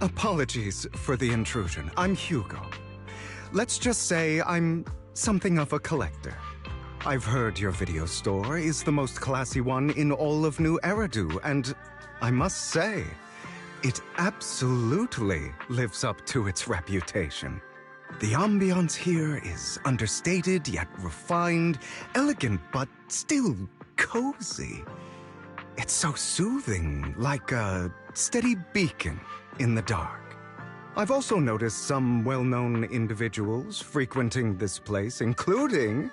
Apologies for the intrusion. I'm Hugo. Let's just say I'm something of a collector. I've heard your video store is the most classy one in all of New Eridu, and I must say, it absolutely lives up to its reputation. The ambiance here is understated yet refined, elegant but still cozy. It's so soothing, like a steady beacon in the dark. I've also noticed some well-known individuals frequenting this place, including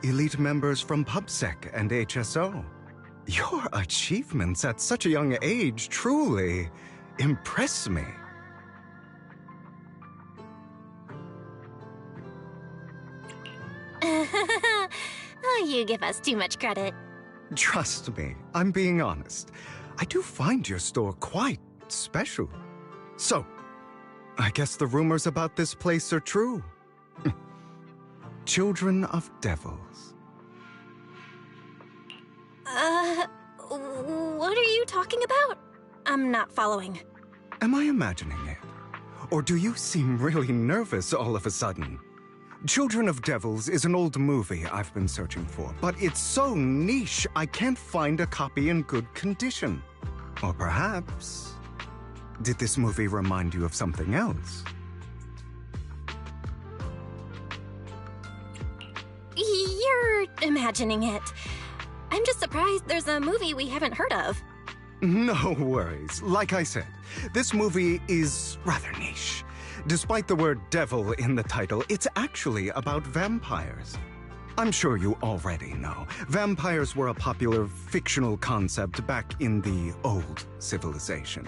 elite members from PubSec and HSO. Your achievements at such a young age truly impress me. Oh, you give us too much credit. Trust me, I'm being honest. I do find your store quite special. So, I guess the rumors about this place are true. Children of devils. What are you talking about? I'm not following. Am I imagining it? Or do you seem really nervous all of a sudden? Children of Devils is an old movie I've been searching for, but it's so niche I can't find a copy in good condition. Or perhaps, did this movie remind you of something else? You're imagining it. I'm just surprised there's a movie we haven't heard of. No worries. Like I said, this movie is rather niche. Despite the word devil in the title, it's actually about vampires. I'm sure you already know. Vampires were a popular fictional concept back in the old civilization.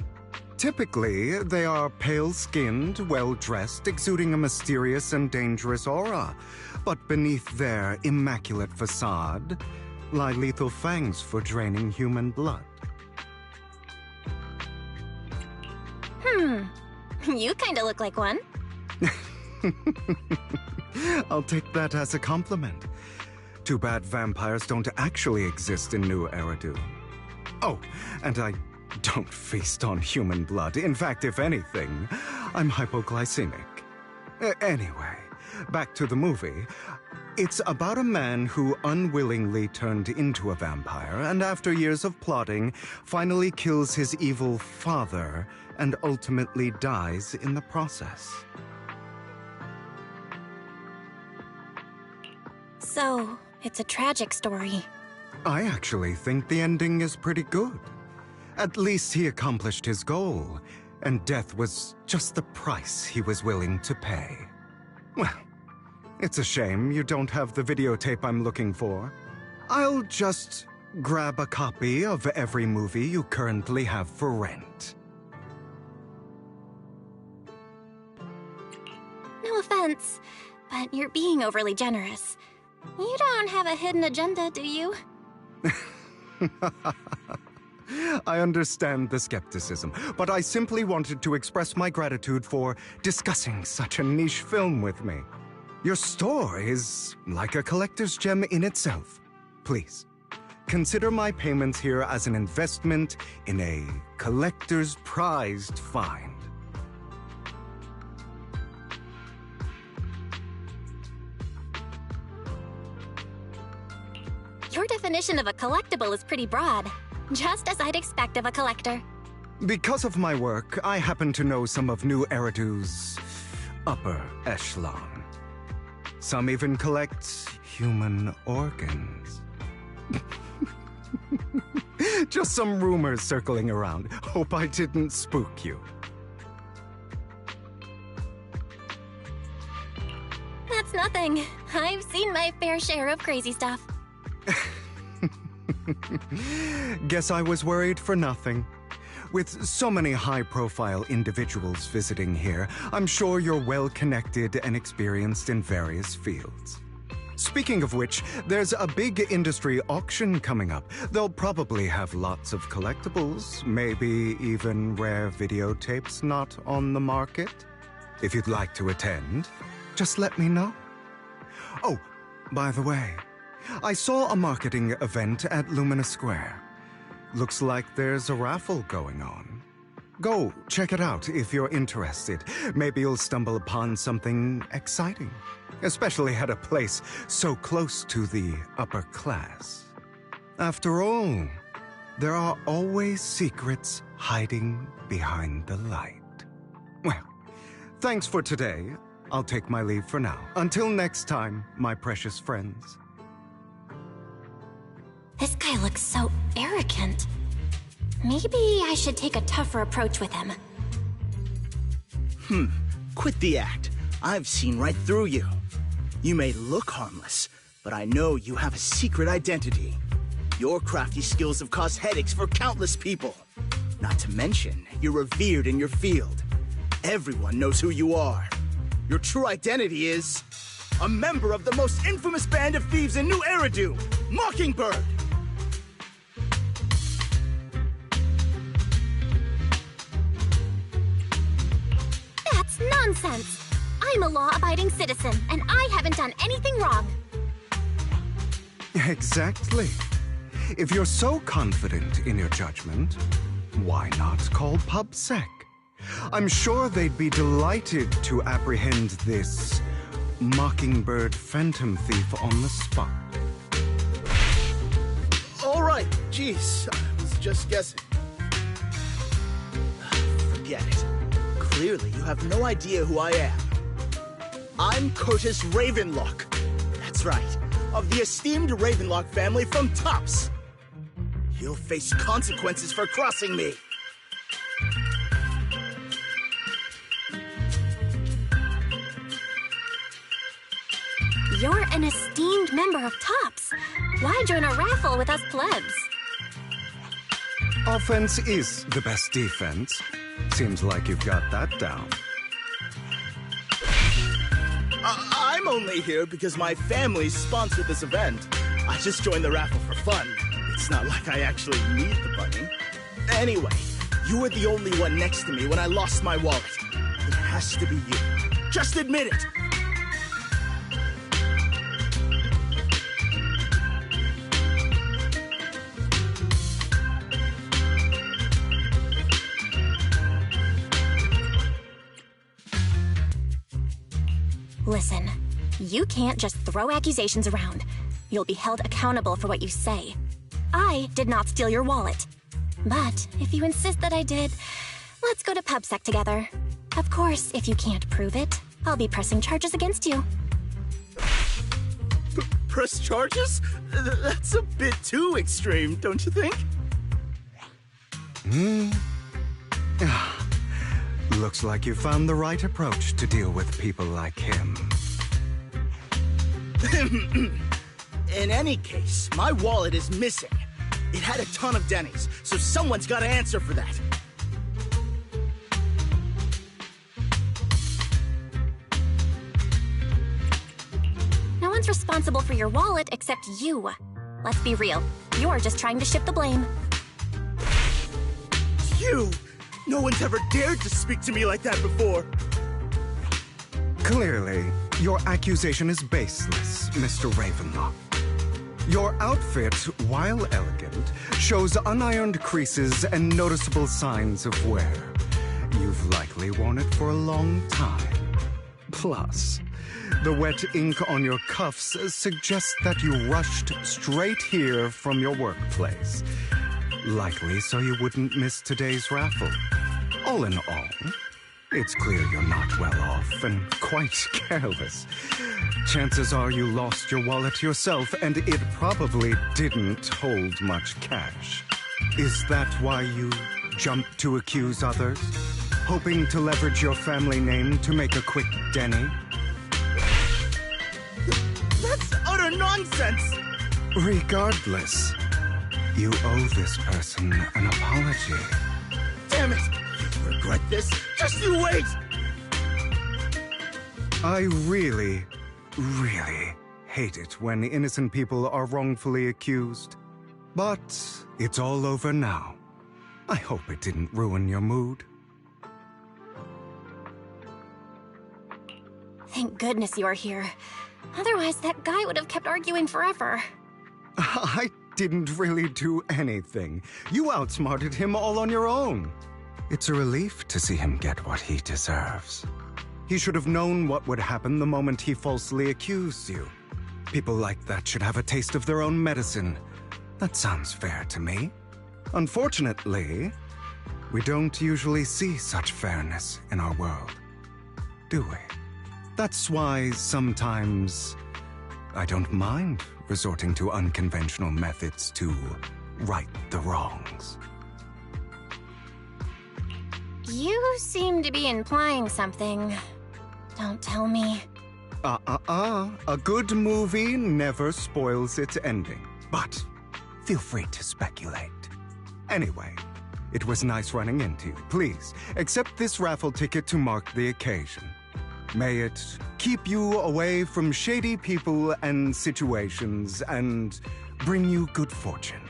Typically, they are pale-skinned, well-dressed, exuding a mysterious and dangerous aura. But beneath their immaculate facade lie lethal fangs for draining human blood. You kinda look like one. I'll take that as a compliment. Too bad vampires don't actually exist in New Eridu. Oh, and I don't feast on human blood. In fact, if anything, I'm hypoglycemic. Anyway, back to the movie. It's about a man who unwillingly turned into a vampire and after years of plotting, finally kills his evil father and ultimately dies in the process. So, it's a tragic story. I actually think the ending is pretty good. At least he accomplished his goal, and death was just the price he was willing to pay. Well, it's a shame you don't have the videotape I'm looking for. I'll just grab a copy of every movie you currently have for rent. No offense, but you're being overly generous. You don't have a hidden agenda, do you? I understand the skepticism, but I simply wanted to express my gratitude for discussing such a niche film with me. Your store is like a collector's gem in itself. Please, consider my payments here as an investment in a collector's prized find. Your definition of a collectible is pretty broad, just as I'd expect of a collector. Because of my work, I happen to know some of New Eridu's upper echelon. Some even collect human organs. Just some rumors circling around. Hope I didn't spook you. That's nothing. I've seen my fair share of crazy stuff. Guess I was worried for nothing. With so many high-profile individuals visiting here, I'm sure you're well-connected and experienced in various fields. Speaking of which, there's a big industry auction coming up. They'll probably have lots of collectibles, maybe even rare videotapes not on the market. If you'd like to attend, just let me know. Oh, by the way, I saw a marketing event at Lumina Square. Looks like there's a raffle going on. Go check it out if you're interested. Maybe you'll stumble upon something exciting, especially at a place so close to the upper class. After all, there are always secrets hiding behind the light. Well, thanks for today. I'll take my leave for now. Until next time, my precious friends. This guy looks so arrogant. Maybe I should take a tougher approach with him. Quit the act. I've seen right through you. You may look harmless, but I know you have a secret identity. Your crafty skills have caused headaches for countless people. Not to mention, you're revered in your field. Everyone knows who you are. Your true identity is a member of the most infamous band of thieves in New Eridu, Mockingbird! That's nonsense! I'm a law-abiding citizen, and I haven't done anything wrong. Exactly. If you're so confident in your judgment, why not call PubSec? I'm sure they'd be delighted to apprehend this Mockingbird Phantom Thief on the spot. All right, jeez, I was just guessing. Forget it. Clearly, you have no idea who I am. I'm Curtis Ravenlock. That's right, of the esteemed Ravenlock family from Tops. You'll face consequences for crossing me. You're an esteemed member of Tops. Why join a raffle with us plebs? Offense is the best defense. Seems like you've got that down. I'm only here because my family sponsored this event. I just joined the raffle for fun. It's not like I actually need the money. Anyway, you were the only one next to me when I lost my wallet. It has to be you. Just admit it. Listen, you can't just throw accusations around. You'll be held accountable for what you say. I did not steal your wallet. But if you insist that I did, let's go to PubSec together. Of course, if you can't prove it, I'll be pressing charges against you. Press charges? That's a bit too extreme, don't you think? Looks like you found the right approach to deal with people like him. In any case, my wallet is missing. It had a ton of Denny's, so someone's got to answer for that. No one's responsible for your wallet except you. Let's be real. You're just trying to shift the blame. You! No one's ever dared to speak to me like that before. Clearly, your accusation is baseless, Mr. Ravenlock. Your outfit, while elegant, shows unironed creases and noticeable signs of wear. You've likely worn it for a long time. Plus, the wet ink on your cuffs suggests that you rushed straight here from your workplace. Likely so you wouldn't miss today's raffle. All in all, it's clear you're not well off and quite careless. Chances are you lost your wallet yourself, and it probably didn't hold much cash. Is that why you jumped to accuse others? Hoping to leverage your family name to make a quick Denny? That's utter nonsense! Regardless, you owe this person an apology. Damn it! You regret this? Just you wait! I really hate it when innocent people are wrongfully accused. But it's all over now. I hope it didn't ruin your mood. Thank goodness you're here. Otherwise, that guy would have kept arguing forever. I didn't really do anything. You outsmarted him all on your own. It's a relief to see him get what he deserves. He should have known what would happen the moment he falsely accused you. People like that should have a taste of their own medicine. That sounds fair to me. Unfortunately, we don't usually see such fairness in our world, do we? That's why sometimes I don't mind resorting to unconventional methods to right the wrongs. You seem to be implying something. Don't tell me. A good movie never spoils its ending, but feel free to speculate. Anyway, it was nice running into you. Please, accept this raffle ticket to mark the occasion. May it keep you away from shady people and situations and bring you good fortune.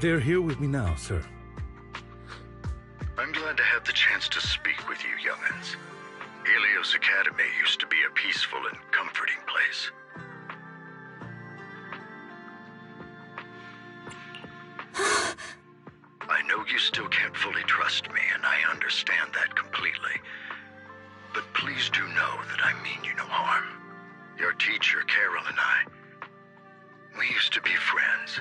They're here with me now, sir. I'm glad to have the chance to speak with you, young'uns. Helios Academy used to be a peaceful and comforting place. I know you still can't fully trust me, and I understand that completely. But please do know that I mean you no harm. Your teacher, Carol, and we used to be friends.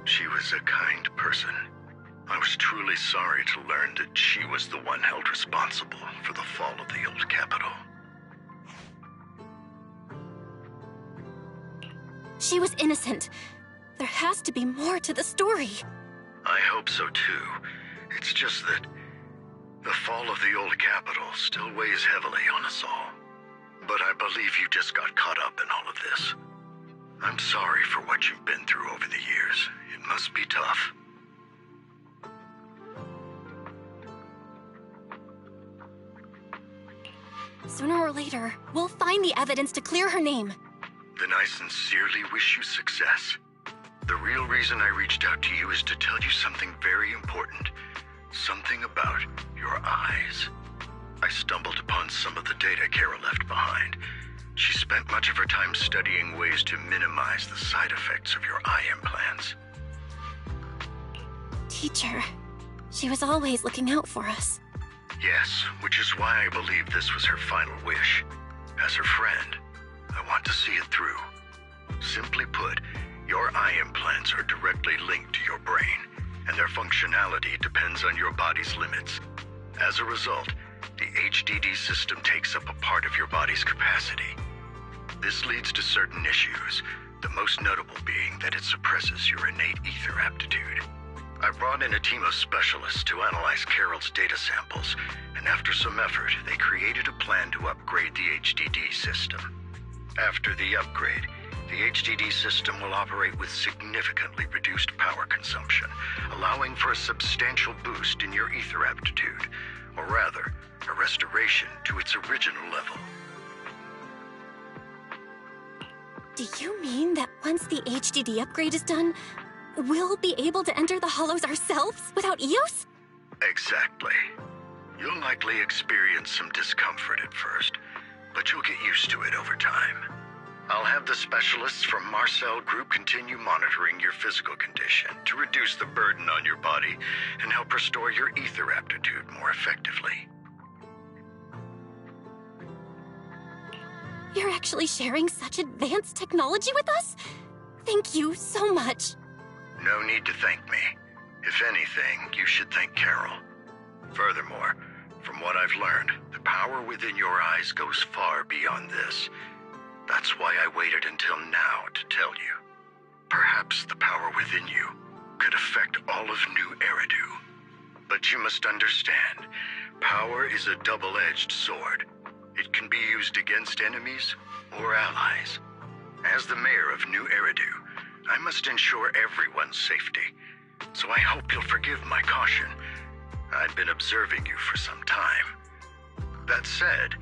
She was a kind person. I was truly sorry to learn that she was the one held responsible for the fall of the old capital. She was innocent. There has to be more to the story. I hope so too. It's just that the fall of the old capital still weighs heavily on us all. But I believe you just got caught up in all of this. I'm sorry for what you've been through over the years. It must be tough. Sooner or later, we'll find the evidence to clear her name. Then I sincerely wish you success. The real reason I reached out to you is to tell you something very important. Something about your eyes. I stumbled upon some of the data Carol left behind. She spent much of her time studying ways to minimize the side effects of your eye implants. Teacher, she was always looking out for us. Yes, which is why I believe this was her final wish. As her friend, I want to see it through. Simply put, your eye implants are directly linked to your brain, and their functionality depends on your body's limits. As a result, the HDD system takes up a part of your body's capacity. This leads to certain issues, the most notable being that it suppresses your innate ether aptitude. I brought in a team of specialists to analyze Carol's data samples, and after some effort, they created a plan to upgrade the HDD system. After the upgrade, the HDD system will operate with significantly reduced power consumption, allowing for a substantial boost in your ether aptitude, or rather, a restoration to its original level. Do you mean that once the HDD upgrade is done, we'll be able to enter the hollows ourselves without use? Exactly. You'll likely experience some discomfort at first, but you'll get used to it over time. I'll have the specialists from Marcel Group continue monitoring your physical condition to reduce the burden on your body and help restore your ether aptitude more effectively. You're actually sharing such advanced technology with us? Thank you so much. No need to thank me. If anything, you should thank Carol. Furthermore, from what I've learned, the power within your eyes goes far beyond this. That's why I waited until now to tell you. Perhaps the power within you could affect all of New Eridu. But you must understand, power is a double-edged sword. It can be used against enemies or allies. As the mayor of New Eridu, I must ensure everyone's safety. So I hope you'll forgive my caution. I've been observing you for some time. That said,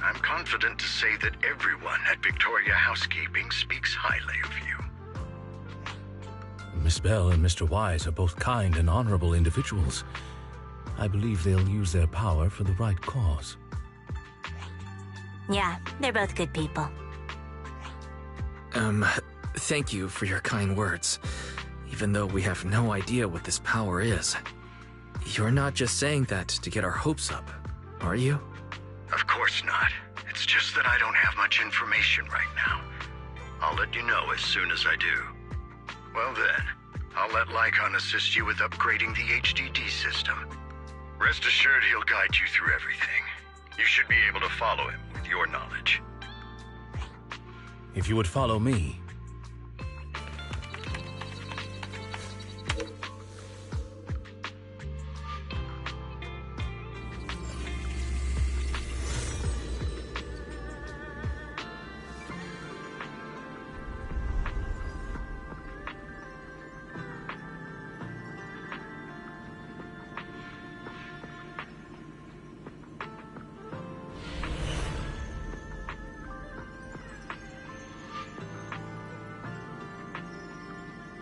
I'm confident to say that everyone at Victoria Housekeeping speaks highly of you. Miss Bell and Mr. Wise are both kind and honorable individuals. I believe they'll use their power for the right cause. Yeah, they're both good people. Thank you for your kind words, even though we have no idea what this power is. You're not just saying that to get our hopes up, are you? Of course not. It's just that I don't have much information right now. I'll let you know as soon as I do. Well then, I'll let Lycon assist you with upgrading the HDD system. Rest assured he'll guide you through everything. You should be able to follow him with your knowledge. If you would follow me.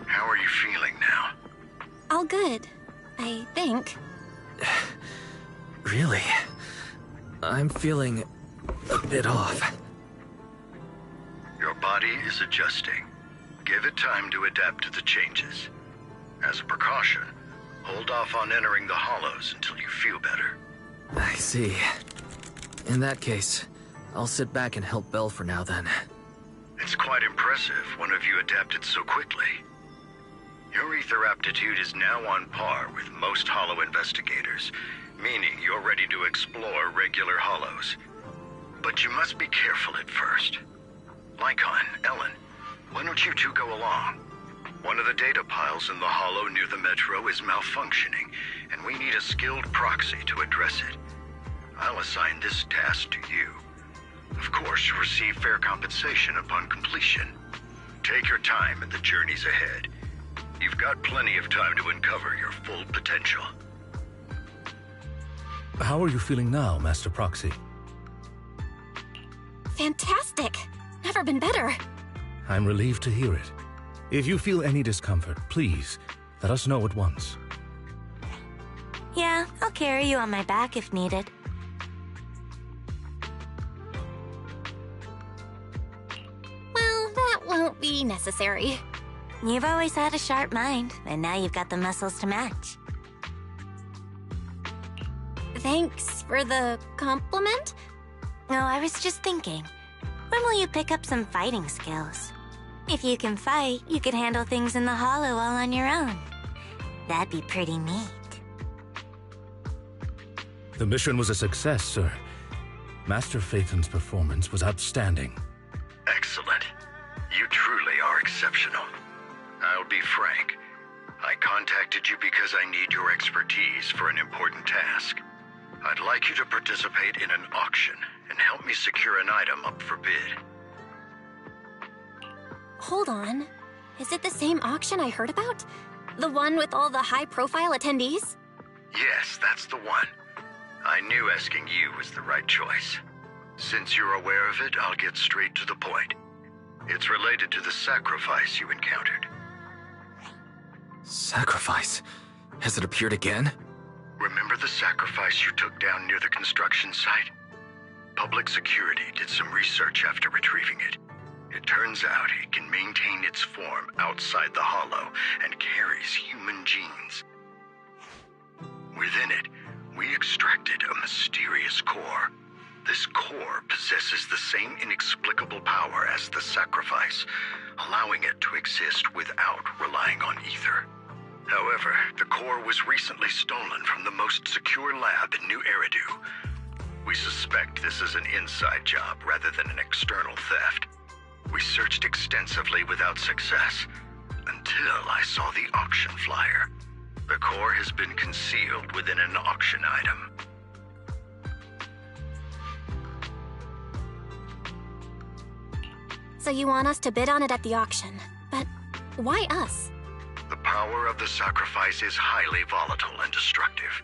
How are you feeling now? All good, I think. Really? I'm feeling a bit off. Your body is adjusting. Give it time to adapt to the changes. As a precaution, hold off on entering the hollows until you feel better. I see. In that case, I'll sit back and help Belle for now then. It's quite impressive one of you adapted so quickly. Your ether aptitude is now on par with most hollow investigators, meaning you're ready to explore regular hollows. But you must be careful at first. Lycon, Ellen, why don't you two go along? One of the data piles in the hollow near the metro is malfunctioning, and we need a skilled proxy to address it. I'll assign this task to you. Of course, you'll receive fair compensation upon completion. Take your time in the journeys ahead. You've got plenty of time to uncover your full potential. How are you feeling now, Master Proxy? Fantastic! Never been better. I'm relieved to hear it. If you feel any discomfort, please, let us know at once. Yeah, I'll carry you on my back if needed. Well, that won't be necessary. You've always had a sharp mind, and now you've got the muscles to match. Thanks for the compliment. Oh, I was just thinking, when will you pick up some fighting skills? If you can fight, you could handle things in the hollow all on your own. That'd be pretty neat. The mission was a success, sir. Master Phaeton's performance was outstanding. Excellent. You truly are exceptional. I'll be frank. I contacted you because I need your expertise for an important task. I'd like you to participate in an auction and help me secure an item up for bid. Hold on. Is it the same auction I heard about? The one with all the high-profile attendees? Yes, that's the one. I knew asking you was the right choice. Since you're aware of it, I'll get straight to the point. It's related to the sacrifice you encountered. Sacrifice? Has it appeared again? Remember the sacrifice you took down near the construction site? Public security did some research after retrieving it. It turns out it can maintain its form outside the hollow and carries human genes. Within it, we extracted a mysterious core. This core possesses the same inexplicable power as the sacrifice, allowing it to exist without relying on ether. However, the core was recently stolen from the most secure lab in New Eridu. We suspect this is an inside job rather than an external theft. We searched extensively without success, until I saw the auction flyer. The core has been concealed within an auction item. So you want us to bid on it at the auction. But why us? The power of the sacrifice is highly volatile and destructive.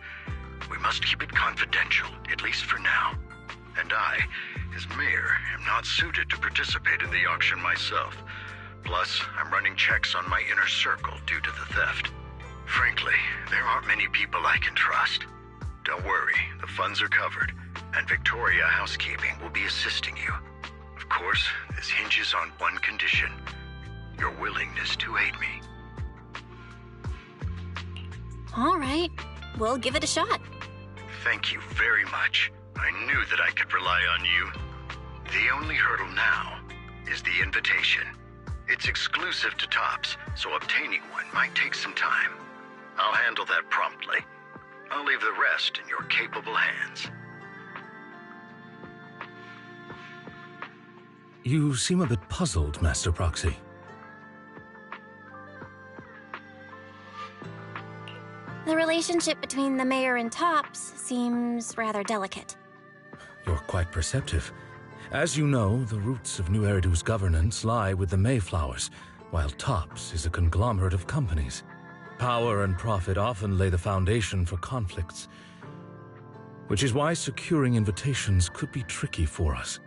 We must keep it confidential, at least for now. And I, as mayor, am not suited to participate in the auction myself. Plus, I'm running checks on my inner circle due to the theft. Frankly, there aren't many people I can trust. Don't worry, the funds are covered, and Victoria Housekeeping will be assisting you. Of course, this hinges on one condition. your willingness to aid me. All right, we'll give it a shot. Thank you very much. I knew that I could rely on you. The only hurdle now is the invitation. It's exclusive to Tops, so obtaining one might take some time. I'll handle that promptly. I'll leave the rest in your capable hands. You seem a bit puzzled, Master Proxy. The relationship between the mayor and Tops seems rather delicate. You're quite perceptive. As you know, the roots of New Eridu's governance lie with the Mayflowers, while Tops is a conglomerate of companies. Power and profit often lay the foundation for conflicts, which is why securing invitations could be tricky for us.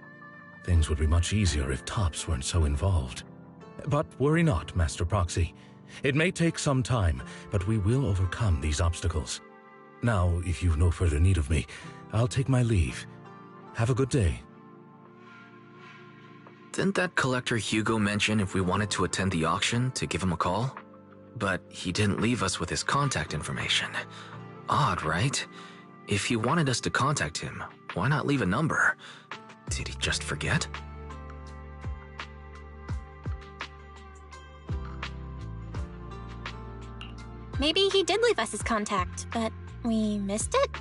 Things would be much easier if Tops weren't so involved. But worry not, Master Proxy. It may take some time, but we will overcome these obstacles. Now, if you've no further need of me, I'll take my leave. Have a good day. Didn't that collector Hugo mention if we wanted to attend the auction to give him a call? But he didn't leave us with his contact information. Odd, right? If he wanted us to contact him, why not leave a number? Did he just forget? Maybe he did leave us his contact, but we missed it?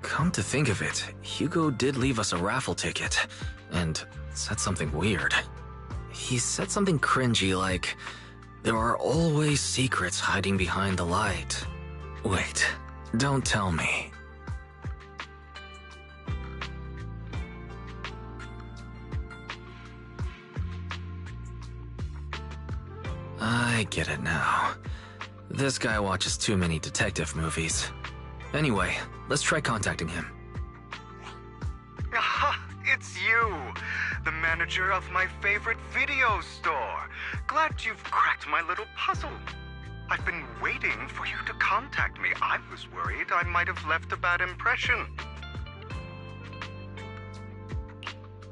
Come to think of it, Hugo did leave us a raffle ticket, and said something weird. He said something cringy like, "There are always secrets hiding behind the light." Wait, don't tell me. I get it now. This guy watches too many detective movies. Anyway, let's try contacting him. Aha, it's you! The manager of my favorite video store. Glad you've cracked my little puzzle. I've been waiting for you to contact me. I was worried I might have left a bad impression.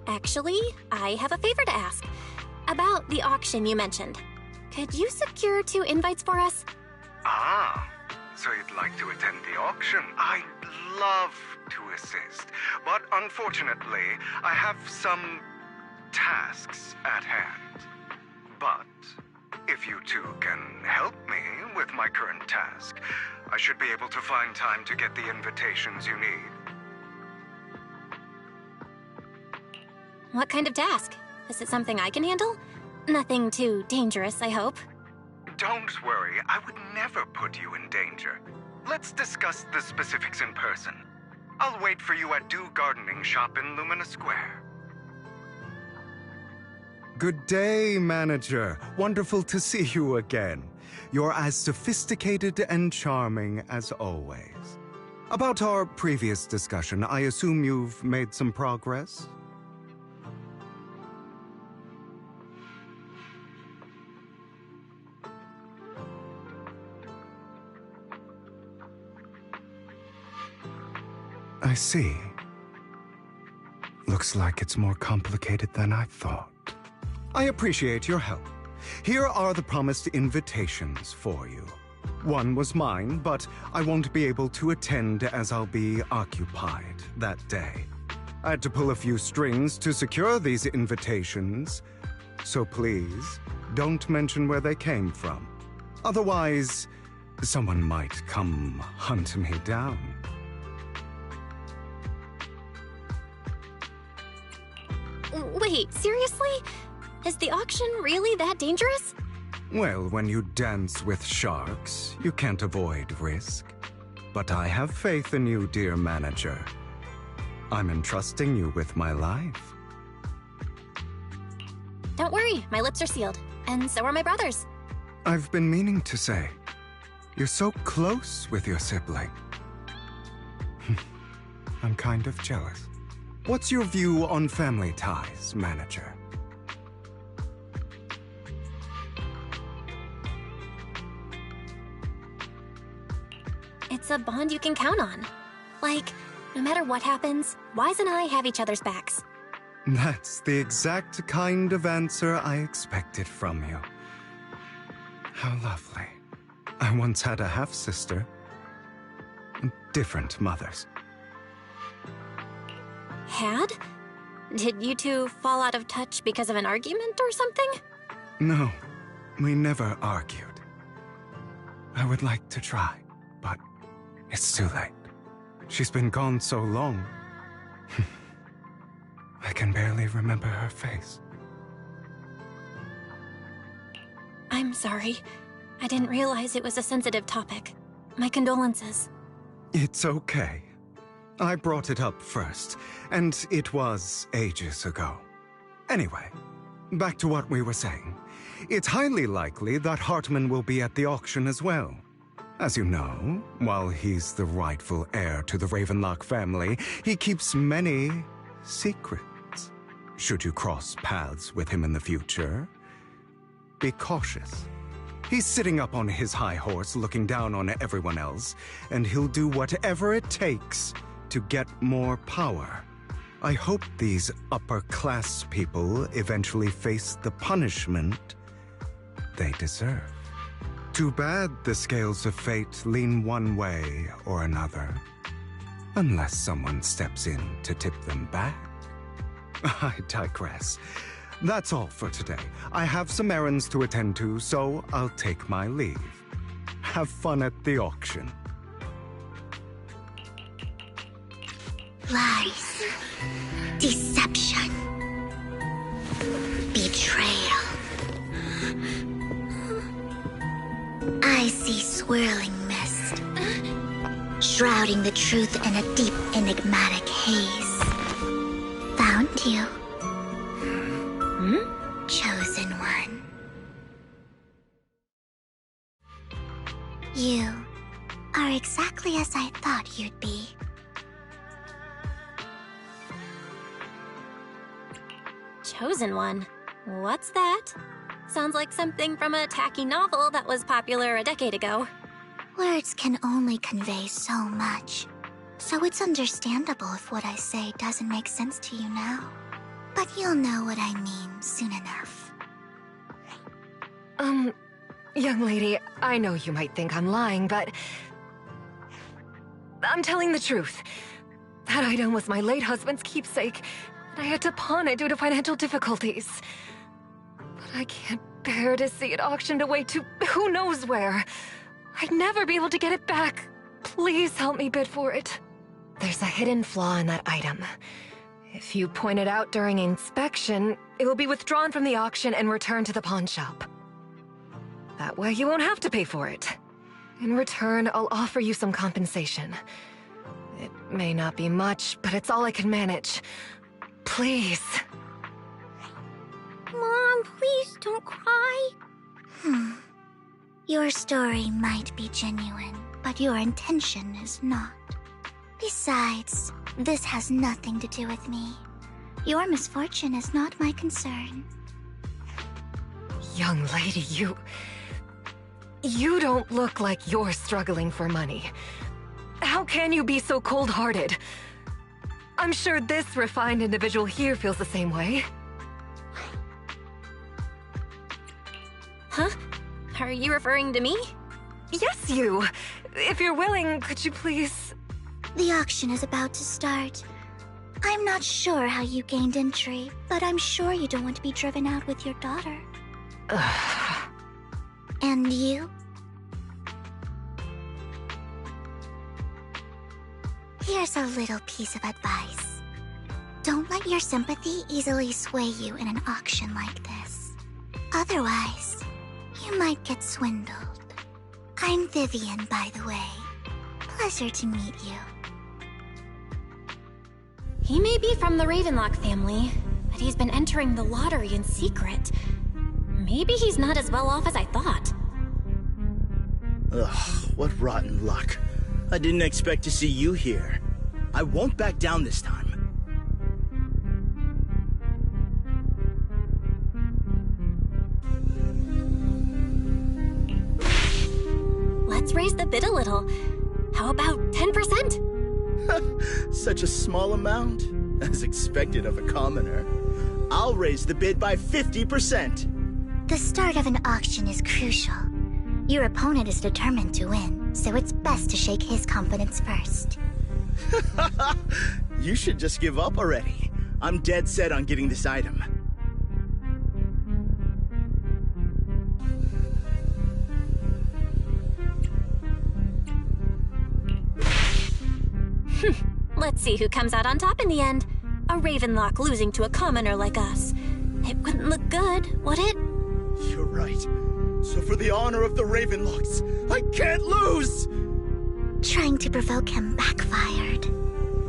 Actually, I have a favor to ask. About the auction you mentioned. Could you secure 2 invites for us? Ah, so you'd like to attend the auction? I'd love to assist, but unfortunately, I have some tasks at hand. But if you two can help me with my current task, I should be able to find time to get the invitations you need. What kind of task? Is it something I can handle? Nothing too dangerous, I hope. Don't worry, I would never put you in danger. Let's discuss the specifics in person. I'll wait for you at Dew Gardening Shop in Lumina Square. Good day, Manager. Wonderful to see you again. You're as sophisticated and charming as always. About our previous discussion, I assume you've made some progress? I see. Looks like it's more complicated than I thought. I appreciate your help. Here are the promised invitations for you. One was mine, but I won't be able to attend as I'll be occupied that day. I had to pull a few strings to secure these invitations, so please don't mention where they came from. Otherwise, someone might come hunt me down. Wait, seriously? Is the auction really that dangerous? Well, when you dance with sharks, you can't avoid risk. But I have faith in you, dear manager. I'm entrusting you with my life. Don't worry, my lips are sealed. And so are my brothers. I've been meaning to say, you're so close with your sibling. I'm kind of jealous. What's your view on family ties, manager? It's a bond you can count on. Like, no matter what happens, Wise and I have each other's backs. That's the exact kind of answer I expected from you. How lovely. I once had a half-sister. Different mothers. Had? Did you two fall out of touch because of an argument or something? No, we never argued. I would like to try, but it's too late. She's been gone so long. I can barely remember her face. I'm sorry. I didn't realize it was a sensitive topic. My condolences. It's okay. I brought it up first, and it was ages ago. Anyway, back to what we were saying. It's highly likely that Hartman will be at the auction as well. As you know, while he's the rightful heir to the Ravenlock family, he keeps many secrets. Should you cross paths with him in the future, be cautious. He's sitting up on his high horse looking down on everyone else, and he'll do whatever it takes to get more power. I hope these upper-class people eventually face the punishment they deserve. Too bad the scales of fate lean one way or another, unless someone steps in to tip them back. I digress. That's all for today. I have some errands to attend to, so I'll take my leave. Have fun at the auction. Lies. Deception. Betrayal. I see swirling mist, shrouding the truth in a deep, enigmatic haze. Found you. Chosen one. You are exactly as I thought you'd be. Chosen one? What's that? Sounds like something from a tacky novel that was popular a decade ago. Words can only convey so much, so it's understandable if what I say doesn't make sense to you now. But you'll know what I mean soon enough. Young lady, I know you might think I'm lying, but I'm telling the truth. That item was my late husband's keepsake, and I had to pawn it due to financial difficulties. But I can't bear to see it auctioned away to who knows where. I'd never be able to get it back. Please help me bid for it. There's a hidden flaw in that item. If you point it out during inspection, it will be withdrawn from the auction and returned to the pawn shop. That way you won't have to pay for it. In return, I'll offer you some compensation. It may not be much, but it's all I can manage. Please. Mom, please don't cry. Your story might be genuine, but your intention is not. Besides, this has nothing to do with me. Your misfortune is not my concern. Young lady, you don't look like you're struggling for money. How can you be so cold-hearted? I'm sure this refined individual here feels the same way. Huh? Are you referring to me? Yes, you! If you're willing, could you please... The auction is about to start. I'm not sure how you gained entry, but I'm sure you don't want to be driven out with your daughter. And you? Here's a little piece of advice. Don't let your sympathy easily sway you in an auction like this. Otherwise, you might get swindled. I'm Vivian, by the way. Pleasure to meet you. He may be from the Ravenlock family, but he's been entering the lottery in secret. Maybe he's not as well off as I thought. Ugh, what rotten luck. I didn't expect to see you here. I won't back down this time. Let's raise the bid a little. How about 10%? Such a small amount, as expected of a commoner. I'll raise the bid by 50%. The start of an auction is crucial. Your opponent is determined to win, so it's best to shake his confidence first. You should just give up already. I'm dead set on getting this item. Let's see who comes out on top in the end. A Ravenlock losing to a commoner like us. It wouldn't look good, would it? You're right. So for the honor of the Ravenlocks, I can't lose! Trying to provoke him backfired.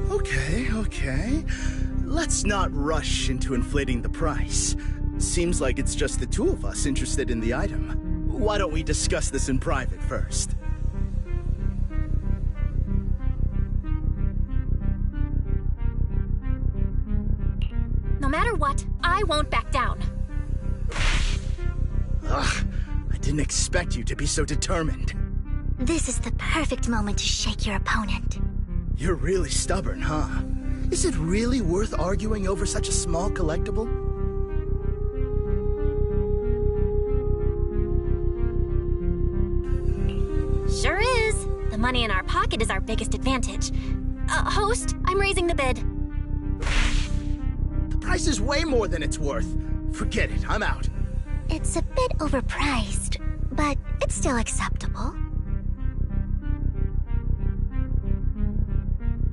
Okay. Let's not rush into inflating the price. Seems like it's just the two of us interested in the item. Why don't we discuss this in private first? No matter what, I won't back down. Ugh, I didn't expect you to be so determined. This is the perfect moment to shake your opponent. You're really stubborn, huh? Is it really worth arguing over such a small collectible? Sure is. The money in our pocket is our biggest advantage. Host, I'm raising the bid. The price is way more than it's worth. Forget it, I'm out. It's a bit overpriced, but it's still acceptable.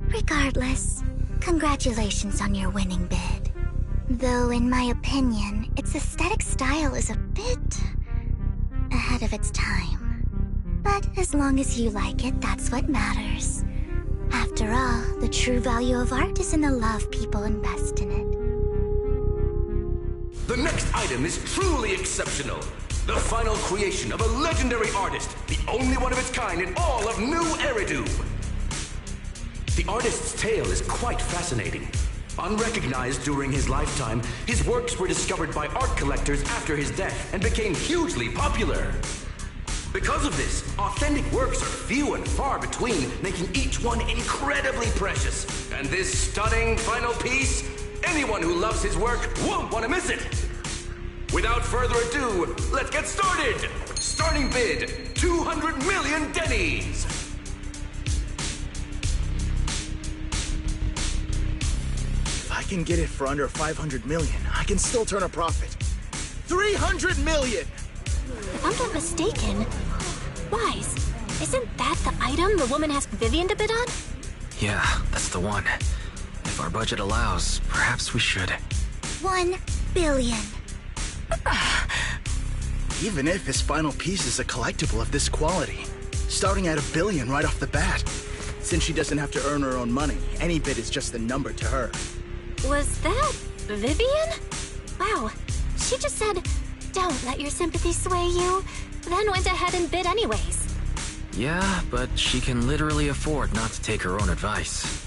Regardless, congratulations on your winning bid. Though in my opinion, its aesthetic style is a bit ahead of its time. But as long as you like it, that's what matters. After all, the true value of art is in the love people invest in it. The next item is truly exceptional. The final creation of a legendary artist, the only one of its kind in all of New Eridu. The artist's tale is quite fascinating. Unrecognized during his lifetime, his works were discovered by art collectors after his death and became hugely popular. Because of this, authentic works are few and far between, making each one incredibly precious. And this stunning final piece, anyone who loves his work won't want to miss it. Without further ado, let's get started! Starting bid, 200 million dennies! If I can get it for under 500 million, I can still turn a profit. 300 million! If I'm not mistaken, Wise, isn't that the item the woman asked Vivian to bid on? Yeah, that's the one. If our budget allows, perhaps we should. 1 billion. Even if his final piece is a collectible of this quality, starting at $1 billion right off the bat. Since she doesn't have to earn her own money, any bid is just a number to her. Was that Vivian? Wow, she just said, "Don't let your sympathy sway you," then went ahead and bid anyways. Yeah, but she can literally afford not to take her own advice.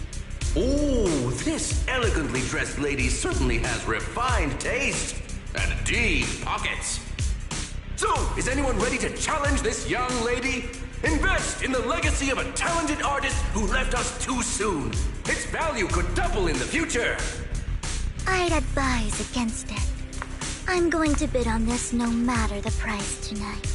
Oh, this elegantly dressed lady certainly has refined taste and deep pockets. So, is anyone ready to challenge this young lady? Invest in the legacy of a talented artist who left us too soon. Its value could double in the future. I'd advise against it. I'm going to bid on this no matter the price tonight.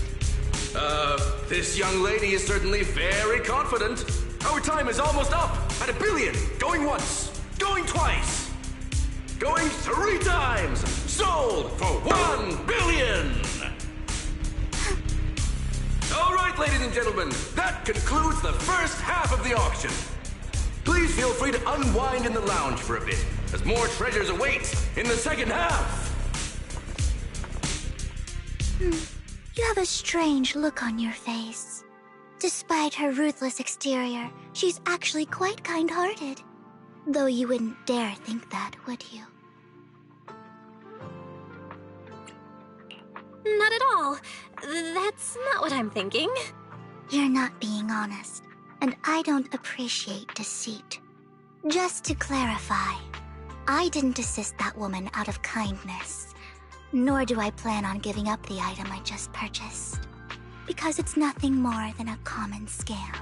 This young lady is certainly very confident. Our time is almost up at $1 billion. Going once, going twice, going 3 times. Sold for $1 billion. All right, ladies and gentlemen, that concludes the first half of the auction. Please feel free to unwind in the lounge for a bit, as more treasures await in the second half. You have a strange look on your face. Despite her ruthless exterior, she's actually quite kind-hearted. Though you wouldn't dare think that, would you? Not at all. That's not what I'm thinking. You're not being honest, and I don't appreciate deceit. Just to clarify, I didn't assist that woman out of kindness, nor do I plan on giving up the item I just purchased, because it's nothing more than a common scam.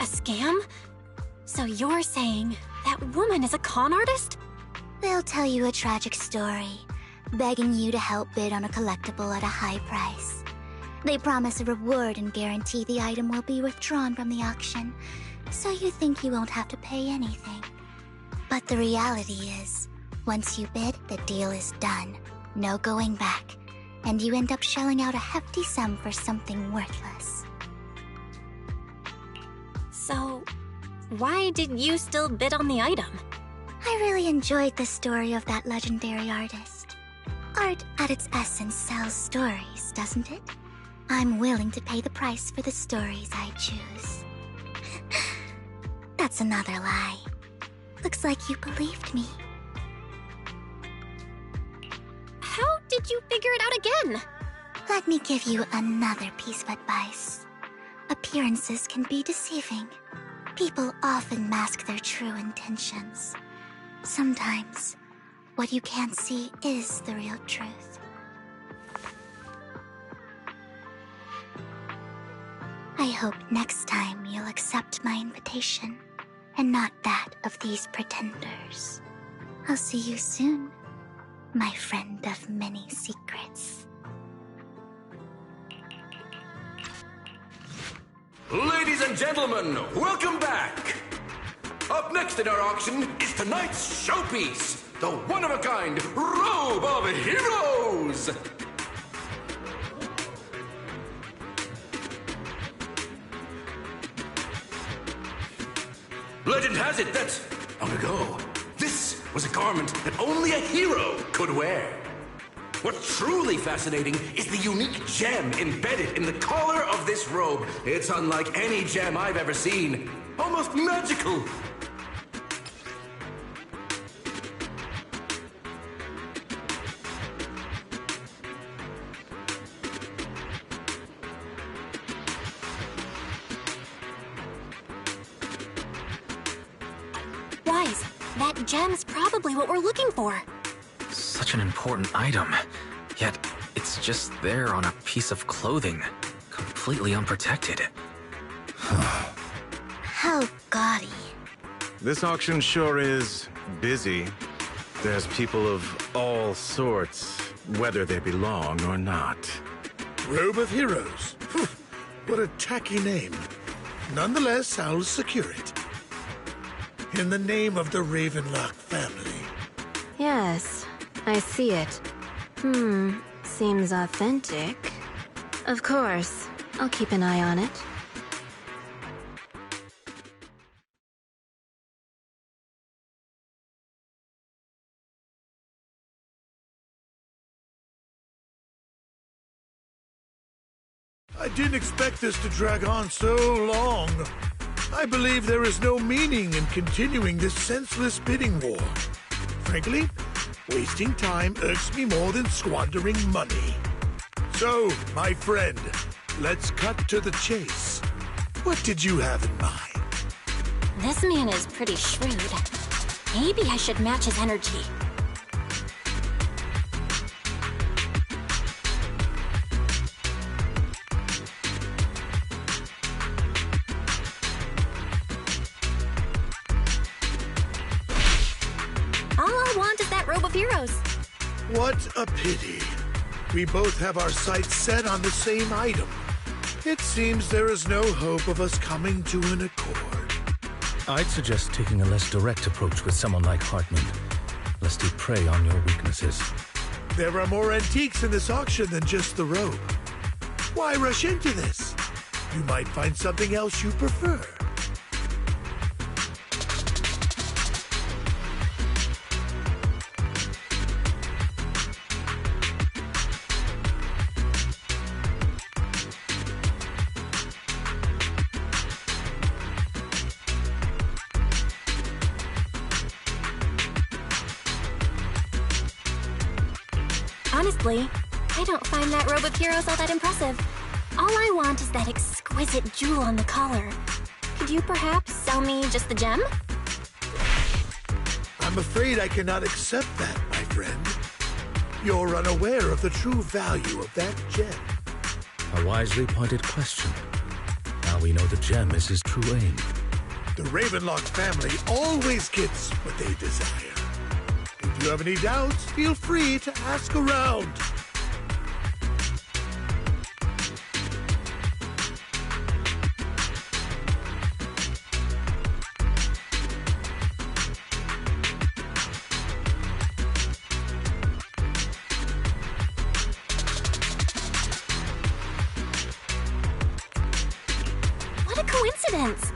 A scam? So you're saying that woman is a con artist? They'll tell you a tragic story, begging you to help bid on a collectible at a high price. They promise a reward and guarantee the item will be withdrawn from the auction, so you think you won't have to pay anything. But the reality is, once you bid, the deal is done. No going back. And you end up shelling out a hefty sum for something worthless. So, why did you still bid on the item? I really enjoyed the story of that legendary artist. Art, at its essence, sells stories, doesn't it? I'm willing to pay the price for the stories I choose. That's another lie. Looks like you believed me. How did you figure it out again? Let me give you another piece of advice. Appearances can be deceiving. People often mask their true intentions. Sometimes, what you can't see is the real truth. I hope next time you'll accept my invitation, and not that of these pretenders. I'll see you soon, my friend of many secrets. Ladies and gentlemen, welcome back! Up next in our auction is tonight's showpiece, the one-of-a-kind Robe of Heroes! Legend has it that, long ago, this was a garment that only a hero could wear. What's truly fascinating is the unique gem embedded in the collar of this robe. It's unlike any gem I've ever seen. Almost magical. Wise, that gem's probably what we're looking for. Such an important item, yet it's just there on a piece of clothing, completely unprotected. How gaudy. This auction sure is busy. There's people of all sorts, whether they belong or not. Robe of Heroes. What a tacky name. Nonetheless, I'll secure it. In the name of the Ravenlock family. Yes, I see it. Seems authentic. Of course, I'll keep an eye on it. I didn't expect this to drag on so long. I believe there is no meaning in continuing this senseless bidding war. Frankly, wasting time irks me more than squandering money. So, my friend, let's cut to the chase. What did you have in mind? This man is pretty shrewd. Maybe I should match his energy. All I want is that Robe of Heroes. What a pity. We both have our sights set on the same item. It seems there is no hope of us coming to an accord. I'd suggest taking a less direct approach with someone like Hartman, lest he prey on your weaknesses. There are more antiques in this auction than just the robe. Why rush into this? You might find something else you prefer. Honestly, I don't find that Robe of Heroes all that impressive. All I want is that exquisite jewel on the collar. Could you perhaps sell me just the gem? I'm afraid I cannot accept that, my friend. You're unaware of the true value of that gem. A wisely pointed question. Now we know the gem is his true aim. The Ravenlock family always gets what they desire. If you have any doubts, feel free to ask around. coincidence.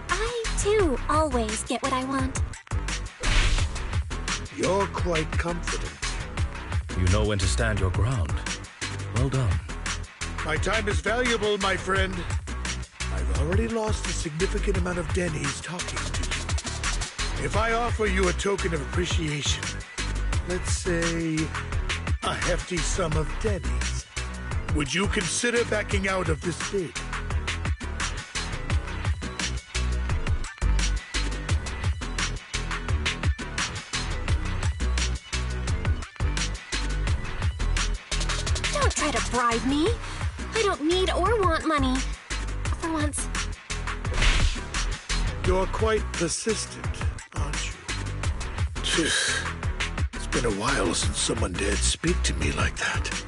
I, too, always get what I want. You're quite confident. You know when to stand your ground. Well done. My time is valuable, my friend. I've already lost a significant amount of Denny's talking to you. If I offer you a token of appreciation, let's say a hefty sum of Denny's, would you consider backing out of this bid? Don't try to bribe me. I don't need or want money. For once. You're quite persistent, aren't you? It's been a while since someone dared speak to me like that.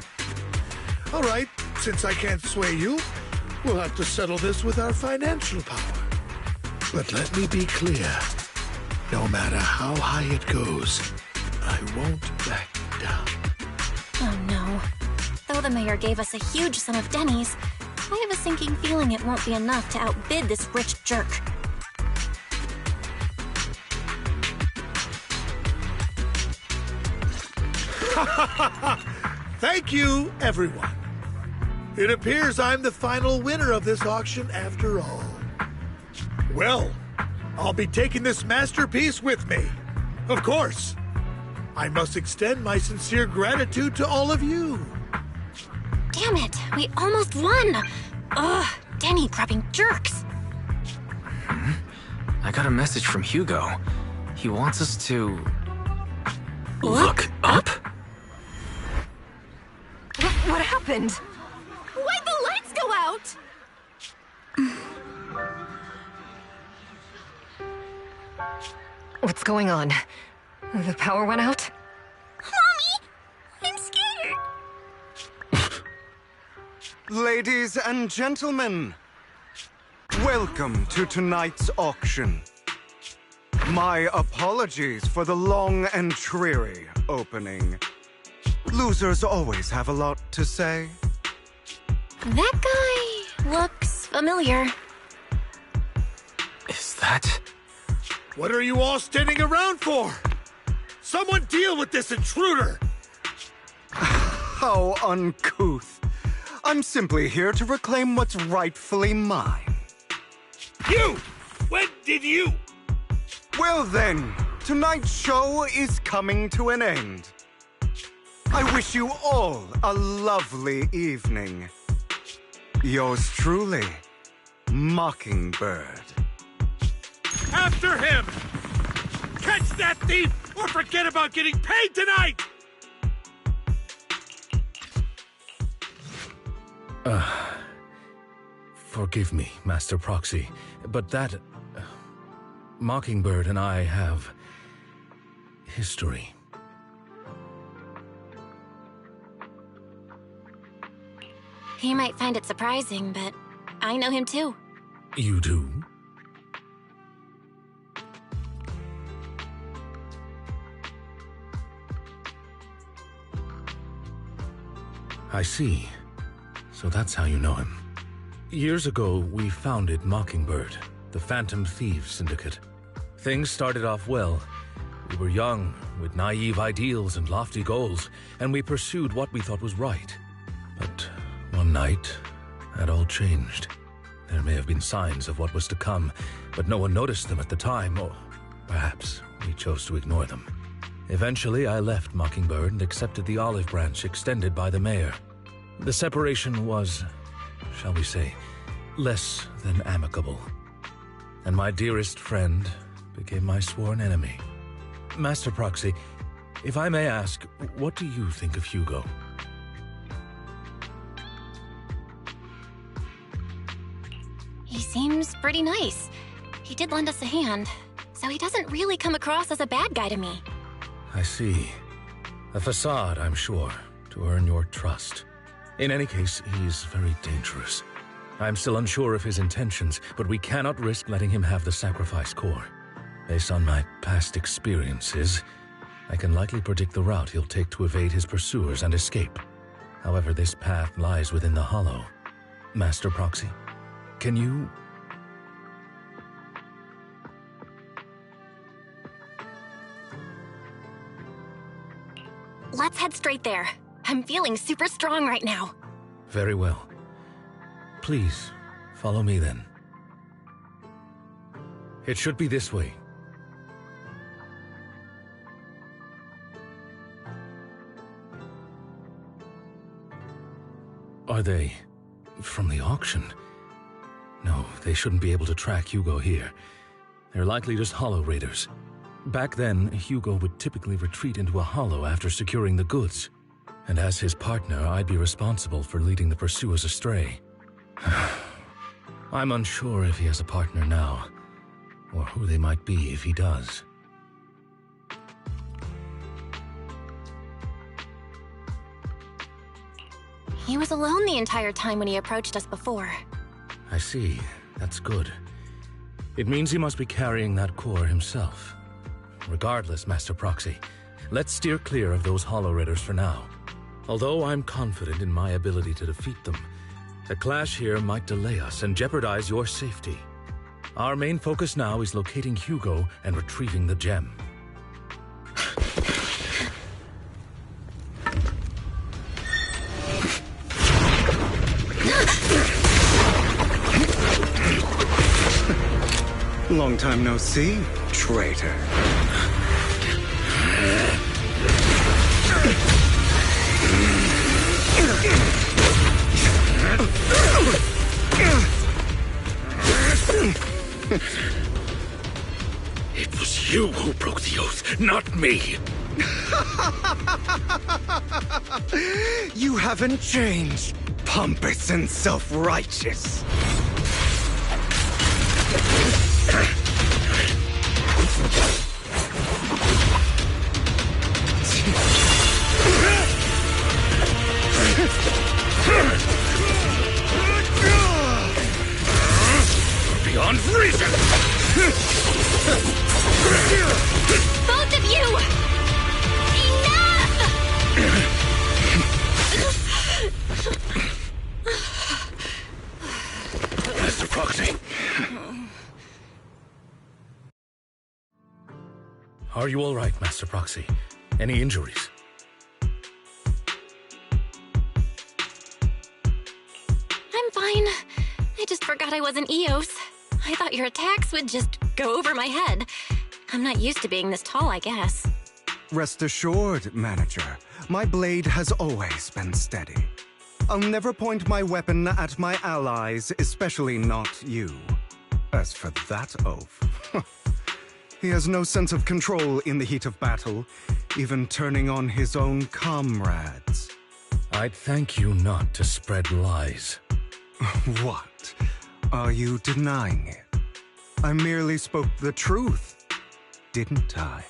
All right, since I can't sway you, we'll have to settle this with our financial power. But let me be clear. No matter how high it goes, I won't back down. Oh no. Though the mayor gave us a huge sum of Denny's, I have a sinking feeling it won't be enough to outbid this rich jerk. Thank you, everyone. It appears I'm the final winner of this auction after all. Well, I'll be taking this masterpiece with me. Of course. I must extend my sincere gratitude to all of you. Damn it, we almost won! Ugh, Denny-grabbing jerks. I got a message from Hugo. He wants us to... Look up? What happened? Why'd the lights go out? What's going on? The power went out? Mommy! I'm scared! Ladies and gentlemen, welcome to tonight's auction. My apologies for the long and dreary opening. Losers always have a lot to say. That guy looks familiar. Is that... What are you all standing around for? Someone deal with this intruder! How uncouth. I'm simply here to reclaim what's rightfully mine. You! When did you? Well then, tonight's show is coming to an end. I wish you all a lovely evening. Yours truly, Mockingbird. After him! Catch that thief or forget about getting paid tonight! Forgive me, Master Proxy, but that... Mockingbird and I have... history. He might find it surprising, but I know him too. You do? I see. So that's how you know him. Years ago, we founded Mockingbird, the Phantom Thieves Syndicate. Things started off well. We were young, with naive ideals and lofty goals, and we pursued what we thought was right. But one night, that all changed. There may have been signs of what was to come, but no one noticed them at the time, or perhaps we chose to ignore them. Eventually, I left Mockingbird and accepted the olive branch extended by the mayor. The separation was, shall we say, less than amicable. And my dearest friend became my sworn enemy. Master Proxy, if I may ask, what do you think of Hugo? He seems pretty nice. He did lend us a hand, so he doesn't really come across as a bad guy to me. I see. A facade, I'm sure, to earn your trust. In any case, he's very dangerous. I'm still unsure of his intentions, but we cannot risk letting him have the sacrifice core. Based on my past experiences, I can likely predict the route he'll take to evade his pursuers and escape. However, this path lies within the Hollow. Master Proxy, can you Let's head straight there. I'm feeling super strong right now. Very well. Please, follow me then. It should be this way. Are they from the auction? No, they shouldn't be able to track Hugo here. They're likely just hollow raiders. Back then, Hugo would typically retreat into a hollow after securing the goods. And as his partner, I'd be responsible for leading the pursuers astray. I'm unsure if he has a partner now, or who they might be if he does. He was alone the entire time when he approached us before. I see. That's good. It means he must be carrying that core himself. Regardless, Master Proxy, let's steer clear of those Hollow Raiders for now. Although I'm confident in my ability to defeat them, a clash here might delay us and jeopardize your safety. Our main focus now is locating Hugo and retrieving the gem. Long time no see, traitor. It was you who broke the oath, not me. You haven't changed, pompous and self-righteous. Beyond reason! Both of you! Enough! Master Proxy. Are you all right, Master Proxy? Any injuries? I'm fine. I just forgot I wasn't Eos. I thought your attacks would just go over my head. I'm not used to being this tall, I guess. Rest assured, Manager, my blade has always been steady. I'll never point my weapon at my allies, especially not you. As for that oaf, he has no sense of control in the heat of battle, even turning on his own comrades. I'd thank you not to spread lies. What? Are you denying it? I merely spoke the truth, didn't I?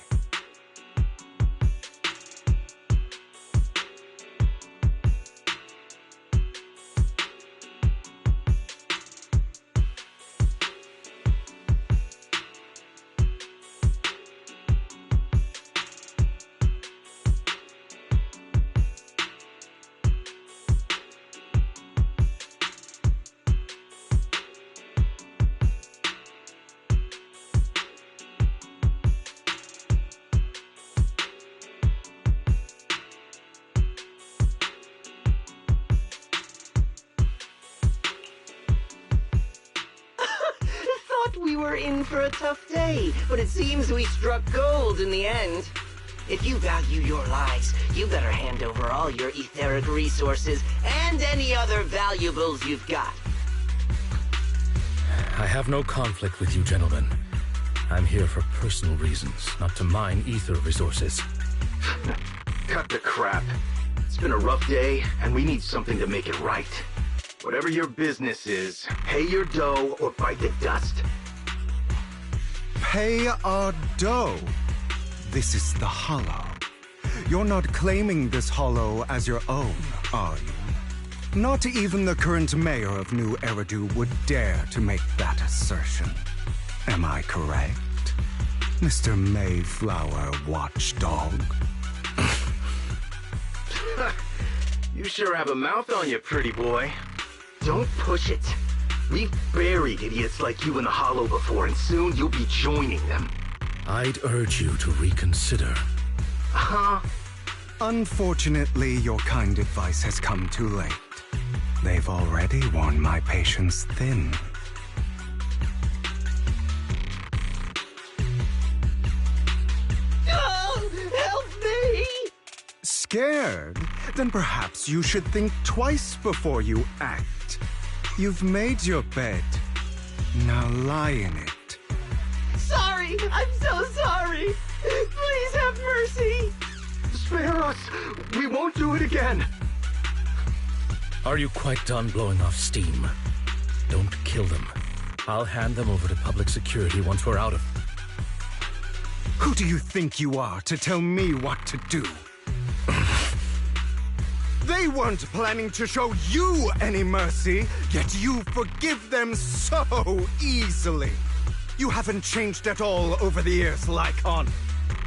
For a tough day, but it seems we struck gold in the end. If you value your lives, you better hand over all your etheric resources and any other valuables you've got. I have no conflict with you, gentlemen. I'm here for personal reasons, not to mine ether resources. Cut the crap. It's been a rough day, and we need something to make it right. Whatever your business is, pay your dough or bite the dust. Pay our dough. This is the Hollow. You're not claiming this Hollow as your own, are you? Not even the current mayor of New Eridu would dare to make that assertion. Am I correct, Mr. Mayflower Watchdog? You sure have a mouth on you, pretty boy. Don't push it. We've buried idiots like you in the Hollow before, and soon you'll be joining them. I'd urge you to reconsider. Unfortunately, your kind advice has come too late. They've already worn my patience thin. Oh, help me! Scared? Then perhaps you should think twice before you act. You've made your bed. Now lie in it. Sorry! I'm so sorry! Please have mercy! Spare us! We won't do it again! Are you quite done blowing off steam? Don't kill them. I'll hand them over to public security once we're out of... Who do you think you are to tell me what to do? They weren't planning to show you any mercy, yet you forgive them so easily. You haven't changed at all over the years, Lycon.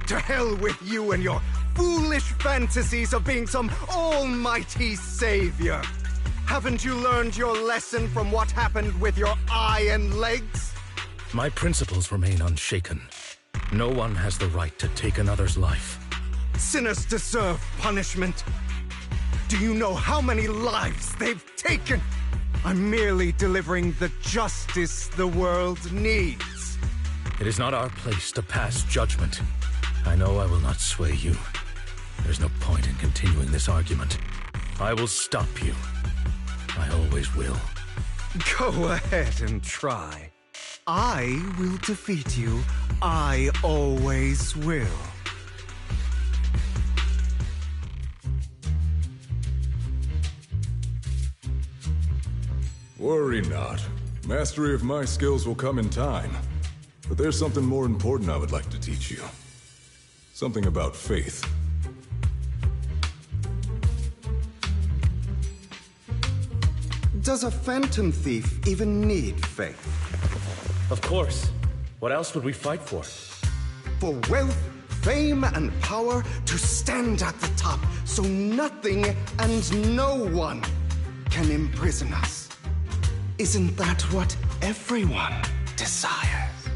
To hell with you and your foolish fantasies of being some almighty savior. Haven't you learned your lesson from what happened with your eye and legs? My principles remain unshaken. No one has the right to take another's life. Sinners deserve punishment. Do you know how many lives they've taken? I'm merely delivering the justice the world needs. It is not our place to pass judgment. I know I will not sway you. There's no point in continuing this argument. I will stop you. I always will. Go ahead and try. I will defeat you. I always will. Worry not. Mastery of my skills will come in time. But there's something more important I would like to teach you. Something about faith. Does a phantom thief even need faith? Of course. What else would we fight for? For wealth, fame, and power to stand at the top so nothing and no one can imprison us. Isn't that what everyone desires?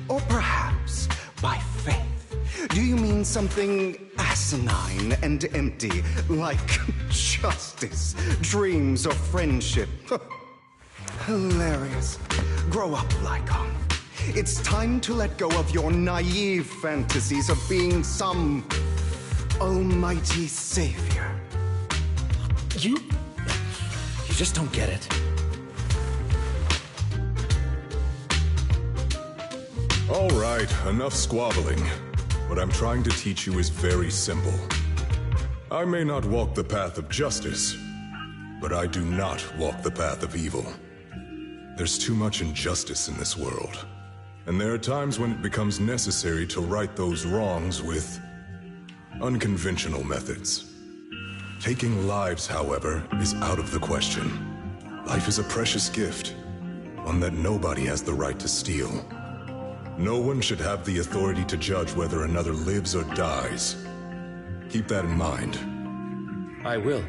Or perhaps by faith, do you mean something asinine and empty, like justice, dreams, or friendship? Hilarious. Grow up, Lycon. It's time to let go of your naive fantasies of being some almighty savior. You just don't get it. All right, enough squabbling. What I'm trying to teach you is very simple. I may not walk the path of justice, but I do not walk the path of evil. There's too much injustice in this world, and there are times when it becomes necessary to right those wrongs with unconventional methods. Taking lives, however, is out of the question. Life is a precious gift, one that nobody has the right to steal. No one should have the authority to judge whether another lives or dies. Keep that in mind. I will.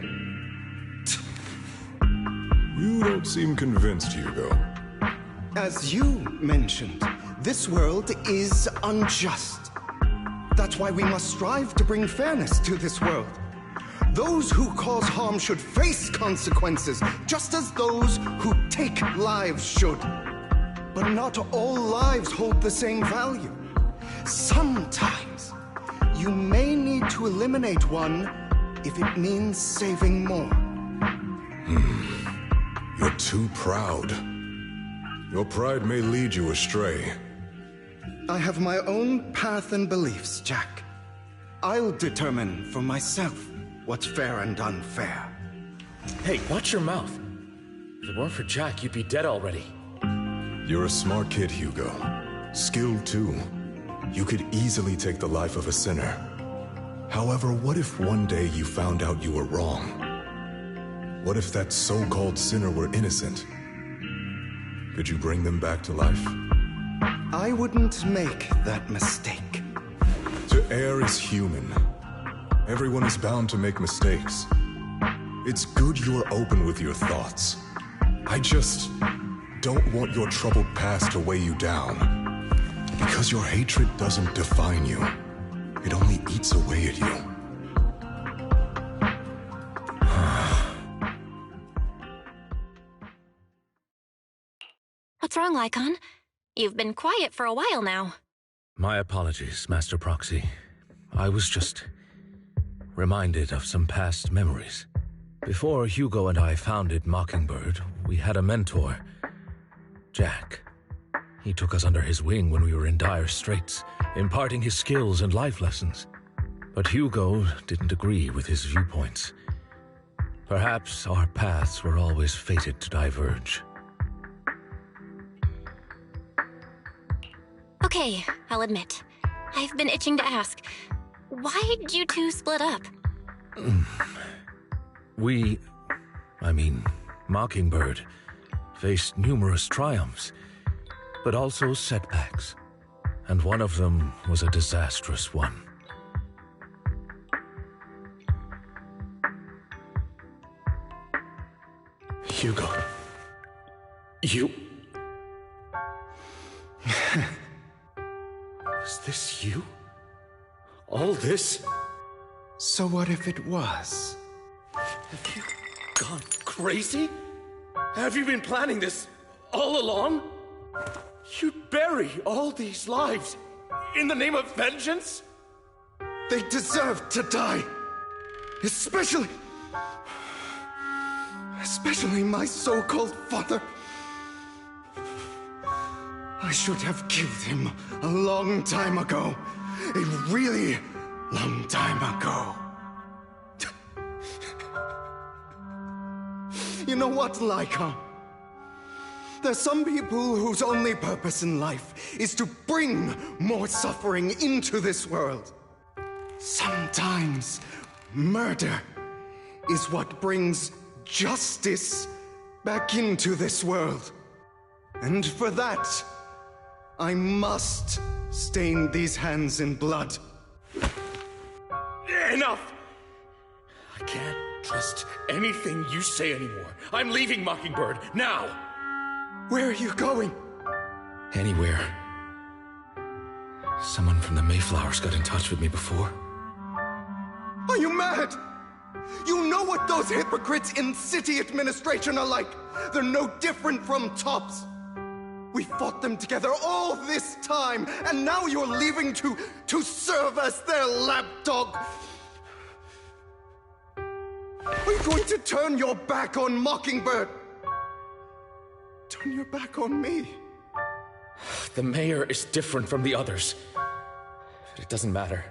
You don't seem convinced, Hugo. As you mentioned, this world is unjust. That's why we must strive to bring fairness to this world. Those who cause harm should face consequences, just as those who take lives should. But not all lives hold the same value. Sometimes, you may need to eliminate one if it means saving more. You're too proud. Your pride may lead you astray. I have my own path and beliefs, Jack. I'll determine for myself what's fair and unfair. Hey, watch your mouth. If it weren't for Jack, you'd be dead already. You're a smart kid, Hugo. Skilled too. You could easily take the life of a sinner. However, what if one day you found out you were wrong? What if that so-called sinner were innocent? Could you bring them back to life? I wouldn't make that mistake. To err is human. Everyone is bound to make mistakes. It's good you're open with your thoughts. I just don't want your troubled past to weigh you down. Because your hatred doesn't define you. It only eats away at you. What's wrong, Lycon? You've been quiet for a while now. My apologies, Master Proxy. I was just reminded of some past memories. Before Hugo and I founded Mockingbird, we had a mentor, Jack. He took us under his wing when we were in dire straits, imparting his skills and life lessons. But Hugo didn't agree with his viewpoints. Perhaps our paths were always fated to diverge. Okay, I'll admit. I've been itching to ask. Why did you two split up? Mockingbird, faced numerous triumphs, but also setbacks. And one of them was a disastrous one. Hugo. You... Was this you? All this? So what if it was? Have you gone crazy? Have you been planning this all along? You'd bury all these lives in the name of vengeance? They deserve to die. Especially my so-called father. I should have killed him a long time ago. A really long time ago. You know what, Lycon? There's some people whose only purpose in life is to bring more suffering into this world. Sometimes murder is what brings justice back into this world. And for that, I must stain these hands in blood. Enough! I can't trust anything you say anymore. I'm leaving Mockingbird, now! Where are you going? Anywhere. Someone from the Mayflowers got in touch with me before. Are you mad? You know what those hypocrites in city administration are like. They're no different from tops. We fought them together all this time, and now you're leaving to serve as their lapdog. Are you going to turn your back on Mockingbird? Turn your back on me? The mayor is different from the others. But it doesn't matter.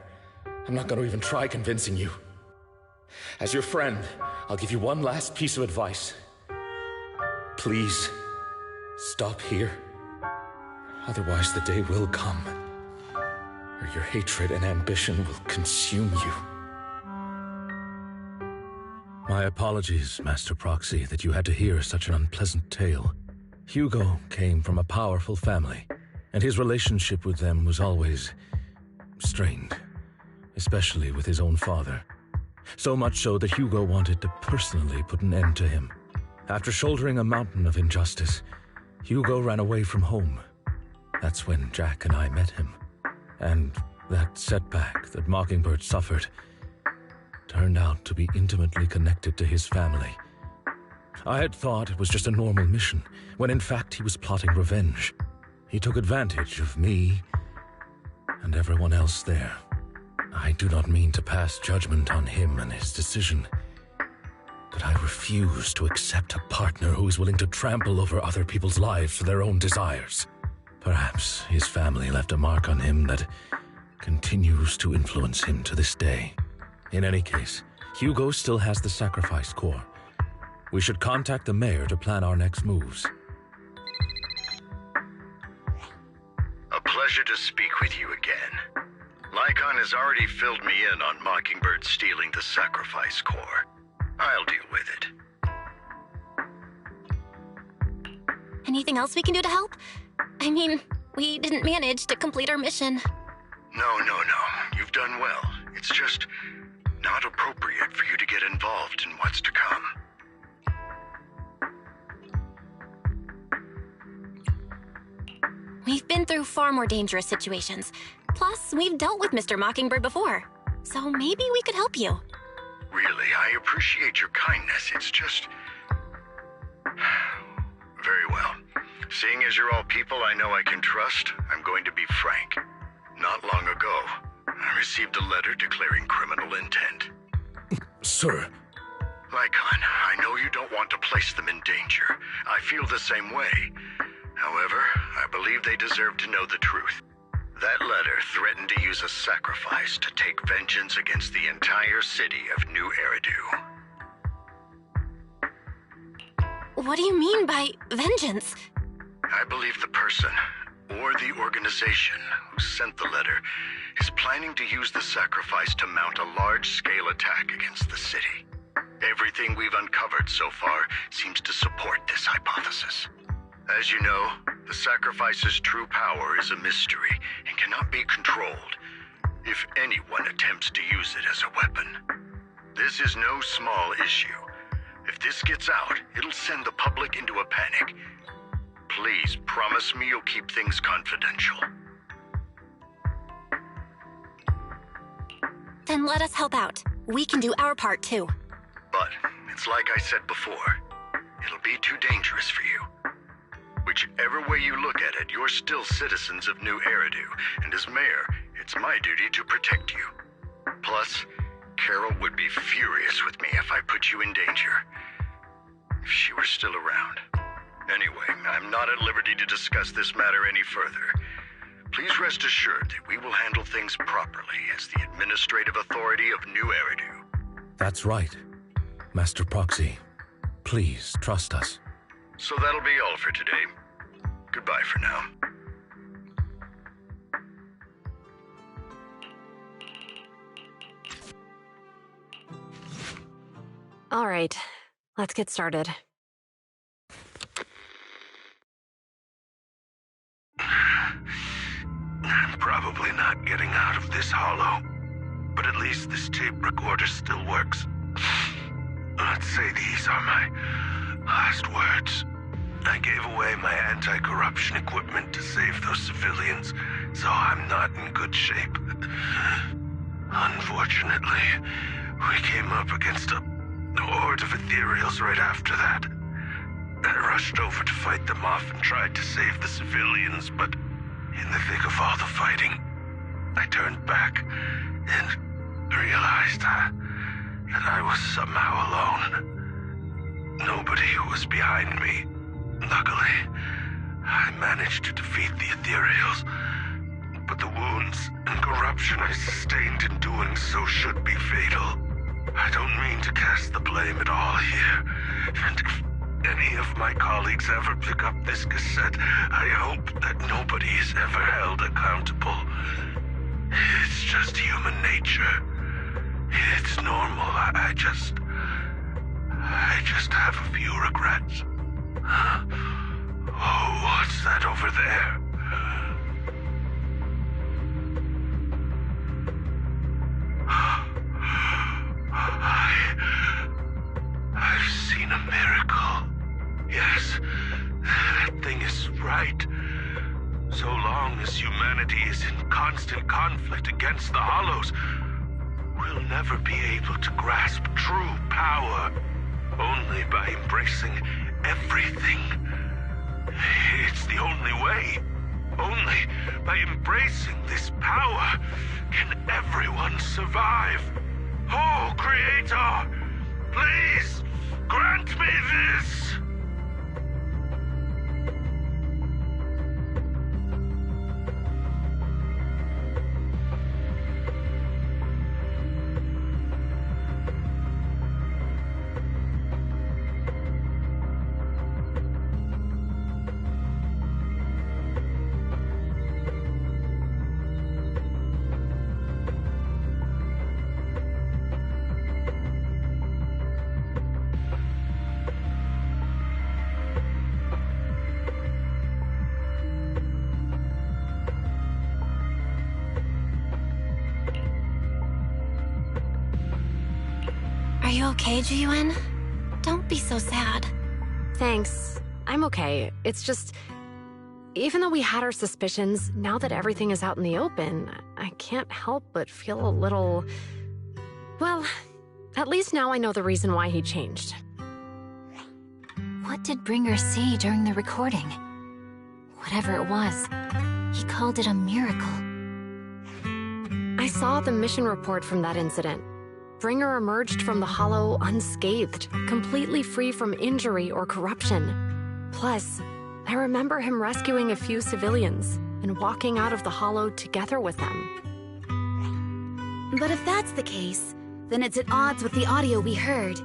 I'm not going to even try convincing you. As your friend, I'll give you one last piece of advice. Please, stop here. Otherwise, the day will come where your hatred and ambition will consume you. My apologies, Master Proxy, that you had to hear such an unpleasant tale. Hugo came from a powerful family, and his relationship with them was always strained, especially with his own father. So much so that Hugo wanted to personally put an end to him. After shouldering a mountain of injustice, Hugo ran away from home. That's when Jack and I met him. And that setback that Mockingbird suffered turned out to be intimately connected to his family. I had thought it was just a normal mission, when in fact he was plotting revenge. He took advantage of me and everyone else there. I do not mean to pass judgment on him and his decision, but I refuse to accept a partner who is willing to trample over other people's lives for their own desires. Perhaps his family left a mark on him that continues to influence him to this day. In any case, Hugo still has the sacrifice core. We should contact the mayor to plan our next moves. A pleasure to speak with you again. Lycon has already filled me in on Mockingbird stealing the sacrifice core. I'll deal with it. Anything else we can do to help? I mean, we didn't manage to complete our mission. No. You've done well. It's just not appropriate for you to get involved in what's to come. We've been through far more dangerous situations. Plus, we've dealt with Mr. Mockingbird before. So maybe we could help you. Really, I appreciate your kindness. It's just... Very well. Seeing as you're all people I know I can trust, I'm going to be frank. Not long ago, I received a letter declaring criminal intent. Sir. Lycon, I know you don't want to place them in danger. I feel the same way. However, I believe they deserve to know the truth. That letter threatened to use a sacrifice to take vengeance against the entire city of New Eridu. What do you mean by vengeance? I believe the person, or the organization, who sent the letter is planning to use the sacrifice to mount a large-scale attack against the city. Everything we've uncovered so far seems to support this hypothesis. As you know, the sacrifice's true power is a mystery and cannot be controlled if anyone attempts to use it as a weapon. This is no small issue. If this gets out, it'll send the public into a panic. Please promise me you'll keep things confidential. Then let us help out. We can do our part too. But it's like I said before, it'll be too dangerous for you. Whichever way you look at it, you're still citizens of New Eridu, and as mayor, it's my duty to protect you. Plus, Carol would be furious with me if I put you in danger. If she were still around. Anyway, I'm not at liberty to discuss this matter any further. Please rest assured that we will handle things properly as the administrative authority of New Eridu. That's right. Master Proxy, please trust us. So that'll be all for today. Goodbye for now. All right, let's get started. I'm probably not getting out of this hollow, but at least this tape recorder still works. Let's say these are my last words. I gave away my anti-corruption equipment to save those civilians, so I'm not in good shape. Unfortunately, we came up against a horde of ethereals right after that. I rushed over to fight them off and tried to save the civilians, but in the thick of all the fighting, I turned back and realized that I was somehow alone. Nobody was behind me. Luckily, I managed to defeat the ethereals, but the wounds and corruption I sustained in doing so should be fatal. I don't mean to cast the blame at all here, and if any of my colleagues ever pick up this cassette, I hope that nobody is ever held accountable. It's just human nature. It's normal. I just have a few regrets. Oh, what's that over there? I've seen a miracle. Yes, that thing is right. So long as humanity is in constant conflict against the Hollows, we'll never be able to grasp true power. Only by embracing everything. It's the only way. Only by embracing this power can everyone survive. Oh, Creator, please grant me this! Are you okay, Ji-Yuan? Don't be so sad. Thanks. I'm okay. It's just... even though we had our suspicions, now that everything is out in the open, I can't help but feel a little... well, at least now I know the reason why he changed. What did Bringer see during the recording? whatever it was. He called it a miracle. I saw the mission report from that incident. Bringer emerged from the Hollow unscathed, completely free from injury or corruption. Plus, I remember him rescuing a few civilians and walking out of the Hollow together with them. But if that's the case, then it's at odds with the audio we heard.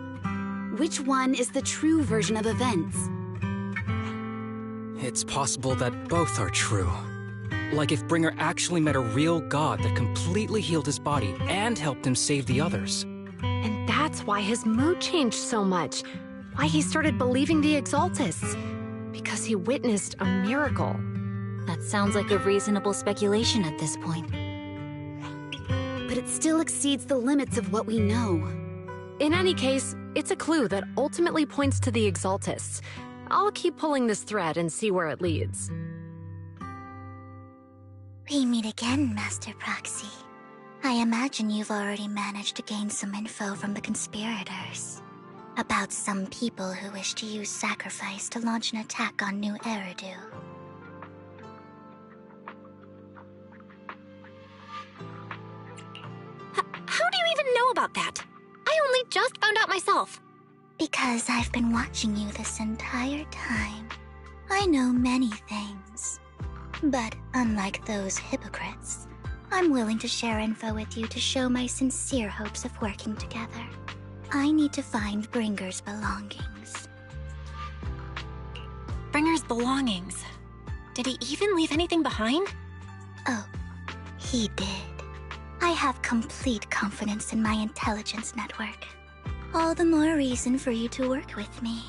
Which one is the true version of events? It's possible that both are true. Like if Bringer actually met a real god that completely healed his body and helped him save the others. And that's why his mood changed so much. Why he started believing the Exaltists. Because he witnessed a miracle. That sounds like a reasonable speculation at this point. But it still exceeds the limits of what we know. In any case, it's a clue that ultimately points to the Exaltists. I'll keep pulling this thread and see where it leads. We meet again, Master Proxy. I imagine you've already managed to gain some info from the conspirators. About some people who wish to use sacrifice to launch an attack on New Eridu. How do you even know about that? I only just found out myself. Because I've been watching you this entire time. I know many things. But unlike those hypocrites, I'm willing to share info with you to show my sincere hopes of working together. I need to find Bringer's belongings. Bringer's belongings? Did he even leave anything behind? Oh, he did. I have complete confidence in my intelligence network. All the more reason for you to work with me.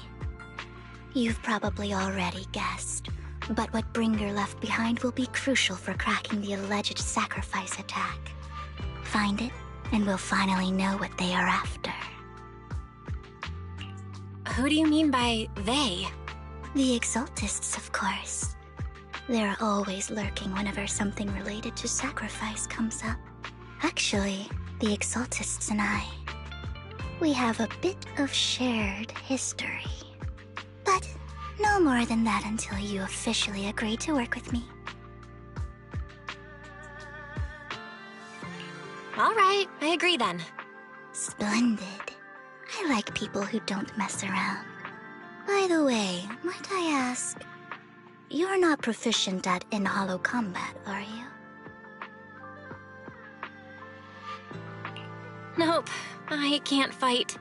You've probably already guessed, but what Bringer left behind will be crucial for cracking the alleged sacrifice attack. Find it, and we'll finally know what they are after. Who do you mean by they? The Exaltists, of course. They're always lurking whenever something related to sacrifice comes up. Actually, the Exaltists and I, we have a bit of shared history. But no more than that until you officially agree to work with me. All right, I agree then. Splendid. I like people who don't mess around. By the way, might I ask, you're not proficient at in-hollow combat, are you? Nope, I can't fight.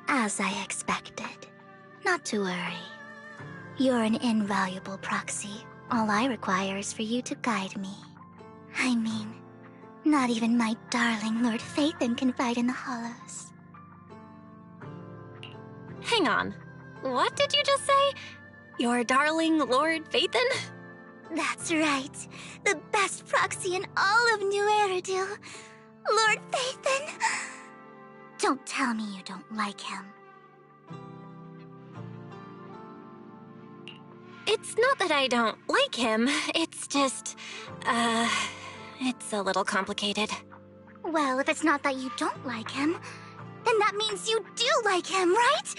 As I expected. Not to worry. You're an invaluable proxy. All I require is for you to guide me. I mean, not even my darling Lord Phaethon can fight in the Hollows. Hang on. What did you just say? Your darling Lord Phaethon? That's right. The best proxy in all of New Eridu. Lord Phaethon. Don't tell me you don't like him. It's not that I don't like him. It's just, it's a little complicated. Well, if it's not that you don't like him, then that means you do like him, right?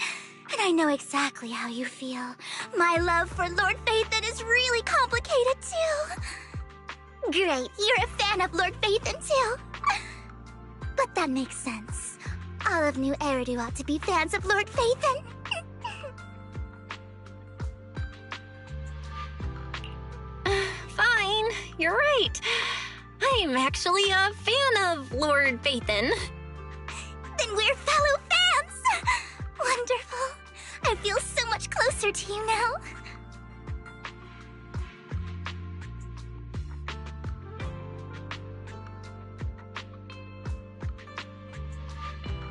And I know exactly how you feel. My love for Lord Phaethon is really complicated, too. Great, you're a fan of Lord Phaethon, too. But that makes sense. All of New Eridu ought to be fans of Lord Phaethon. Fine, you're right. I'm actually a fan of Lord Phaethon. Then we're fellow fans! Wonderful. I feel so much closer to you now.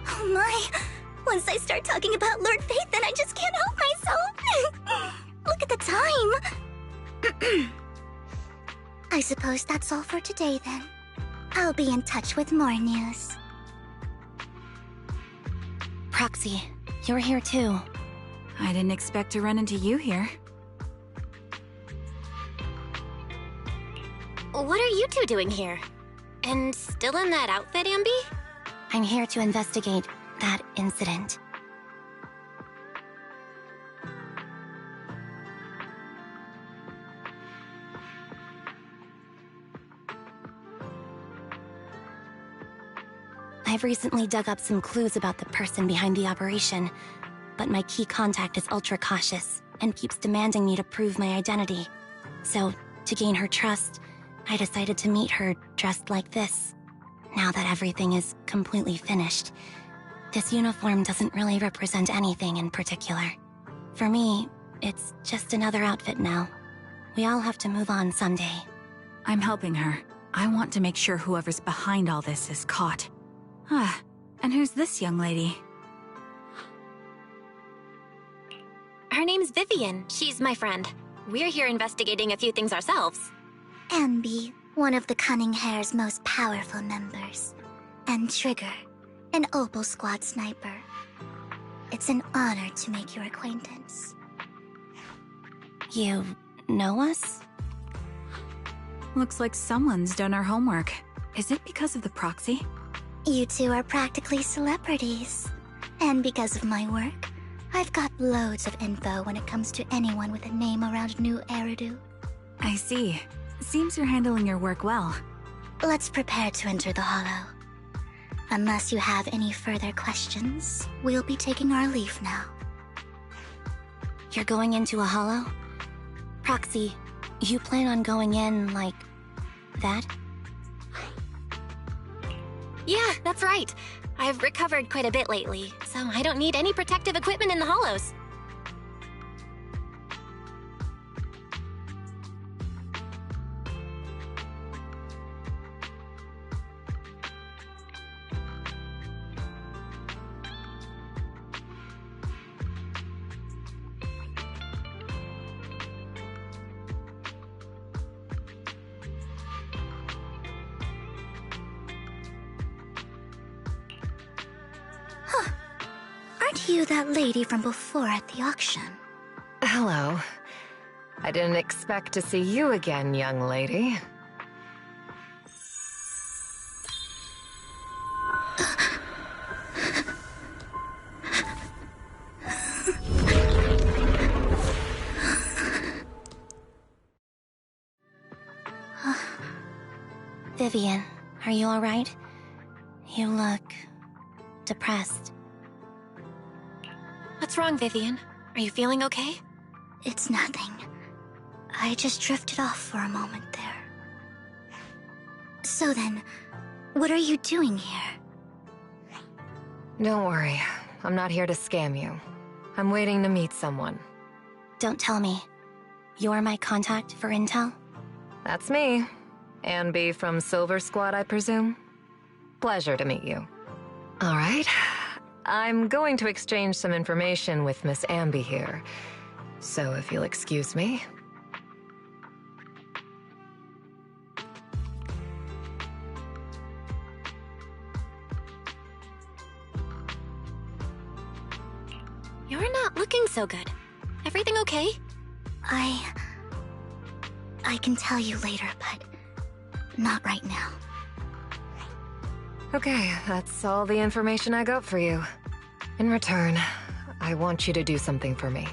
Oh my! Once I start talking about Lord Phaethon, I just can't help myself! Look at the time! I suppose that's all for today, then. I'll be in touch with more news. Proxy, you're here too. I didn't expect to run into you here. What are you two doing here? And still in that outfit, Ambi? I'm here to investigate that incident. I've recently dug up some clues about the person behind the operation, but my key contact is ultra cautious and keeps demanding me to prove my identity. So, to gain her trust, I decided to meet her dressed like this. Now that everything is completely finished, this uniform doesn't really represent anything in particular. For me, it's just another outfit now. We all have to move on someday. I'm helping her. I want to make sure whoever's behind all this is caught. Ah, and who's this young lady? Her name's Vivian. She's my friend. We're here investigating a few things ourselves. Ambi, one of the Cunning Hair's most powerful members. And Trigger, an Opal Squad sniper. It's an honor to make your acquaintance. You know us? Looks like someone's done our homework. Is it because of the proxy? You two are practically celebrities. And because of my work, I've got loads of info when it comes to anyone with a name around New Eridu. I see. Seems you're handling your work well. Let's prepare to enter the Hollow. Unless you have any further questions, we'll be taking our leave now. You're going into a Hollow? Proxy, you plan on going in like that? Yeah, that's right. I've recovered quite a bit lately, so I don't need any protective equipment in the Hollows. Aren't you that lady from before at the auction? Hello. I didn't expect to see you again, young lady. Vivian, are you alright? You look depressed. What's wrong, Vivian? Are you feeling okay? It's nothing. I just drifted off for a moment there. So then, what are you doing here? Don't worry. I'm not here to scam you. I'm waiting to meet someone. Don't tell me. You're my contact for intel? That's me. Ambi from Silver Squad, I presume? Pleasure to meet you. All right. I'm going to exchange some information with Miss Ambi here. So if you'll excuse me. You're not looking so good. Everything okay? I can tell you later, but not right now. Okay, that's all the information I got for you. In return, I want you to do something for me.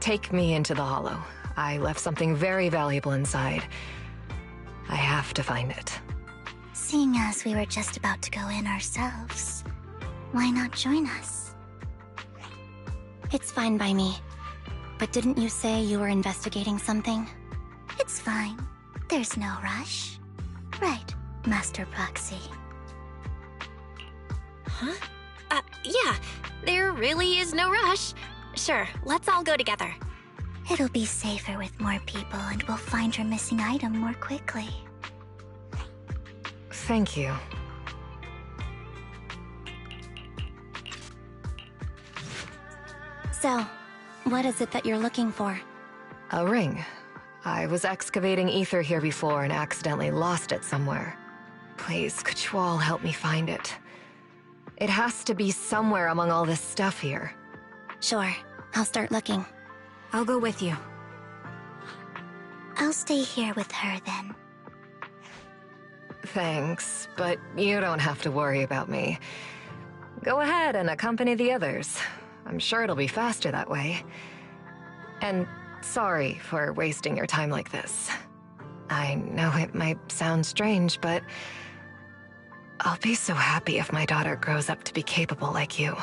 Take me into the Hollow. I left something very valuable inside. I have to find it. Seeing as we were just about to go in ourselves, why not join us? It's fine by me. But didn't you say you were investigating something? It's fine. There's no rush. Right, Master Proxy. Huh? Yeah. There really is no rush. Sure, let's all go together. It'll be safer with more people and we'll find your missing item more quickly. Thank you. So, what is it that you're looking for? A ring. I was excavating ether here before and accidentally lost it somewhere. Please, could you all help me find it? It has to be somewhere among all this stuff here. Sure, I'll start looking. I'll go with you. I'll stay here with her then. Thanks, but you don't have to worry about me. Go ahead and accompany the others. I'm sure it'll be faster that way. And sorry for wasting your time like this. I know it might sound strange, but I'll be so happy if my daughter grows up to be capable like you.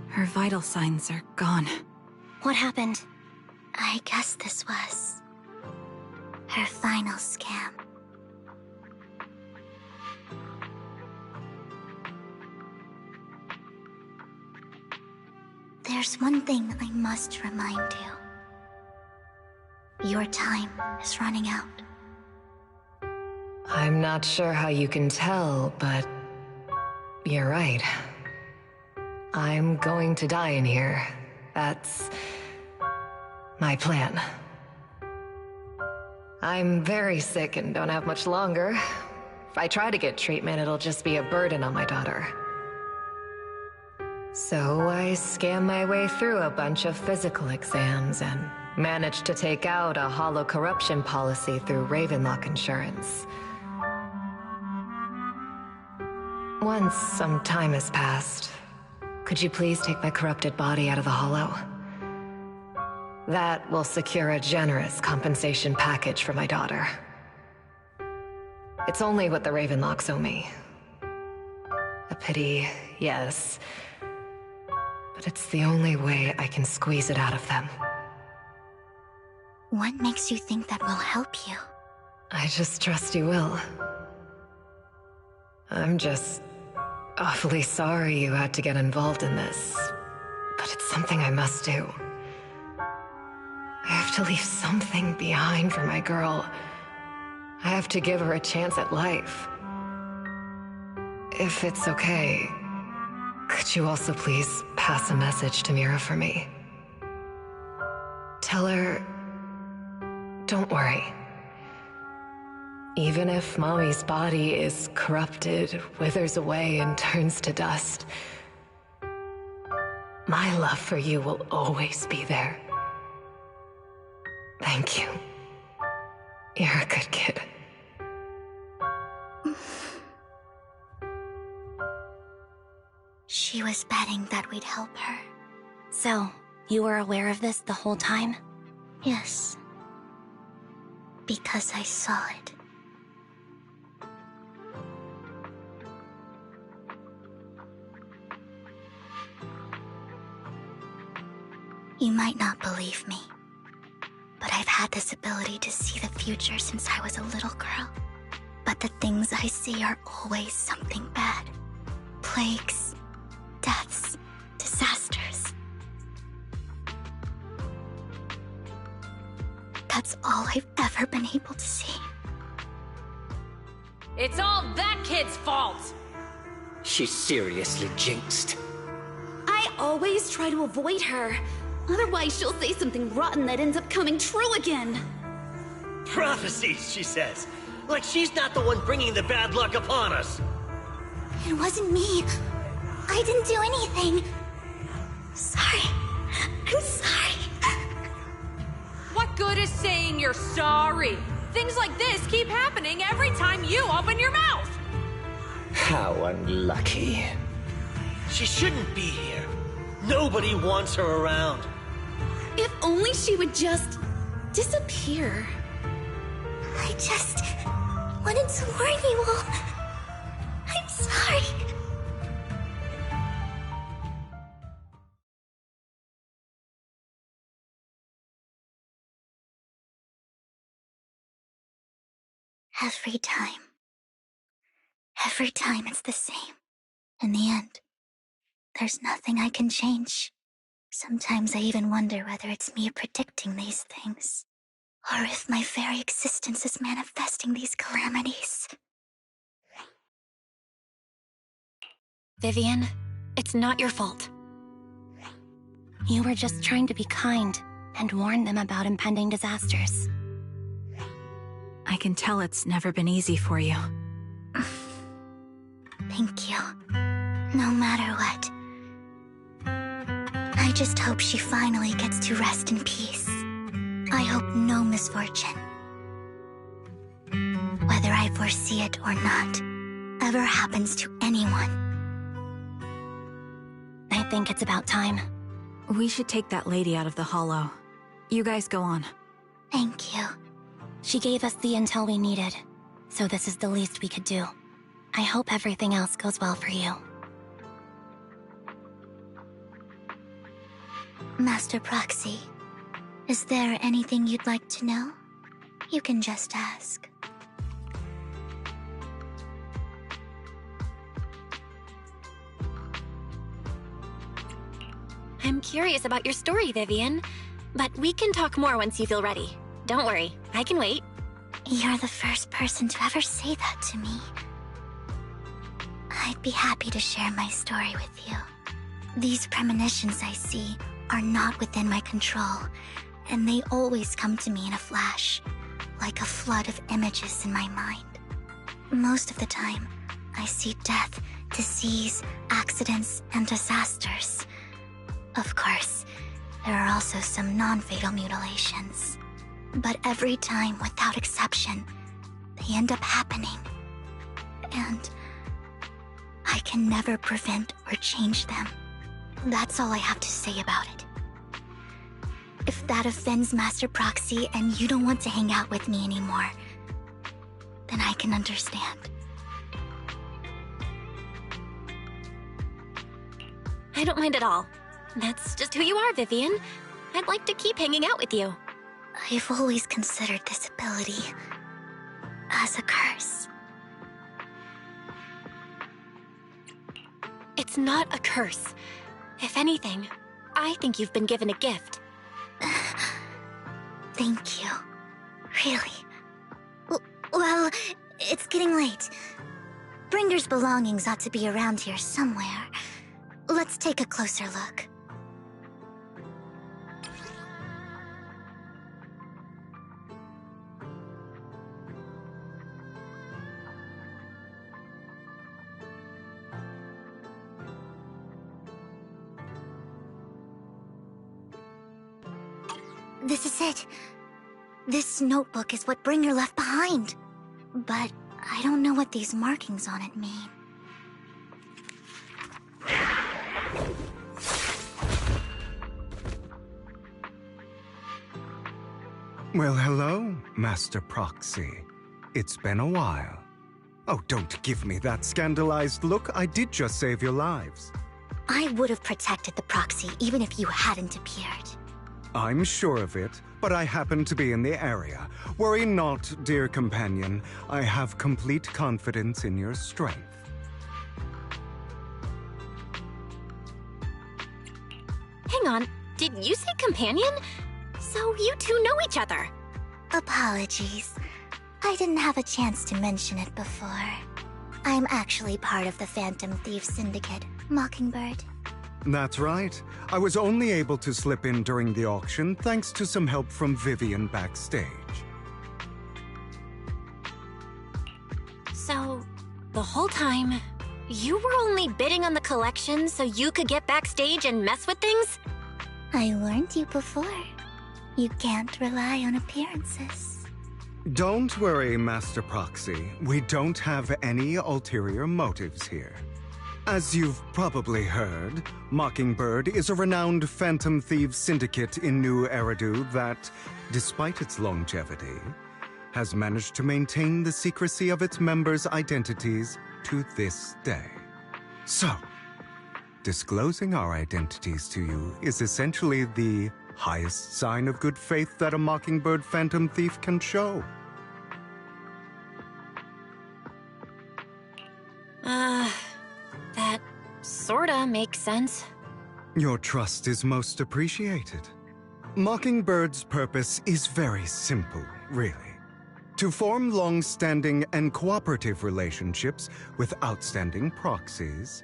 Her vital signs are gone. What happened? I guess this was her final scam. There's one thing I must remind you. Your time is running out. I'm not sure how you can tell, but you're right. I'm going to die in here. That's my plan. I'm very sick and don't have much longer. If I try to get treatment, it'll just be a burden on my daughter. So I scam my way through a bunch of physical exams and managed to take out a hollow corruption policy through Ravenlock Insurance. Once some time has passed, could you please take my corrupted body out of the hollow? That will secure a generous compensation package for my daughter. It's only what the Ravenlocks owe me. A pity, yes. But it's the only way I can squeeze it out of them. What makes you think that will help you? I just trust you will. I'm just awfully sorry you had to get involved in this, but it's something I must do. I have to leave something behind for my girl. I have to give her a chance at life. If it's okay, could you also please pass a message to Mira for me? Tell her, don't worry. Even if Mommy's body is corrupted, withers away, and turns to dust, my love for you will always be there. Thank you. You're a good kid. She was betting that we'd help her. So, you were aware of this the whole time? Yes. Because I saw it. You might not believe me, but I've had this ability to see the future since I was a little girl. But the things I see are always something bad. Plagues, deaths, disasters. That's all I've ever been able to see. It's all that kid's fault! She's seriously jinxed. I always try to avoid her. Otherwise, she'll say something rotten that ends up coming true again. Prophecies, she says. Like she's not the one bringing the bad luck upon us. It wasn't me. I didn't do anything. Sorry. I'm sorry. What good is saying you're sorry? Things like this keep happening every time you open your mouth! How unlucky. She shouldn't be here. Nobody wants her around. If only she would just disappear. I just wanted to warn you all. I'm sorry. Every time it's the same. In the end, there's nothing I can change. Sometimes I even wonder whether it's me predicting these things, or if my very existence is manifesting these calamities. Vivian, it's not your fault. You were just trying to be kind and warn them about impending disasters. I can tell it's never been easy for you. Thank you. No matter what. I just hope she finally gets to rest in peace. I hope no misfortune, whether I foresee it or not, ever happens to anyone. I think it's about time. We should take that lady out of the hollow. You guys go on. Thank you. She gave us the intel we needed, so this is the least we could do. I hope everything else goes well for you. Master Proxy, is there anything you'd like to know? You can just ask. I'm curious about your story, Vivian, but we can talk more once you feel ready. Don't worry, I can wait. You're the first person to ever say that to me. I'd be happy to share my story with you. These premonitions I see are not within my control, and they always come to me in a flash, like a flood of images in my mind. Most of the time, I see death, disease, accidents, and disasters. Of course, there are also some non-fatal mutilations. But every time, without exception, they end up happening. And I can never prevent or change them. That's all I have to say about it. If that offends Master Proxy and you don't want to hang out with me anymore, then I can understand. I don't mind at all. That's just who you are, Vivian. I'd like to keep hanging out with you. I've always considered this ability as a curse. It's not a curse. If anything, I think you've been given a gift. Thank you. Really. Well, it's getting late. Bringer's belongings ought to be around here somewhere. Let's take a closer look. This is it. This notebook is what Bringer left behind. But I don't know what these markings on it mean. Well, hello, Master Proxy. It's been a while. Oh, don't give me that scandalized look. I did just save your lives. I would have protected the Proxy even if you hadn't appeared. I'm sure of it, but I happen to be in the area. Worry not, dear companion. I have complete confidence in your strength. Hang on, did you say companion? So you two know each other. Apologies. I didn't have a chance to mention it before. I'm actually part of the Phantom Thief Syndicate, Mockingbird. That's right. I was only able to slip in during the auction thanks to some help from Vivian backstage. So, the whole time, you were only bidding on the collection so you could get backstage and mess with things? I warned you before. You can't rely on appearances. Don't worry, Master Proxy. We don't have any ulterior motives here. As you've probably heard, Mockingbird is a renowned Phantom Thieves syndicate in New Eridu that, despite its longevity, has managed to maintain the secrecy of its members' identities to this day. So, disclosing our identities to you is essentially the highest sign of good faith that a Mockingbird Phantom Thief can show. That sorta makes sense. Your trust is most appreciated. Mockingbird's purpose is very simple, really. To form long-standing and cooperative relationships with outstanding proxies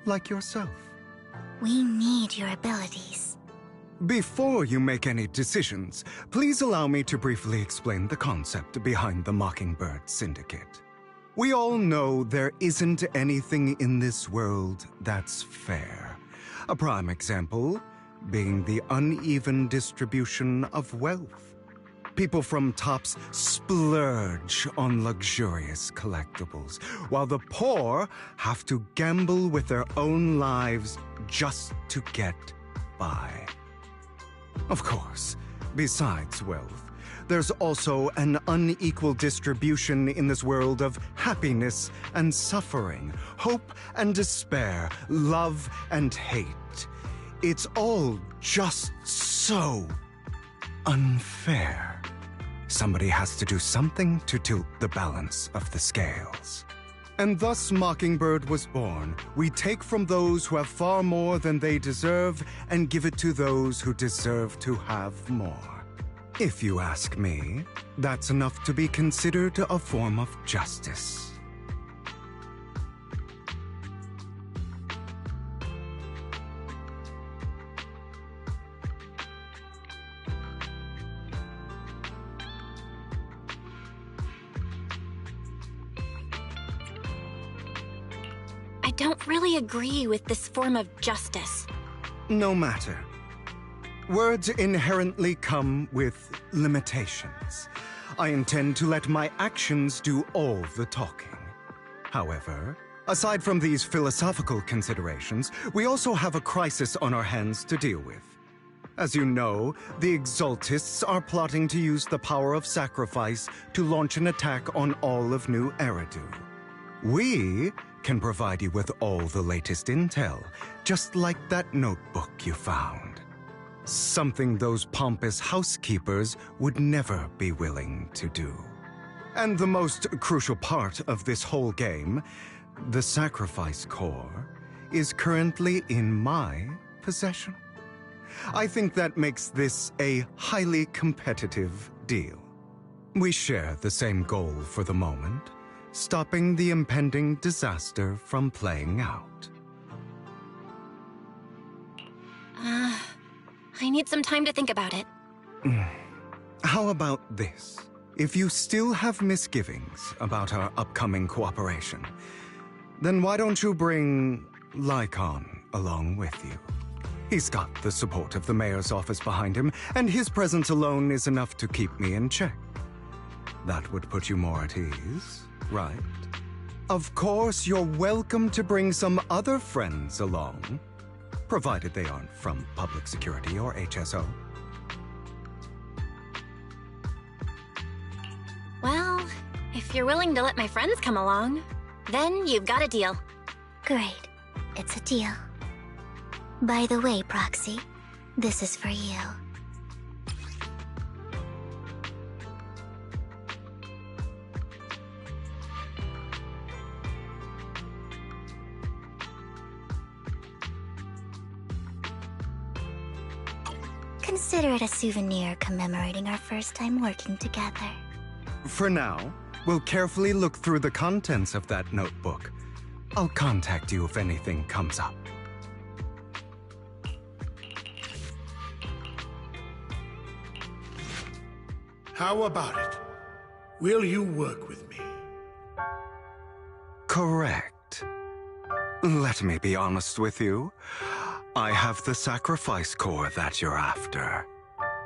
like yourself. We need your abilities. Before you make any decisions, please allow me to briefly explain the concept behind the Mockingbird Syndicate. We all know there isn't anything in this world that's fair. A prime example being the uneven distribution of wealth. People from tops splurge on luxurious collectibles, while the poor have to gamble with their own lives just to get by. Of course, besides wealth, there's also an unequal distribution in this world of happiness and suffering, hope and despair, love and hate. It's all just so unfair. Somebody has to do something to tilt the balance of the scales. And thus Mockingbird was born. We take from those who have far more than they deserve and give it to those who deserve to have more. If you ask me, that's enough to be considered a form of justice. I don't really agree with this form of justice. No matter. Words inherently come with limitations. I intend to let my actions do all the talking. However, aside from these philosophical considerations, we also have a crisis on our hands to deal with. As you know, the Exaltists are plotting to use the power of sacrifice to launch an attack on all of New Eridu. We can provide you with all the latest intel, just like that notebook you found. Something those pompous housekeepers would never be willing to do. And the most crucial part of this whole game, the sacrifice core, is currently in my possession. I think that makes this a highly competitive deal. We share the same goal for the moment, stopping the impending disaster from playing out. I need some time to think about it. How about this? If you still have misgivings about our upcoming cooperation, then why don't you bring Lycon along with you? He's got the support of the mayor's office behind him, and his presence alone is enough to keep me in check. That would put you more at ease, right? Of course, you're welcome to bring some other friends along, provided they aren't from public security or HSO. Well, if you're willing to let my friends come along, then you've got a deal. Great. It's a deal. By the way, Proxy, this is for you. Consider it a souvenir commemorating our first time working together. For now, we'll carefully look through the contents of that notebook. I'll contact you if anything comes up. How about it? Will you work with me? Correct. Let me be honest with you. I have the sacrifice core that you're after.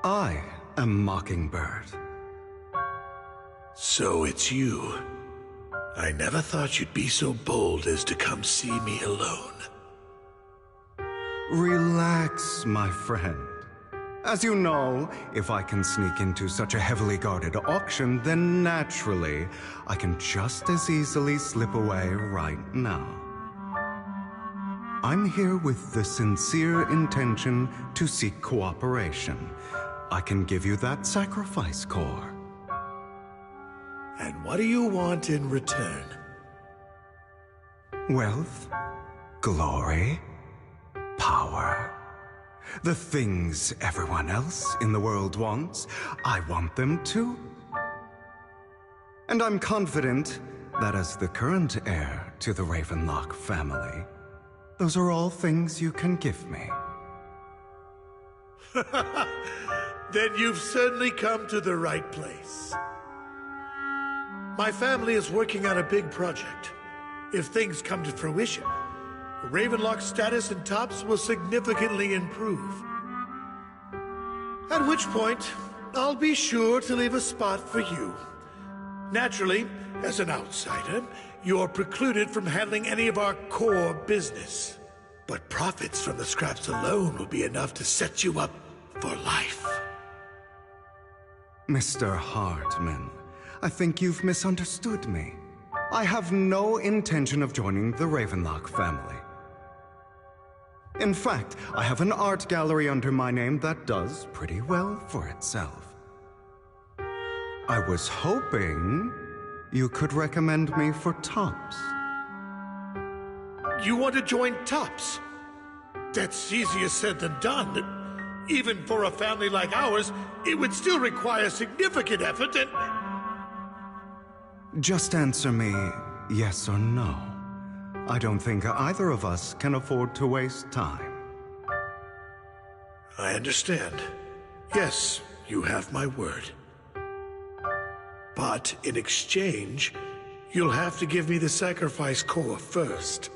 I am Mockingbird. So it's you. I never thought you'd be so bold as to come see me alone. Relax, my friend. As you know, if I can sneak into such a heavily guarded auction, then naturally, I can just as easily slip away right now. I'm here with the sincere intention to seek cooperation. I can give you that sacrifice core. And what do you want in return? Wealth, glory, power. The things everyone else in the world wants, I want them too. And I'm confident that as the current heir to the Ravenlock family, those are all things you can give me. Then you've certainly come to the right place. My family is working on a big project. If things come to fruition, Ravenlock's status in Tops will significantly improve. At which point, I'll be sure to leave a spot for you. Naturally, as an outsider, you're precluded from handling any of our core business. But profits from the scraps alone will be enough to set you up for life. Mr. Hartman, I think you've misunderstood me. I have no intention of joining the Ravenlock family. In fact, I have an art gallery under my name that does pretty well for itself. I was hoping you could recommend me for Tops. You want to join Tops? That's easier said than done. Even for a family like ours, it would still require significant effort and... Just answer me yes or no. I don't think either of us can afford to waste time. I understand. Yes, you have my word. But in exchange, you'll have to give me the sacrifice core first.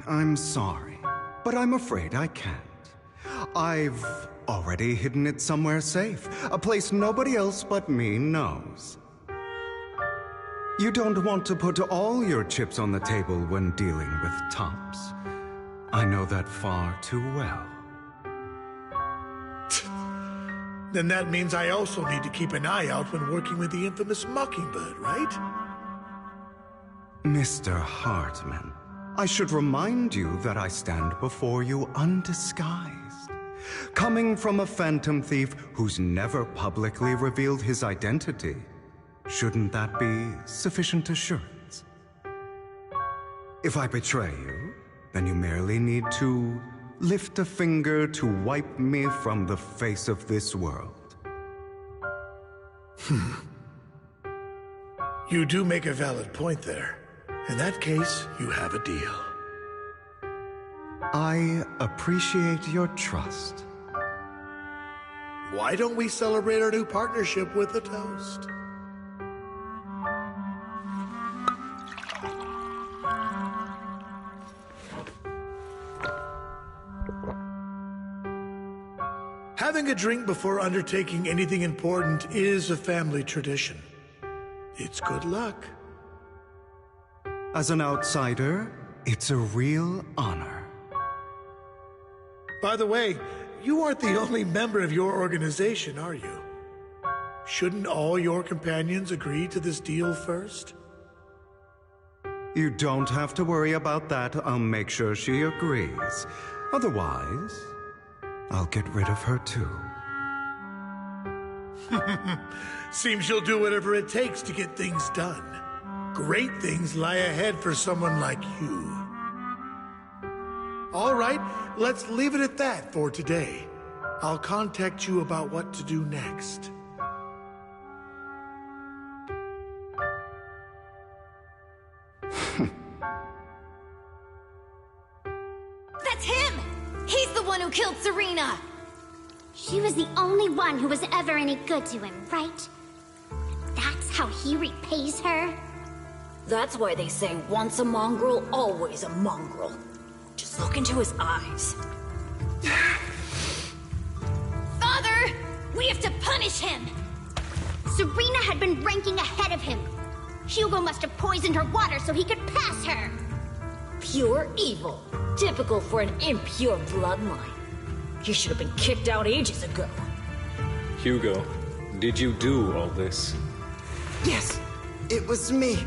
I'm sorry, but I'm afraid I can't. I've already hidden it somewhere safe, a place nobody else but me knows. You don't want to put all your chips on the table when dealing with Tops. I know that far too well. Then that means I also need to keep an eye out when working with the infamous Mockingbird, right? Mr. Hartman, I should remind you that I stand before you undisguised. Coming from a phantom thief who's never publicly revealed his identity, shouldn't that be sufficient assurance? If I betray you, then you merely need to lift a finger to wipe me from the face of this world. You do make a valid point there. In that case, you have a deal. I appreciate your trust. Why don't we celebrate our new partnership with a toast? Having a drink before undertaking anything important is a family tradition. It's good luck. As an outsider, it's a real honor. By the way, you aren't the only member of your organization, are you? Shouldn't all your companions agree to this deal first? You don't have to worry about that. I'll make sure she agrees. Otherwise, I'll get rid of her too. Seems you'll do whatever it takes to get things done. Great things lie ahead for someone like you. All right, let's leave it at that for today. I'll contact you about what to do next. That's him! He's the one who killed Serena! She was the only one who was ever any good to him, right? That's how he repays her? That's why they say once a mongrel, always a mongrel. Just look into his eyes. Father! We have to punish him! Serena had been ranking ahead of him. Hugo must have poisoned her water so he could pass her. Pure evil. Typical for an impure bloodline. He should have been kicked out ages ago. Hugo, did you do all this? Yes, it was me.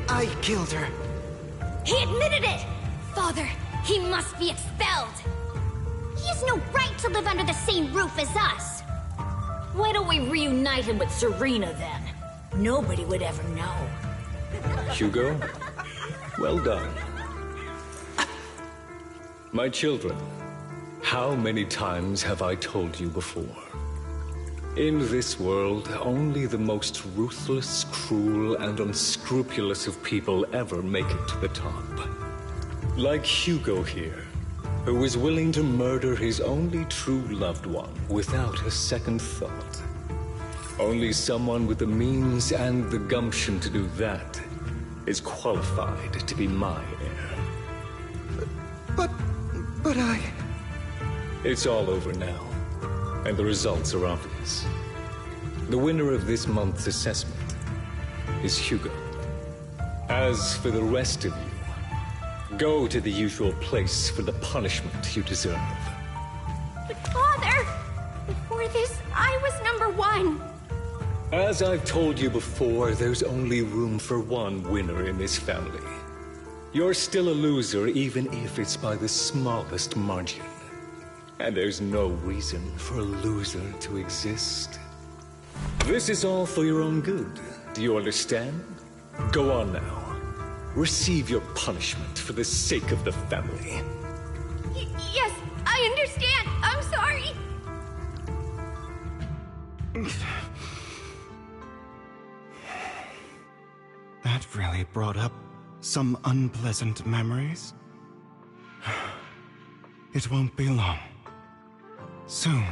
I killed her. He admitted it! Father, he must be expelled. He has no right to live under the same roof as us. Why don't we reunite him with Serena then? Nobody would ever know. Hugo, well done. My children, how many times have I told you before? In this world, only the most ruthless, cruel, and unscrupulous of people ever make it to the top. Like Hugo here, who was willing to murder his only true loved one without a second thought. Only someone with the means and the gumption to do that is qualified to be my heir. But I... It's all over now, and the results are obvious. The winner of this month's assessment is Hugo. As for the rest of you, Go to the usual place for the punishment you deserve. But Father, before this, I was #1. As I've told you before, there's only room for one winner in this family. You're still a loser, even if it's by the smallest margin. And there's no reason for a loser to exist. This is all for your own good. Do you understand? Go on now. Receive your punishment for the sake of the family. Yes, I understand. I'm sorry. That really brought up some unpleasant memories. It won't be long. Soon,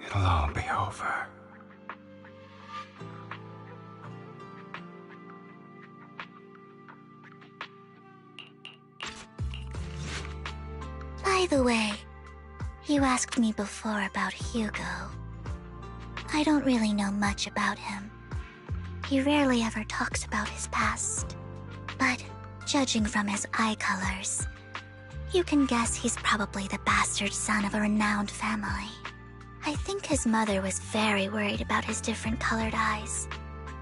it'll all be over. By the way, you asked me before about Hugo. I don't really know much about him. He rarely ever talks about his past. But judging from his eye colors, you can guess he's probably the bastard son of a renowned family. I think his mother was very worried about his different colored eyes,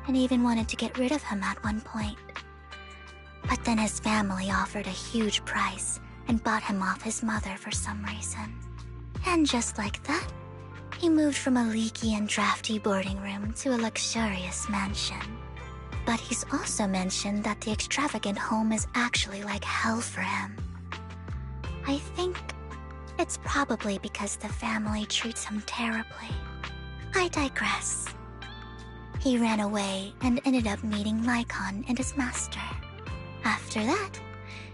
and even wanted to get rid of him at one point. But then his family offered a huge price and bought him off his mother for some reason. And just like that, he moved from a leaky and drafty boarding room to a luxurious mansion. But he's also mentioned that the extravagant home is actually like hell for him. I think it's probably because the family treats him terribly. I digress. He ran away and ended up meeting Lycon and his master. After that,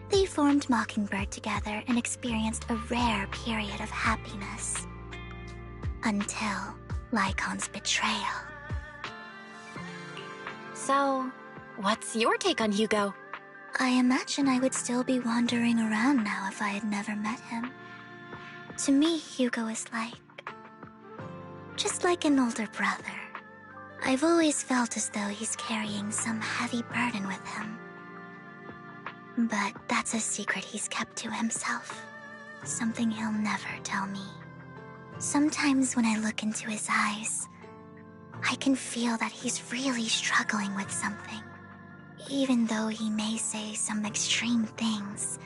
they formed Mockingbird together and experienced a rare period of happiness. Until Lycon's betrayal. So, what's your take on Hugo? I imagine I would still be wandering around now if I had never met him. To me, Hugo is just like an older brother. I've always felt as though he's carrying some heavy burden with him. But that's a secret he's kept to himself. Something he'll never tell me. Sometimes when I look into his eyes, I can feel that he's really struggling with something. Even though he may say some extreme things,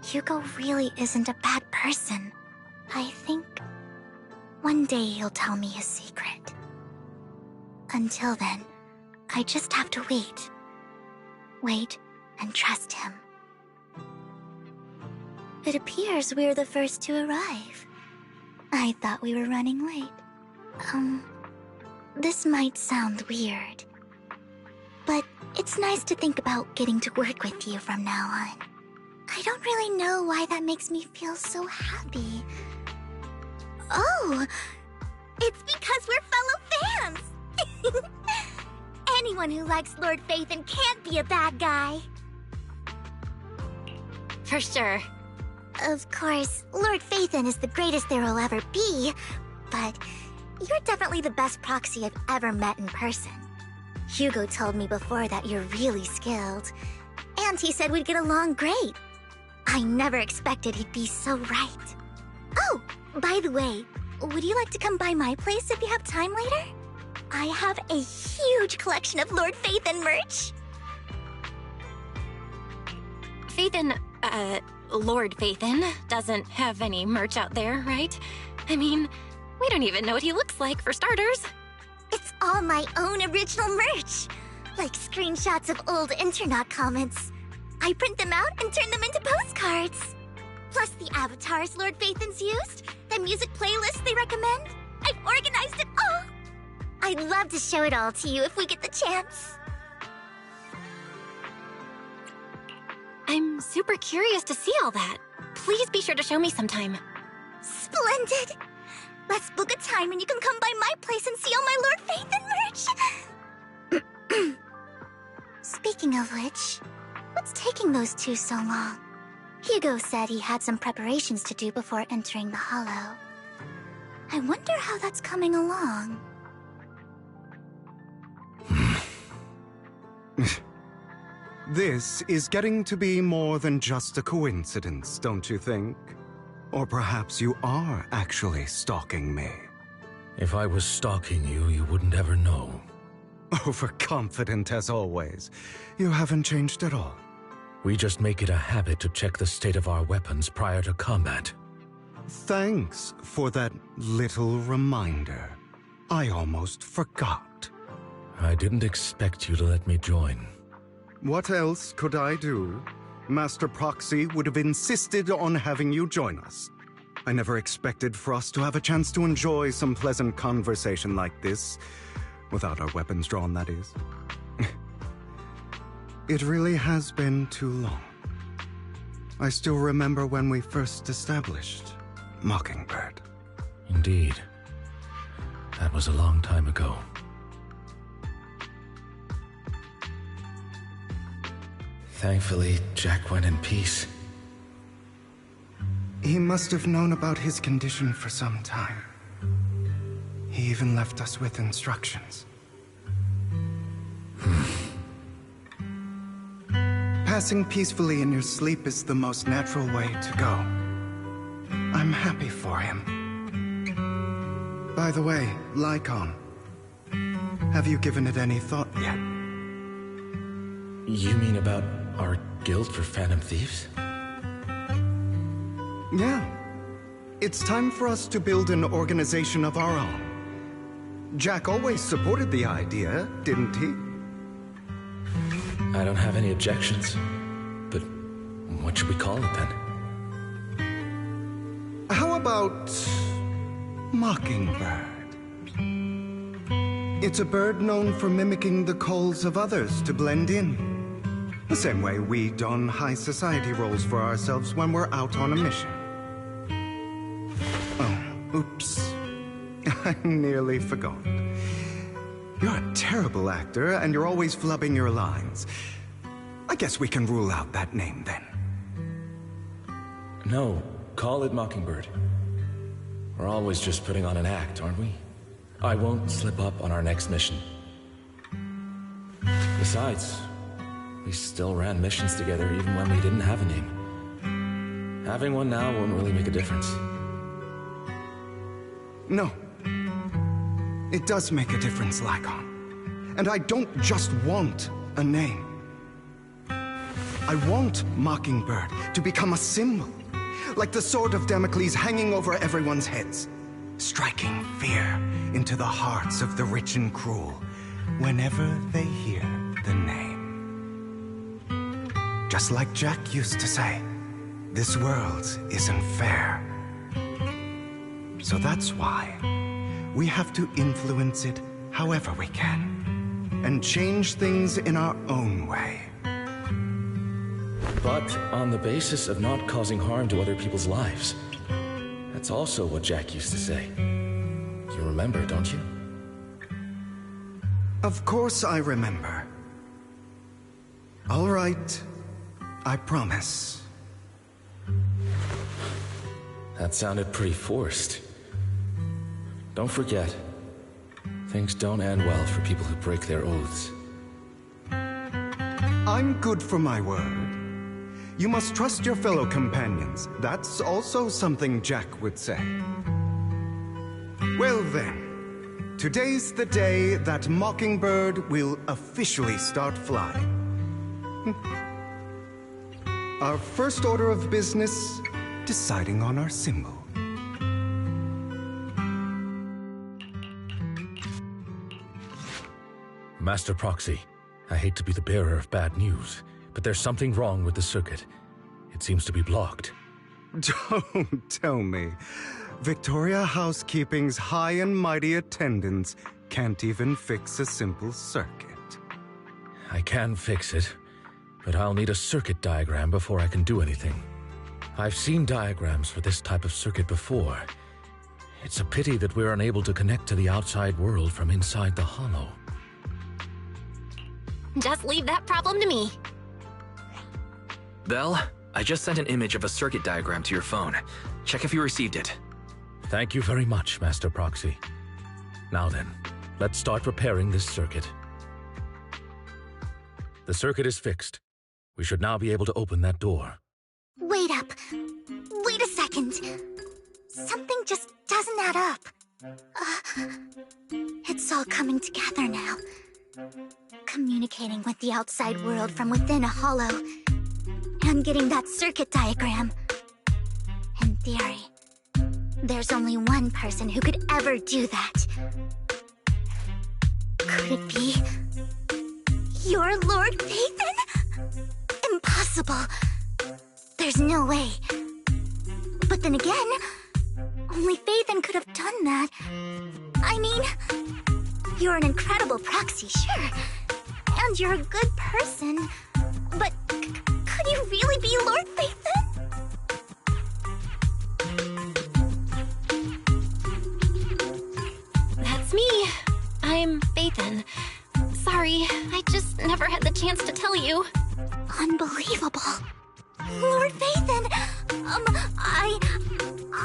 Hugo really isn't a bad person. I think one day he'll tell me his secret. Until then, I just have to wait. Wait and trust him. It appears we're the first to arrive. I thought we were running late. This might sound weird, but it's nice to think about getting to work with you from now on. I don't really know why that makes me feel so happy. Oh, it's because we're fellow fans! Anyone who likes Lord Phaethon can't be a bad guy. For sure. Of course, Lord Phaethon is the greatest there will ever be, but you're definitely the best proxy I've ever met in person. Hugo told me before that you're really skilled, and he said we'd get along great. I never expected he'd be so right. Oh, by the way, would you like to come by my place if you have time later? I have a huge collection of Lord Phaethon merch. Lord Phaethon doesn't have any merch out there, right? I mean, we don't even know what he looks like, for starters. It's all my own original merch, like screenshots of old Internet comments. I print them out and turn them into postcards. Plus the avatars Lord Phaethon's used, the music playlists they recommend. I've organized it all. I'd love to show it all to you if we get the chance. I'm super curious to see all that. Please be sure to show me sometime. Splendid! Let's book a time and you can come by my place and see all my Lord Phaethon merch! Speaking of which, what's taking those two so long? Hugo said he had some preparations to do before entering the Hollow. I wonder how that's coming along. This is getting to be more than just a coincidence, don't you think? Or perhaps you are actually stalking me. If I was stalking you, you wouldn't ever know. Overconfident as always. You haven't changed at all. We just make it a habit to check the state of our weapons prior to combat. Thanks for that little reminder. I almost forgot. I didn't expect you to let me join. What else could I do? Master Proxy would have insisted on having you join us. I never expected for us to have a chance to enjoy some pleasant conversation like this. Without our weapons drawn, that is. It really has been too long. I still remember when we first established Mockingbird. Indeed. That was a long time ago. Thankfully, Jack went in peace. He must have known about his condition for some time. He even left us with instructions. Passing peacefully in your sleep is the most natural way to go. I'm happy for him. By the way, Lycon, have you given it any thought yet? You mean about our guild for Phantom Thieves? Yeah. It's time for us to build an organization of our own. Jack always supported the idea, didn't he? I don't have any objections. But what should we call it then? How about Mockingbird? It's a bird known for mimicking the calls of others to blend in. The same way we don high society roles for ourselves when we're out on a mission. Oh, oops. I nearly forgot. You're a terrible actor, and you're always flubbing your lines. I guess we can rule out that name, then. No, call it Mockingbird. We're always just putting on an act, aren't we? I won't slip up on our next mission. Besides, we still ran missions together even when we didn't have a name. Having one now won't really make a difference. No. It does make a difference, Lycon. And I don't just want a name. I want Mockingbird to become a symbol, like the sword of Damocles hanging over everyone's heads, striking fear into the hearts of the rich and cruel whenever they hear the name. Just like Jack used to say, this world isn't fair. So that's why we have to influence it however we can, and change things in our own way. But on the basis of not causing harm to other people's lives. That's also what Jack used to say. You remember, don't you? Of course I remember. All right, I promise. That sounded pretty forced. Don't forget, things don't end well for people who break their oaths. I'm good for my word. You must trust your fellow companions. That's also something Jack would say. Well then, today's the day that Mockingbird will officially start flying. Our first order of business, deciding on our symbol. Master Proxy, I hate to be the bearer of bad news, but there's something wrong with the circuit. It seems to be blocked. Don't tell me. Victoria Housekeeping's high and mighty attendants can't even fix a simple circuit. I can fix it, but I'll need a circuit diagram before I can do anything. I've seen diagrams for this type of circuit before. It's a pity that we're unable to connect to the outside world from inside the hollow. Just leave that problem to me. Belle, I just sent an image of a circuit diagram to your phone. Check if you received it. Thank you very much, Master Proxy. Now then, let's start repairing this circuit. The circuit is fixed. We should now be able to open that door. Wait up. Wait a second. Something just doesn't add up. It's all coming together now. Communicating with the outside world from within a hollow. I'm getting that circuit diagram. In theory, there's only one person who could ever do that. Could it be your Lord Phaethon? Impossible. There's no way. But then again, only Phaethon could have done that. I mean, you're an incredible proxy, sure. And you're a good person. But could you really be Lord Phaethon? That's me. I'm Phaethon. Sorry, I just never had the chance to tell you. Unbelievable. Lord Phaethon,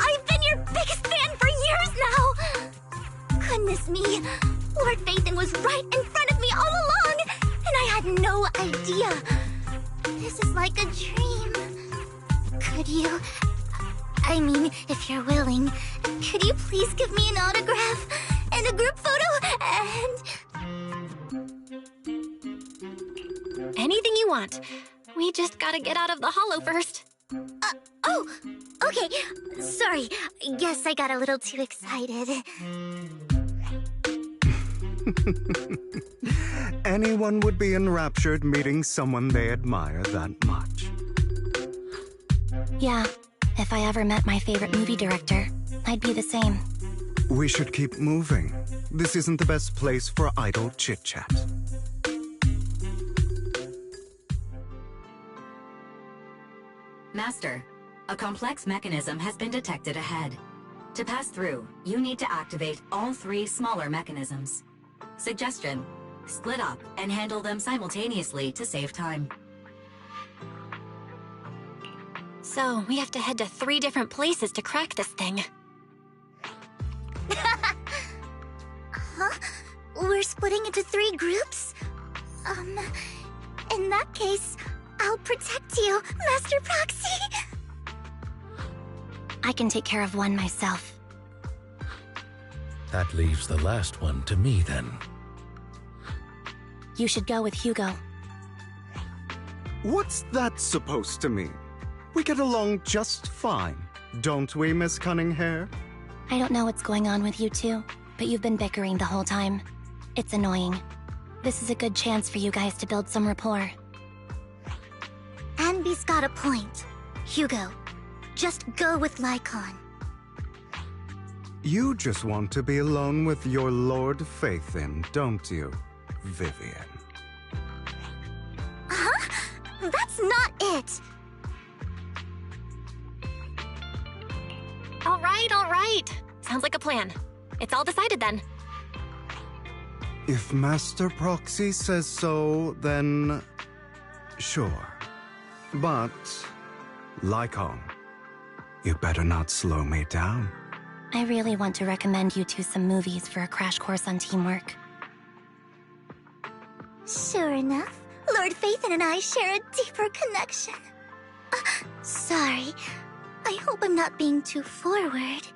I've been your biggest fan for years now. Goodness me, Lord Phaethon was right in front of me all along, and I had no idea. This is like a dream. Could you, I mean, if you're willing, could you please give me an autograph and a group photo and... Anything you want. We just gotta get out of the hollow first. Oh, okay. Sorry, guess I got a little too excited. Anyone would be enraptured meeting someone they admire that much. Yeah, if I ever met my favorite movie director, I'd be the same. We should keep moving. This isn't the best place for idle chit-chat. Master, a complex mechanism has been detected ahead. To pass through, you need to activate all 3 smaller mechanisms. Suggestion: split up and handle them simultaneously to save time. So, we have to head to 3 different places to crack this thing. Huh? We're splitting into 3 groups? In that case, I'll protect you, Master Proxy! I can take care of one myself. That leaves the last one to me, then. You should go with Hugo. What's that supposed to mean? We get along just fine, don't we, Miss Cunninghair? I don't know what's going on with you two, but you've been bickering the whole time. It's annoying. This is a good chance for you guys to build some rapport. Anby's got a point. Hugo, just go with Lycon. You just want to be alone with your Lord Phaethon, don't you, Vivian? Huh? That's not it! All right. Sounds like a plan. It's all decided then. If Master Proxy says so, then... sure. But, Lycon, you better not slow me down. I really want to recommend you two some movies for a crash course on teamwork. Sure enough, Lord Phaethon and I share a deeper connection. Sorry. I hope I'm not being too forward.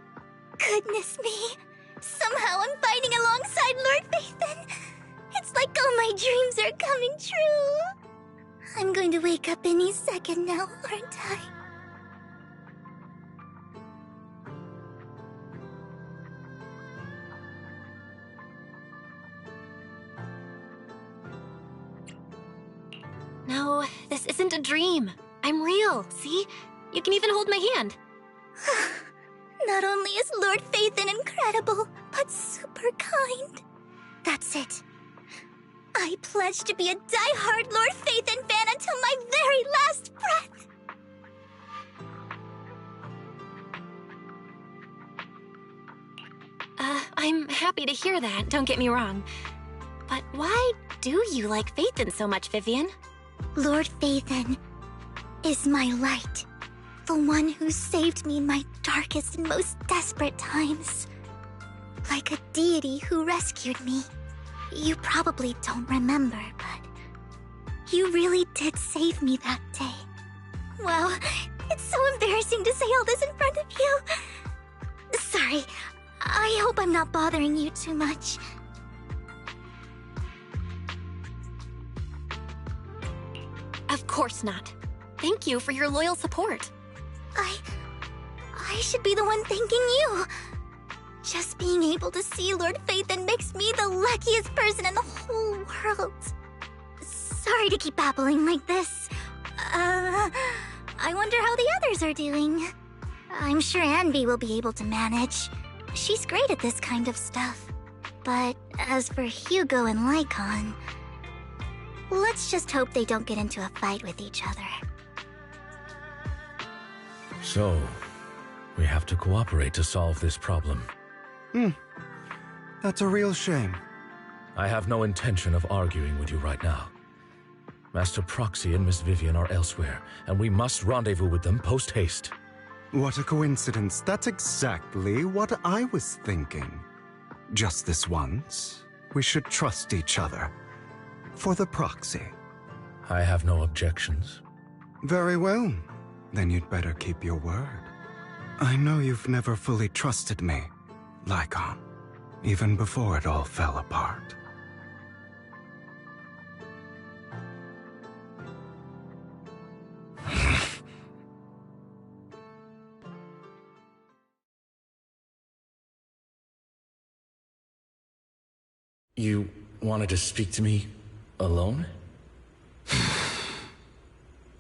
Goodness me. Somehow I'm fighting alongside Lord Phaethon. It's like all my dreams are coming true. I'm going to wake up any second now, aren't I? No, this isn't a dream. I'm real, see? You can even hold my hand. Not only is Lord Phaethon incredible, but super kind. That's it. I pledge to be a die-hard Lord Phaethon fan until my very last breath. I'm happy to hear that, don't get me wrong. But why do you like Phaethon so much, Vivian? Lord Phaethon is my light. The one who saved me in my darkest and most desperate times. Like a deity who rescued me. You probably don't remember, but You really did save me that day. Wow, it's so embarrassing to say all this in front of you. Sorry, I hope I'm not bothering you too much. Of course not. Thank you for your loyal support. I should be the one thanking you. Just being able to see Lord Phaethon makes me the luckiest person in the whole world. Sorry to keep babbling like this. I wonder how the others are doing. I'm sure Anby will be able to manage. She's great at this kind of stuff. But as for Hugo and Lycon, let's just hope they don't get into a fight with each other. So, we have to cooperate to solve this problem. That's a real shame. I have no intention of arguing with you right now. Master Proxy and Miss Vivian are elsewhere, and we must rendezvous with them post-haste. What a coincidence. That's exactly what I was thinking. Just this once, we should trust each other. For the Proxy. I have no objections. Very well. Then you'd better keep your word. I know you've never fully trusted me, Lycon, even before it all fell apart. You wanted to speak to me alone?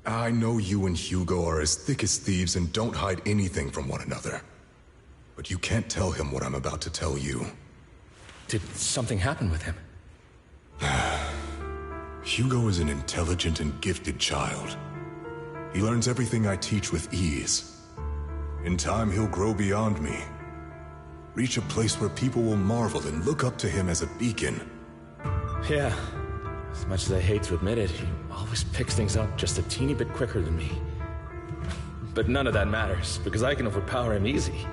I know you and Hugo are as thick as thieves and don't hide anything from one another. But you can't tell him what I'm about to tell you. Did something happen with him? Hugo is an intelligent and gifted child. He learns everything I teach with ease. In time, he'll grow beyond me. Reach a place where people will marvel and look up to him as a beacon. Yeah. As much as I hate to admit it, he always picks things up just a teeny bit quicker than me. But none of that matters, because I can overpower him easy.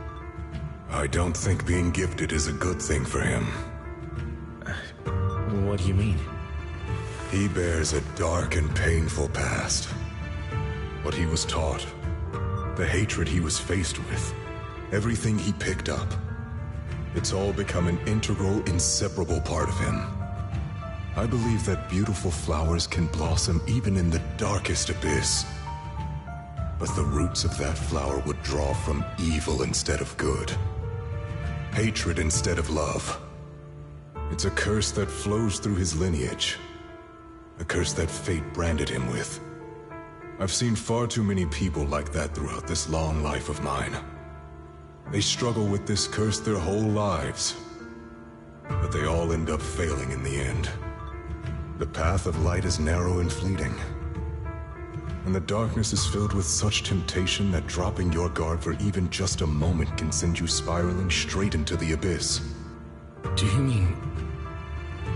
I don't think being gifted is a good thing for him. What do you mean? He bears a dark and painful past. What he was taught, the hatred he was faced with, everything he picked up. It's all become an integral, inseparable part of him. I believe that beautiful flowers can blossom even in the darkest abyss. But the roots of that flower would draw from evil instead of good. Hatred instead of love. It's a curse that flows through his lineage. A curse that fate branded him with. I've seen far too many people like that throughout this long life of mine. They struggle with this curse their whole lives. But they all end up failing in the end. The path of light is narrow and fleeting. And the darkness is filled with such temptation that dropping your guard for even just a moment can send you spiraling straight into the abyss. Do you mean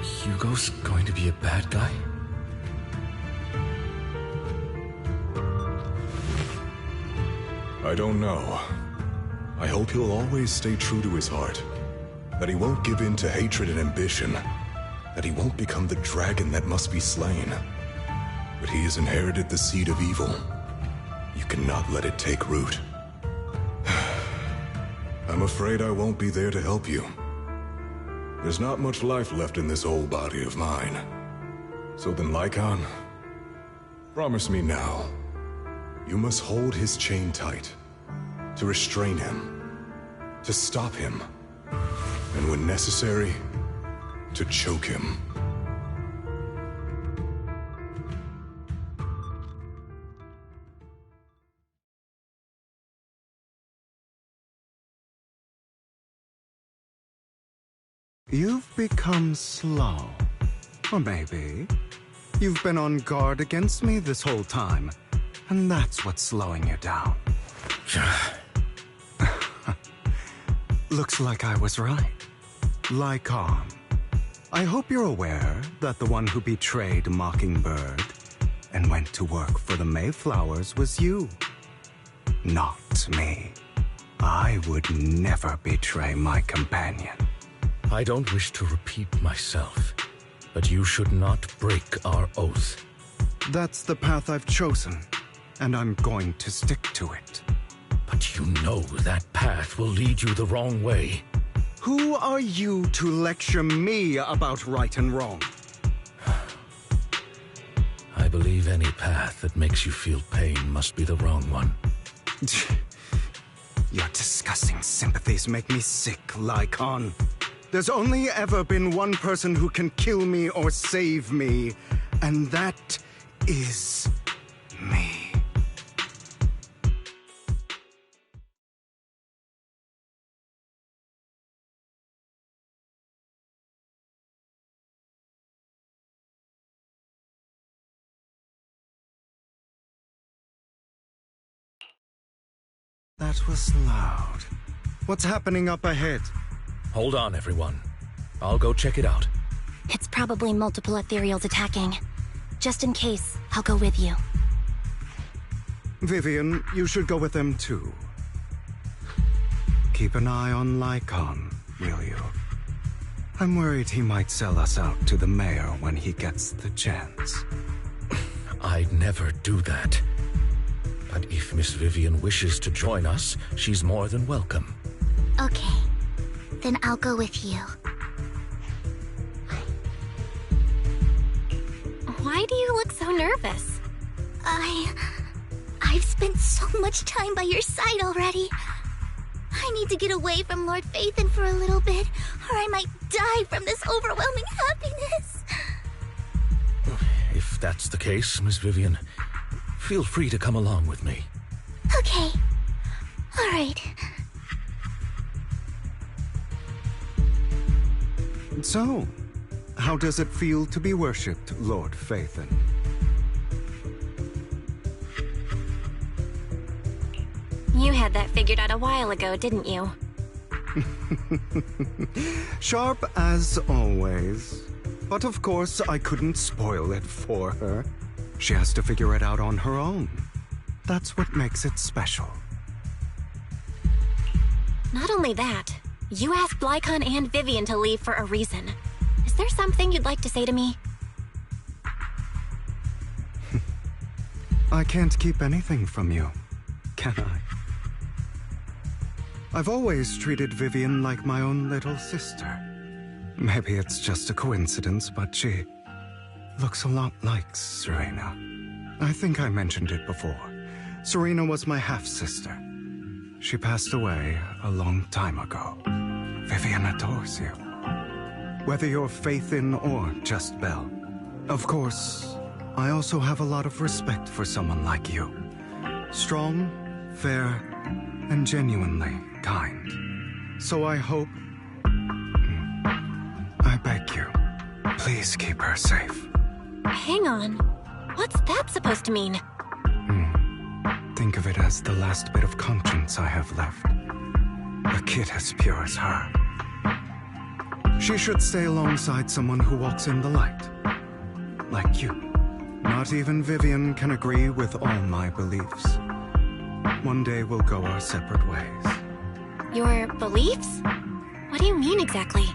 Hugo's going to be a bad guy? I don't know. I hope he'll always stay true to his heart. That he won't give in to hatred and ambition. That he won't become the dragon that must be slain. But he has inherited the seed of evil. You cannot let it take root. I'm afraid I won't be there to help you. There's not much life left in this old body of mine. So then, Lycon, promise me now. You must hold his chain tight. To restrain him. To stop him. And when necessary, to choke him. You've become slow. Or maybe you've been on guard against me this whole time, and that's what's slowing you down. Looks like I was right. Lycon, I hope you're aware that the one who betrayed Mockingbird and went to work for the Mayflowers was you. Not me. I would never betray my companion. I don't wish to repeat myself, but you should not break our oath. That's the path I've chosen, and I'm going to stick to it. But you know that path will lead you the wrong way. Who are you to lecture me about right and wrong? I believe any path that makes you feel pain must be the wrong one. Your disgusting sympathies make me sick, Lycon. There's only ever been one person who can kill me or save me, and that is me. That was loud. What's happening up ahead? Hold on, everyone. I'll go check it out. It's probably multiple ethereals attacking. Just in case, I'll go with you. Vivian, you should go with them too. Keep an eye on Lycon, will you? I'm worried he might sell us out to the mayor when he gets the chance. I'd never do that. But if Miss Vivian wishes to join us, she's more than welcome. Okay. Then I'll go with you. Why do you look so nervous? I've spent so much time by your side already. I need to get away from Lord Phaethon for a little bit, or I might die from this overwhelming happiness. If that's the case, Miss Vivian, feel free to come along with me. Okay. All right. So, how does it feel to be worshipped, Lord Phaethon? You had that figured out a while ago, didn't you? Sharp as always. But of course, I couldn't spoil it for her. She has to figure it out on her own. That's what makes it special. Not only that, you asked Lycon and Vivian to leave for a reason. Is there something you'd like to say to me? I can't keep anything from you, can I? I've always treated Vivian like my own little sister. Maybe it's just a coincidence, but she looks a lot like Serena. I think I mentioned it before. Serena was my half-sister. She passed away a long time ago. Vivian adores you. Whether you're Phaethon or just Belle. Of course, I also have a lot of respect for someone like you. Strong, fair, and genuinely kind. So I hope... I beg you, please keep her safe. Hang on. What's that supposed to mean? Think of it as the last bit of conscience I have left. A kid as pure as her. She should stay alongside someone who walks in the light. Like you. Not even Vivian can agree with all my beliefs. One day we'll go our separate ways. Your beliefs? What do you mean exactly?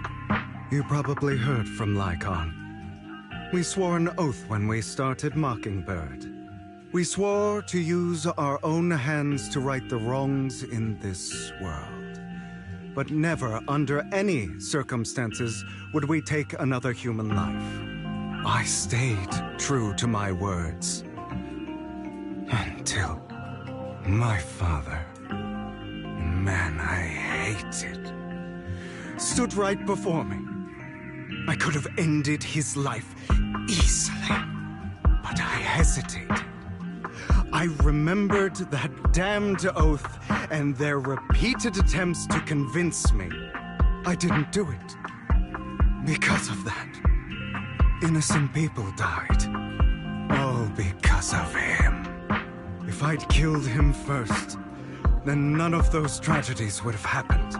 You probably heard from Lycon. We swore an oath when we started Mockingbird. We swore to use our own hands to right the wrongs in this world. But never, under any circumstances, would we take another human life. I stayed true to my words. Until my father, man I hated, stood right before me. I could have ended his life easily, but I hesitated. I remembered that damned oath and their repeated attempts to convince me. I didn't do it. Because of that, innocent people died. All because of him. If I'd killed him first, then none of those tragedies would have happened.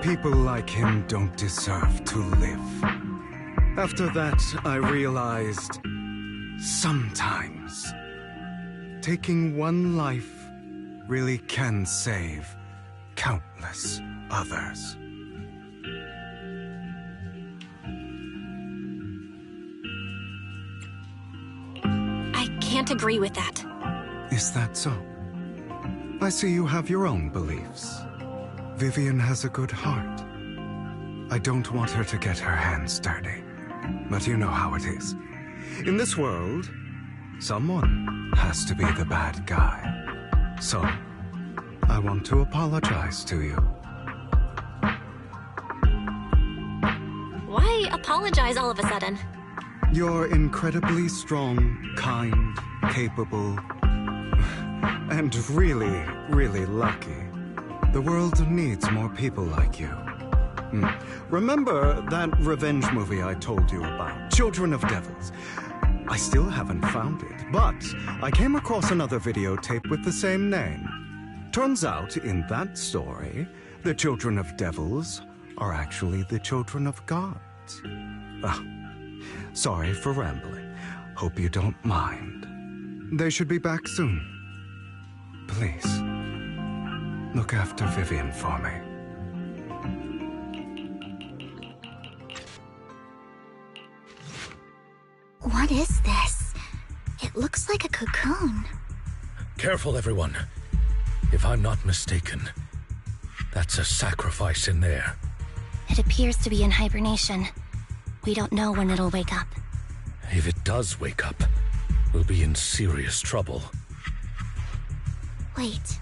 People like him don't deserve to live. After that, I realized, sometimes, taking one life really can save countless others. can't agree with that. Is that so? I see you have your own beliefs. Vivian has a good heart. I don't want her to get her hands dirty. But you know how it is. In this world, someone has to be the bad guy. So, I want to apologize to you. Why apologize all of a sudden? You're incredibly strong, kind, capable, and really, really lucky. The world needs more people like you. Remember that revenge movie I told you about, Children of Devils? I still haven't found it, but I came across another videotape with the same name. Turns out, in that story, the Children of Devils are actually the children of gods. Sorry for rambling. Hope you don't mind. They should be back soon. Please, look after Vivian for me. What is this? It looks like a cocoon. Careful, everyone. If I'm not mistaken, that's a sacrifice in there. It appears to be in hibernation. We don't know when it'll wake up. If it does wake up, we'll be in serious trouble. Wait,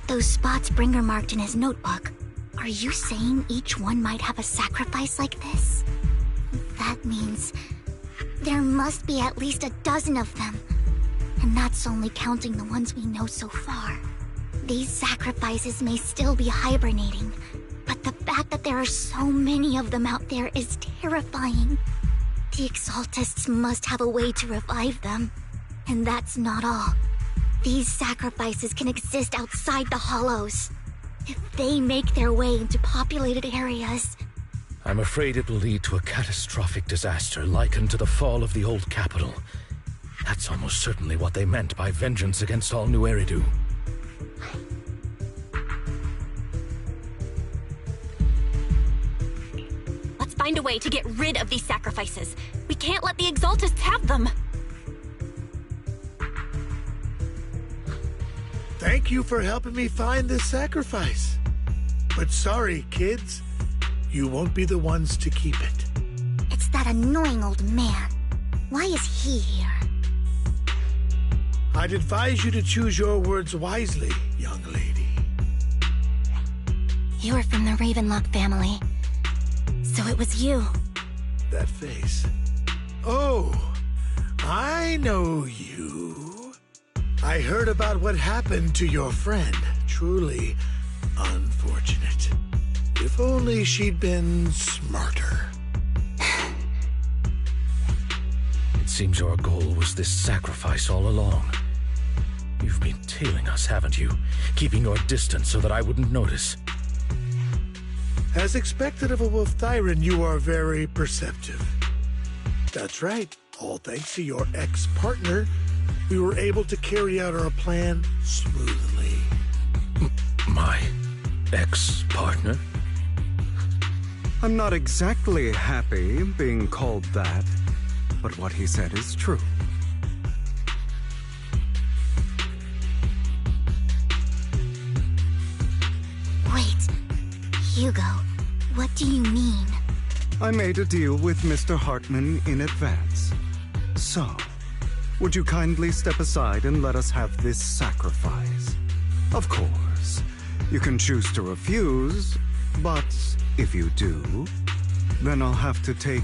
those spots Bringer marked in his notebook. Are you saying each one might have a sacrifice like this? That means there must be at least a dozen of them. And that's only counting the ones we know so far. These sacrifices may still be hibernating, but the fact that there are so many of them out there is terrifying. The Exaltists must have a way to revive them. And that's not all. These sacrifices can exist outside the Hollows. If they make their way into populated areas, I'm afraid it will lead to a catastrophic disaster likened to the fall of the old capital. That's almost certainly what they meant by vengeance against all New Eridu. Let's find a way to get rid of these sacrifices. We can't let the Exaltists have them. Thank you for helping me find this sacrifice. But sorry, kids. You won't be the ones to keep it. it's that annoying old man. Why is he here? I'd advise you to choose your words wisely, young lady. You are from the Ravenlock family. So it was you. That face. Oh, I know you. I heard about what happened to your friend. Truly unfortunate. If only she'd been smarter. It seems your goal was this sacrifice all along. You've been tailing us, haven't you? Keeping your distance so that I wouldn't notice. As expected of a Wolf Thyran, you are very perceptive. That's right. All thanks to your ex-partner, we were able to carry out our plan smoothly. My ex-partner? I'm not exactly happy being called that, but what he said is true. Wait, Hugo, what do you mean? I made a deal with Mr. Hartman in advance. So, would you kindly step aside and let us have this sacrifice? Of course, you can choose to refuse, but if you do, then I'll have to take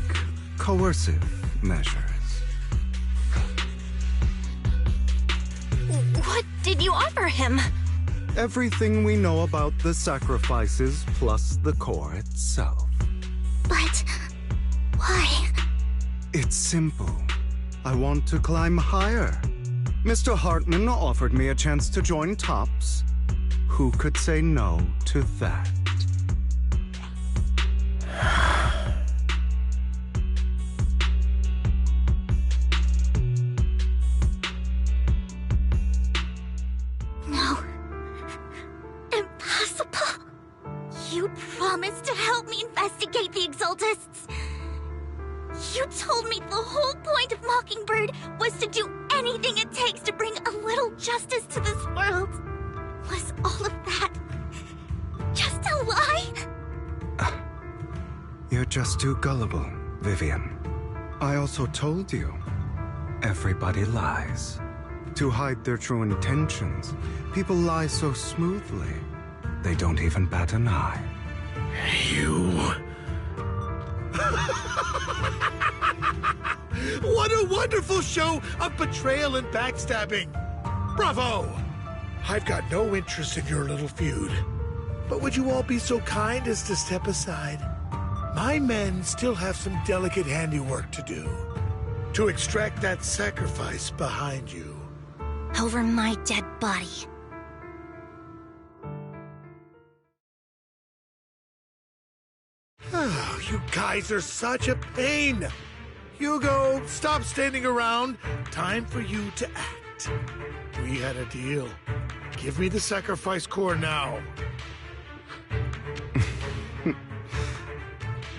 coercive measures. What did you offer him? Everything we know about the sacrifices plus the core itself. But why? It's simple. I want to climb higher. Mr. Hartman offered me a chance to join Tops. Who could say no to that? No. Impossible. You promised to help me investigate the Exaltists. You told me the whole point of Mockingbird was to do anything it takes to bring a little justice to this world. Was all of that just a lie? You're just too gullible, Vivian. I also told you, everybody lies. To hide their true intentions, people lie so smoothly, they don't even bat an eye. You... What a wonderful show of betrayal and backstabbing! Bravo! I've got no interest in your little feud. But would you all be so kind as to step aside? My men still have some delicate handiwork to do. To extract that sacrifice behind you. Over my dead body. Oh, you guys are such a pain! Hugo, stop standing around. Time for you to act. We had a deal. Give me the sacrifice core now.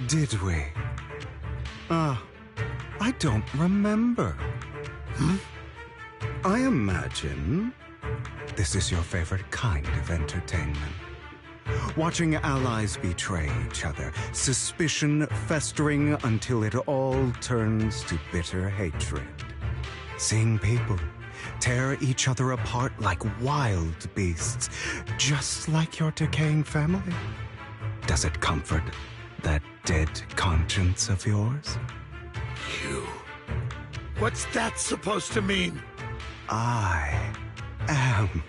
Did we? I don't remember. I imagine this is your favorite kind of entertainment. Watching allies betray each other, suspicion festering until it all turns to bitter hatred. Seeing people tear each other apart like wild beasts, just like your decaying family. Does it comfort that dead conscience of yours? You... What's that supposed to mean? I am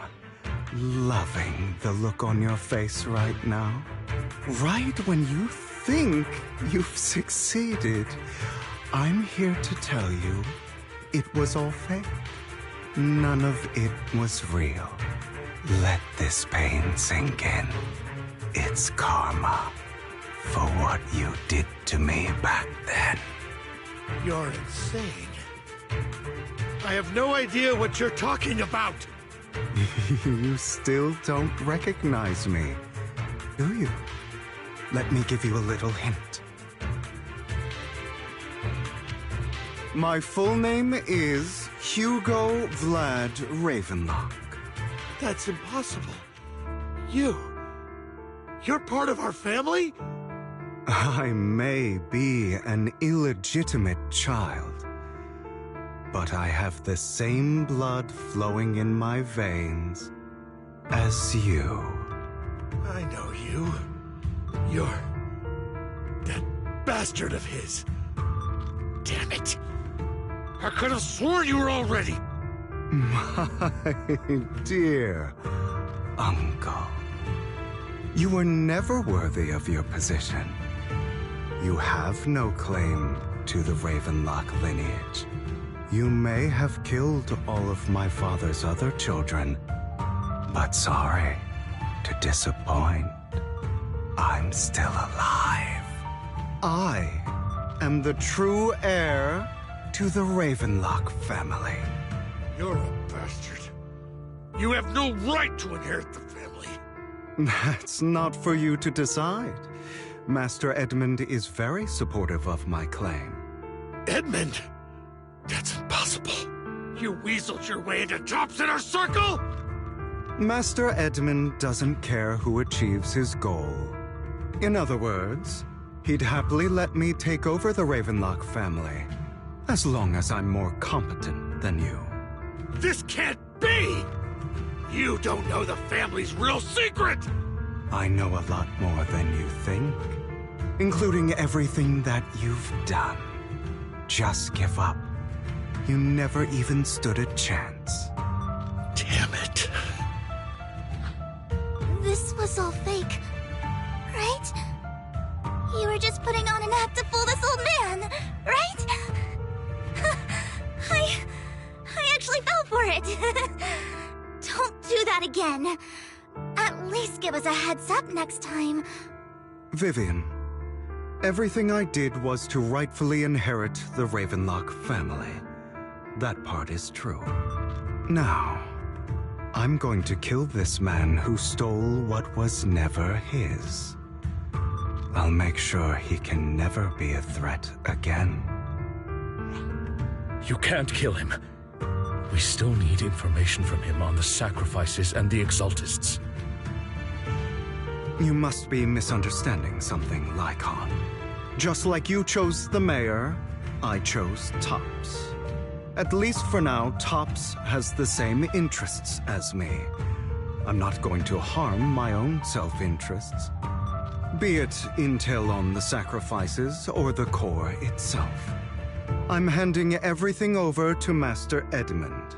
loving the look on your face right now. Right when you think you've succeeded, I'm here to tell you it was all fake. None of it was real. Let this pain sink in. It's karma for what you did to me back then. You're insane. I have no idea what you're talking about. You still don't recognize me, do you? Let me give you a little hint. My full name is Hugo Vlad Ravenlock. That's impossible. You're part of our family? I may be an illegitimate child, but I have the same blood flowing in my veins as you. I know you. You're that bastard of his. Damn it. I could have sworn you were already. My dear uncle, you were never worthy of your position. You have no claim to the Ravenlock lineage. You may have killed all of my father's other children, but sorry to disappoint. I'm still alive. I am the true heir to the Ravenlock family. You're a bastard. You have no right to inherit the family. That's not for you to decide. Master Edmund is very supportive of my claim. Edmund? That's impossible. You weaseled your way into top inner circle? Master Edmund doesn't care who achieves his goal. In other words, he'd happily let me take over the Ravenlock family, as long as I'm more competent than you. This can't be! You don't know the family's real secret! I know a lot more than you think, including everything that you've done. Just give up. You never even stood a chance. Damn it. This was all fake, right? You were just putting on an act to fool this old man, right? I actually fell for it. Don't do that again. At least give us a heads up next time. Vivian, everything I did was to rightfully inherit the Ravenlock family. That part is true. Now, I'm going to kill this man who stole what was never his. I'll make sure he can never be a threat again. You can't kill him. We still need information from him on the sacrifices and the Exaltists. You must be misunderstanding something, Lycon. Just like you chose the mayor, I chose Tops. At least for now, Tops has the same interests as me. I'm not going to harm my own self-interests. Be it intel on the sacrifices or the core itself. I'm handing everything over to Master Edmund.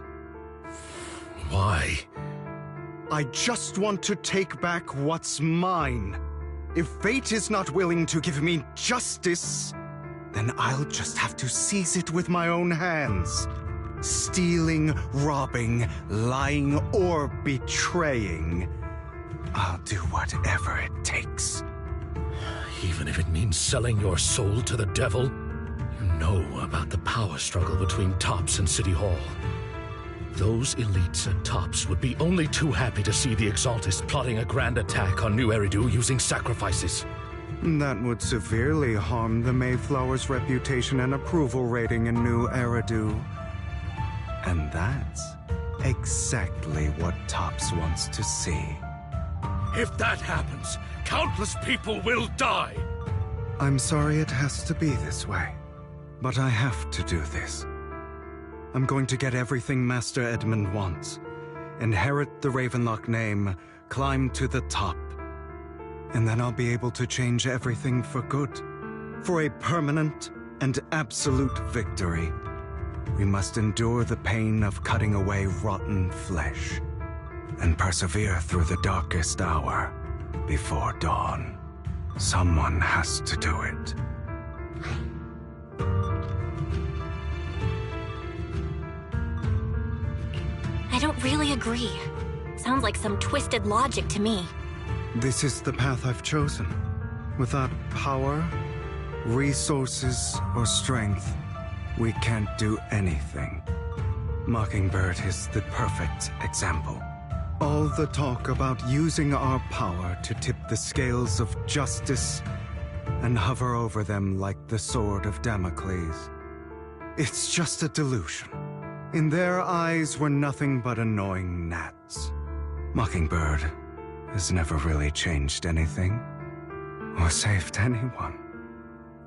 Why? I just want to take back what's mine. If fate is not willing to give me justice, then I'll just have to seize it with my own hands. Stealing, robbing, lying, or betraying. I'll do whatever it takes. Even if it means selling your soul to the devil? You know about the power struggle between Tops and City Hall. Those elites at Tops would be only too happy to see the Exaltists plotting a grand attack on New Eridu using sacrifices. That would severely harm the Mayflower's reputation and approval rating in New Eridu. And that's exactly what Tops wants to see. If that happens, countless people will die! I'm sorry it has to be this way, but I have to do this. I'm going to get everything Master Edmund wants. Inherit the Ravenlock name, climb to the top. And then I'll be able to change everything for good. For a permanent and absolute victory. We must endure the pain of cutting away rotten flesh. And persevere through the darkest hour before dawn. Someone has to do it. I don't really agree. Sounds like some twisted logic to me. This is the path I've chosen. Without power, resources, or strength, we can't do anything. Mockingbird is the perfect example. All the talk about using our power to tip the scales of justice and hover over them like the sword of Damocles. It's just a delusion. In their eyes, we're nothing but annoying gnats. Mockingbird has never really changed anything, or saved anyone.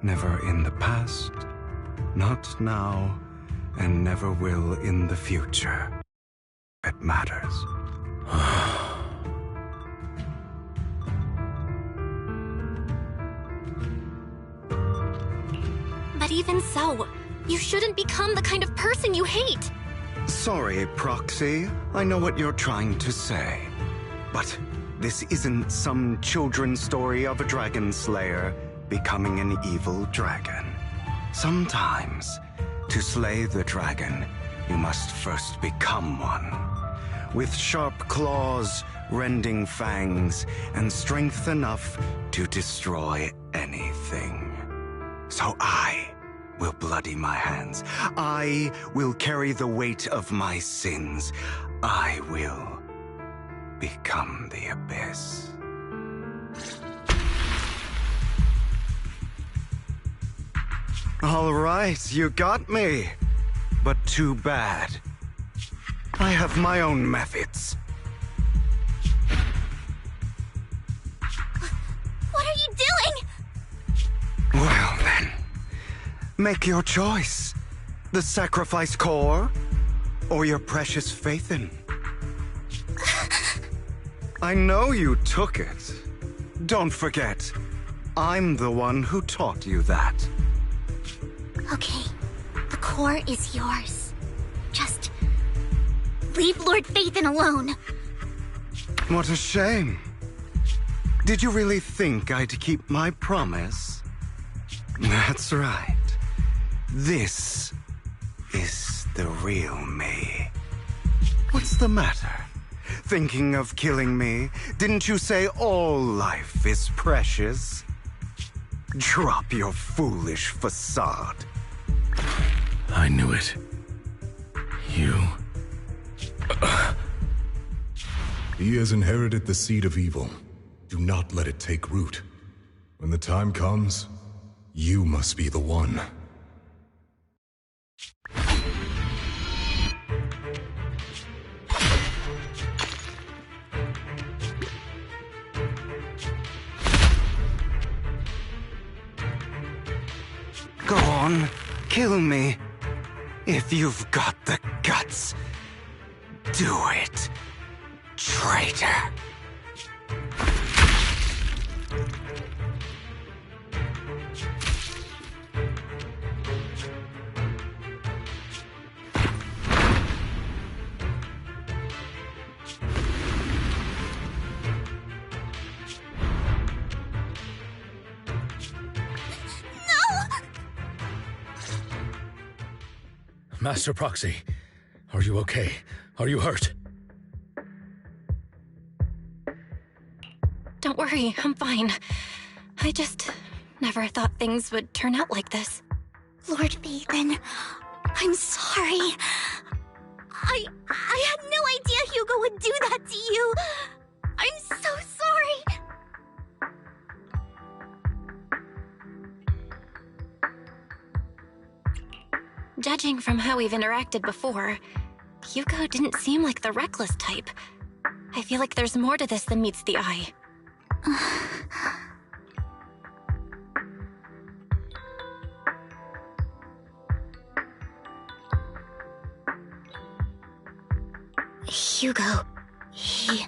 Never in the past, not now, and never will in the future. It matters. But even so, you shouldn't become the kind of person you hate. Sorry, Proxy. I know what you're trying to say. But this isn't some children's story of a dragon slayer becoming an evil dragon. Sometimes, to slay the dragon, you must first become one. With sharp claws, rending fangs, and strength enough to destroy anything. So I will bloody my hands. I will carry the weight of my sins. I will become the Abyss. All right, you got me. But too bad. I have my own methods. What are you doing? Well then, make your choice. The sacrifice core, or your precious Faithin. I know you took it. Don't forget, I'm the one who taught you that. Okay, the core is yours. Just leave Lord Faithin alone. What a shame. Did you really think I'd keep my promise? That's right. This is the real me. What's the matter? Thinking of killing me? Didn't you say all life is precious? Drop your foolish facade. I knew it. You... He has inherited the seed of evil. Do not let it take root. When the time comes, you must be the one. on, kill me. If you've got the guts, do it, traitor. Master Proxy, are you okay? Are you hurt? Don't worry, I'm fine. I just never thought things would turn out like this. Lord Phaethon, I'm sorry. I had no idea Hugo would do that to you. I'm so sorry. Judging from how we've interacted before, Hugo didn't seem like the reckless type. I feel like there's more to this than meets the eye. Hugo, he...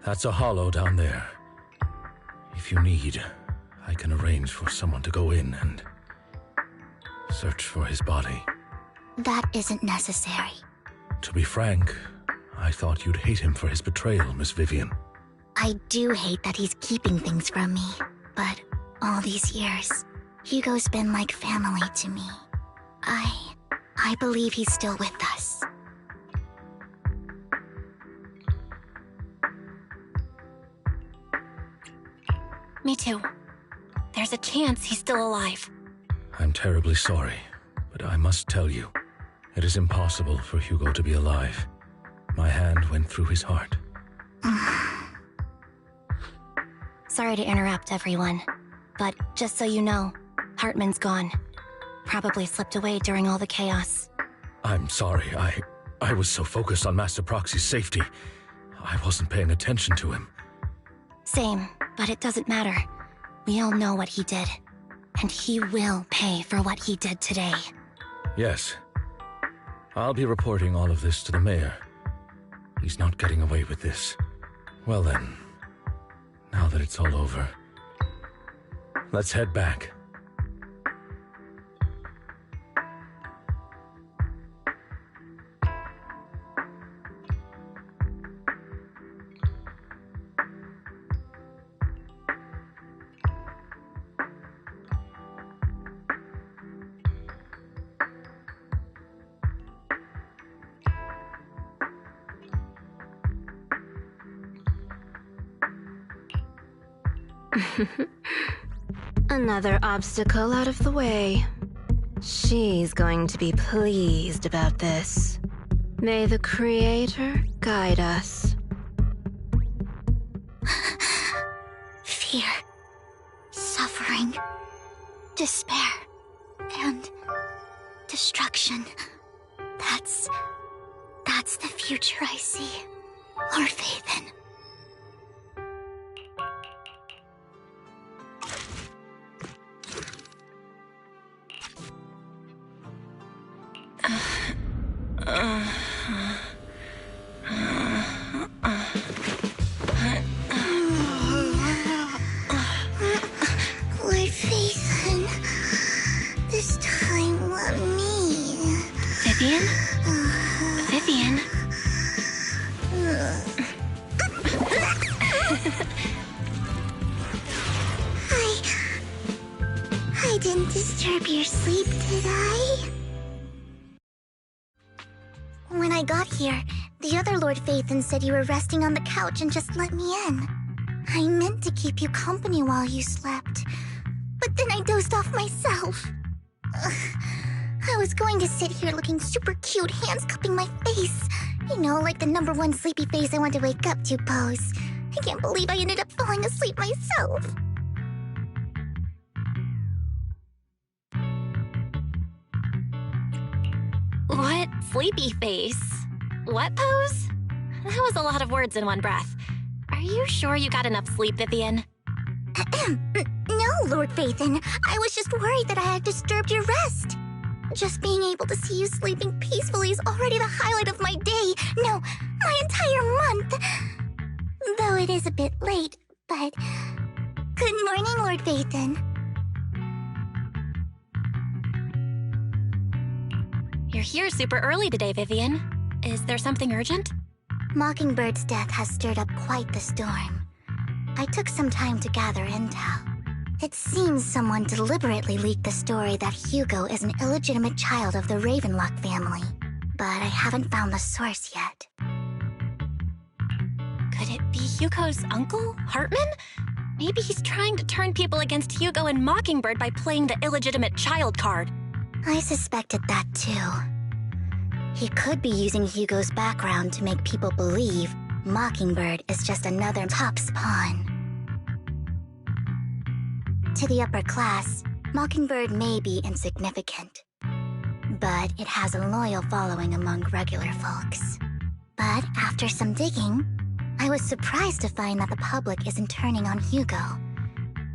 That's a hollow down there. If you need, I can arrange for someone to go in and search for his body. That isn't necessary. To be frank, I thought you'd hate him for his betrayal, Miss Vivian. I do hate that he's keeping things from me, but all these years, Hugo's been like family to me. I believe he's still with us. Me too. There's a chance he's still alive. I'm terribly sorry, but I must tell you, it is impossible for Hugo to be alive. My hand went through his heart. Sorry to interrupt, everyone. But just so you know, Hartman's gone. Probably slipped away during all the chaos. I'm sorry, I was so focused on Master Proxy's safety. I wasn't paying attention to him. Same, but it doesn't matter. We all know what he did. And he will pay for what he did today. Yes. I'll be reporting all of this to the mayor. He's not getting away with this. Well then, now that it's all over, let's head back. Another obstacle out of the way. She's going to be pleased about this. May the Creator guide us. Fear, suffering, despair, and destruction. That's the future I see. Lord Phaethon. Lord Phaethon, this time let me. Vivian? Vivian? I didn't disturb your sleep, did I? When I got here, the other Lord Phaethon said you were resting on the couch and just let me in. I meant to keep you company while you slept, but then I dozed off myself. I was going to sit here looking super cute, hands cupping my face. You know, like the #1 sleepy face I want to wake up to pose. I can't believe I ended up falling asleep myself. What sleepy face? What pose? That was a lot of words in one breath. Are you sure you got enough sleep, Vivian? No, Lord Phaethon. I was just worried that I had disturbed your rest. Just being able to see you sleeping peacefully is already the highlight of my day. No, my entire month. Though it is a bit late, but... Good morning, Lord Phaethon. You're here super early today, Vivian. Is there something urgent? Mockingbird's death has stirred up quite the storm. I took some time to gather intel. It seems someone deliberately leaked the story that Hugo is an illegitimate child of the Ravenlock family, but I haven't found the source yet. Could it be Hugo's uncle, Hartman? Maybe he's trying to turn people against Hugo and Mockingbird by playing the illegitimate child card. I suspected that too. He could be using Hugo's background to make people believe Mockingbird is just another Top's pawn. To the upper class, Mockingbird may be insignificant, but it has a loyal following among regular folks. But after some digging, I was surprised to find that the public isn't turning on Hugo.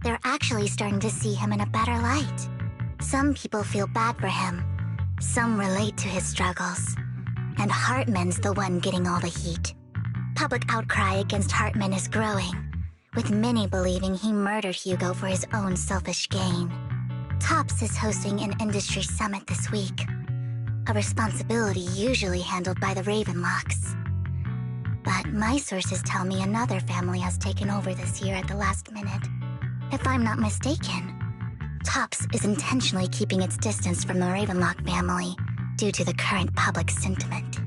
They're actually starting to see him in a better light. Some people feel bad for him, some relate to his struggles, and Hartman's the one getting all the heat. Public outcry against Hartman is growing, with many believing he murdered Hugo for his own selfish gain. Tops is hosting an industry summit this week, a responsibility usually handled by the Ravenlocks. But my sources tell me another family has taken over this year at the last minute. If I'm not mistaken, Tops is intentionally keeping its distance from the Ravenlock family due to the current public sentiment.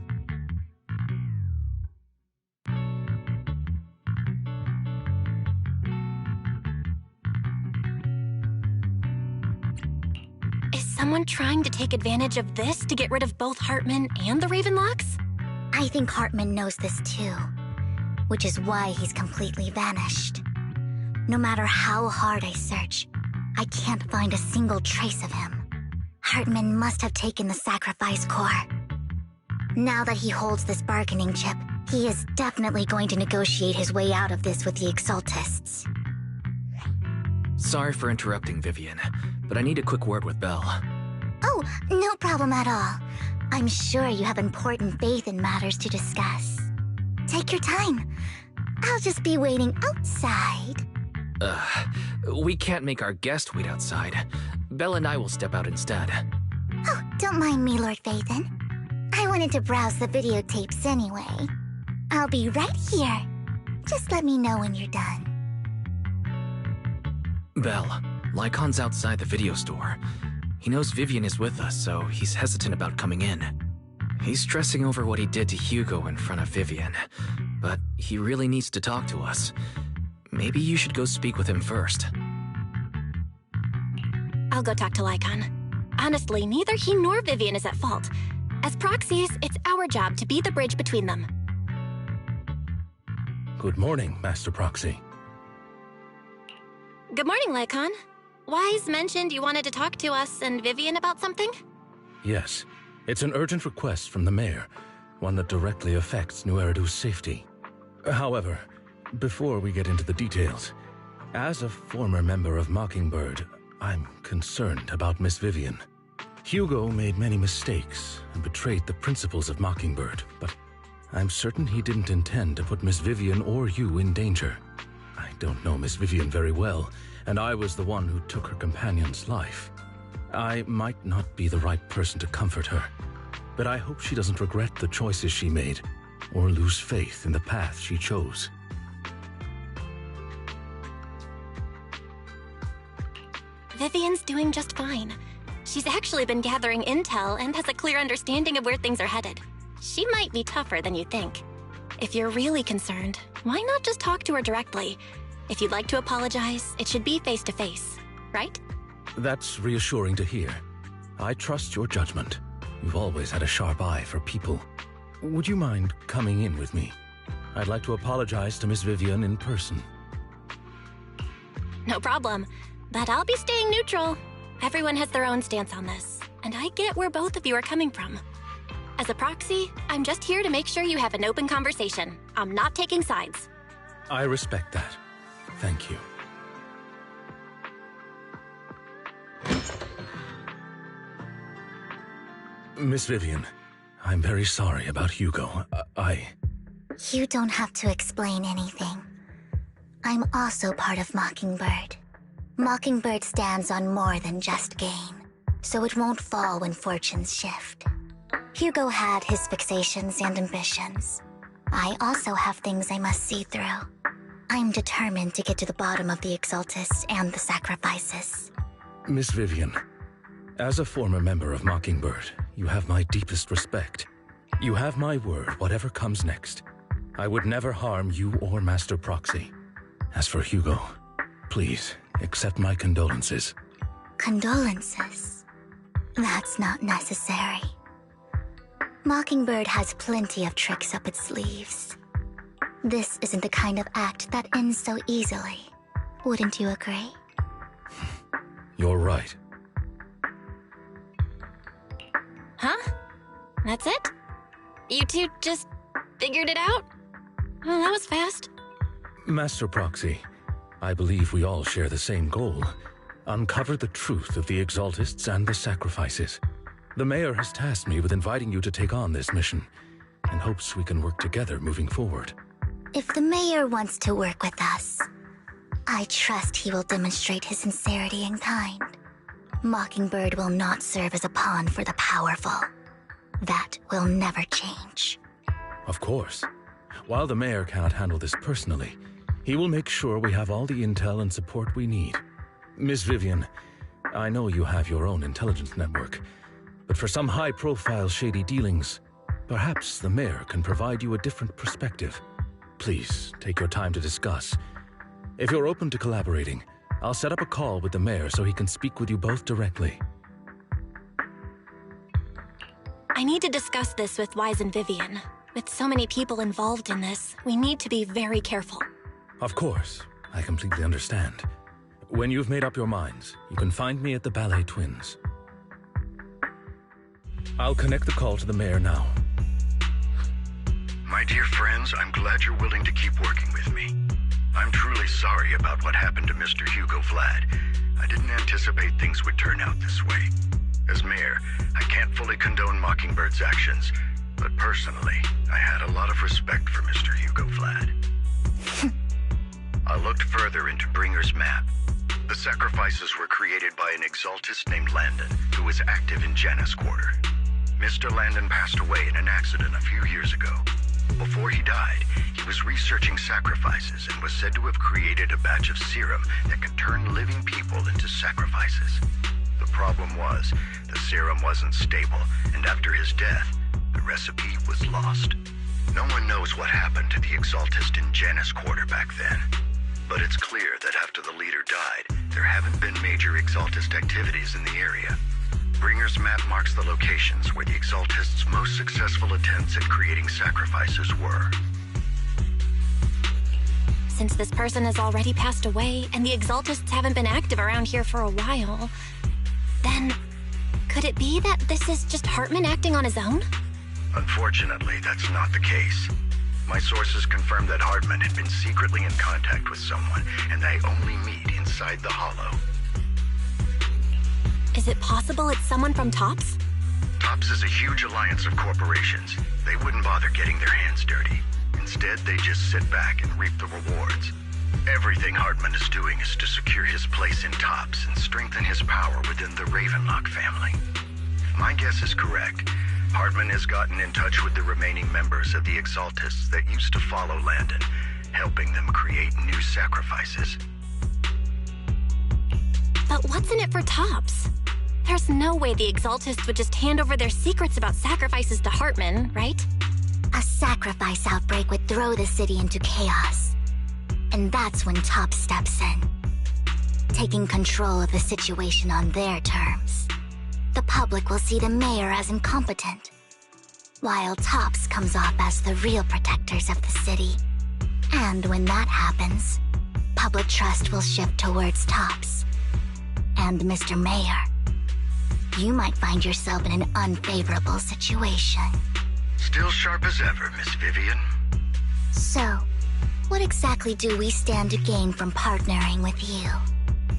Is someone trying to take advantage of this to get rid of both Hartman and the Ravenlocks? I think Hartman knows this too, which is why he's completely vanished. No matter how hard I search, I can't find a single trace of him. Hartman must have taken the sacrifice core. Now that he holds this bargaining chip, he is definitely going to negotiate his way out of this with the Exaltists. Sorry for interrupting, Vivian, but I need a quick word with Belle. Oh, no problem at all. I'm sure you have important faith in matters to discuss. Take your time. I'll just be waiting outside. We can't make our guest wait outside. Belle and I will step out instead. Oh, don't mind me, Lord Phaethon. I wanted to browse the videotapes anyway. I'll be right here. Just let me know when you're done. Belle, Lycon's outside the video store. He knows Vivian is with us, so he's hesitant about coming in. He's stressing over what he did to Hugo in front of Vivian, but he really needs to talk to us. Maybe you should go speak with him first. I'll go talk to Lycon. Honestly, neither he nor Vivian is at fault. As proxies, it's our job to be the bridge between them. Good morning, Master Proxy. Good morning, Lycon. Wise mentioned you wanted to talk to us and Vivian about something? Yes. It's an urgent request from the mayor, one that directly affects New Eridu's safety. However, before we get into the details, as a former member of Mockingbird, I'm concerned about Miss Vivian. Hugo made many mistakes and betrayed the principles of Mockingbird, but I'm certain he didn't intend to put Miss Vivian or you in danger. I don't know Miss Vivian very well, and I was the one who took her companion's life. I might not be the right person to comfort her, but I hope she doesn't regret the choices she made or lose faith in the path she chose. Vivian's doing just fine. She's actually been gathering intel and has a clear understanding of where things are headed. She might be tougher than you think. If you're really concerned, why not just talk to her directly? If you'd like to apologize, it should be face-to-face, right? That's reassuring to hear. I trust your judgment. You've always had a sharp eye for people. Would you mind coming in with me? I'd like to apologize to Miss Vivian in person. No problem. But I'll be staying neutral. Everyone has their own stance on this, and I get where both of you are coming from. As a proxy, I'm just here to make sure you have an open conversation. I'm not taking sides. I respect that. Thank you. Miss Vivian, I'm very sorry about Hugo. You don't have to explain anything. I'm also part of Mockingbird. Mockingbird stands on more than just gain, so it won't fall when fortunes shift. Hugo had his fixations and ambitions. I also have things I must see through. I'm determined to get to the bottom of the Exaltists and the sacrifices. Miss Vivian, as a former member of Mockingbird, you have my deepest respect. You have my word, whatever comes next. I would never harm you or Master Proxy. As for Hugo, please, accept my condolences. Condolences? That's not necessary. Mockingbird has plenty of tricks up its sleeves. This isn't the kind of act that ends so easily. Wouldn't you agree? You're right. Huh? That's it? You two just figured it out? Well, that was fast. Master Proxy, I believe we all share the same goal. Uncover the truth of the Exaltists and the sacrifices. The mayor has tasked me with inviting you to take on this mission, and hopes we can work together moving forward. If the mayor wants to work with us, I trust he will demonstrate his sincerity in kind. Mockingbird will not serve as a pawn for the powerful. That will never change. Of course. While the mayor cannot handle this personally, he will make sure we have all the intel and support we need. Miss Vivian, I know you have your own intelligence network, but for some high-profile shady dealings, perhaps the mayor can provide you a different perspective. Please, take your time to discuss. If you're open to collaborating, I'll set up a call with the mayor so he can speak with you both directly. I need to discuss this with Wise and Vivian. With so many people involved in this, we need to be very careful. Of course, I completely understand. When you've made up your minds, you can find me at the Ballet Twins. I'll connect the call to the mayor now. My dear friends, I'm glad you're willing to keep working with me. I'm truly sorry about what happened to Mr. Hugo Vlad. I didn't anticipate things would turn out this way. As mayor, I can't fully condone Mockingbird's actions, but personally, I had a lot of respect for Mr. Hugo Vlad. I looked further into Bringer's map. The sacrifices were created by an Exaltist named Landon, who was active in Janus Quarter. Mr. Landon passed away in an accident a few years ago. Before he died, he was researching sacrifices and was said to have created a batch of serum that could turn living people into sacrifices. The problem was, the serum wasn't stable, and after his death, the recipe was lost. No one knows what happened to the Exaltist in Janus Quarter back then. But it's clear that after the leader died, there haven't been major Exaltist activities in the area. Bringer's map marks the locations where the Exaltists' most successful attempts at creating sacrifices were. Since this person has already passed away, and the Exaltists haven't been active around here for a while, then could it be that this is just Hartman acting on his own? Unfortunately, that's not the case. My sources confirmed that Hartman had been secretly in contact with someone, and they only meet inside the Hollow. Is it possible it's someone from TOPS? TOPS is a huge alliance of corporations. They wouldn't bother getting their hands dirty. Instead, they just sit back and reap the rewards. Everything Hartman is doing is to secure his place in TOPS and strengthen his power within the Ravenlock family. If my guess is correct, Hartman has gotten in touch with the remaining members of the Exaltists that used to follow Landon, helping them create new sacrifices. But what's in it for TOPS? There's no way the Exaltists would just hand over their secrets about sacrifices to Hartman, right? A sacrifice outbreak would throw the city into chaos. And that's when TOPS steps in, taking control of the situation on their terms. The public will see the mayor as incompetent, while TOPS comes off as the real protectors of the city. And when that happens, public trust will shift towards TOPS. And Mr. Mayor, you might find yourself in an unfavorable situation. Still sharp as ever, Miss Vivian. So, what exactly do we stand to gain from partnering with you?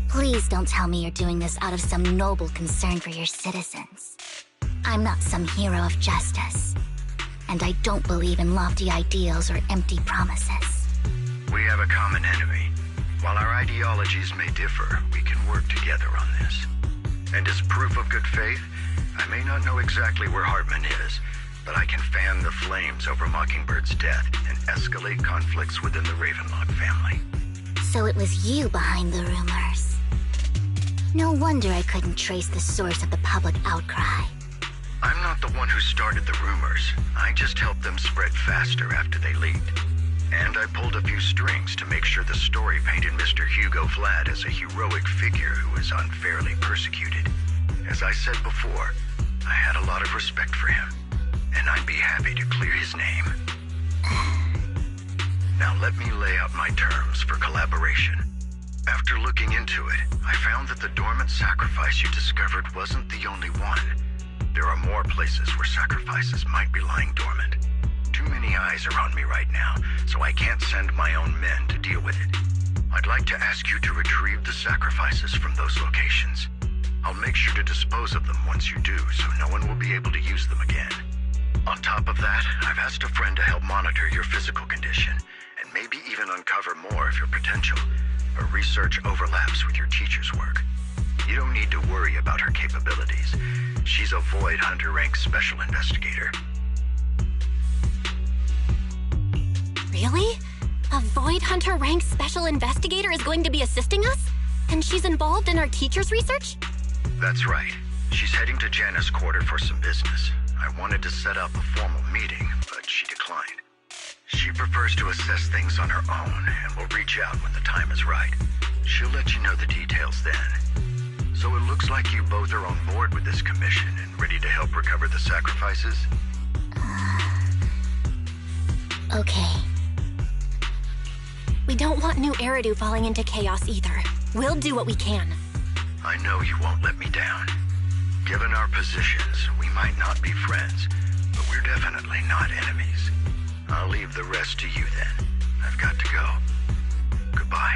Please don't tell me you're doing this out of some noble concern for your citizens. I'm not some hero of justice. And I don't believe in lofty ideals or empty promises. We have a common enemy. While our ideologies may differ, we can work together on this. And as proof of good faith, I may not know exactly where Hartman is, but I can fan the flames over Mockingbird's death and escalate conflicts within the Ravenlock family. So it was you behind the rumors. No wonder I couldn't trace the source of the public outcry. I'm not the one who started the rumors. I just helped them spread faster after they leaked. And I pulled a few strings to make sure the story painted Mr. Hugo Vlad as a heroic figure who was unfairly persecuted. As I said before, I had a lot of respect for him, and I'd be happy to clear his name. Now let me lay out my terms for collaboration. After looking into it, I found that the dormant sacrifice you discovered wasn't the only one. There are more places where sacrifices might be lying dormant. Too many eyes are on me right now, so I can't send my own men to deal with it. I'd like to ask you to retrieve the sacrifices from those locations. I'll make sure to dispose of them once you do, so no one will be able to use them again. On top of that, I've asked a friend to help monitor your physical condition, and maybe even uncover more of your potential. Her research overlaps with your teacher's work. You don't need to worry about her capabilities. She's a Void Hunter rank special investigator. Really? A Void Hunter rank special investigator is going to be assisting us? And she's involved in our teacher's research? That's right. She's heading to Janna's quarter for some business. I wanted to set up a formal meeting, but she declined. She prefers to assess things on her own, and will reach out when the time is right. She'll let you know the details then. So it looks like you both are on board with this commission and ready to help recover the sacrifices? Okay. We don't want New Eridu falling into chaos either. We'll do what we can. I know you won't let me down. Given our positions, we might not be friends, but we're definitely not enemies. I'll leave the rest to you then. I've got to go. Goodbye.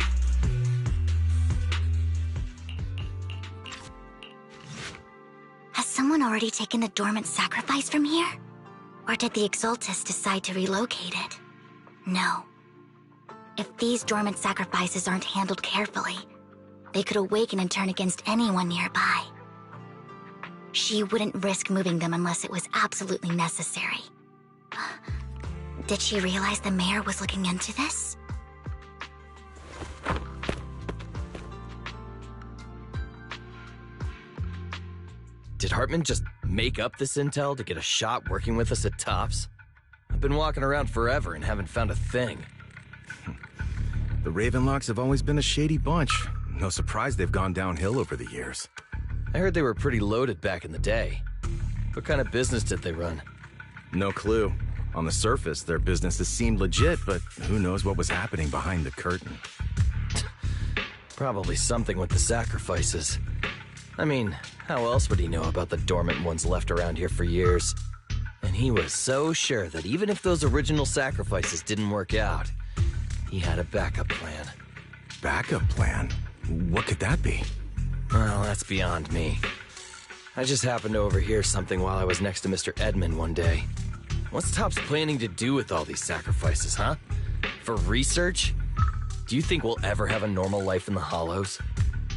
Has someone already taken the dormant sacrifice from here? Or did the Exaltus decide to relocate it? No. If these dormant sacrifices aren't handled carefully, they could awaken and turn against anyone nearby. She wouldn't risk moving them unless it was absolutely necessary. Did she realize the mayor was looking into this? Did Hartman just make up this intel to get a shot working with us at Tops? I've been walking around forever and haven't found a thing. The Ravenlocks have always been a shady bunch. No surprise they've gone downhill over the years. I heard they were pretty loaded back in the day. What kind of business did they run? No clue. On the surface, their businesses seemed legit, but who knows what was happening behind the curtain. Probably something with the sacrifices. I mean, how else would he know about the dormant ones left around here for years? And he was so sure that even if those original sacrifices didn't work out, he had a backup plan. Backup plan? What could that be? Well, that's beyond me. I just happened to overhear something while I was next to Mr. Edmund one day. What's Tops planning to do with all these sacrifices, huh? For research? Do you think we'll ever have a normal life in the Hollows?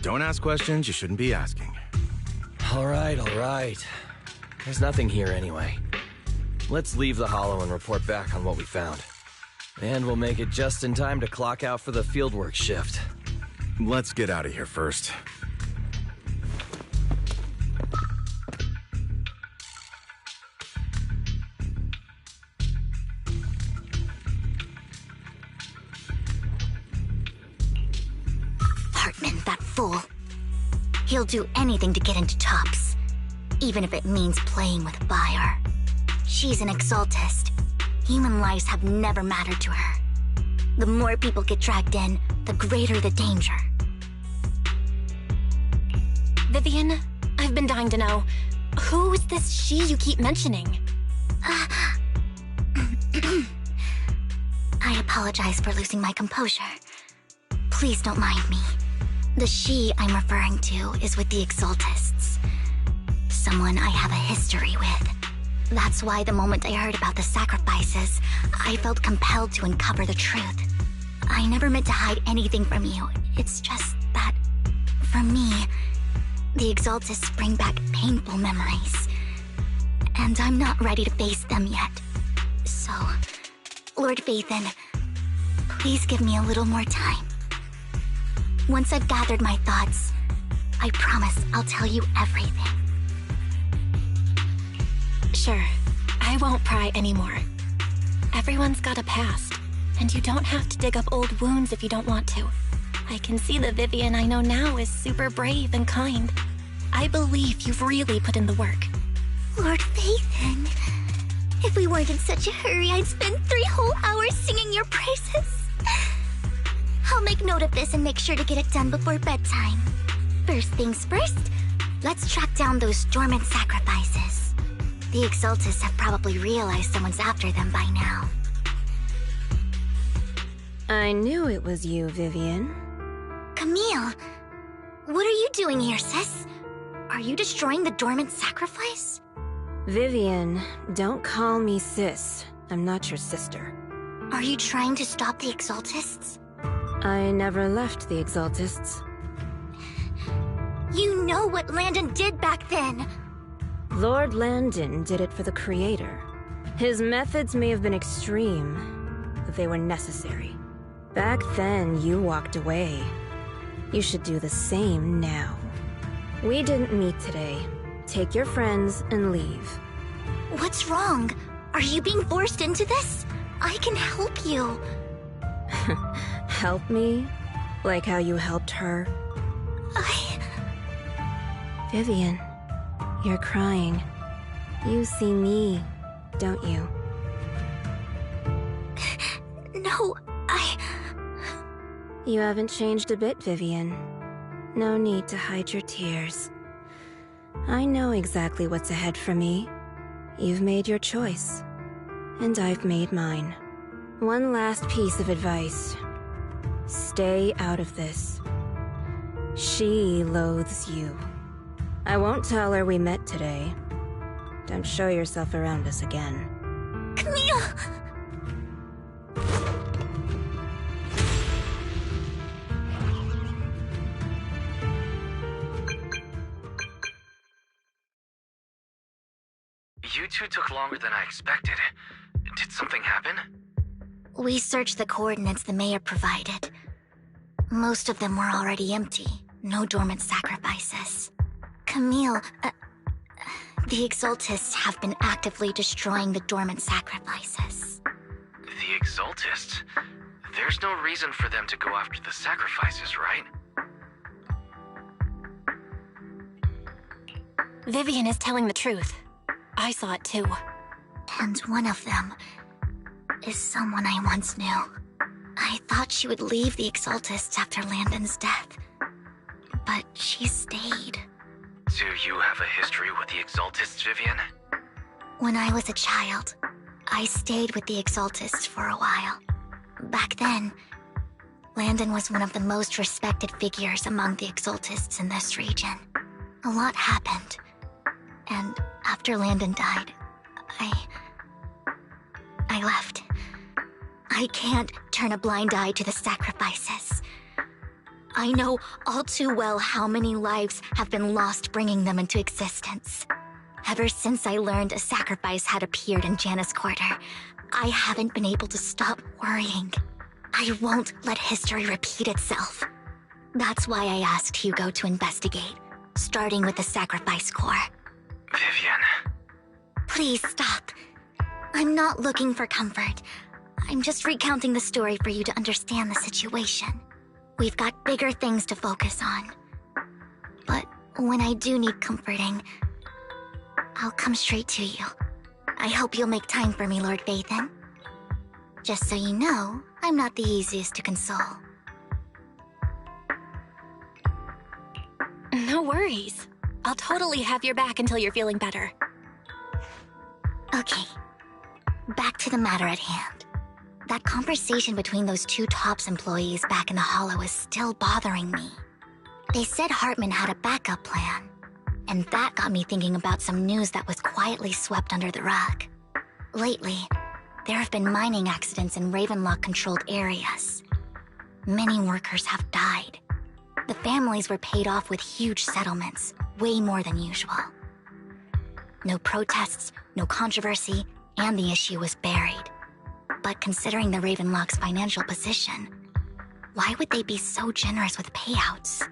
Don't ask questions you shouldn't be asking. All right. There's nothing here anyway. Let's leave the Hollow and report back on what we found. And we'll make it just in time to clock out for the fieldwork shift. Let's get out of here first. Hartman, that fool. He'll do anything to get into Tops, even if it means playing with fire. She's an Exaltist. Human lives have never mattered to her. The more people get dragged in, the greater the danger. Vivian, I've been dying to know, who's this she you keep mentioning? I apologize for losing my composure. Please don't mind me. The she I'm referring to is with the Exaltists. someone I have a history with. That's why the moment I heard about the sacrifices, I felt compelled to uncover the truth. I never meant to hide anything from you. It's just that, for me, the Exaltists bring back painful memories. And I'm not ready to face them yet. So, Lord Vathan, please give me a little more time. Once I've gathered my thoughts, I promise I'll tell you everything. Sure, I won't pry anymore. Everyone's got a past, and you don't have to dig up old wounds if you don't want to. I can see the Vivian I know now is super brave and kind. I believe you've really put in the work. Lord Vathan, if we weren't in such a hurry, I'd spend 3 whole hours singing your praises. I'll make note of this and make sure to get it done before bedtime. First things first, let's track down those dormant sacrifices. The Exaltists have probably realized someone's after them by now. I knew it was you, Vivian. Camille, what are you doing here, sis? Are you destroying the dormant sacrifice? Vivian, don't call me sis. I'm not your sister. Are you trying to stop the Exaltists? I never left the Exaltists. You know what Landon did back then! Lord Landon did it for the Creator. His methods may have been extreme, but they were necessary. Back then, you walked away. You should do the same now. We didn't meet today. Take your friends and leave. What's wrong? Are you being forced into this? I can help you. Help me? Like how you helped her? Vivian, you're crying. You see me, don't you? No, You haven't changed a bit, Vivian. No need to hide your tears. I know exactly what's ahead for me. You've made your choice, and I've made mine. One last piece of advice. Stay out of this. She loathes you. I won't tell her we met today. Don't show yourself around us again. Camille! You two took longer than I expected. Did something happen? We searched the coordinates the mayor provided. Most of them were already empty. No dormant sacrifices. Camille, the Exaltists have been actively destroying the dormant sacrifices. The Exaltists? There's no reason for them to go after the sacrifices, right? Vivian is telling the truth. I saw it too. And one of them is someone I once knew. I thought she would leave the Exaltists after Landon's death, but she stayed. Do you have a history with the Exaltists, Vivian? When I was a child, I stayed with the Exaltists for a while. Back then, Landon was one of the most respected figures among the Exaltists in this region. A lot happened, and after Landon died, I left. I can't turn a blind eye to the sacrifices. I know all too well how many lives have been lost bringing them into existence. Ever since I learned a sacrifice had appeared in Janus Quarter, I haven't been able to stop worrying. I won't let history repeat itself. That's why I asked Hugo to investigate, starting with the Sacrifice Corps. Vivian. Please stop. I'm not looking for comfort. I'm just recounting the story for you to understand the situation. We've got bigger things to focus on. But when I do need comforting, I'll come straight to you. I hope you'll make time for me, Lord Vathan. Just so you know, I'm not the easiest to console. No worries. I'll totally have your back until you're feeling better. Okay. Back to the matter at hand. That conversation between those two TOPS employees back in the Hollow is still bothering me. They said Hartman had a backup plan, And that got me thinking about some news that was quietly swept under the rug. Lately, there have been mining accidents in Ravenlock-controlled areas. Many workers have died. The families were paid off with huge settlements, way more than usual. No protests, no controversy, and the issue was buried. But considering the Ravenlock's financial position, why would they be so generous with payouts?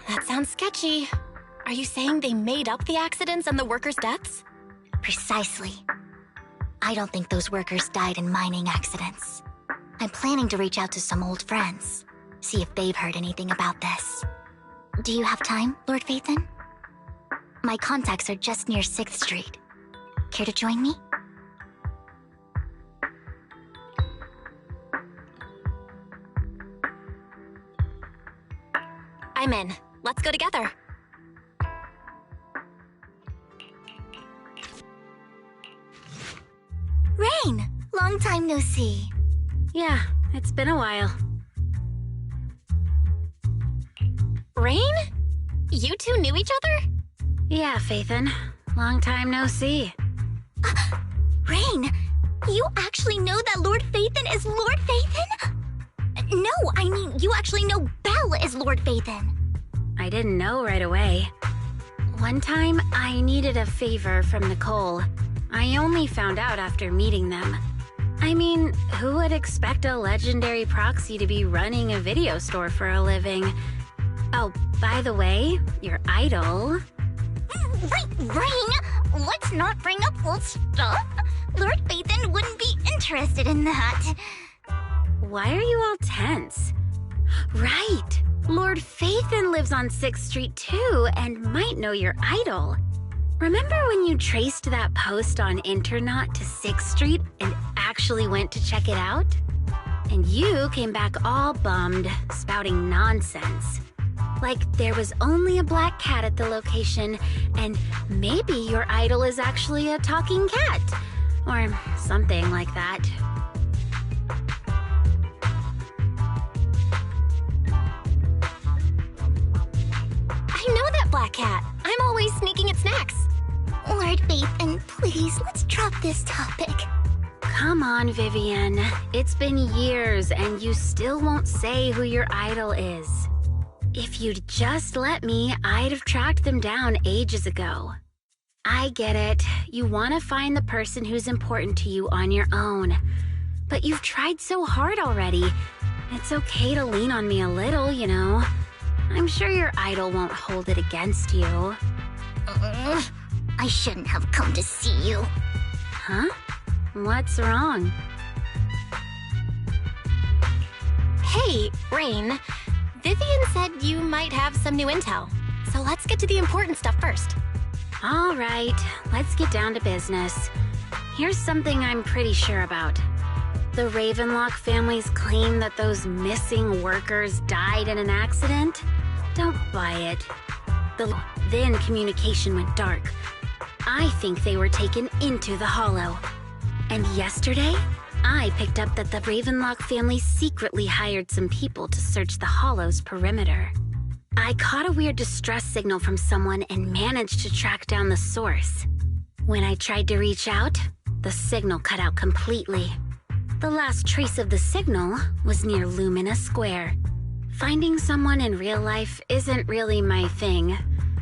That sounds sketchy. Are you saying they made up the accidents and the workers' deaths? Precisely. I don't think those workers died in mining accidents. I'm planning to reach out to some old friends, see if they've heard anything about this. Do you have time, Lord Phaethon? My contacts are just near 6th Street. Care to join me? I'm in. Let's go together. Rain! Long time no see. Yeah, it's been a while. Rain? You two knew each other? Yeah, Phaethon. Long time no see. Rain! You actually know that Lord Phaethon is Lord Phaethon? No, I mean, you actually know Belle is Lord Phaethon. I didn't know right away. One time, I needed a favor from Nicole. I only found out after meeting them. I mean, who would expect a legendary proxy to be running a video store for a living? Oh, by the way, your idol... Rain, let's not bring up old stuff. Lord Phaethon wouldn't be interested in that. Why are you all tense? Right! Lord Phaethon lives on 6th Street too, and might know your idol. Remember when you traced that post on Internaut to 6th Street and actually went to check it out? And you came back all bummed, spouting nonsense. Like there was only a black cat at the location, and maybe your idol is actually a talking cat. Or something like that. I know that black cat. I'm always sneaking at snacks. Lord Phaethon, please, let's drop this topic. Come on, Vivian. It's been years, and you still won't say who your idol is. If you'd just let me, I'd have tracked them down ages ago. I get it. You want to find the person who's important to you on your own. But you've tried so hard already. It's okay to lean on me a little, you know. I'm sure your idol won't hold it against you. I shouldn't have come to see you. Huh? What's wrong? Hey, Rain. Vivian said you might have some new intel. So let's get to the important stuff first. All right, let's get down to business. Here's something I'm pretty sure about. The Ravenlock family's claim that those missing workers died in an accident? Don't buy it. Then communication went dark. I think they were taken into the Hollow. And yesterday, I picked up that the Ravenlock family secretly hired some people to search the Hollow's perimeter. I caught a weird distress signal from someone and managed to track down the source. When I tried to reach out, the signal cut out completely. The last trace of the signal was near Lumina Square. Finding someone in real life isn't really my thing,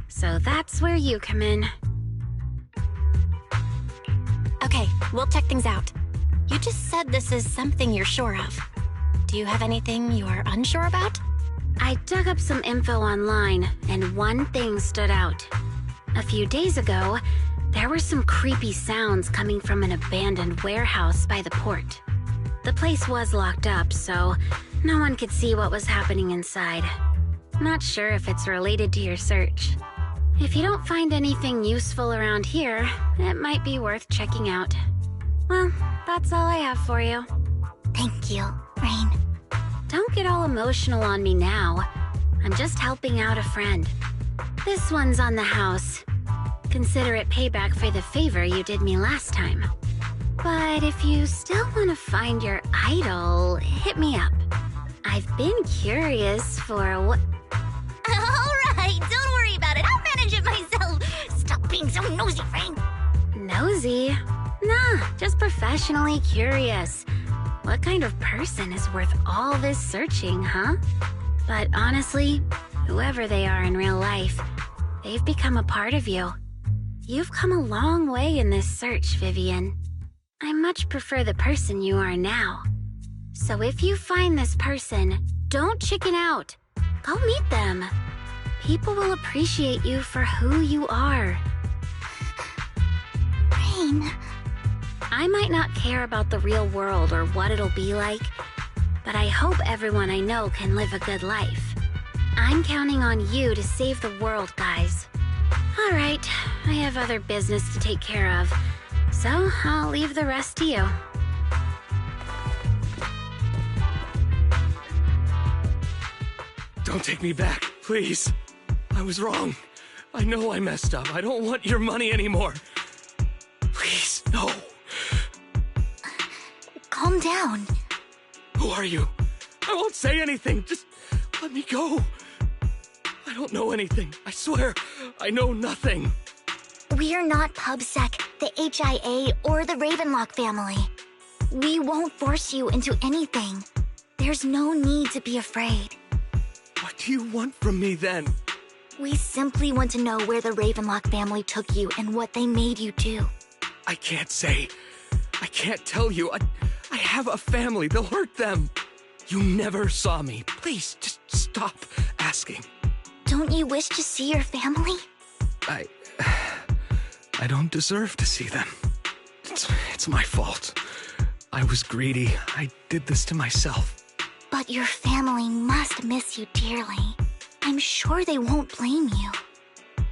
so that's where you come in. Okay, we'll check things out. You just said this is something you're sure of. Do you have anything you're unsure about? I dug up some info online, and one thing stood out. A few days ago, there were some creepy sounds coming from an abandoned warehouse by the port. The place was locked up, so no one could see what was happening inside. Not sure if it's related to your search. If you don't find anything useful around here, it might be worth checking out. Well, that's all I have for you. Thank you, Rain. Don't get all emotional on me now. I'm just helping out a friend. This one's on the house. Consider it payback for the favor you did me last time. But if you still want to find your idol, hit me up. I've been curious for what... Alright, don't worry about it. I'll manage it myself. Stop being so nosy, Frank. Nosy? Nah, just professionally curious. What kind of person is worth all this searching, huh? But honestly, whoever they are in real life, they've become a part of you. You've come a long way in this search, Vivian. I much prefer the person you are now. So if you find this person, don't chicken out. Go meet them. People will appreciate you for who you are. Rain. I might not care about the real world or what it'll be like, but I hope everyone I know can live a good life. I'm counting on you to save the world, guys. All right, I have other business to take care of, so I'll leave the rest to you. Don't take me back, please. I was wrong. I know I messed up. I don't want your money anymore. Please, no. Calm down. Who are you? I won't say anything. Just let me go. I don't know anything. I swear, I know nothing. We're not PubSec, the HIA, or the Ravenlock family. We won't force you into anything. There's no need to be afraid. What do you want from me then? We simply want to know where the Ravenlock family took you and what they made you do. I can't say. I can't tell you. I have a family. They'll hurt them. You never saw me. Please, just stop asking. Don't you wish to see your family? I don't deserve to see them. It's my fault. I was greedy. I did this to myself. But your family must miss you dearly. I'm sure they won't blame you.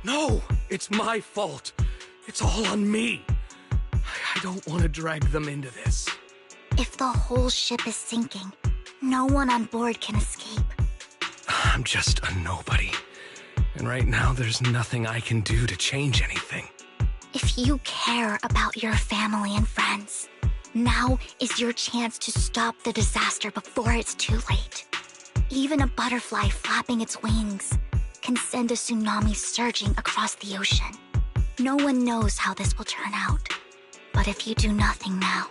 No, it's my fault. It's all on me. I don't want to drag them into this. If the whole ship is sinking, no one on board can escape. I'm just a nobody. And right now, there's nothing I can do to change anything. If you care about your family and friends, now is your chance to stop the disaster before it's too late. Even a butterfly flapping its wings can send a tsunami surging across the ocean. No one knows how this will turn out. But if you do nothing now,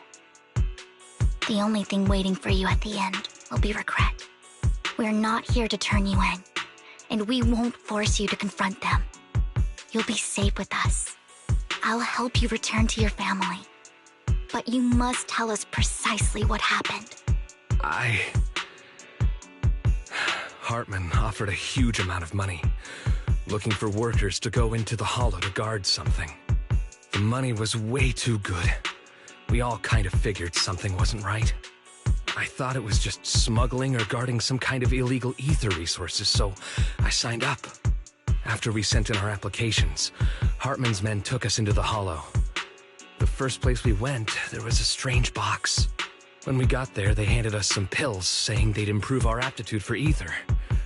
the only thing waiting for you at the end will be regret. We're not here to turn you in, and we won't force you to confront them. You'll be safe with us. I'll help you return to your family. But you must tell us precisely what happened. Hartman offered a huge amount of money, looking for workers to go into the Hollow to guard something. The money was way too good. We all kind of figured something wasn't right. I thought it was just smuggling or guarding some kind of illegal ether resources, so I signed up. After we sent in our applications, Hartman's men took us into the Hollow. The first place we went, there was a strange box. When we got there, they handed us some pills, saying they'd improve our aptitude for ether,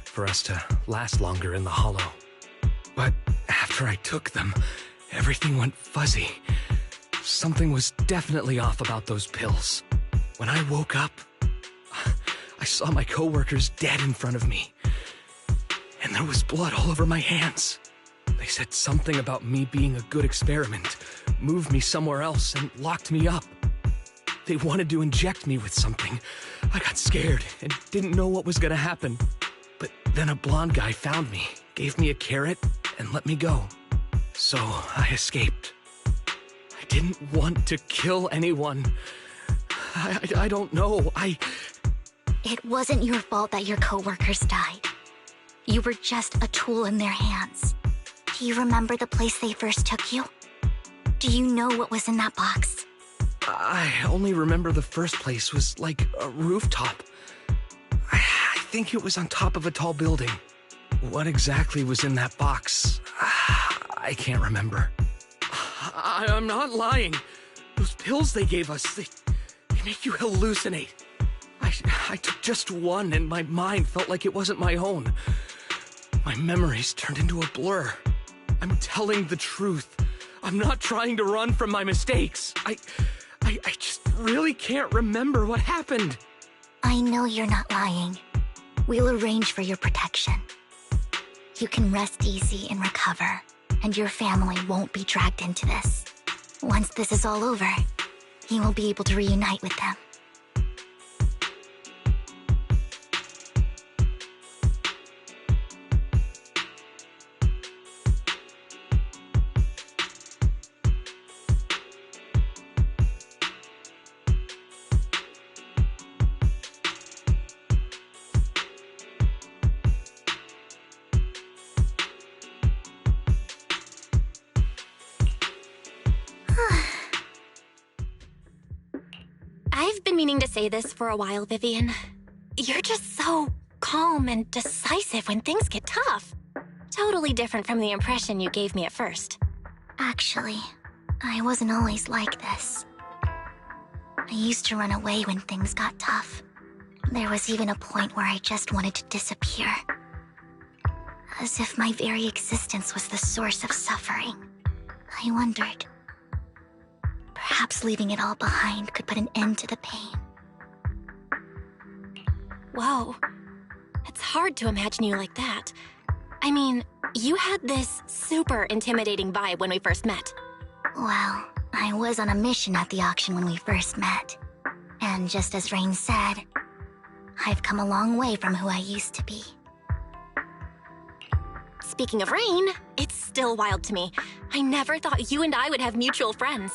for us to last longer in the Hollow. But after I took them, everything went fuzzy. Something was definitely off about those pills. When I woke up, I saw my coworkers dead in front of me. And there was blood all over my hands. They said something about me being a good experiment, moved me somewhere else, and locked me up. They wanted to inject me with something. I got scared and didn't know what was gonna happen. But then a blonde guy found me, gave me a carrot, and let me go. So I escaped. I didn't want to kill anyone. I don't know. It wasn't your fault that your coworkers died. You were just a tool in their hands. Do you remember the place they first took you? Do you know what was in that box? I only remember the first place was like a rooftop. I think it was on top of a tall building. What exactly was in that box? I can't remember. I'm not lying. Those pills they gave us, they make you hallucinate. I took just one and my mind felt like it wasn't my own. My memories turned into a blur. I'm telling the truth. I'm not trying to run from my mistakes. I just really can't remember what happened. I know you're not lying. We'll arrange for your protection. You can rest easy and recover, and your family won't be dragged into this. Once this is all over, you will be able to reunite with them. I've been meaning to say this for a while, Vivian. You're just so calm and decisive when things get tough. Totally different from the impression you gave me at first. Actually, I wasn't always like this. I used to run away when things got tough. There was even a point where I just wanted to disappear. As if my very existence was the source of suffering. I wondered, perhaps leaving it all behind could put an end to the pain. Whoa. It's hard to imagine you like that. I mean, you had this super intimidating vibe when we first met. Well, I was on a mission at the auction when we first met. And just as Rain said, I've come a long way from who I used to be. Speaking of Rain, it's still wild to me. I never thought you and I would have mutual friends.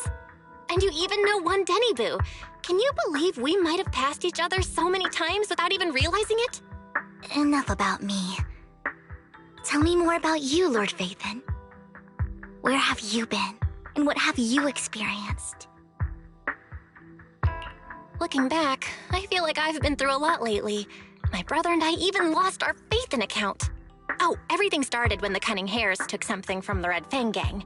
And you even know one Denny Boo. Can you believe we might have passed each other so many times without even realizing it? Enough about me. Tell me more about you, Lord Phaethon. Where have you been? And what have you experienced? Looking back, I feel like I've been through a lot lately. My brother and I even lost our Phaethon account. Oh, everything started when the Cunning Hares took something from the Red Fang gang.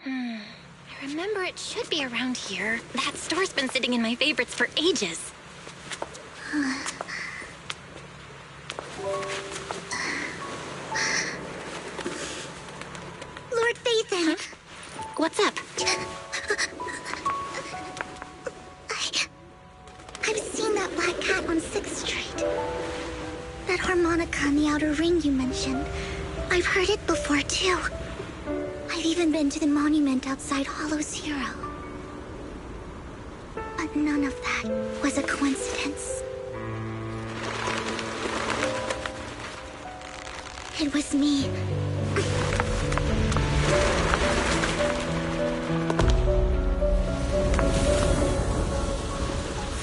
I remember it should be around here. That store's been sitting in my favorites for ages. Lord Phaethon! What's up? I've seen that black cat on 6th Street. That harmonica in the outer ring you mentioned. I've heard it before, too. I've even been to the monument outside Hollow Zero. But none of that was a coincidence. It was me.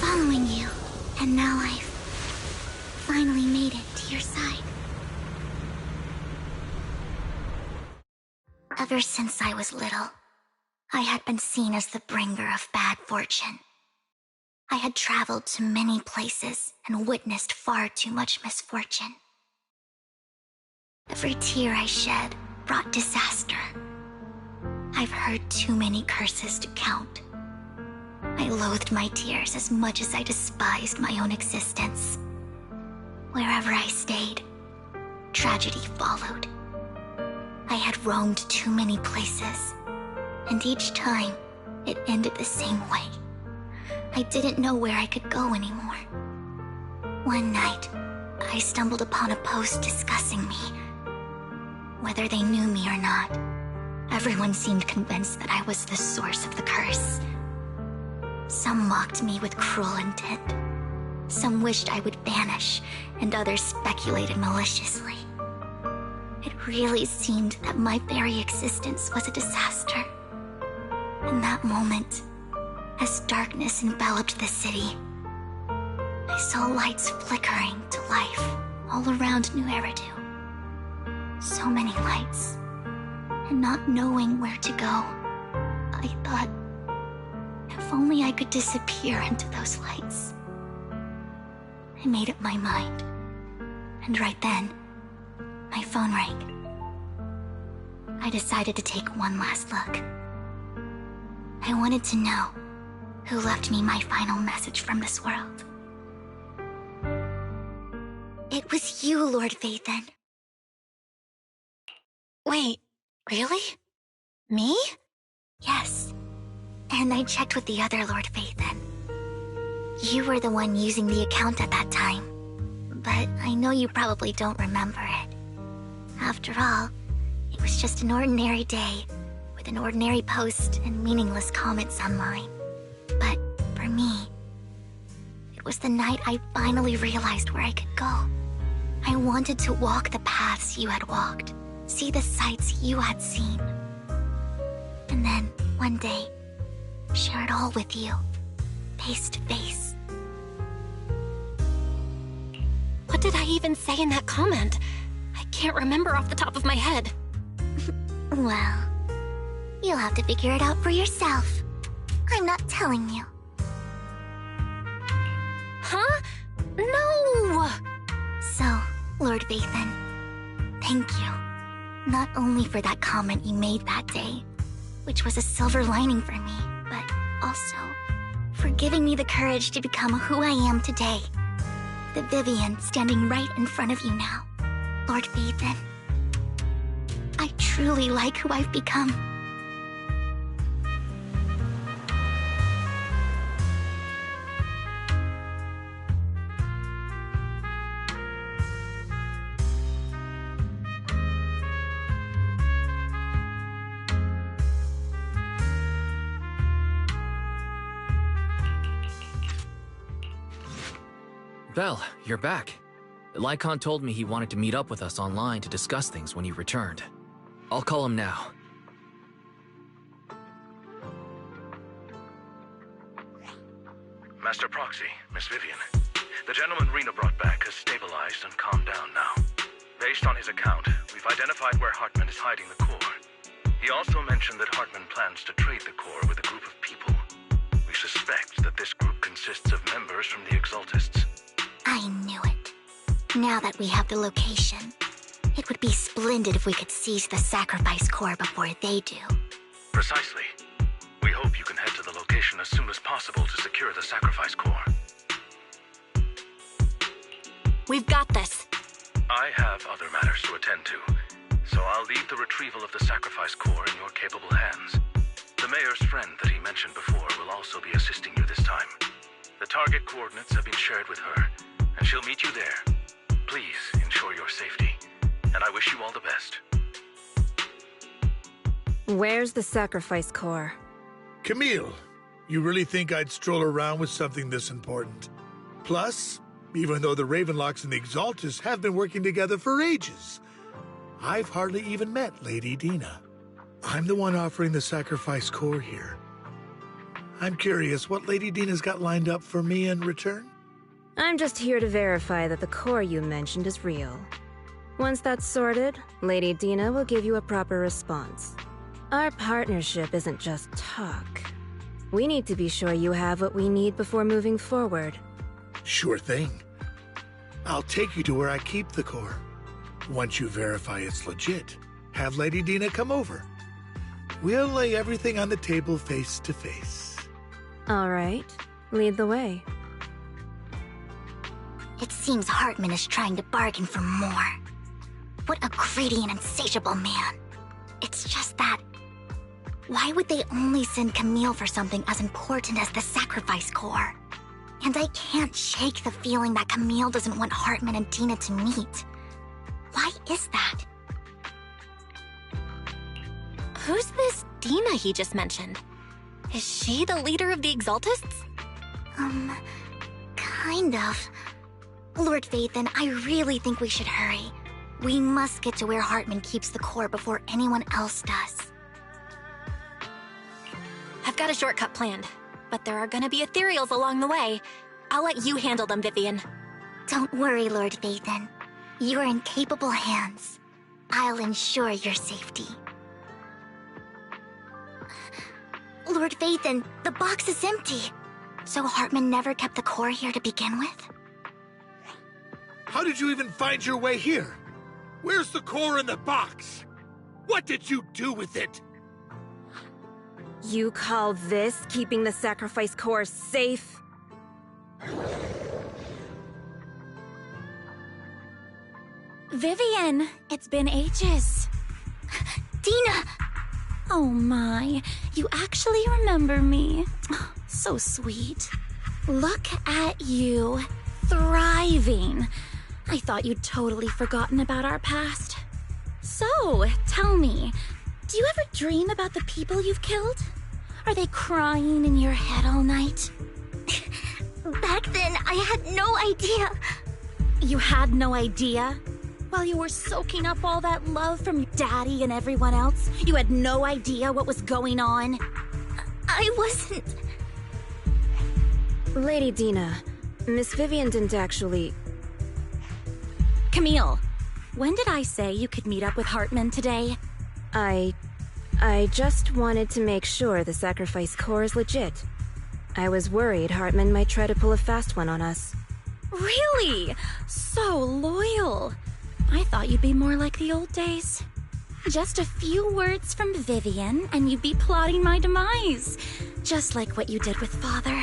Following you, and now I've finally made it to your side. Ever since I was little, I had been seen as the bringer of bad fortune. I had traveled to many places and witnessed far too much misfortune. Every tear I shed brought disaster. I've heard too many curses to count. I loathed my tears as much as I despised my own existence. Wherever I stayed, tragedy followed. I had roamed too many places, and each time, it ended the same way. I didn't know where I could go anymore. One night, I stumbled upon a post discussing me. Whether they knew me or not, everyone seemed convinced that I was the source of the curse. Some mocked me with cruel intent. Some wished I would vanish, and others speculated maliciously. It really seemed that my very existence was a disaster. In that moment, as darkness enveloped the city, I saw lights flickering to life all around New Eridu. So many lights, and not knowing where to go, I thought, if only I could disappear into those lights. I made up my mind, and right then, My phone rang. I decided to take one last look. I wanted to know who left me my final message from this world. It was you, Lord Vathan. Wait, really? Me? Yes. And I checked with the other Lord Vathan. You were the one using the account at that time. But I know you probably don't remember it. After all, it was just an ordinary day, with an ordinary post and meaningless comments online. But for me, it was the night I finally realized where I could go. I wanted to walk the paths you had walked, see the sights you had seen. And then, one day, share it all with you, face to face. What did I even say in that comment? I can't remember off the top of my head. Well, you'll have to figure it out for yourself. I'm not telling you. Huh? No! So, Lord Vathan, thank you. Not only for that comment you made that day, which was a silver lining for me, but also for giving me the courage to become who I am today. The Vivian standing right in front of you now. Lord Vathan, I truly like who I've become. Belle, you're back. Lycon told me he wanted to meet up with us online to discuss things when he returned. I'll call him now. Master Proxy, Miss Vivian. The gentleman Rena brought back has stabilized and calmed down now. Based on his account, we've identified where Hartman is hiding the core. He also mentioned that Hartman plans to trade the core with a group of people. We suspect that this group consists of members from the Exaltists. I knew it. Now that we have the location, it would be splendid if we could seize the sacrifice core before they do. Precisely. We hope you can head to the location as soon as possible to secure the sacrifice core. We've got this. I have other matters to attend to, so I'll leave the retrieval of the sacrifice core in your capable hands. The mayor's friend that he mentioned before will also be assisting you this time. The target coordinates have been shared with her, and she'll meet you there. Please ensure your safety, and I wish you all the best. Where's the sacrifice core? Camille, you really think I'd stroll around with something this important? Plus, even though the Ravenlocks and the Exaltists have been working together for ages, I've hardly even met Lady Dina. I'm the one offering the sacrifice core here. I'm curious what Lady Dina's got lined up for me in return? I'm just here to verify that the core you mentioned is real. Once that's sorted, Lady Dina will give you a proper response. Our partnership isn't just talk. We need to be sure you have what we need before moving forward. Sure thing. I'll take you to where I keep the core. Once you verify it's legit, have Lady Dina come over. We'll lay everything on the table face to face. All right, lead the way. It seems Hartman is trying to bargain for more. What a greedy and insatiable man. It's just that... why would they only send Camille for something as important as the sacrifice core? And I can't shake the feeling that Camille doesn't want Hartman and Dina to meet. Why is that? Who's this Dina he just mentioned? Is she the leader of the Exaltists? Kind of. Lord Vathan, I really think we should hurry. We must get to where Hartman keeps the core before anyone else does. I've got a shortcut planned, but there are gonna be ethereals along the way. I'll let you handle them, Vivian. Don't worry, Lord Vathan. You're in capable hands. I'll ensure your safety. Lord Vathan, the box is empty. So Hartman never kept the core here to begin with? How did you even find your way here? Where's the core in the box? What did you do with it? You call this keeping the sacrifice core safe? Vivian, it's been ages. Dina! Oh my, you actually remember me. So sweet. Look at you, thriving. I thought you'd totally forgotten about our past. So, tell me, do you ever dream about the people you've killed? Are they crying in your head all night? Back then, I had no idea. You had no idea? While you were soaking up all that love from your daddy and everyone else, you had no idea what was going on? I wasn't... Lady Dina, Miss Vivian didn't actually... Camille, when did I say you could meet up with Hartman today? I just wanted to make sure the sacrifice core is legit. I was worried Hartman might try to pull a fast one on us. Really? So loyal. I thought you'd be more like the old days. Just a few words from Vivian, and you'd be plotting my demise. Just like what you did with Father.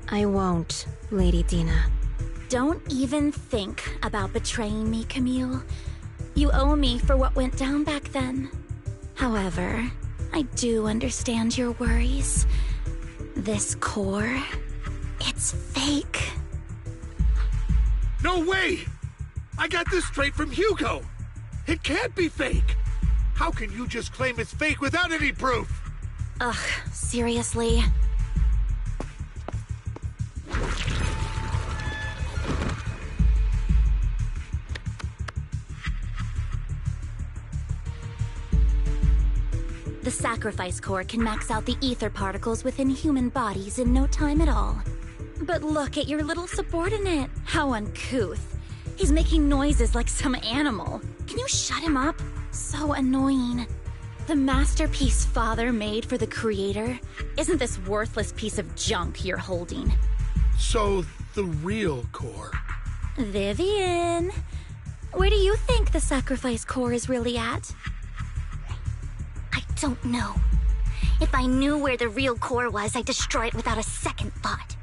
I won't, Lady Dina. Don't even think about betraying me, Camille. You owe me for what went down back then. However, I do understand your worries. This core, it's fake. No way! I got this straight from Hugo! It can't be fake! How can you just claim it's fake without any proof? Ugh, seriously? The sacrifice core can max out the ether particles within human bodies in no time at all. But look at your little subordinate. How uncouth. He's making noises like some animal. Can you shut him up? So annoying. The masterpiece Father made for the Creator isn't this worthless piece of junk you're holding. So, the real core. Vivian, where do you think the sacrifice core is really at? I don't know. If I knew where the real core was, I'd destroy it without a second thought.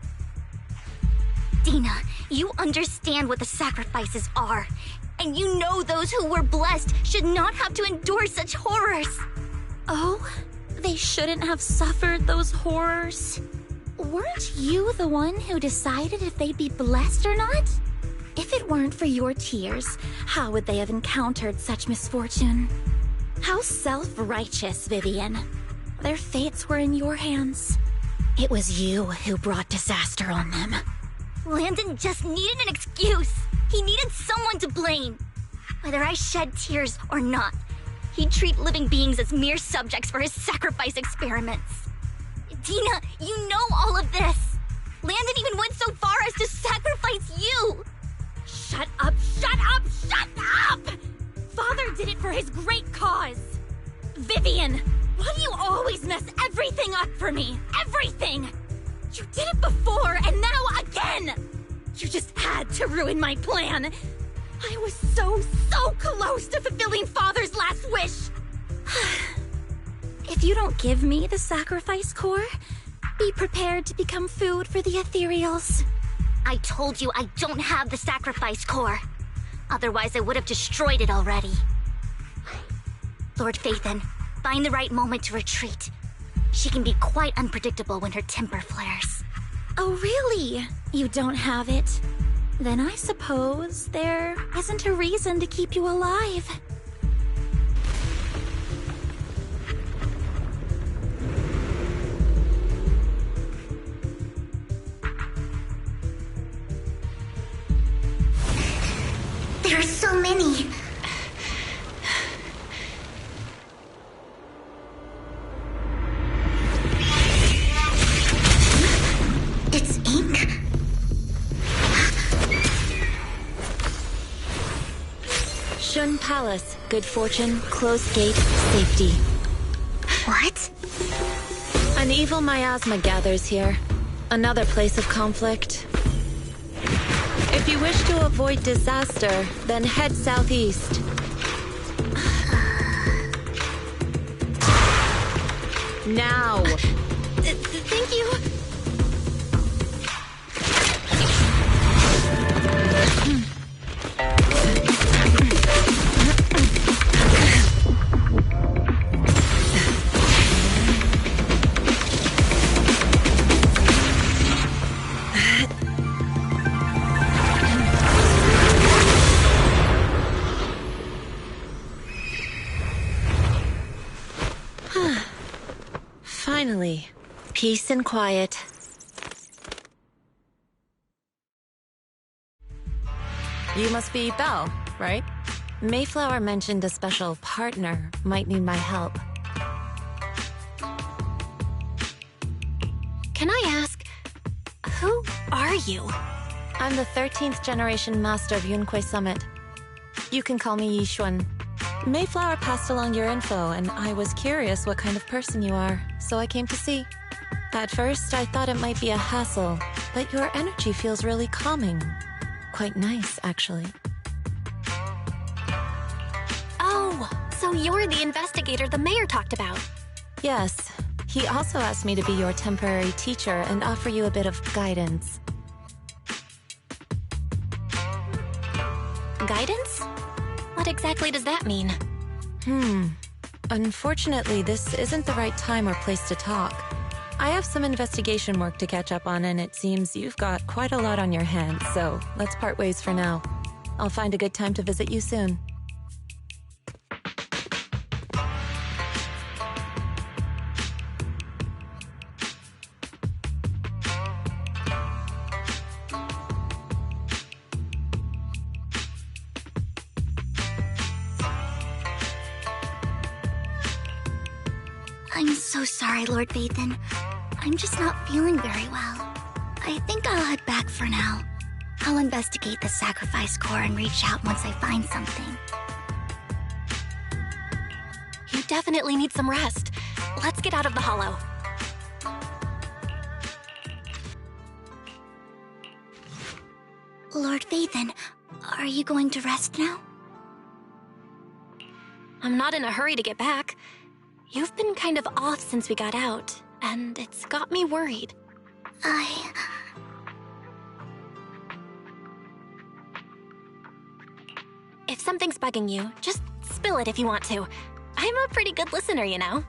Dina, you understand what the sacrifices are. And you know those who were blessed should not have to endure such horrors. Oh, they shouldn't have suffered those horrors. Weren't you the one who decided if they'd be blessed or not? If it weren't for your tears, how would they have encountered such misfortune? How self-righteous, Vivian. Their fates were in your hands. It was you who brought disaster on them. Landon just needed an excuse. He needed someone to blame. Whether I shed tears or not, he'd treat living beings as mere subjects for his sacrifice experiments. Dina, you know all of this. Landon even went so far as to sacrifice you. Shut up, shut up, shut up! Father did it for his great cause. Vivian, why do you always mess everything up for me? Everything! You did it before, and now again! You just had to ruin my plan. I was so close to fulfilling Father's last wish. If you don't give me the sacrifice core, be prepared to become food for the ethereals. I told you I don't have the sacrifice core. Otherwise, I would have destroyed it already. Lord Phaethon, find the right moment to retreat. She can be quite unpredictable when her temper flares. Oh, really? You don't have it? Then I suppose there isn't a reason to keep you alive. There are so many. It's ink? Shun Palace, good fortune, closed gate, safety. What? An evil miasma gathers here. Another place of conflict. If you wish to avoid disaster, then head southeast. Now! Thank you! Finally, peace and quiet. You must be Belle, right? Mayflower mentioned a special partner might need my help. Can I ask, who are you? I'm the 13th generation master of Yunque Summit. You can call me Yixuan. Mayflower passed along your info, and I was curious what kind of person you are, so I came to see. At first, I thought it might be a hassle, but your energy feels really calming. Quite nice, actually. Oh, so you're the investigator the mayor talked about. Yes. He also asked me to be your temporary teacher and offer you a bit of guidance. Guidance? What exactly does that mean? Unfortunately, this isn't the right time or place to talk. I have some investigation work to catch up on, and it seems you've got quite a lot on your hands, so let's part ways for now. I'll find a good time to visit you soon. I'm so sorry, Lord Vathan. I'm just not feeling very well. I think I'll head back for now. I'll investigate the sacrifice core and reach out once I find something. You definitely need some rest. Let's get out of the hollow. Lord Vathan, are you going to rest now? I'm not in a hurry to get back. You've been kind of off since we got out, and it's got me worried. If something's bugging you, just spill it if you want to. I'm a pretty good listener, you know.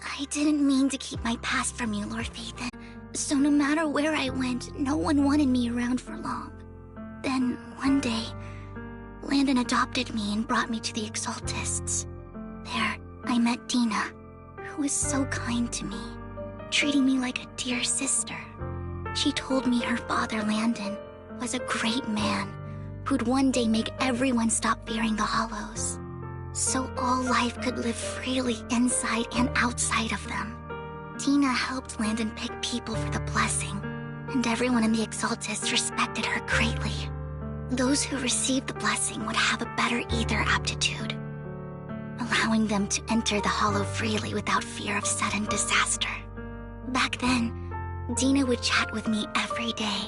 I didn't mean to keep my past from you, Lord Vathan. So no matter where I went, no one wanted me around for long. Then, one day, Landon adopted me and brought me to the Exaltists. There, I met Dina, who was so kind to me, treating me like a dear sister. She told me her father, Landon, was a great man who'd one day make everyone stop fearing the Hollows, so all life could live freely inside and outside of them. Dina helped Landon pick people for the blessing, and everyone in the Exaltists respected her greatly. Those who received the blessing would have a better ether aptitude, allowing them to enter the Hollow freely without fear of sudden disaster. Back then, Dina would chat with me every day,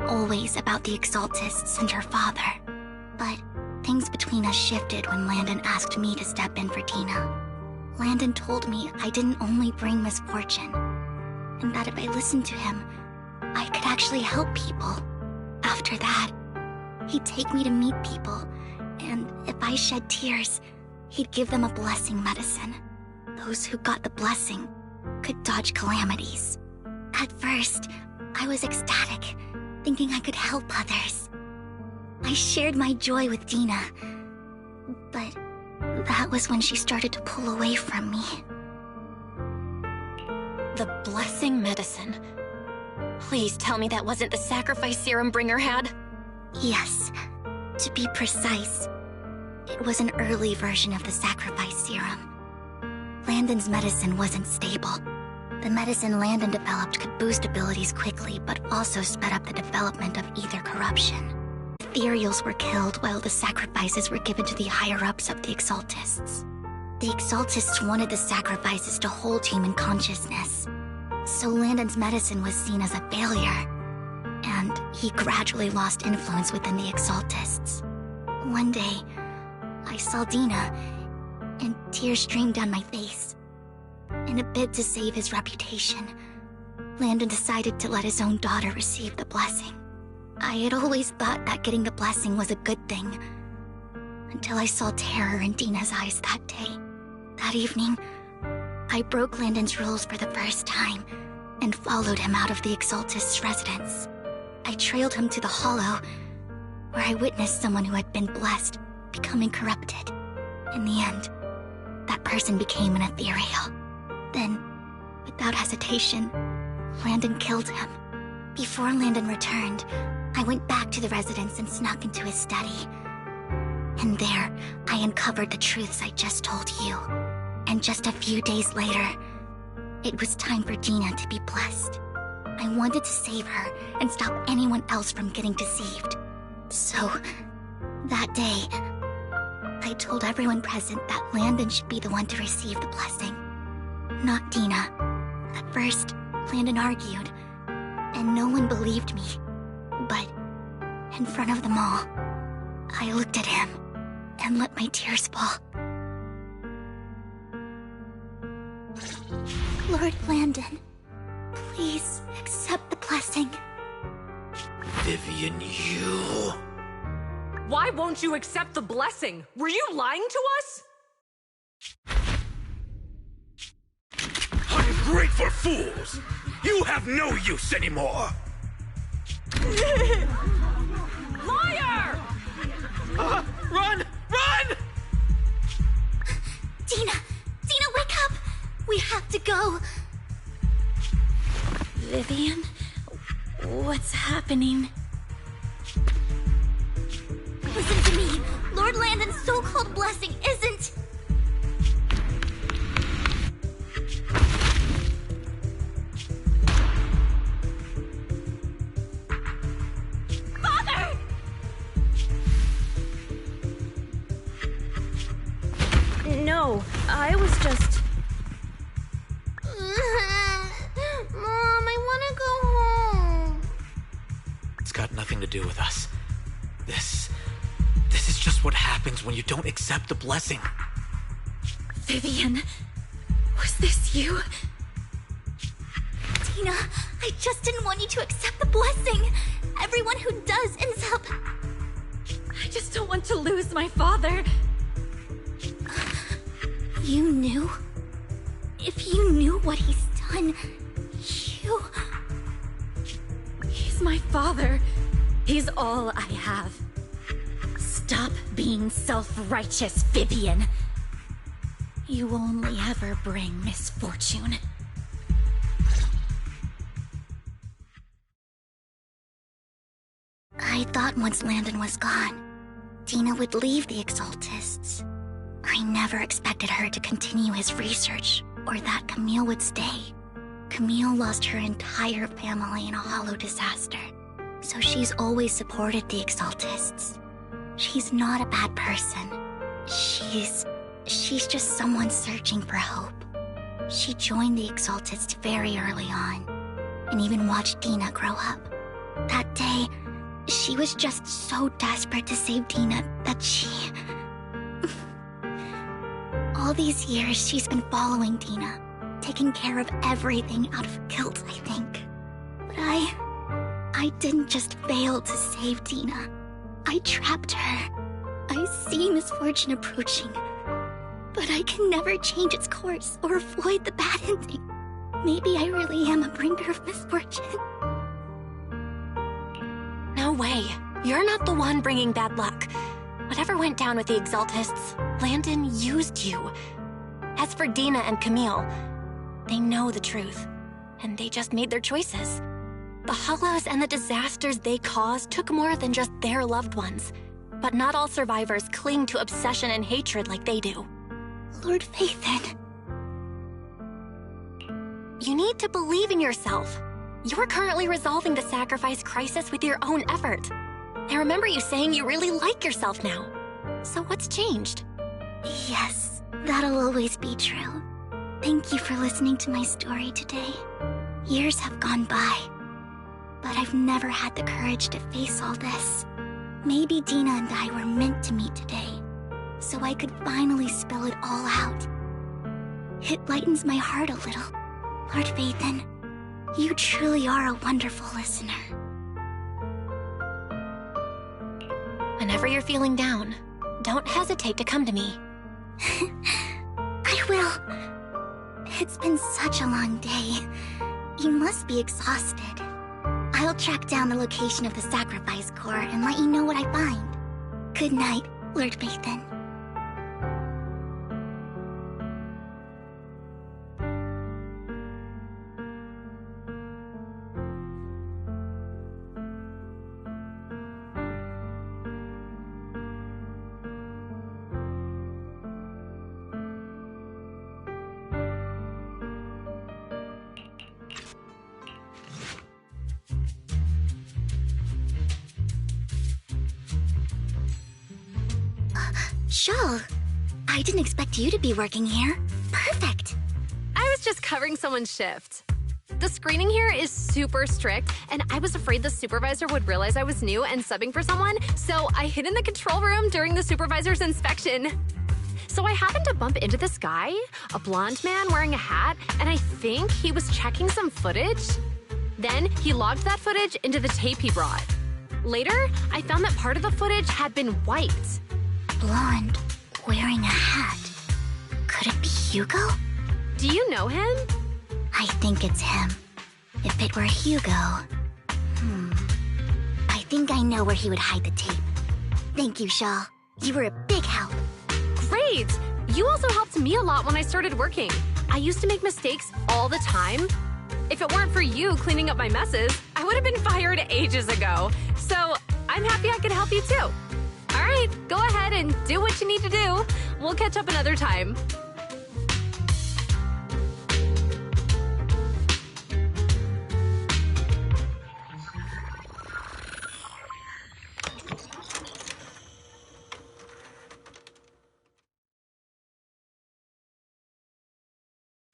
always about the Exaltists and her father. But things between us shifted when Landon asked me to step in for Dina. Landon told me I didn't only bring misfortune, and that if I listened to him, I could actually help people. After that, he'd take me to meet people, and if I shed tears, he'd give them a blessing medicine. Those who got the blessing could dodge calamities. At first, I was ecstatic, thinking I could help others. I shared my joy with Dina, but that was when she started to pull away from me. The blessing medicine. Please tell me that wasn't the sacrifice serum Bringer had? Yes. To be precise, it was an early version of the sacrifice serum. Landon's medicine wasn't stable. The medicine Landon developed could boost abilities quickly, but also sped up the development of ether corruption. Ethereals were killed while the sacrifices were given to the higher-ups of the Exaltists. The Exaltists wanted the sacrifices to hold human consciousness, so Landon's medicine was seen as a failure, and he gradually lost influence within the Exaltists. One day, I saw Dina, and tears streamed down my face. In a bid to save his reputation, Landon decided to let his own daughter receive the blessing. I had always thought that getting the blessing was a good thing, until I saw terror in Dina's eyes that day. That evening, I broke Landon's rules for the first time and followed him out of the Exaltist's residence. I trailed him to the Hollow, where I witnessed someone who had been blessed becoming corrupted. In the end, that person became an ethereal. Then, without hesitation, Landon killed him. Before Landon returned, I went back to the residence and snuck into his study. And there, I uncovered the truths I just told you. And just a few days later, it was time for Dina to be blessed. I wanted to save her and stop anyone else from getting deceived. So, that day, I told everyone present that Landon should be the one to receive the blessing, not Dina. At first, Landon argued, and no one believed me. But, in front of them all, I looked at him and let my tears fall. Lord Landon, please accept the blessing. Vivian, you... Why won't you accept the blessing? Were you lying to us? Ungrateful fools! You have no use anymore! Liar! Run! Run! Dina! Dina, wake up! We have to go! Vivian? What's happening? Listen to me! Lord Landon's so-called blessing isn't... Father! No, I was just... Mom, I want to go home. It's got nothing to do with us. This is just what happens when you don't accept the blessing. Vivian, was this you? Dina, I just didn't want you to accept the blessing. Everyone who does ends up... I just don't want to lose my father. You knew? If you knew what he's done, you... He's my father. He's all I have. Stop being self-righteous, Vivian. You only ever bring misfortune. I thought once Landon was gone, Dina would leave the Exaltists. I never expected her to continue his research, or that Camille would stay. Camille lost her entire family in a hollow disaster, so she's always supported the Exaltists. She's not a bad person. She's just someone searching for hope. She joined the Exaltists very early on, and even watched Dina grow up. That day, she was just so desperate to save Dina that she... All these years, she's been following Dina, taking care of everything out of guilt, I think. But I didn't just fail to save Dina. I trapped her. I see misfortune approaching, but I can never change its course or avoid the bad ending. Maybe I really am a bringer of misfortune. No way. You're not the one bringing bad luck. Whatever went down with the Exaltists, Landon used you. As for Dina and Camille, they know the truth, and they just made their choices. The Hollows and the disasters they caused took more than just their loved ones. But not all survivors cling to obsession and hatred like they do. Lord Phaethon. You need to believe in yourself. You're currently resolving the sacrifice crisis with your own effort. I remember you saying you really like yourself now. So what's changed? Yes, that'll always be true. Thank you for listening to my story today. Years have gone by, but I've never had the courage to face all this. Maybe Dina and I were meant to meet today, so I could finally spill it all out. It lightens my heart a little. Lord Vathan, you truly are a wonderful listener. Whenever you're feeling down, don't hesitate to come to me. I will. It's been such a long day. You must be exhausted. I'll track down the location of the sacrifice core and let you know what I find. Good night, Lord Vathan. Shawl, I didn't expect you to be working here. Perfect. I was just covering someone's shift. The screening here is super strict, and I was afraid the supervisor would realize I was new and subbing for someone, so I hid in the control room during the supervisor's inspection. So I happened to bump into this guy, a blonde man wearing a hat, and I think he was checking some footage. Then he logged that footage into the tape he brought. Later, I found that part of the footage had been wiped. Blonde, wearing a hat. Could it be Hugo? Do you know him? I think it's him. If it were Hugo... I think I know where he would hide the tape. Thank you, Shaw. You were a big help. Great! You also helped me a lot when I started working. I used to make mistakes all the time. If it weren't for you cleaning up my messes, I would have been fired ages ago. So I'm happy I could help you too. All right, go ahead and do what you need to do. We'll catch up another time.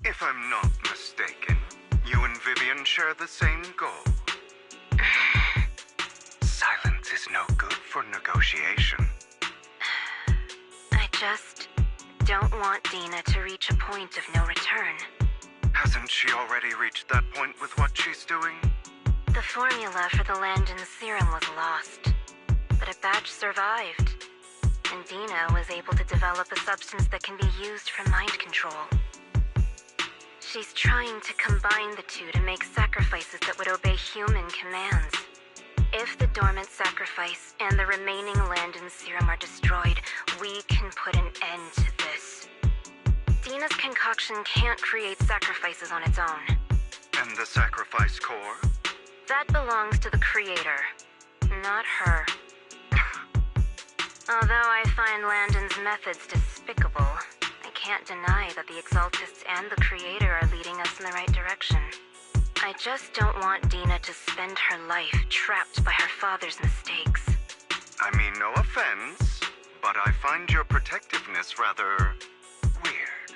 If I'm not mistaken, you and Vivian share the same goal. Silence is no good for negotiation. I just don't want Dina to reach a point of no return. Hasn't she already reached that point with what she's doing? The formula for the Landon serum was lost, but a batch survived, and Dina was able to develop a substance that can be used for mind control. She's trying to combine the two to make sacrifices that would obey human commands. If the dormant sacrifice and the remaining Landon serum are destroyed, we can put an end to this. Dina's concoction can't create sacrifices on its own. And the sacrifice core? That belongs to the creator, not her. Although I find Landon's methods despicable, I can't deny that the Exaltists and the creator are leading us in the right direction. I just don't want Dina to spend her life trapped by her father's mistakes. I mean, no offense, but I find your protectiveness rather weird.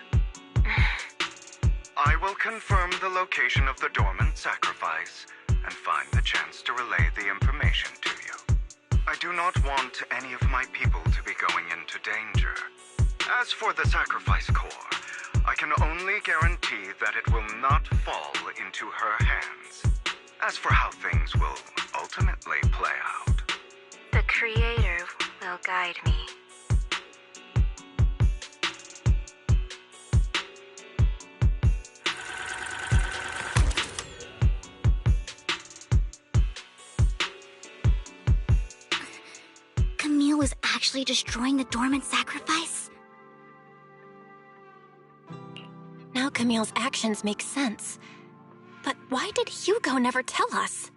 I will confirm the location of the dormant sacrifice and find the chance to relay the information to you. I do not want any of my people to be going into danger. As for the sacrifice core, I can only guarantee that it will not fall into her hands. As for how things will ultimately play out, the creator will guide me. Camille was actually destroying the dormant sacrifice? Now Camille's actions make sense. But why did Hugo never tell us?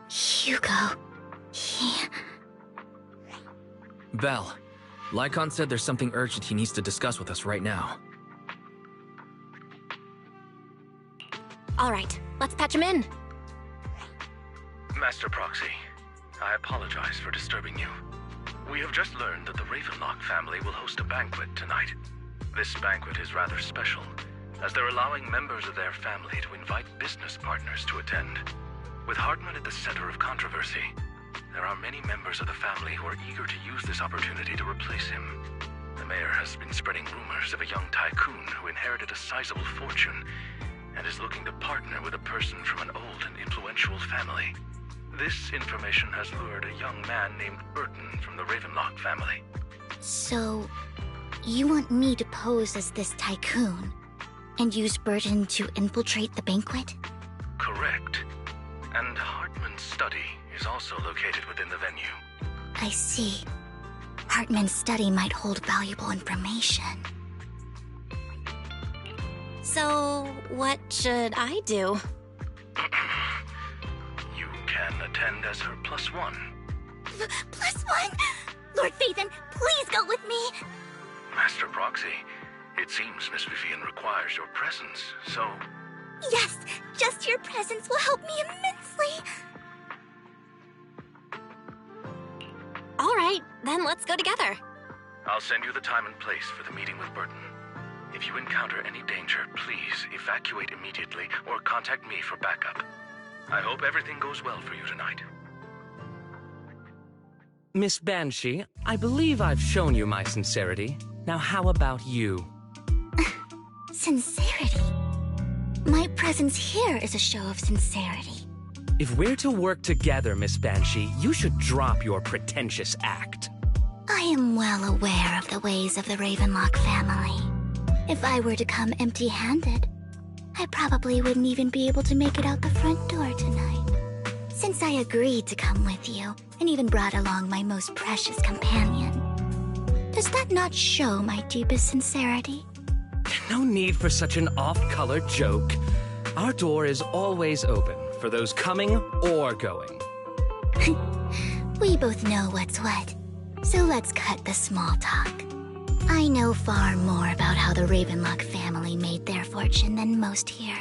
Hugo... Belle, Lycon said there's something urgent he needs to discuss with us right now. All right, let's patch him in. Master Proxy, I apologize for disturbing you. We have just learned that the Ravenlock family will host a banquet tonight. This banquet is rather special, as they're allowing members of their family to invite business partners to attend. With Hartman at the center of controversy, there are many members of the family who are eager to use this opportunity to replace him. The mayor has been spreading rumors of a young tycoon who inherited a sizable fortune and is looking to partner with a person from an old and influential family. This information has lured a young man named Burton from the Ravenlock family. So, you want me to pose as this tycoon and use Burton to infiltrate the banquet? Correct. And Hartman's study is also located within the venue. I see. Hartman's study might hold valuable information. So, what should I do? You can attend as her +1. +1? Lord Phaethon, please go with me! Master Proxy, it seems Miss Vivian requires your presence, so... Yes, just your presence will help me immensely! All right, then let's go together. I'll send you the time and place for the meeting with Burton. If you encounter any danger, please evacuate immediately or contact me for backup. I hope everything goes well for you tonight. Miss Banshee, I believe I've shown you my sincerity. Now how about you? Sincerity? My presence here is a show of sincerity. If we're to work together, Miss Banshee, you should drop your pretentious act. I am well aware of the ways of the Ravenlock family. If I were to come empty-handed, I probably wouldn't even be able to make it out the front door tonight. Since I agreed to come with you, and even brought along my most precious companion, does that not show my deepest sincerity? No need for such an off-color joke. Our door is always open for those coming or going. We both know what's what, so let's cut the small talk. I know far more about how the Ravenlock family made their fortune than most here.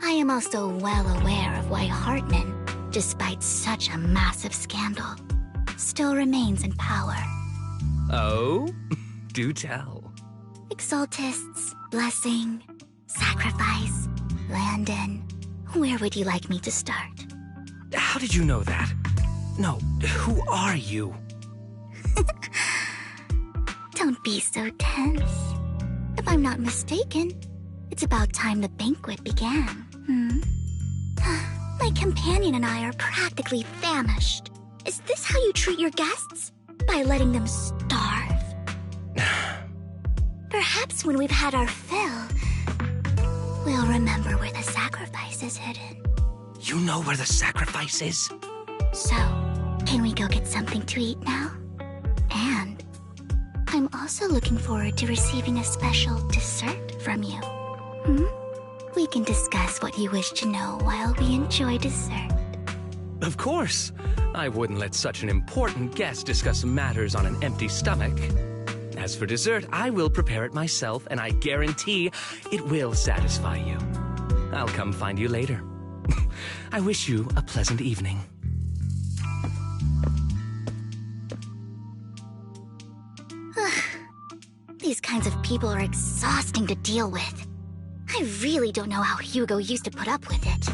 I am also well aware of why Hartman, despite such a massive scandal, still remains in power. Oh? Do tell. Exaltists, blessing, sacrifice, Landon. Where would you like me to start? How did you know that? No, who are you? Don't be so tense. If I'm not mistaken, it's about time the banquet began, My companion and I are practically famished. Is this how you treat your guests? By letting them starve? Perhaps when we've had our fill, we'll remember where the sacrifice is hidden. You know where the sacrifice is? So, can we go get something to eat now? And I'm also looking forward to receiving a special dessert from you. We can discuss what you wish to know while we enjoy dessert. Of course. I wouldn't let such an important guest discuss matters on an empty stomach. As for dessert, I will prepare it myself, and I guarantee it will satisfy you. I'll come find you later. I wish you a pleasant evening. These kinds of people are exhausting to deal with. I really don't know how Hugo used to put up with it.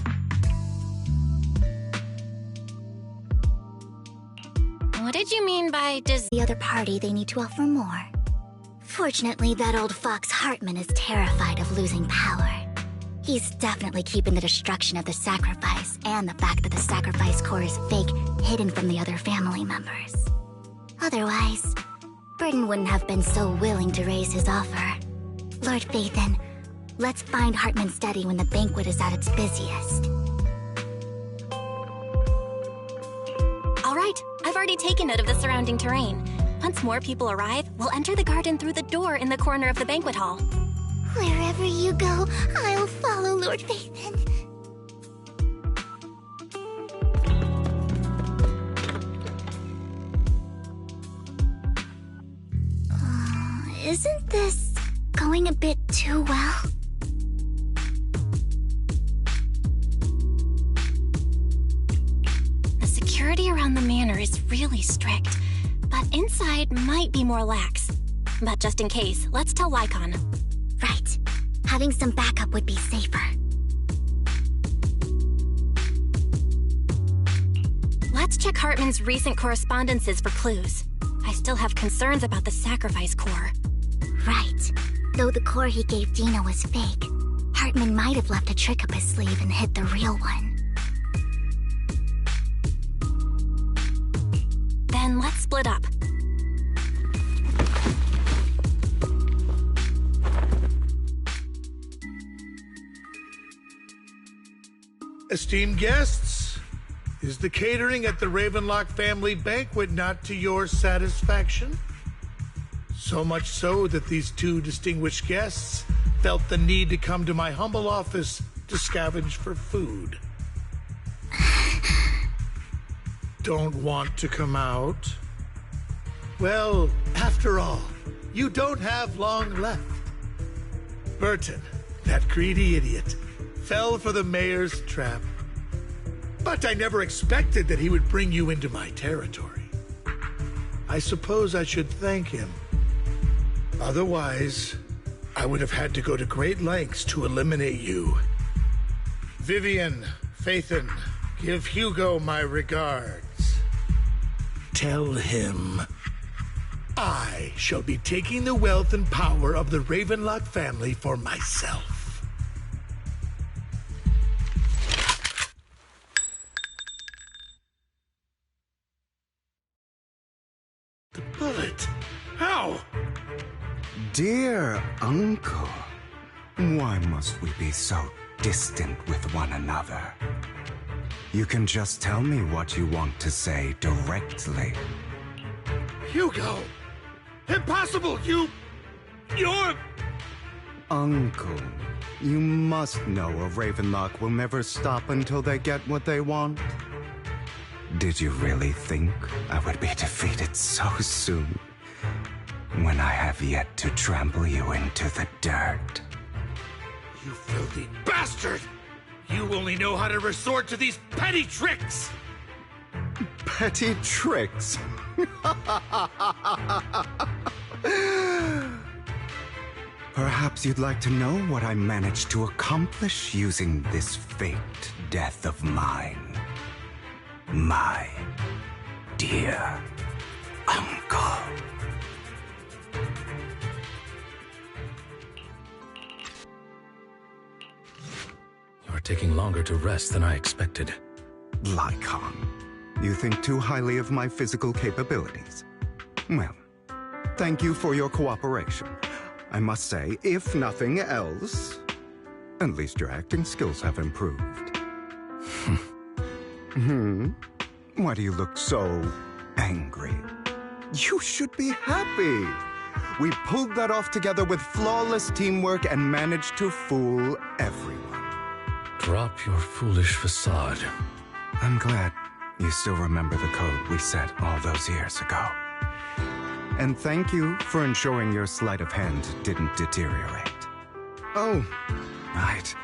What did you mean by the other party they need to offer more? Fortunately, that old fox Hartman is terrified of losing power. He's definitely keeping the destruction of the sacrifice and the fact that the sacrifice core is fake hidden from the other family members. Otherwise, Burton wouldn't have been so willing to raise his offer. Lord Phaethon, let's find Hartman's study when the banquet is at its busiest. All right, I've already taken note of the surrounding terrain. Once more people arrive, we'll enter the garden through the door in the corner of the banquet hall. Wherever you go, I'll follow, Lord Phaethon. Isn't this going a bit too well? The security around the manor is really strict, but inside might be more lax. But just in case, let's tell Lycon. Right. Having some backup would be safer. Let's check Hartman's recent correspondences for clues. I still still have concerns about the sacrifice core. Right. Though the core he gave Dina was fake, Hartman might have left a trick up his sleeve and hid the real one. Then let's split up. Esteemed guests, is the catering at the Ravenlock family banquet not to your satisfaction? So much so that these two distinguished guests felt the need to come to my humble office to scavenge for food. Don't want to come out? Well, after all, you don't have long left. Burton, that greedy idiot, fell for the mayor's trap. But I never expected that he would bring you into my territory. I suppose I should thank him. Otherwise, I would have had to go to great lengths to eliminate you. Vivian, Phaethon, give Hugo my regards. Tell him I shall be taking the wealth and power of the Ravenlock family for myself. The bullet? How? Dear Uncle, why must we be so distant with one another? You can just tell me what you want to say directly. Hugo! Impossible! You're... Uncle, you must know a Ravenlock will never stop until they get what they want. Did you really think I would be defeated so soon? When I have yet to trample you into the dirt. You filthy bastard! You only know how to resort to these petty tricks! Petty tricks? Perhaps you'd like to know what I managed to accomplish using this faked death of mine. My dear Uncle. You're taking longer to rest than I expected. Lycon, you think too highly of my physical capabilities. Well, thank you for your cooperation. I must say, if nothing else, at least your acting skills have improved. Why do you look so angry? You should be happy. We pulled that off together with flawless teamwork and managed to fool everyone. Drop your foolish facade. I'm glad you still remember the code we set all those years ago. And thank you for ensuring your sleight of hand didn't deteriorate. Oh, right.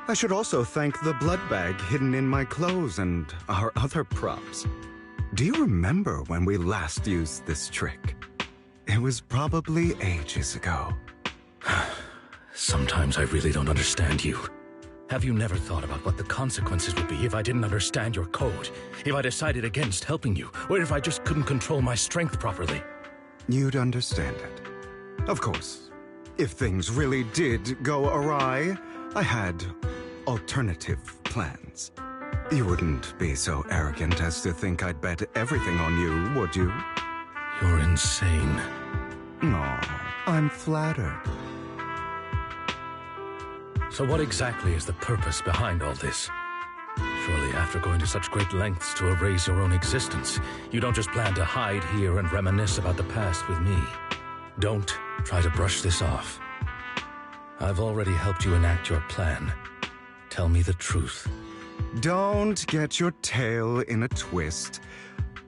I should also thank the blood bag hidden in my clothes and our other props. Do you remember when we last used this trick? It was probably ages ago. Sometimes I really don't understand you. Have you never thought about what the consequences would be if I didn't understand your code? If I decided against helping you? Or if I just couldn't control my strength properly? You'd understand it. Of course, if things really did go awry, I had alternative plans. You wouldn't be so arrogant as to think I'd bet everything on you, would you? You're insane. No, I'm flattered. So what exactly is the purpose behind all this? Surely after going to such great lengths to erase your own existence, you don't just plan to hide here and reminisce about the past with me. Don't try to brush this off. I've already helped you enact your plan. Tell me the truth. Don't get your tail in a twist.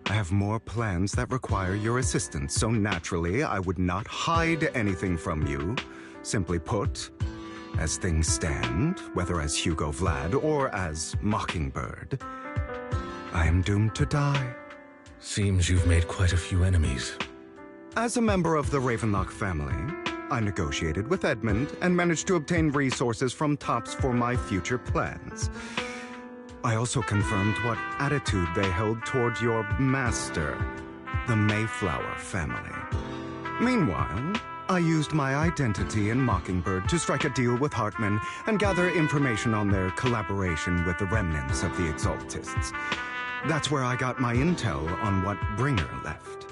I have more plans that require your assistance, so naturally I would not hide anything from you. Simply put, as things stand, whether as Hugo Vlad or as Mockingbird, I am doomed to die. Seems you've made quite a few enemies. As a member of the Ravenlock family, I negotiated with Edmund and managed to obtain resources from Tops for my future plans. I also confirmed what attitude they held toward your master. the Mayflower family. Meanwhile, I used my identity in Mockingbird to strike a deal with Hartman and gather information on their collaboration with the remnants of the Exaltists. That's where I got my intel on what Bringer left.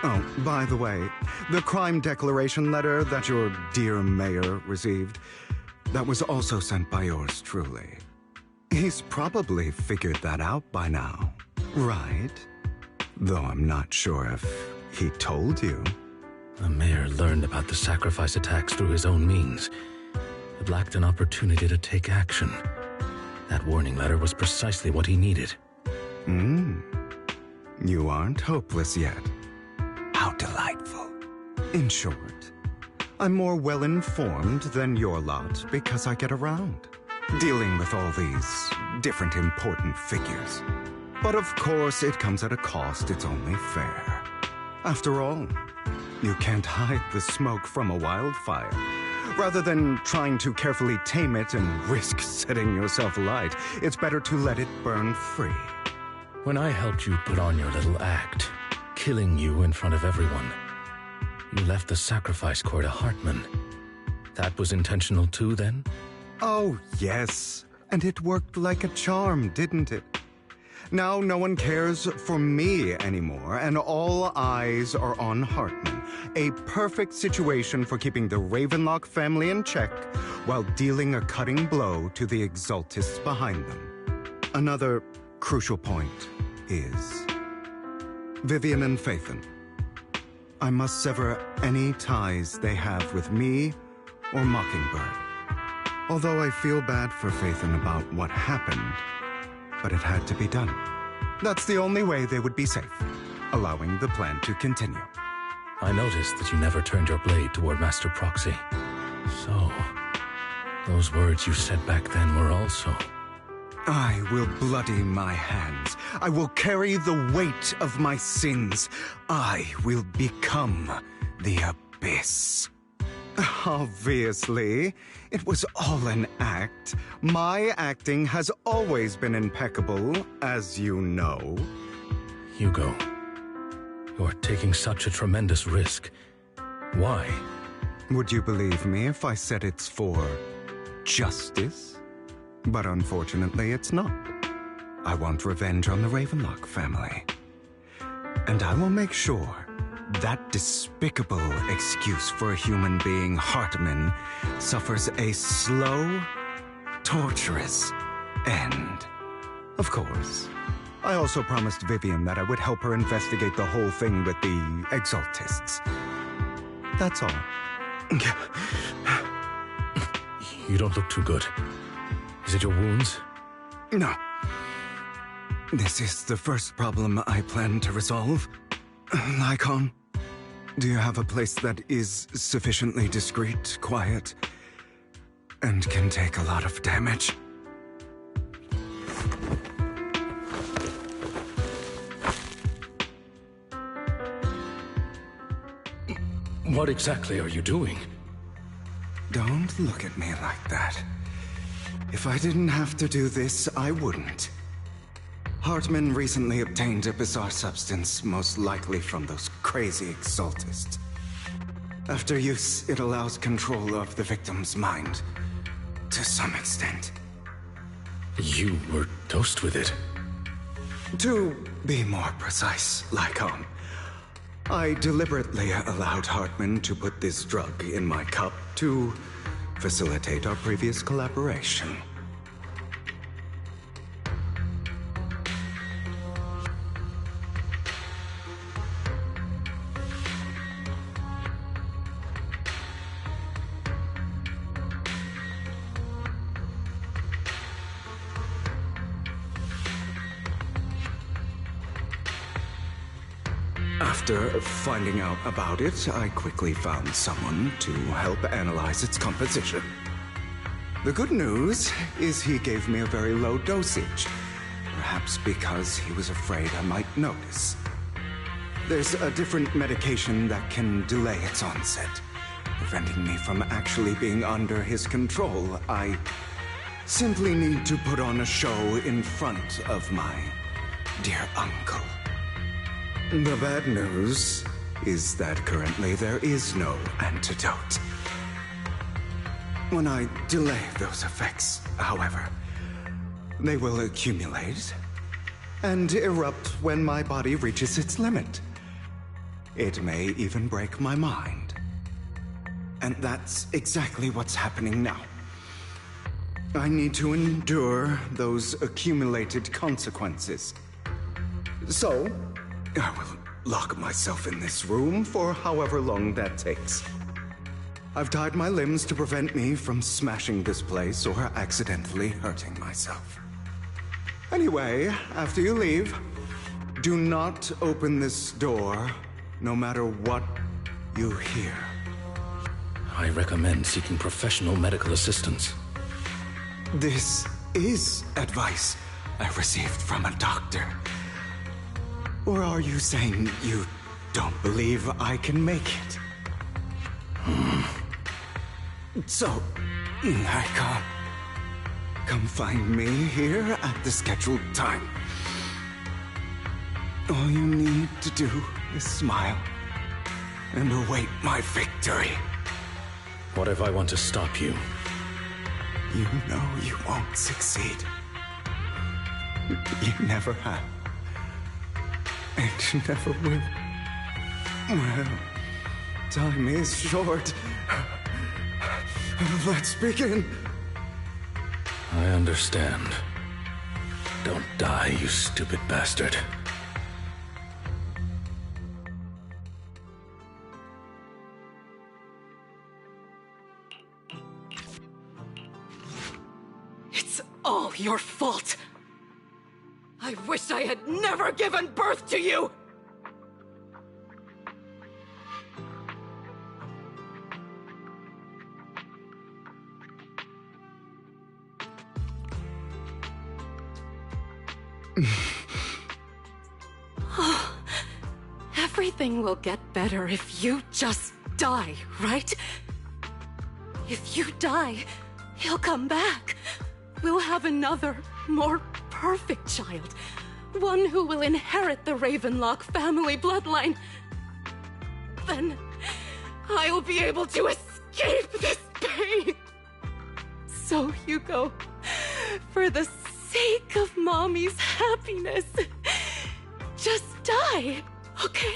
Oh, by the way, the crime declaration letter that your dear mayor received, that was also sent by yours truly. He's probably figured that out by now, right? Though I'm not sure if he told you. The mayor learned about the sacrifice attacks through his own means, but lacked an opportunity to take action. That warning letter was precisely what he needed. You aren't hopeless yet. How delightful. In short, I'm more well-informed than your lot because I get around, dealing with all these different important figures. But of course, it comes at a cost. It's only fair. After all, you can't hide the smoke from a wildfire. Rather than trying to carefully tame it and risk setting yourself alight, it's better to let it burn free. When I helped you put on your little act, killing you in front of everyone, you left the sacrifice core to Hartman. That was intentional too, then? Oh, yes. And it worked like a charm, didn't it? Now no one cares for me anymore, and all eyes are on Hartman. A perfect situation for keeping the Ravenlock family in check while dealing a cutting blow to the Exaltists behind them. Another crucial point is Vivian and Phaethon. I must sever any ties they have with me or Mockingbird. Although I feel bad for Phaethon about what happened, but it had to be done. That's the only way they would be safe, allowing the plan to continue. I noticed that you never turned your blade toward Master Proxy. So, those words you said back then were also... I will bloody my hands. I will carry the weight of my sins. I will become the Abyss. Obviously, it was all an act. My acting has always been impeccable, as you know. Hugo, you're taking such a tremendous risk. Why? Would you believe me if I said it's for justice? But unfortunately, it's not. I want revenge on the Ravenlock family. And I will make sure that despicable excuse for a human being, Hartman, suffers a slow, torturous end. Of course. I also promised Vivian that I would help her investigate the whole thing with the Exaltists. That's all. You don't look too good. Is it your wounds? No. This is the first problem I plan to resolve. Lycon, do you have a place that is sufficiently discreet, quiet, and can take a lot of damage? What exactly are you doing? Don't look at me like that. If I didn't have to do this, I wouldn't. Hartman recently obtained a bizarre substance, most likely from those crazy Exaltists. After use, it allows control of the victim's mind, to some extent. You were dosed with it? To be more precise, Lycon, I deliberately allowed Hartman to put this drug in my cup to facilitate our previous collaboration. After finding out about it, I quickly found someone to help analyze its composition. The good news is he gave me a very low dosage, perhaps because he was afraid I might notice. There's a different medication that can delay its onset, preventing me from actually being under his control. I simply need to put on a show in front of my dear uncle. The bad news is that currently there is no antidote. When I delay those effects, however, they will accumulate and erupt when my body reaches its limit. It may even break my mind. And that's exactly what's happening now. I need to endure those accumulated consequences. So, I will lock myself in this room for however long that takes. I've tied my limbs to prevent me from smashing this place or accidentally hurting myself. Anyway, after you leave, do not open this door, no matter what you hear. I recommend seeking professional medical assistance. This is advice I received from a doctor. Or are you saying you don't believe I can make it? So, come find me here at the scheduled time. All you need to do is smile and await my victory. What if I want to stop you? You know you won't succeed. You never have. And you never will. Well, time is short. Let's begin. I understand. Don't die, you stupid bastard. It's all your fault. I wish I had never given birth to you! Everything will get better if you just die, right? If you die, he'll come back. We'll have another, more perfect child. One who will inherit the Ravenlock family bloodline. Then I'll be able to escape this pain. So, Hugo, for the sake of Mommy's happiness, just die, okay?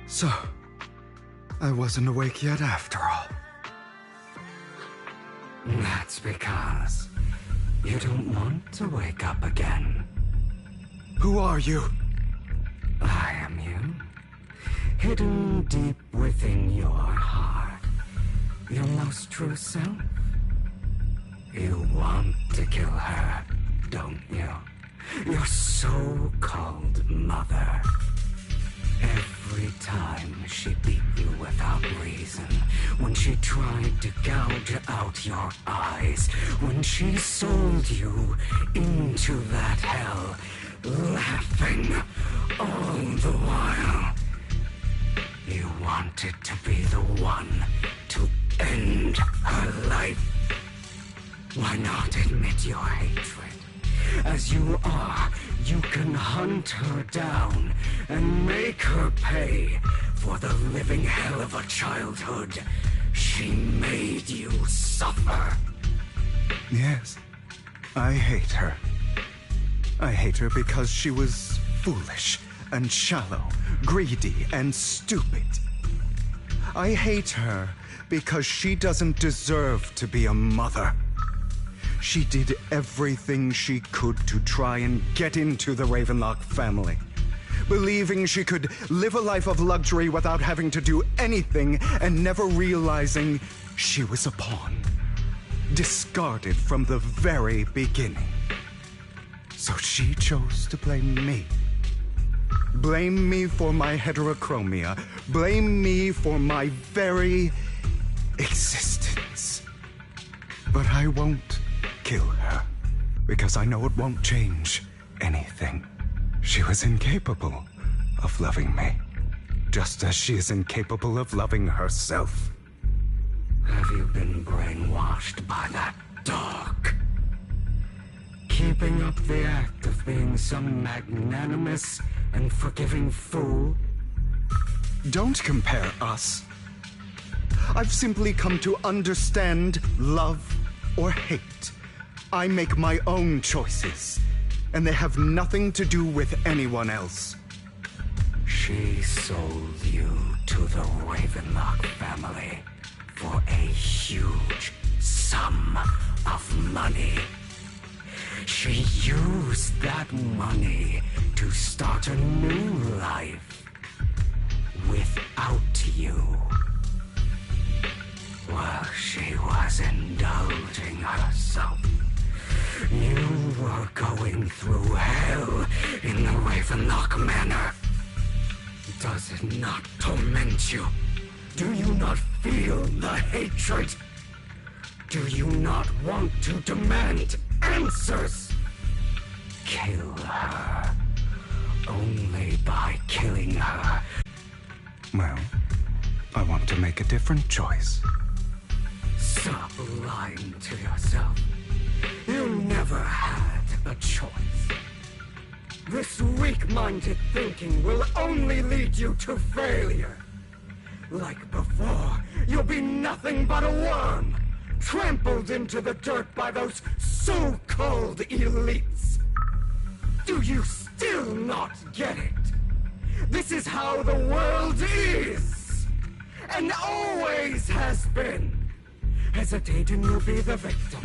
So, I wasn't awake yet after all. That's because you don't want to wake up again. Who are you? I am you. Hidden deep within your heart. Your most true self. You want to kill her, don't you? Your so-called mother. Every time she beat you without reason, when she tried to gouge out your eyes, when she sold you into that hell, laughing all the while. You wanted to be the one to end her life. Why not admit your hatred? As you are, you can hunt her down and make her pay for the living hell of a childhood she made you suffer. Yes, I hate her. I hate her because she was foolish and shallow, greedy and stupid. I hate her because she doesn't deserve to be a mother. She did everything she could to try and get into the Ravenlock family, believing she could live a life of luxury without having to do anything and never realizing she was a pawn, discarded from the very beginning. So she chose to blame me. Blame me for my heterochromia. Blame me for my very existence. But I won't kill her, because I know it won't change anything. She was incapable of loving me, just as she is incapable of loving herself. Have you been brainwashed by that dog? Keeping up the act of being some magnanimous and forgiving fool? Don't compare us. I've simply come to understand love or hate. I make my own choices, and they have nothing to do with anyone else. She sold you to the Ravenlock family for a huge sum of money. She used that money to start a new life without you. While she was indulging herself, you were going through hell in the Ravenlock Manor. Does it not torment you? Do you not feel the hatred? Do you not want to demand answers? Kill her. Only by killing her. Well, I want to make a different choice. Stop lying to yourself. You never had a choice. This weak-minded thinking will only lead you to failure. Like before, you'll be nothing but a worm, trampled into the dirt by those so-called elites. Do you still not get it? This is how the world is, and always has been. Hesitate and you'll be the victim.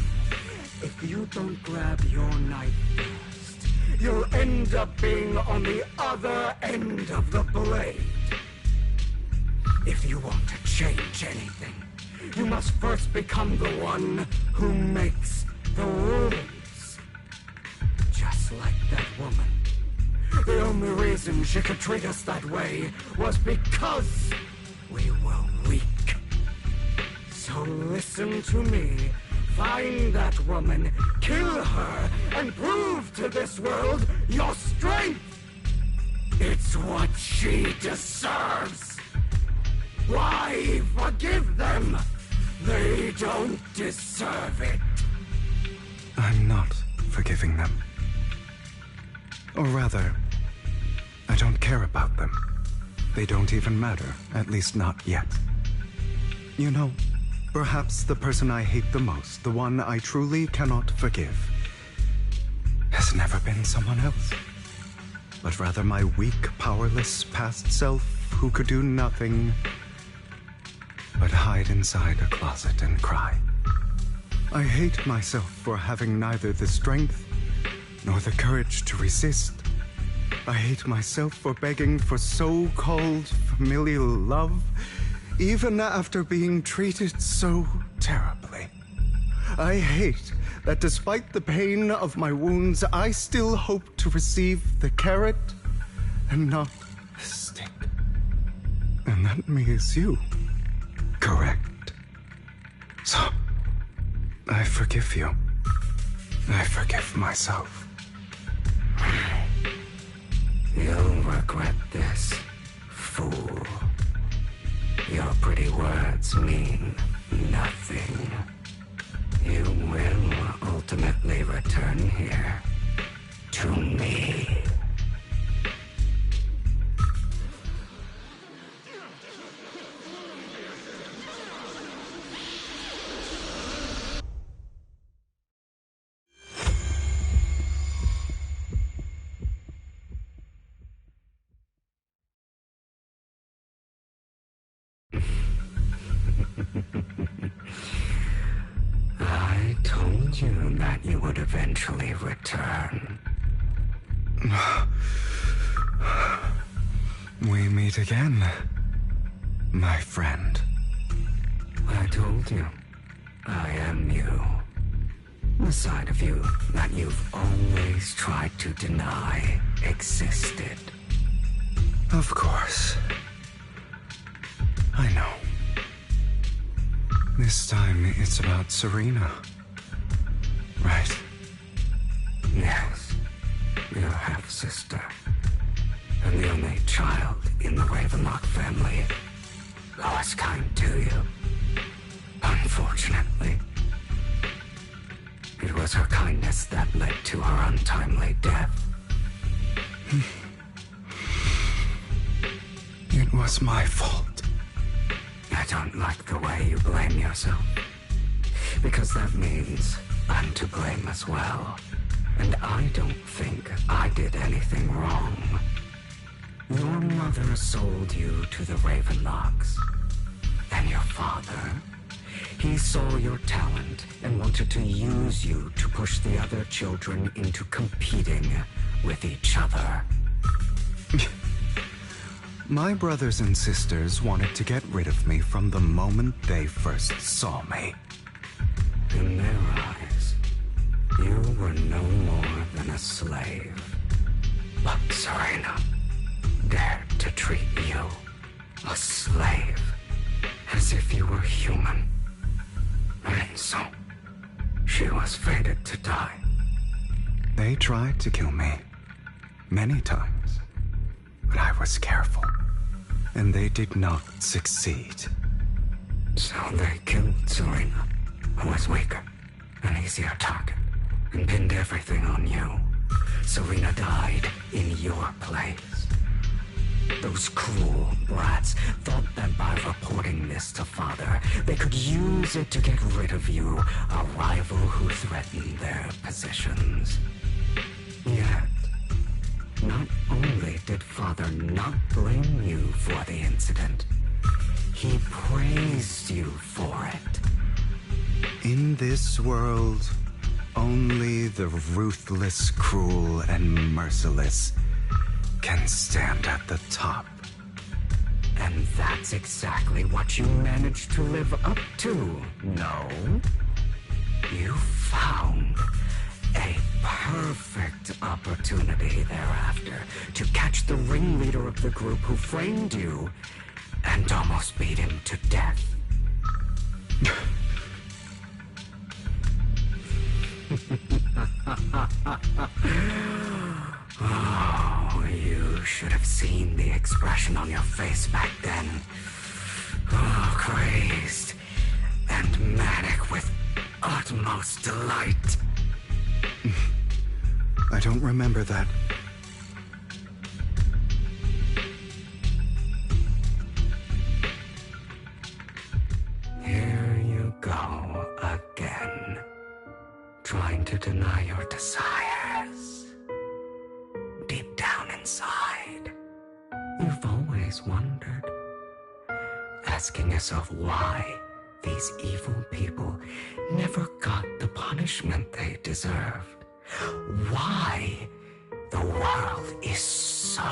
If you don't grab your knife first, you'll end up being on the other end of the blade. If you want to change anything, you must first become the one who makes the rules. Just like that woman. The only reason she could treat us that way was because we were weak. So listen to me. Find that woman, kill her, and prove to this world your strength! It's what she deserves! Why forgive them? They don't deserve it. I'm not forgiving them. Or rather, I don't care about them. They don't even matter, at least not yet. You know, perhaps the person I hate the most, the one I truly cannot forgive, has never been someone else, but rather my weak, powerless past self who could do nothing but hide inside a closet and cry. I hate myself for having neither the strength nor the courage to resist. I hate myself for begging for so-called familial love, even after being treated so terribly. I hate that despite the pain of my wounds, I still hope to receive the carrot and not the stick. And that me is you, correct? So, I forgive you. I forgive myself. You'll regret this, fool. Your pretty words mean nothing. You will ultimately return here to me. I told you that you would eventually return. We meet again, my friend. I told you, I am you. The side of you that you've always tried to deny existed. Of course. I know. This time it's about Serena. Right? Yes. Your half-sister. And the only child in the Ravenlock family who was kind to you. Unfortunately, it was her kindness that led to her untimely death. It was my fault. I don't like the way you blame yourself. Because that means I'm to blame as well. And I don't think I did anything wrong. Your mother sold you to the Ravenlocks. And your father, he saw your talent and wanted to use you to push the other children into competing with each other. My brothers and sisters wanted to get rid of me from the moment they first saw me. In their eyes, you were no more than a slave. But Serena dared to treat you, a slave, as if you were human. And so, she was fated to die. They tried to kill me many times, but I was careful, and they did not succeed. So they killed Serena, who was weaker, an easier target, and pinned everything on you. Serena died in your place. Those cruel brats thought that by reporting this to Father, they could use it to get rid of you, a rival who threatened their positions. Yet, not only did Father not blame you for the incident, he praised you for it. In this world, only the ruthless, cruel, and merciless can stand at the top. And that's exactly what you managed to live up to, no? You found a perfect opportunity thereafter to catch the ringleader of the group who framed you and almost beat him to death. Oh, you should have seen the expression on your face back then. Oh, crazed and manic with utmost delight. I don't remember that. Here you go again, trying to deny your desires. Deep down inside, you've always wondered, asking yourself why these evil people never got the punishment they deserved. Why the world is so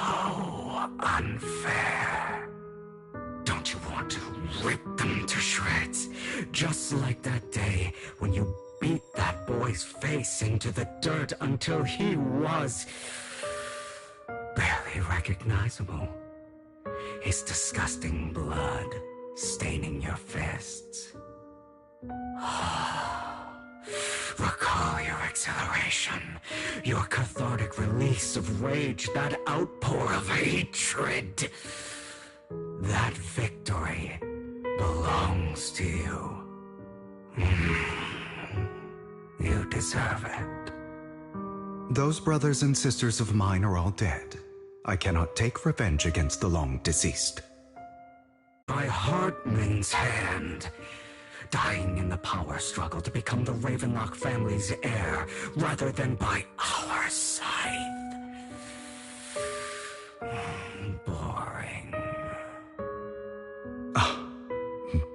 unfair. Don't you want to rip them to shreds? Just like that day when you beat that boy's face into the dirt until he was barely recognizable. His disgusting blood staining your fists. Recall your exhilaration, your cathartic release of rage, that outpour of hatred. That victory belongs to you. You deserve it. Those brothers and sisters of mine are all dead. I cannot take revenge against the long deceased. By Hartman's hand, dying in the power struggle to become the Ravenlock family's heir, rather than by our scythe. Boring.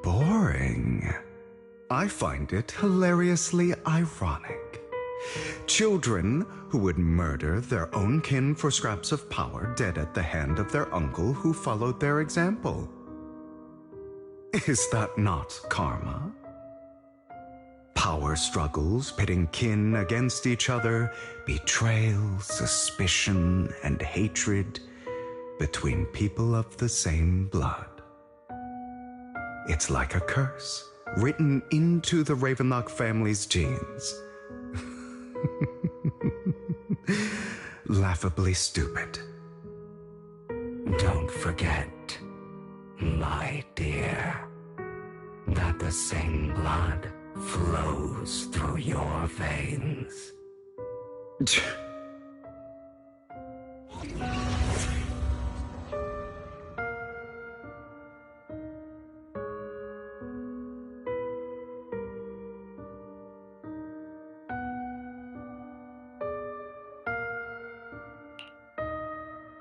Boring? I find it hilariously ironic. Children who would murder their own kin for scraps of power dead at the hand of their uncle who followed their example. Is that not karma? Power struggles pitting kin against each other, betrayal, suspicion, and hatred. between people of the same blood. It's like a curse written into the Ravenlock family's genes. Laughably stupid. Don't forget, my dear, that the same blood flows through your veins.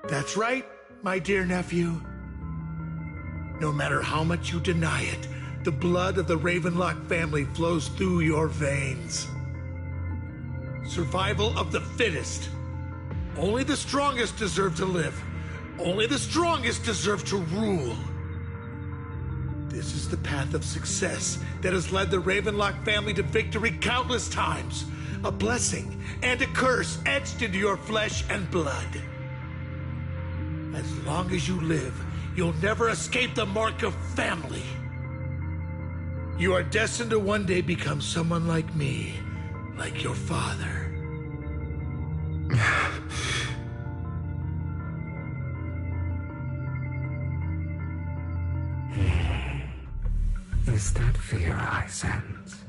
That's right, my dear nephew. No matter how much you deny it, the blood of the Ravenlock family flows through your veins. Survival of the fittest. Only the strongest deserve to live. Only the strongest deserve to rule. This is the path of success that has led the Ravenlock family to victory countless times. A blessing and a curse etched into your flesh and blood. As long as you live, you'll never escape the mark of family. You are destined to one day become someone like me, like your father. Is that fear I sense?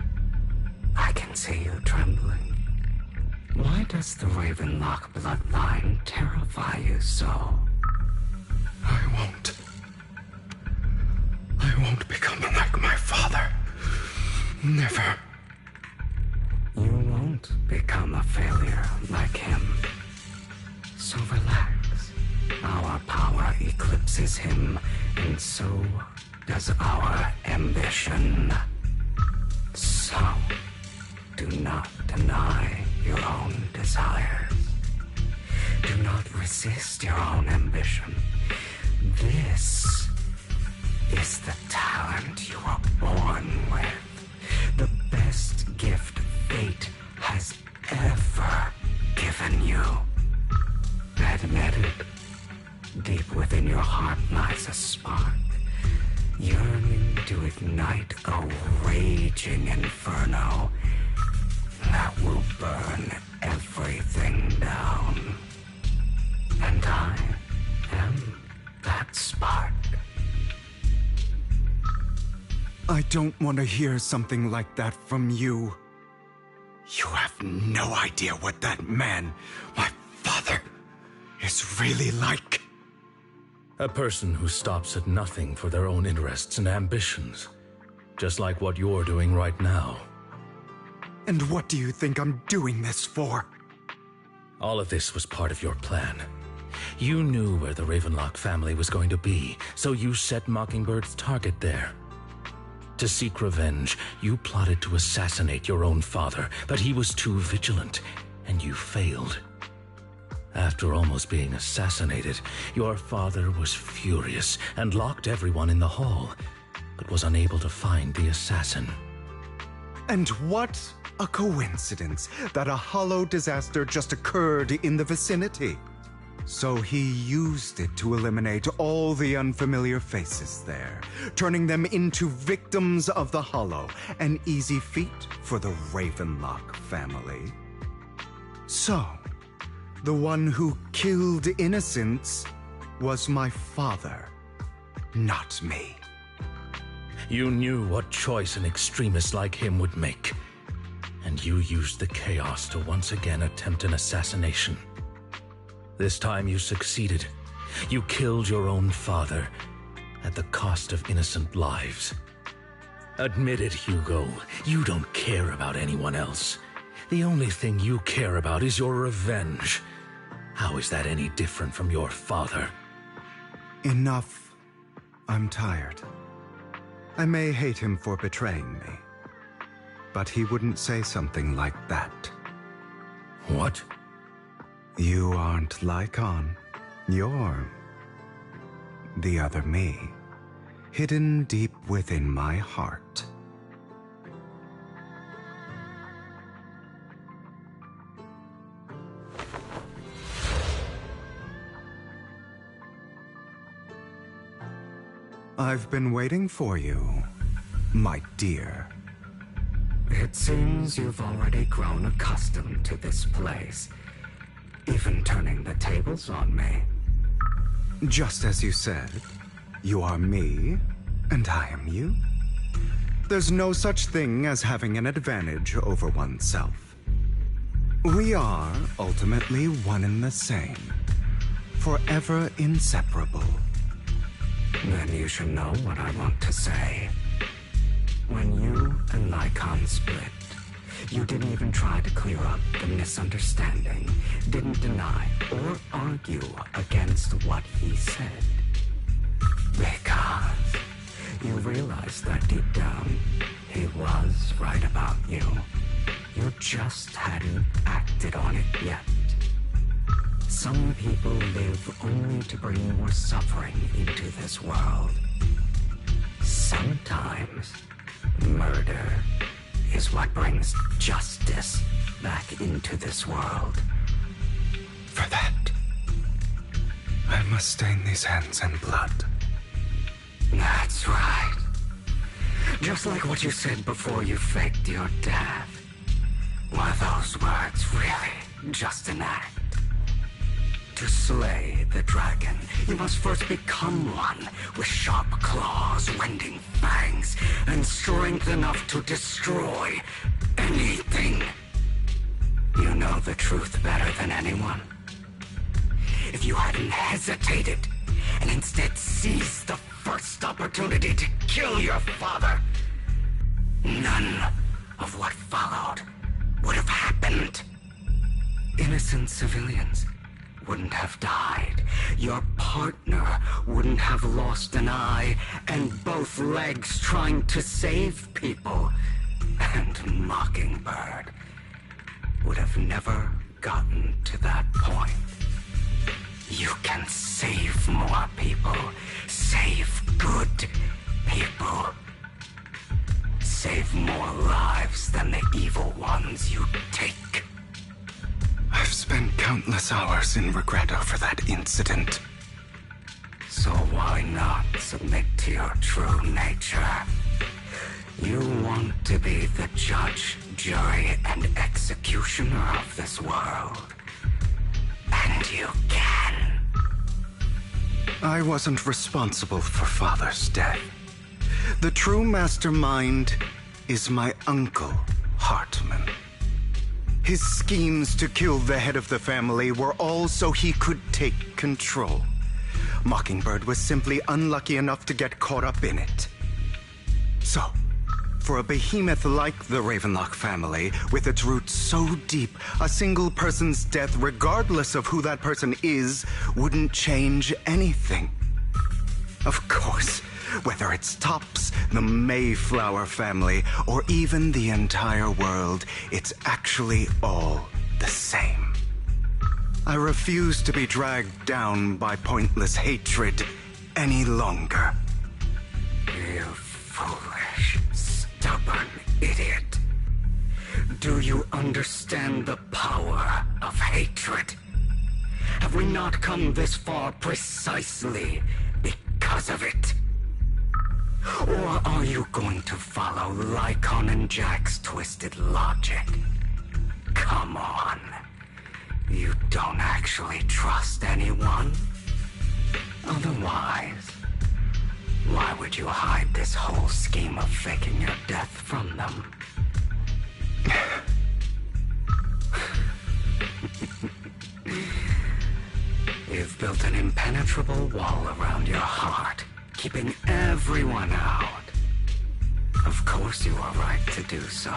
I can see you trembling. Why does the Ravenlock bloodline terrify you so? I won't become like my father. Never. You won't become a failure like him. So relax. Our power eclipses him, and so does our ambition. So, do not deny your own desires. Do not resist your own ambition. This is the talent you were born with. The best gift fate has ever given you. Admit it. Deep within your heart lies a spark, yearning to ignite a raging inferno that will burn everything down. And I am that spark. I don't want to hear something like that from you. You have no idea what that man, my father, is really like. A person who stops at nothing for their own interests and ambitions. Just like what you're doing right now. And what do you think I'm doing this for? All of this was part of your plan. You knew where the Ravenlock family was going to be, so you set Mockingbird's target there. To seek revenge, you plotted to assassinate your own father, but he was too vigilant, and you failed. After almost being assassinated, your father was furious and locked everyone in the hall, but was unable to find the assassin. And what a coincidence that a hollow disaster just occurred in the vicinity. So he used it to eliminate all the unfamiliar faces there, turning them into victims of the hollow, an easy feat for the Ravenlock family. So, the one who killed innocents was my father, not me. You knew what choice an extremist like him would make, and you used the chaos to once again attempt an assassination. This time you succeeded. You killed your own father at the cost of innocent lives. Admit it, Hugo. You don't care about anyone else. The only thing you care about is your revenge. How is that any different from your father? Enough. I'm tired. I may hate him for betraying me, but he wouldn't say something like that. What? You aren't Lycon. You're the other me, hidden deep within my heart. I've been waiting for you, my dear. It seems you've already grown accustomed to this place, even turning the tables on me. Just as you said, you are me, and I am you. There's no such thing as having an advantage over oneself. We are ultimately one and the same, forever inseparable. Then you should know what I want to say. When you and Lycon split, you didn't even try to clear up the misunderstanding, didn't deny or argue against what he said. Because you realized that deep down, he was right about you. You just hadn't acted on it yet. Some people live only to bring more suffering into this world. Sometimes, murder is what brings justice back into this world. For that, I must stain these hands in blood. That's right. Just like what you said before you faked your death. Were those words really just an act? To slay the dragon, you must first become one with sharp claws, winding fangs, and strength enough to destroy anything. You know the truth better than anyone. If you hadn't hesitated and instead seized the first opportunity to kill your father, none of what followed would have happened. Innocent civilians wouldn't have died. Your partner wouldn't have lost an eye and both legs trying to save people. And Mockingbird would have never gotten to that point. You can save more people. Save good people. Save more lives than the evil ones you take. I've spent countless hours in regret over that incident. So why not submit to your true nature? You want to be the judge, jury, and executioner of this world. And you can. I wasn't responsible for Father's death. The true mastermind is my uncle, Hartman. His schemes to kill the head of the family were all so he could take control. Mockingbird was simply unlucky enough to get caught up in it. So, for a behemoth like the Ravenlock family, with its roots so deep, a single person's death, regardless of who that person is, wouldn't change anything. Of course, whether it's Tops, the Mayflower family, or even the entire world, it's actually all the same. I refuse to be dragged down by pointless hatred any longer. You foolish, stubborn idiot. Do you understand the power of hatred? Have we not come this far precisely because of it? Or are you going to follow Lycon and Jack's twisted logic? Come on. You don't actually trust anyone? Otherwise, why would you hide this whole scheme of faking your death from them? You've built an impenetrable wall around your heart, keeping everyone out. Of course you are right to do so.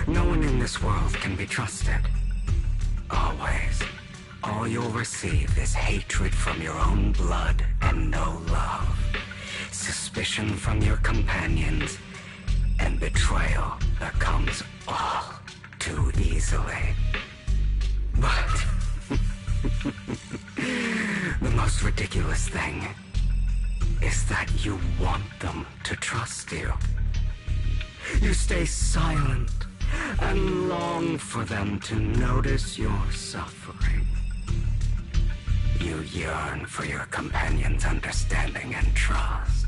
No one in this world can be trusted. Always. All you'll receive is hatred from your own blood and no love. Suspicion from your companions, and betrayal that comes all too easily. But the most ridiculous thing is that you want them to trust you. You stay silent and long for them to notice your suffering. You yearn for your companion's understanding and trust.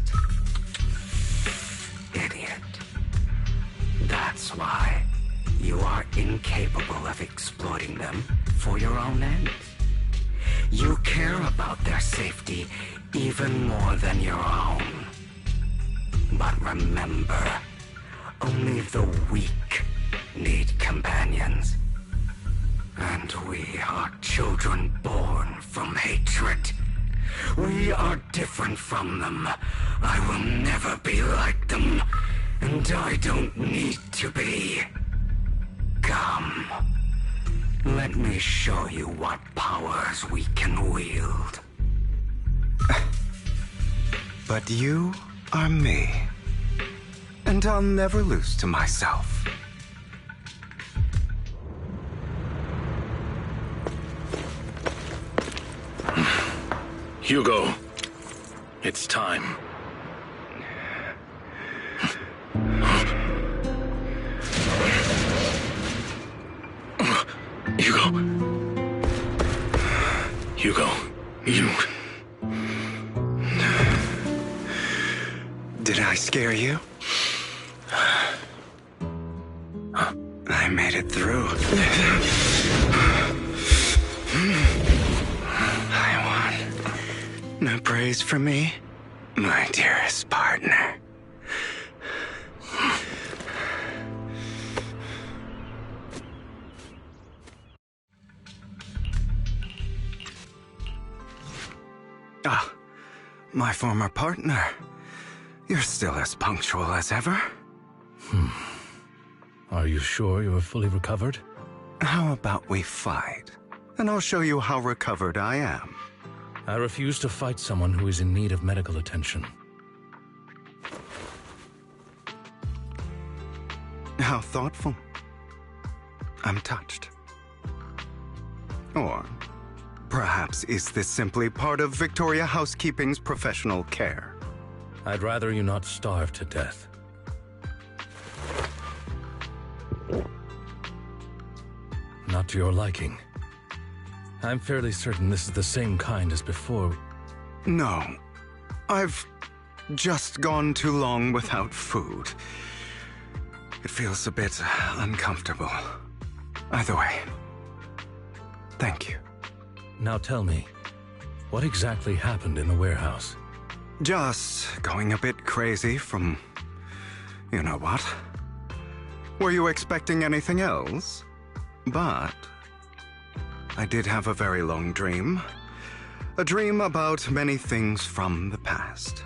incapable of exploiting them for your own ends. You care about their safety even more than your own. But remember, only the weak need companions. And we are children born from hatred. We are different from them. I will never be like them, and I don't need to be. Come. Let me show you what powers we can wield. But you are me. And I'll never lose to myself. Hugo, it's time. Hugo, you... Did I scare you? I made it through. I won. No praise from me, my dearest partner. Ah, my former partner. You're still as punctual as ever. Are you sure you are fully recovered? How about we fight? And I'll show you how recovered I am. I refuse to fight someone who is in need of medical attention. How thoughtful. I'm touched. Or perhaps is this simply part of Victoria Housekeeping's professional care? I'd rather you not starve to death. Not to your liking. I'm fairly certain this is the same kind as before. No. I've just gone too long without food. It feels a bit uncomfortable. Either way, thank you. Now tell me, what exactly happened in the warehouse? Just going a bit crazy from... you know what? Were you expecting anything else? But I did have a very long dream. A dream about many things from the past.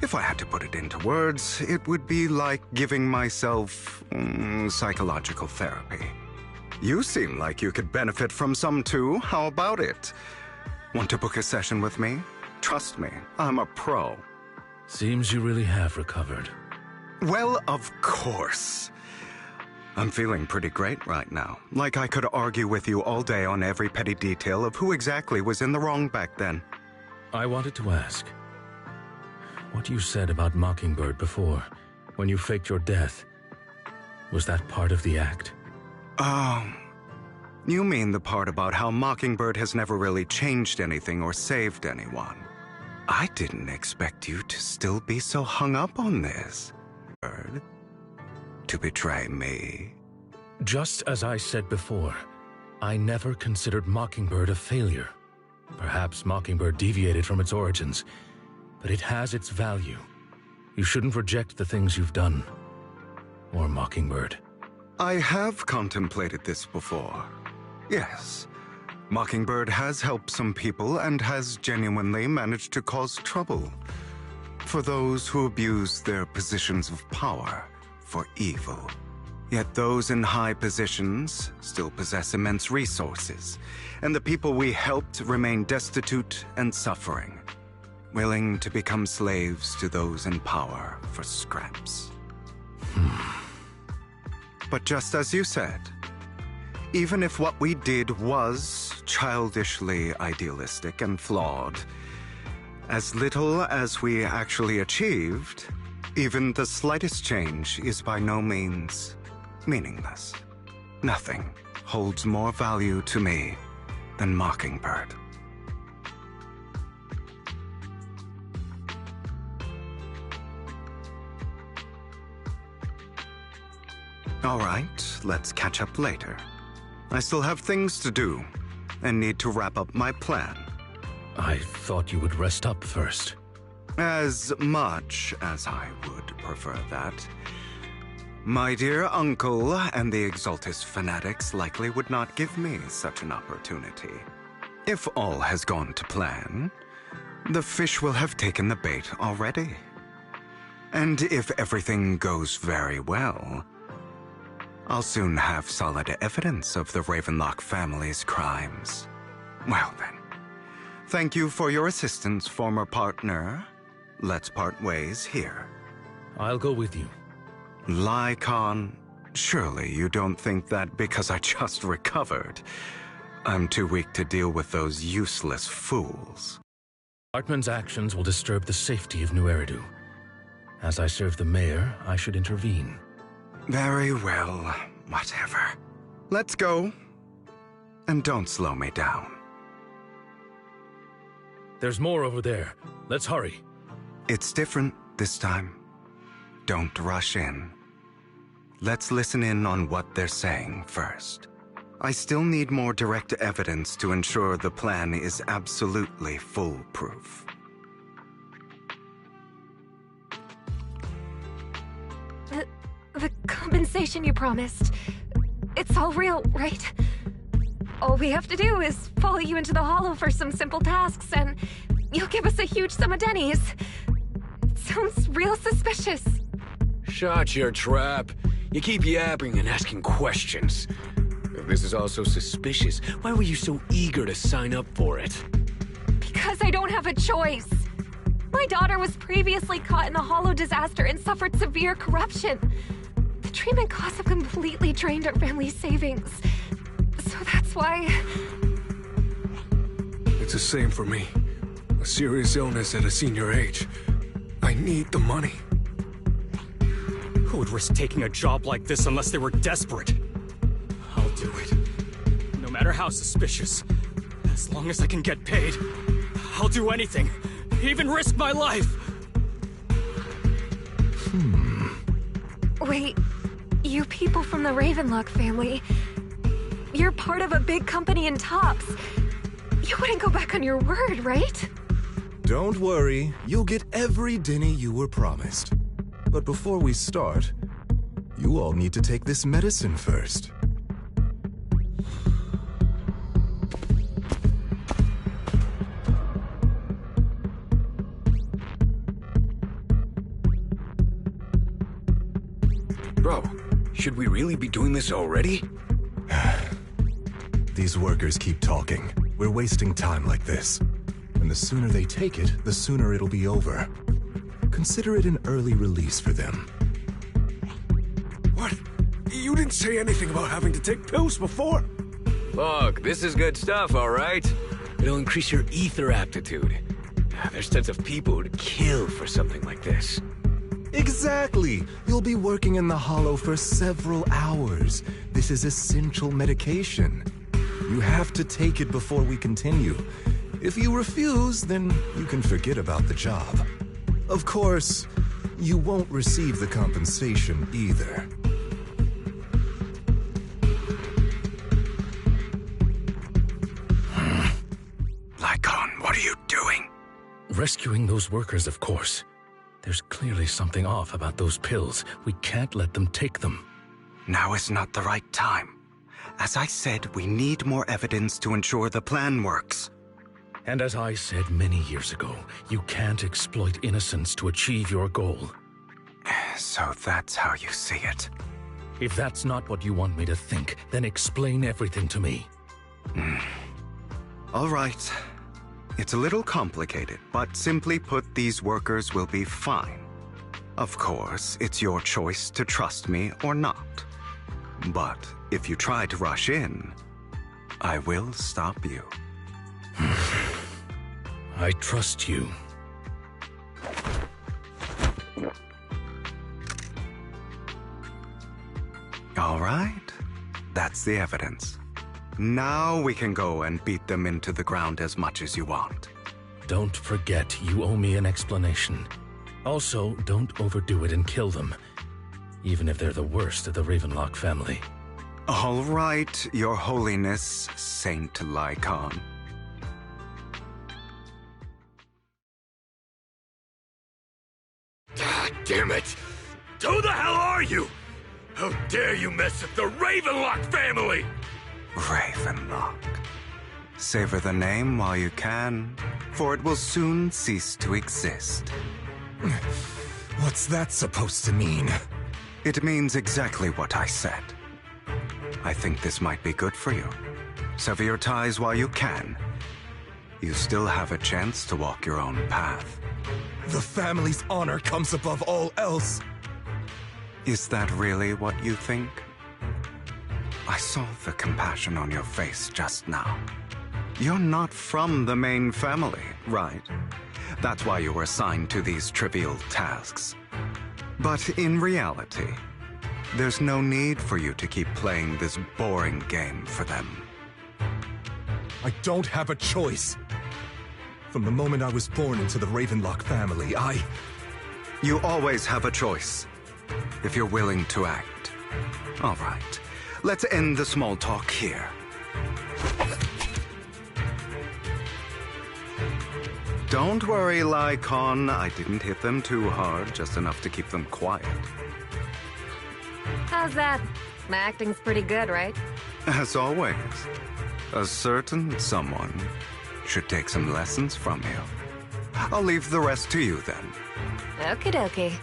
If I had to put it into words, it would be like giving myself psychological therapy. You seem like you could benefit from some too. How about it? Want to book a session with me? Trust me, I'm a pro. Seems you really have recovered. Well, of course. I'm feeling pretty great right now. Like I could argue with you all day on every petty detail of who exactly was in the wrong back then. I wanted to ask, what you said about Mockingbird before, when you faked your death, was that part of the act? You mean the part about how Mockingbird has never really changed anything or saved anyone. I didn't expect you to still be so hung up on this. Bird. To betray me. Just as I said before, I never considered Mockingbird a failure. Perhaps Mockingbird deviated from its origins, but it has its value. You shouldn't reject the things you've done. Or Mockingbird. I have contemplated this before. Yes. Mockingbird has helped some people and has genuinely managed to cause trouble for those who abuse their positions of power for evil. Yet those in high positions still possess immense resources, and the people we helped remain destitute and suffering, willing to become slaves to those in power for scraps. But just as you said, even if what we did was childishly idealistic and flawed, as little as we actually achieved, even the slightest change is by no means meaningless. Nothing holds more value to me than Mockingbird. All right, let's catch up later. I still have things to do, and need to wrap up my plan. I thought you would rest up first. As much as I would prefer that. My dear uncle and the Exaltus fanatics likely would not give me such an opportunity. If all has gone to plan, the fish will have taken the bait already. And if everything goes very well, I'll soon have solid evidence of the Ravenlock family's crimes. Well then, thank you for your assistance, former partner. Let's part ways here. I'll go with you. Lycon, surely you don't think that because I just recovered, I'm too weak to deal with those useless fools. Hartman's actions will disturb the safety of New Eridu. As I serve the mayor, I should intervene. Very well, whatever. Let's go. And don't slow me down. There's more over there. Let's hurry. It's different this time. Don't rush in. Let's listen in on what they're saying first. I still need more direct evidence to ensure the plan is absolutely foolproof. The compensation you promised. It's all real, right? All we have to do is follow you into the Hollow for some simple tasks, and you'll give us a huge sum of dennies. It sounds real suspicious. Shut your trap. You keep yapping and asking questions. If this is all so suspicious, why were you so eager to sign up for it? Because I don't have a choice. My daughter was previously caught in the Hollow disaster and suffered severe corruption. The treatment costs have completely drained our family's savings. So that's why... It's the same for me. A serious illness at a senior age. I need the money. Who would risk taking a job like this unless they were desperate? I'll do it. No matter how suspicious. As long as I can get paid, I'll do anything. Even risk my life! Wait, you people from the Ravenlock family, you're part of a big company in Tops. You wouldn't go back on your word, right? Don't worry, you'll get every denny you were promised. But before we start, you all need to take this medicine first. Bro, should we really be doing this already? These workers keep talking. We're wasting time like this. And the sooner they take it, the sooner it'll be over. Consider it an early release for them. What? You didn't say anything about having to take pills before. Look, this is good stuff, all right? It'll increase your ether aptitude. There's tons of people who'd kill for something like this. Exactly! You'll be working in the Hollow for several hours. This is essential medication. You have to take it before we continue. If you refuse, then you can forget about the job. Of course, you won't receive the compensation either. Lycon, what are you doing? Rescuing those workers, of course. There's clearly something off about those pills. We can't let them take them. Now is not the right time. As I said, we need more evidence to ensure the plan works. And as I said many years ago, you can't exploit innocence to achieve your goal. So that's how you see it. If that's not what you want me to think, then explain everything to me. All right. It's a little complicated, but simply put, these workers will be fine. Of course, it's your choice to trust me or not. But if you try to rush in, I will stop you. I trust you. All right. That's the evidence. Now we can go and beat them into the ground as much as you want. Don't forget, you owe me an explanation. Also, don't overdo it and kill them. even if they're the worst of the Ravenlock family. All right, Your Holiness, Saint Lycon. Ah, damn it! Who the hell are you? How dare you mess with the Ravenlock family? Ravenlock. Savor the name while you can, for it will soon cease to exist. What's that supposed to mean? It means exactly what I said. I think this might be good for you. Sever your ties while you can. You still have a chance to walk your own path. The family's honor comes above all else. Is that really what you think? I saw the compassion on your face just now. You're not from the main family, right? That's why you were assigned to these trivial tasks. But in reality, there's no need for you to keep playing this boring game for them. I don't have a choice. From the moment I was born into the Ravenlock family, You always have a choice, if you're willing to act. All right, let's end the small talk here. Don't worry, Lycon. I didn't hit them too hard, just enough to keep them quiet. How's that? My acting's pretty good, right? As always, a certain someone should take some lessons from you. I'll leave the rest to you then. Okie dokie.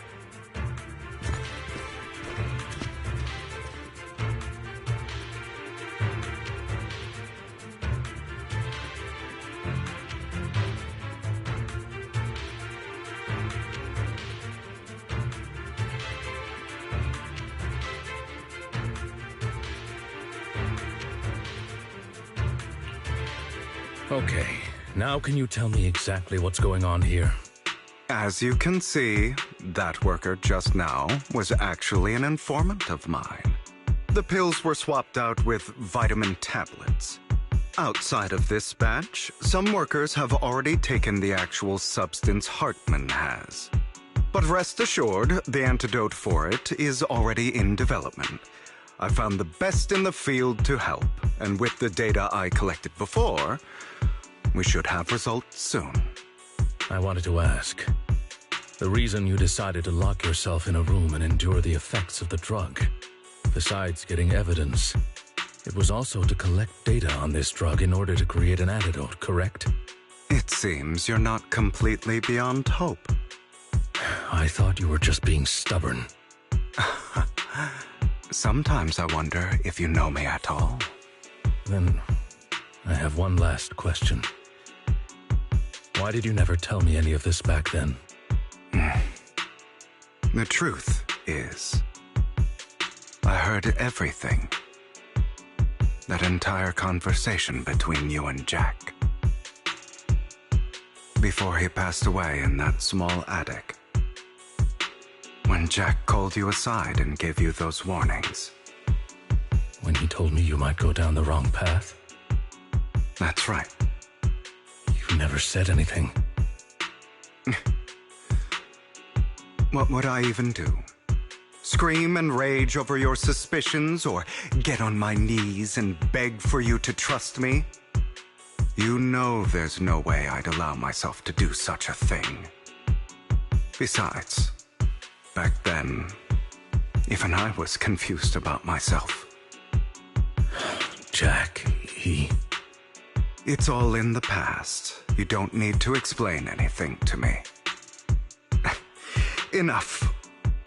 Okay, now can you tell me exactly what's going on here? As you can see, that worker just now was actually an informant of mine. The pills were swapped out with vitamin tablets. Outside of this batch, some workers have already taken the actual substance Hartman has. But rest assured, the antidote for it is already in development. I found the best in the field to help, and with the data I collected before, we should have results soon. I wanted to ask. The reason you decided to lock yourself in a room and endure the effects of the drug, besides getting evidence, it was also to collect data on this drug in order to create an antidote, correct? It seems you're not completely beyond hope. I thought you were just being stubborn. Sometimes I wonder if you know me at all. Then, I have one last question. Why did you never tell me any of this back then? The truth is, I heard everything. That entire conversation between you and Jack. Before he passed away in that small attic. When Jack called you aside and gave you those warnings. When he told me you might go down the wrong path? That's right. You never said anything. What would I even do? Scream and rage over your suspicions, or get on my knees and beg for you to trust me? You know there's no way I'd allow myself to do such a thing. Besides, back then, even I was confused about myself. Jack, It's all in the past. You don't need to explain anything to me. Enough.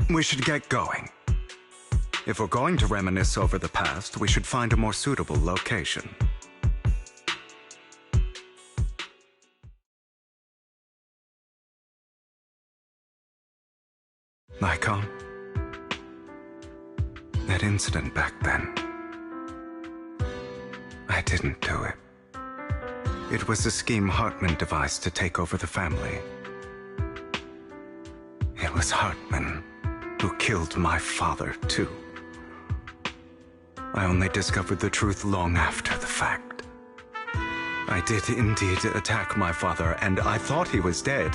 We should get going. If we're going to reminisce over the past, we should find a more suitable location. Lycon, that incident back then, I didn't do it. It was a scheme Hartman devised to take over the family. It was Hartman who killed my father, too. I only discovered the truth long after the fact. I did indeed attack my father, and I thought he was dead.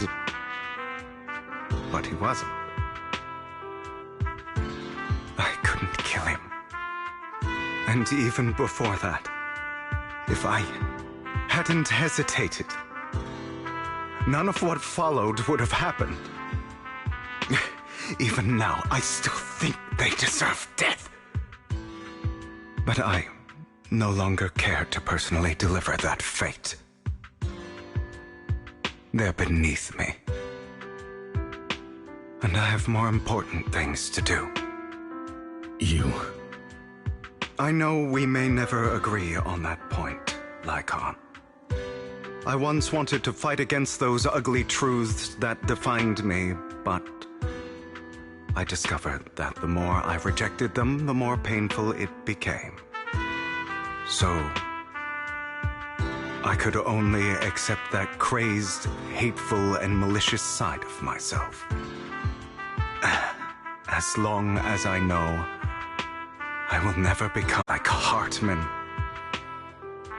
But he wasn't. kill him. And even before that, if I hadn't hesitated, none of what followed would have happened. Even now, I still think they deserve death. But I no longer care to personally deliver that fate. They're beneath me. And I have more important things to do. You? I know we may never agree on that point, Lycon. I once wanted to fight against those ugly truths that defined me, but I discovered that the more I rejected them, the more painful it became. So, I could only accept that crazed, hateful, and malicious side of myself. As long as I know I will never become like Hartman,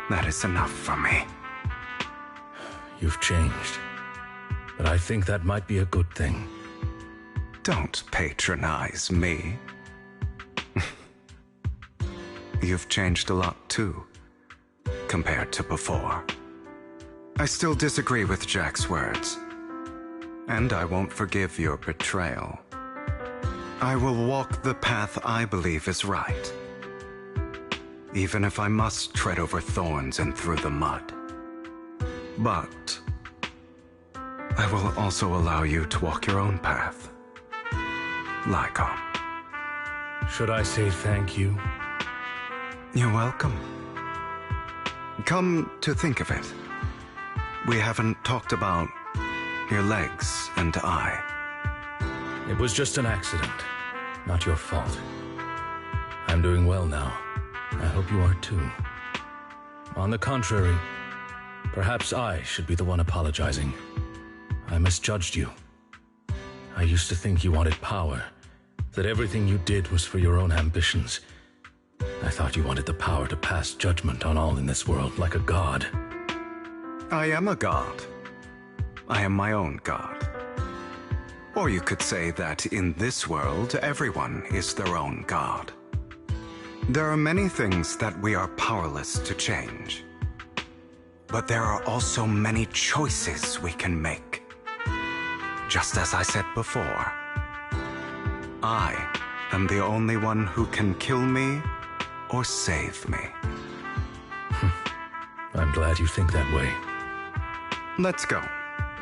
that is enough for me. You've changed, but I think that might be a good thing. Don't patronize me. You've changed a lot too, compared to before. I still disagree with Jack's words, and I won't forgive your betrayal. I will walk the path I believe is right, even if I must tread over thorns and through the mud. But I will also allow you to walk your own path, Lycon. Should I say thank you? You're welcome. Come to think of it, we haven't talked about your legs and eye. It was just an accident, not your fault. I'm doing well now. I hope you are too. On the contrary, perhaps I should be the one apologizing. I misjudged you. I used to think you wanted power, that everything you did was for your own ambitions. I thought you wanted the power to pass judgment on all in this world like a god. I am a god. I am my own god. Or you could say that in this world, everyone is their own god. There are many things that we are powerless to change. But there are also many choices we can make. Just as I said before, I am the only one who can kill me or save me. I'm glad you think that way. Let's go.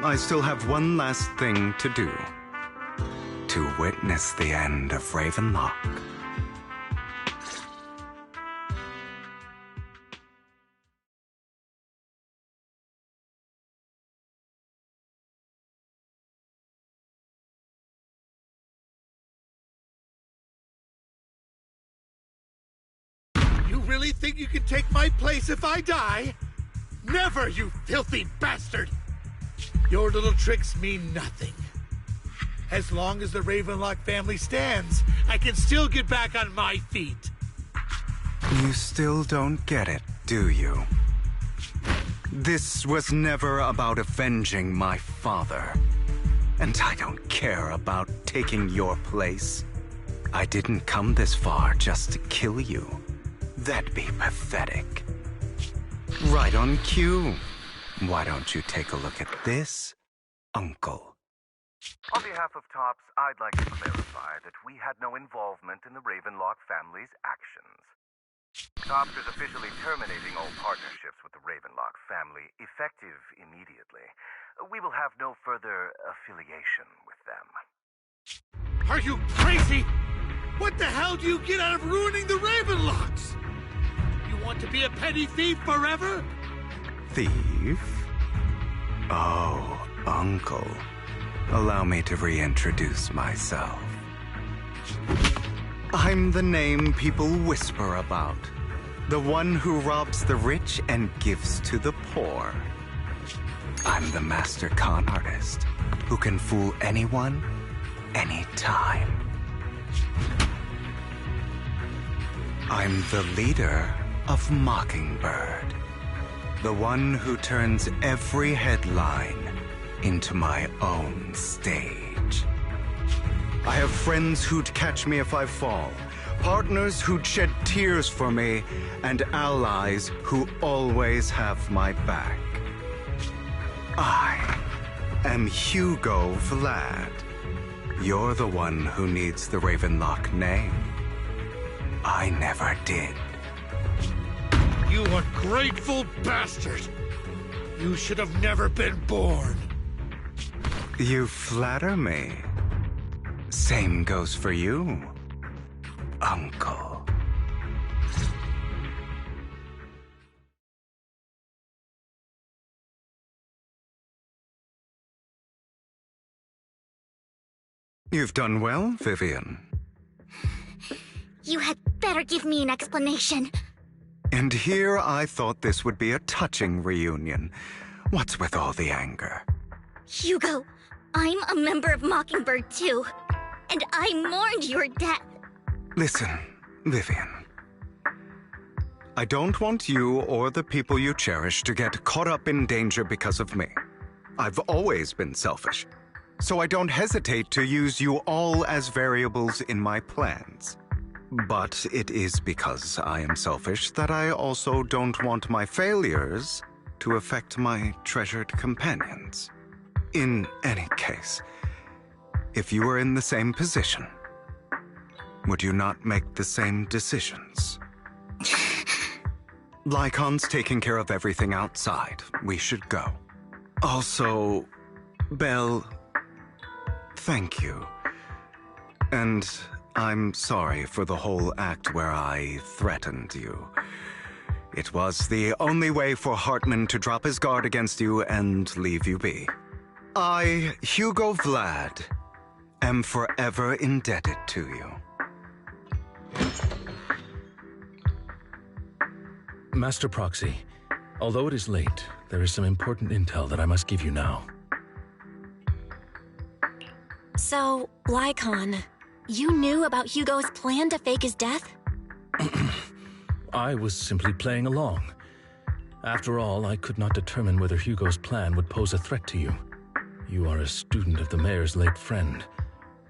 I still have one last thing to do. To witness the end of Ravenlock. You really think you can take my place if I die? Never, you filthy bastard! Your little tricks mean nothing. As long as the Ravenlock family stands, I can still get back on my feet. You still don't get it, do you? This was never about avenging my father. And I don't care about taking your place. I didn't come this far just to kill you. That'd be pathetic. Right on cue. Why don't you take a look at this, Uncle? On behalf of TOPS, I'd like to clarify that we had no involvement in the Ravenlock family's actions. TOPS is officially terminating all partnerships with the Ravenlock family, effective immediately. We will have no further affiliation with them. Are you crazy? What the hell do you get out of ruining the Ravenlocks? You want to be a petty thief forever? Thief? Oh, Uncle. Allow me to reintroduce myself. I'm the name people whisper about. The one who robs the rich and gives to the poor. I'm the master con artist who can fool anyone, anytime. I'm the leader of Mockingbird. The one who turns every headline into my own stage. I have friends who'd catch me if I fall, partners who'd shed tears for me, and allies who always have my back. I am Hugo Vlad. You're the one who needs the Ravenlock name. I never did. You ungrateful bastard! You should have never been born. You flatter me. Same goes for you, Uncle. You've done well, Vivian. You had better give me an explanation. And here I thought this would be a touching reunion. What's with all the anger? Hugo, I'm a member of Mockingbird too, and I mourned your death. Listen, Vivian. I don't want you or the people you cherish to get caught up in danger because of me. I've always been selfish, so I don't hesitate to use you all as variables in my plans. But it is because I am selfish that I also don't want my failures to affect my treasured companions. In any case, if you were in the same position, would you not make the same decisions? Lycon's taking care of everything outside. We should go. Also, Belle, thank you. And I'm sorry for the whole act where I threatened you. It was the only way for Hartman to drop his guard against you and leave you be. I, Hugo Vlad, am forever indebted to you. Master Proxy, although it is late, there is some important intel that I must give you now. So, Lycon, you knew about Hugo's plan to fake his death? I was simply playing along. After all, I could not determine whether Hugo's plan would pose a threat to you. You are a student of the mayor's late friend,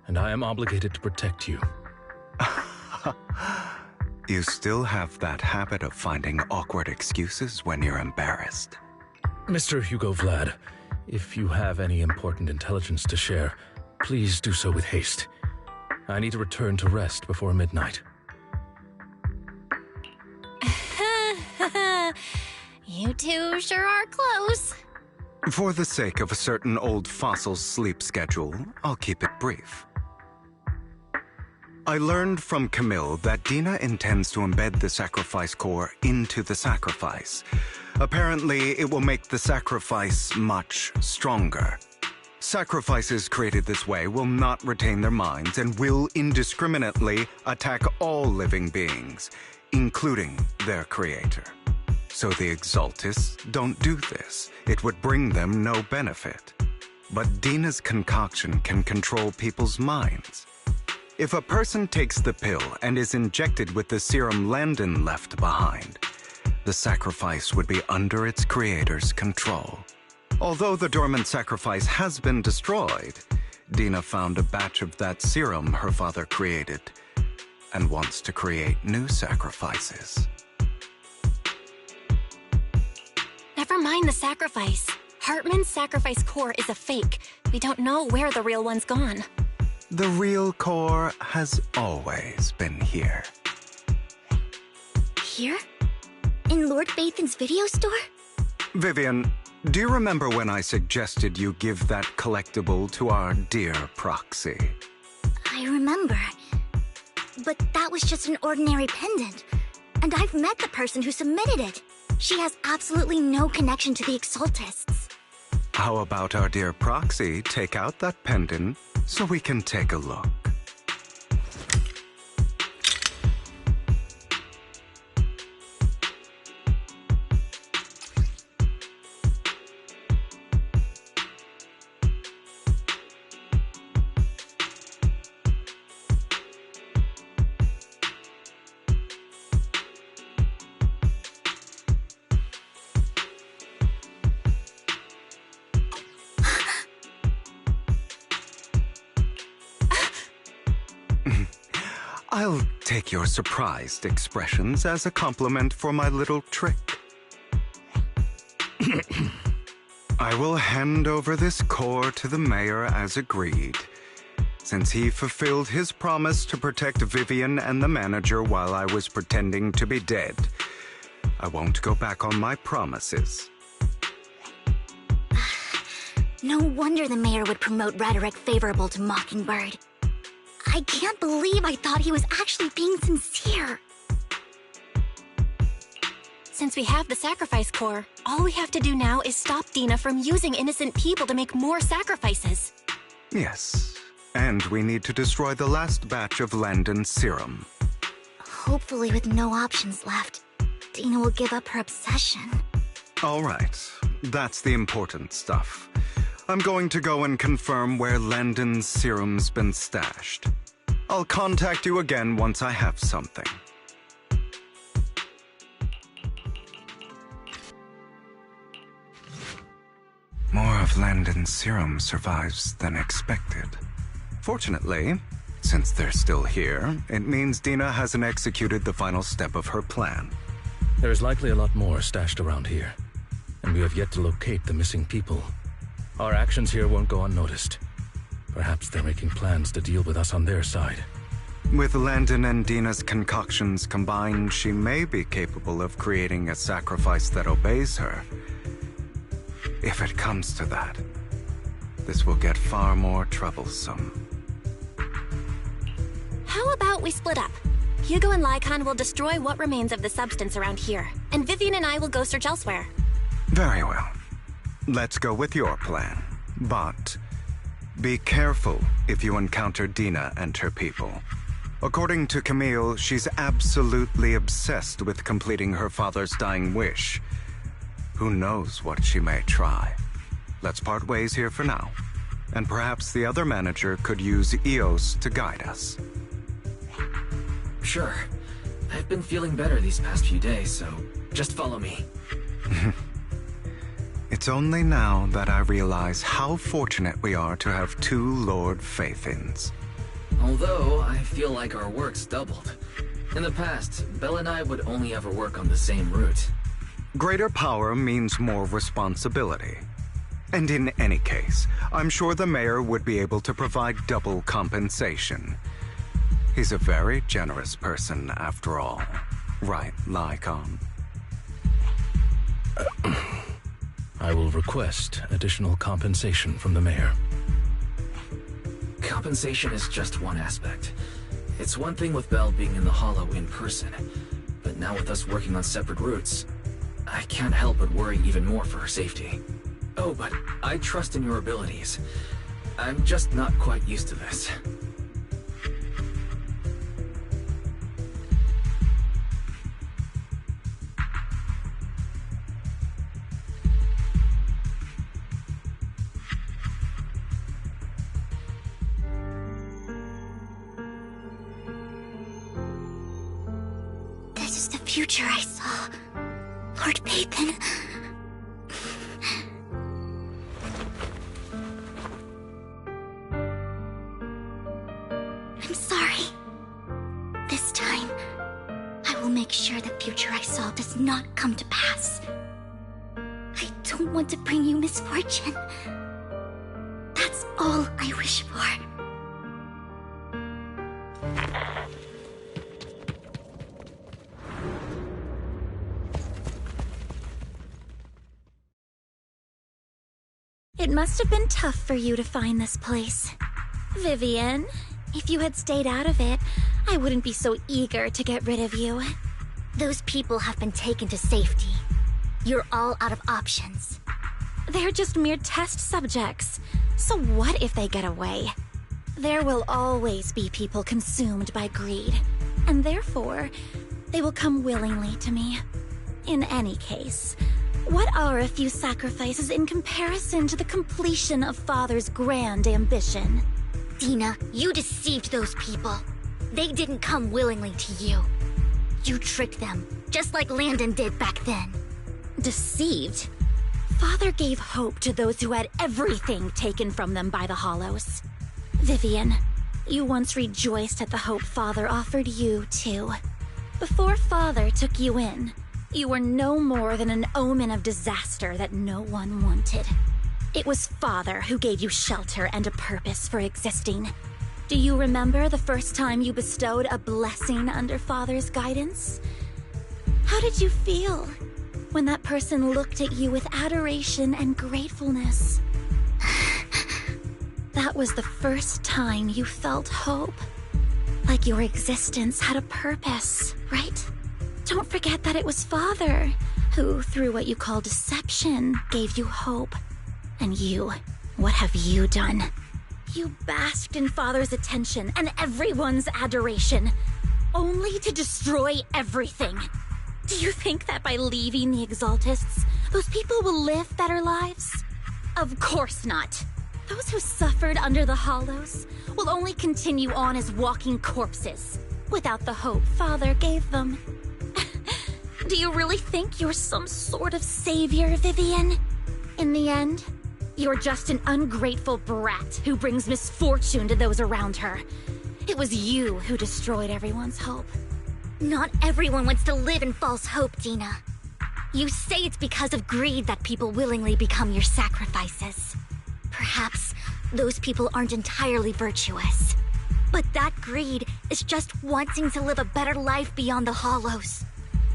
and I am obligated to protect you. You still have that habit of finding awkward excuses when you're embarrassed. Mr. Hugo Vlad, if you have any important intelligence to share, please do so with haste. I need to return to rest before midnight. You two sure are close. For the sake of a certain old fossil's sleep schedule, I'll keep it brief. I learned from Camille that Dina intends to embed the sacrifice core into the sacrifice. Apparently, it will make the sacrifice much stronger. Sacrifices created this way will not retain their minds and will indiscriminately attack all living beings, including their creator. So the Exaltists don't do this. It would bring them no benefit. But Dina's concoction can control people's minds. If a person takes the pill and is injected with the serum Landon left behind, the sacrifice would be under its creator's control. Although the dormant sacrifice has been destroyed, Dina found a batch of that serum her father created and wants to create new sacrifices. Never mind the sacrifice. Hartman's sacrifice core is a fake. We don't know where the real one's gone. The real core has always been here. Here? In Lord Bathan's video store? Vivian, do you remember when I suggested you give that collectible to our dear Proxy? I remember. But that was just an ordinary pendant. And I've met the person who submitted it. She has absolutely no connection to the Exaltists. How about our dear Proxy take out that pendant so we can take a look? I'll take your surprised expressions as a compliment for my little trick. I will hand over this core to the mayor as agreed, since he fulfilled his promise to protect Vivian and the manager while I was pretending to be dead. I won't go back on my promises. No wonder the mayor would promote rhetoric favorable to Mockingbird. I can't believe I thought he was actually being sincere. Since we have the sacrifice core, all we have to do now is stop Dina from using innocent people to make more sacrifices. Yes, and we need to destroy the last batch of Landon's serum. Hopefully with no options left, Dina will give up her obsession. All right, that's the important stuff. I'm going to go and confirm where Landon's serum's been stashed. I'll contact you again once I have something. More of Landon's serum survives than expected. Fortunately, since they're still here, it means Dina hasn't executed the final step of her plan. There is likely a lot more stashed around here, and we have yet to locate the missing people. Our actions here won't go unnoticed. Perhaps they're making plans to deal with us on their side. With Landon and Dina's concoctions combined, she may be capable of creating a sacrifice that obeys her. If it comes to that, this will get far more troublesome. How about we split up? Hugo and Lycon will destroy what remains of the substance around here, and Vivian and I will go search elsewhere. Very well. Let's go with your plan. But be careful if you encounter Dina and her people. According to Camille, she's absolutely obsessed with completing her father's dying wish. Who knows what she may try? Let's part ways here for now. And perhaps the other manager could use EOS to guide us. Sure. I've been feeling better these past few days, so just follow me. It's only now that I realize how fortunate we are to have two Lord Faithins. Although, I feel like our work's doubled. In the past, Belle and I would only ever work on the same route. Greater power means more responsibility. And in any case, I'm sure the mayor would be able to provide double compensation. He's a very generous person, after all. Right, Lycon? I will request additional compensation from the mayor. Compensation is just one aspect. It's one thing with Belle being in the Hollow in person, but now with us working on separate routes, I can't help but worry even more for her safety. Oh, but I trust in your abilities. I'm just not quite used to this. This is the future I saw. Lord Pathan. I'm sorry. This time, I will make sure the future I saw does not come to pass. I don't want to bring you misfortune. That's all I wish for. It must have been tough for you to find this place. Vivian, if you had stayed out of it, I wouldn't be so eager to get rid of you. Those people have been taken to safety. You're all out of options. They're just mere test subjects. So what if they get away? There will always be people consumed by greed, and therefore, they will come willingly to me. In any case, what are a few sacrifices in comparison to the completion of Father's grand ambition? Dina, you deceived those people. They didn't come willingly to you. You tricked them, just like Landon did back then. Deceived? Father gave hope to those who had everything taken from them by the Hollows. Vivian, You once rejoiced at the hope Father offered you, too. Before Father took you in, you were no more than an omen of disaster that no one wanted. It was Father who gave you shelter and a purpose for existing. Do you remember the first time you bestowed a blessing under Father's guidance? How did you feel when that person looked at you with adoration and gratefulness? That was the first time you felt hope. Like your existence had a purpose, right? Don't forget that it was Father who, through what you call deception, gave you hope. And you, what have you done? You basked in Father's attention and everyone's adoration, only to destroy everything. Do you think that by leaving the Exaltists, those people will live better lives? Of course not. Those who suffered under the Hollows will only continue on as walking corpses, without the hope Father gave them. Do you really think you're some sort of savior, Vivian? In the end, you're just an ungrateful brat who brings misfortune to those around her. It was you who destroyed everyone's hope. Not everyone wants to live in false hope, Dina. You say it's because of greed that people willingly become your sacrifices. Perhaps those people aren't entirely virtuous. But that greed is just wanting to live a better life beyond the Hollows.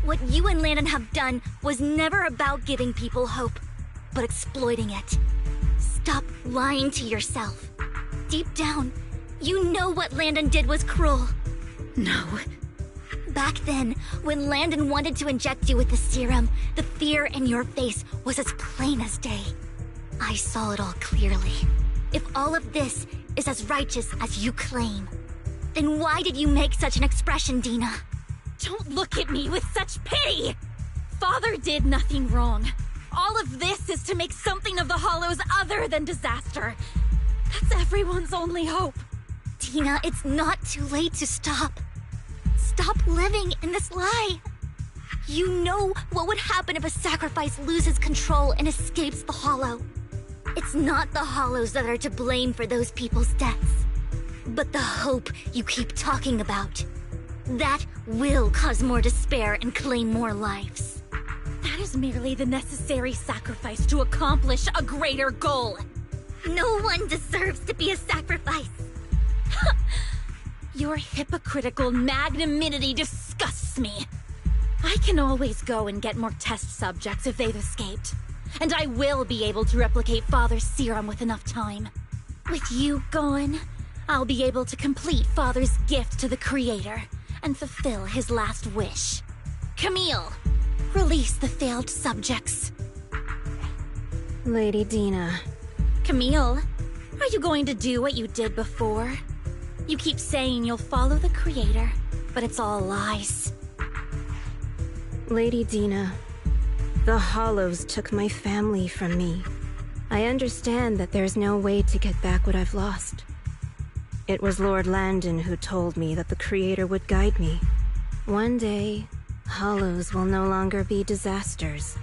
What you and Landon have done was never about giving people hope, but exploiting it. Stop lying to yourself. Deep down, you know what Landon did was cruel. No. Back then, when Landon wanted to inject you with the serum, the fear in your face was as plain as day. I saw it all clearly. If all of this is as righteous as you claim, then why did you make such an expression, Dina? Don't look at me with such pity! Father did nothing wrong. All of this is to make something of the Hollows other than disaster. That's everyone's only hope. Dina, it's not too late to stop. Stop living in this lie. You know what would happen if a sacrifice loses control and escapes the Hollow. It's not the Hollows that are to blame for those people's deaths, but the hope you keep talking about. That will cause more despair and claim more lives. That is merely the necessary sacrifice to accomplish a greater goal. No one deserves to be a sacrifice. Your hypocritical magnanimity disgusts me. I can always go and get more test subjects if they've escaped. And I will be able to replicate Father's serum with enough time. With you gone, I'll be able to complete Father's gift to the Creator and fulfill his last wish. Camille, release the failed subjects. Lady Dina. Camille, are you going to do what you did before? You keep saying you'll follow the Creator, but it's all lies. Lady Dina, the Hollows took my family from me. I understand that there's no way to get back what I've lost. It was Lord Landon who told me that the Creator would guide me. One day, Hollows will no longer be disasters.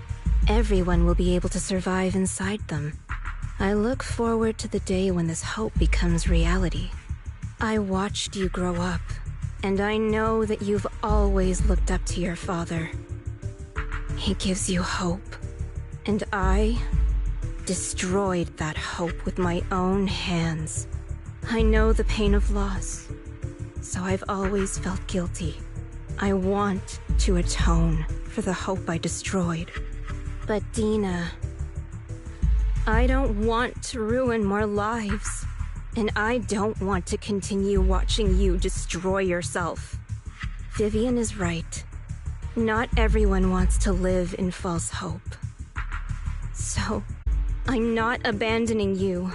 Everyone will be able to survive inside them. I look forward to the day when this hope becomes reality. I watched you grow up, and I know that you've always looked up to your father. He gives you hope, and I destroyed that hope with my own hands. I know the pain of loss, so I've always felt guilty. I want to atone for the hope I destroyed. But Dina, I don't want to ruin more lives, and I don't want to continue watching you destroy yourself. Vivian is right. Not everyone wants to live in false hope. So, I'm not abandoning you.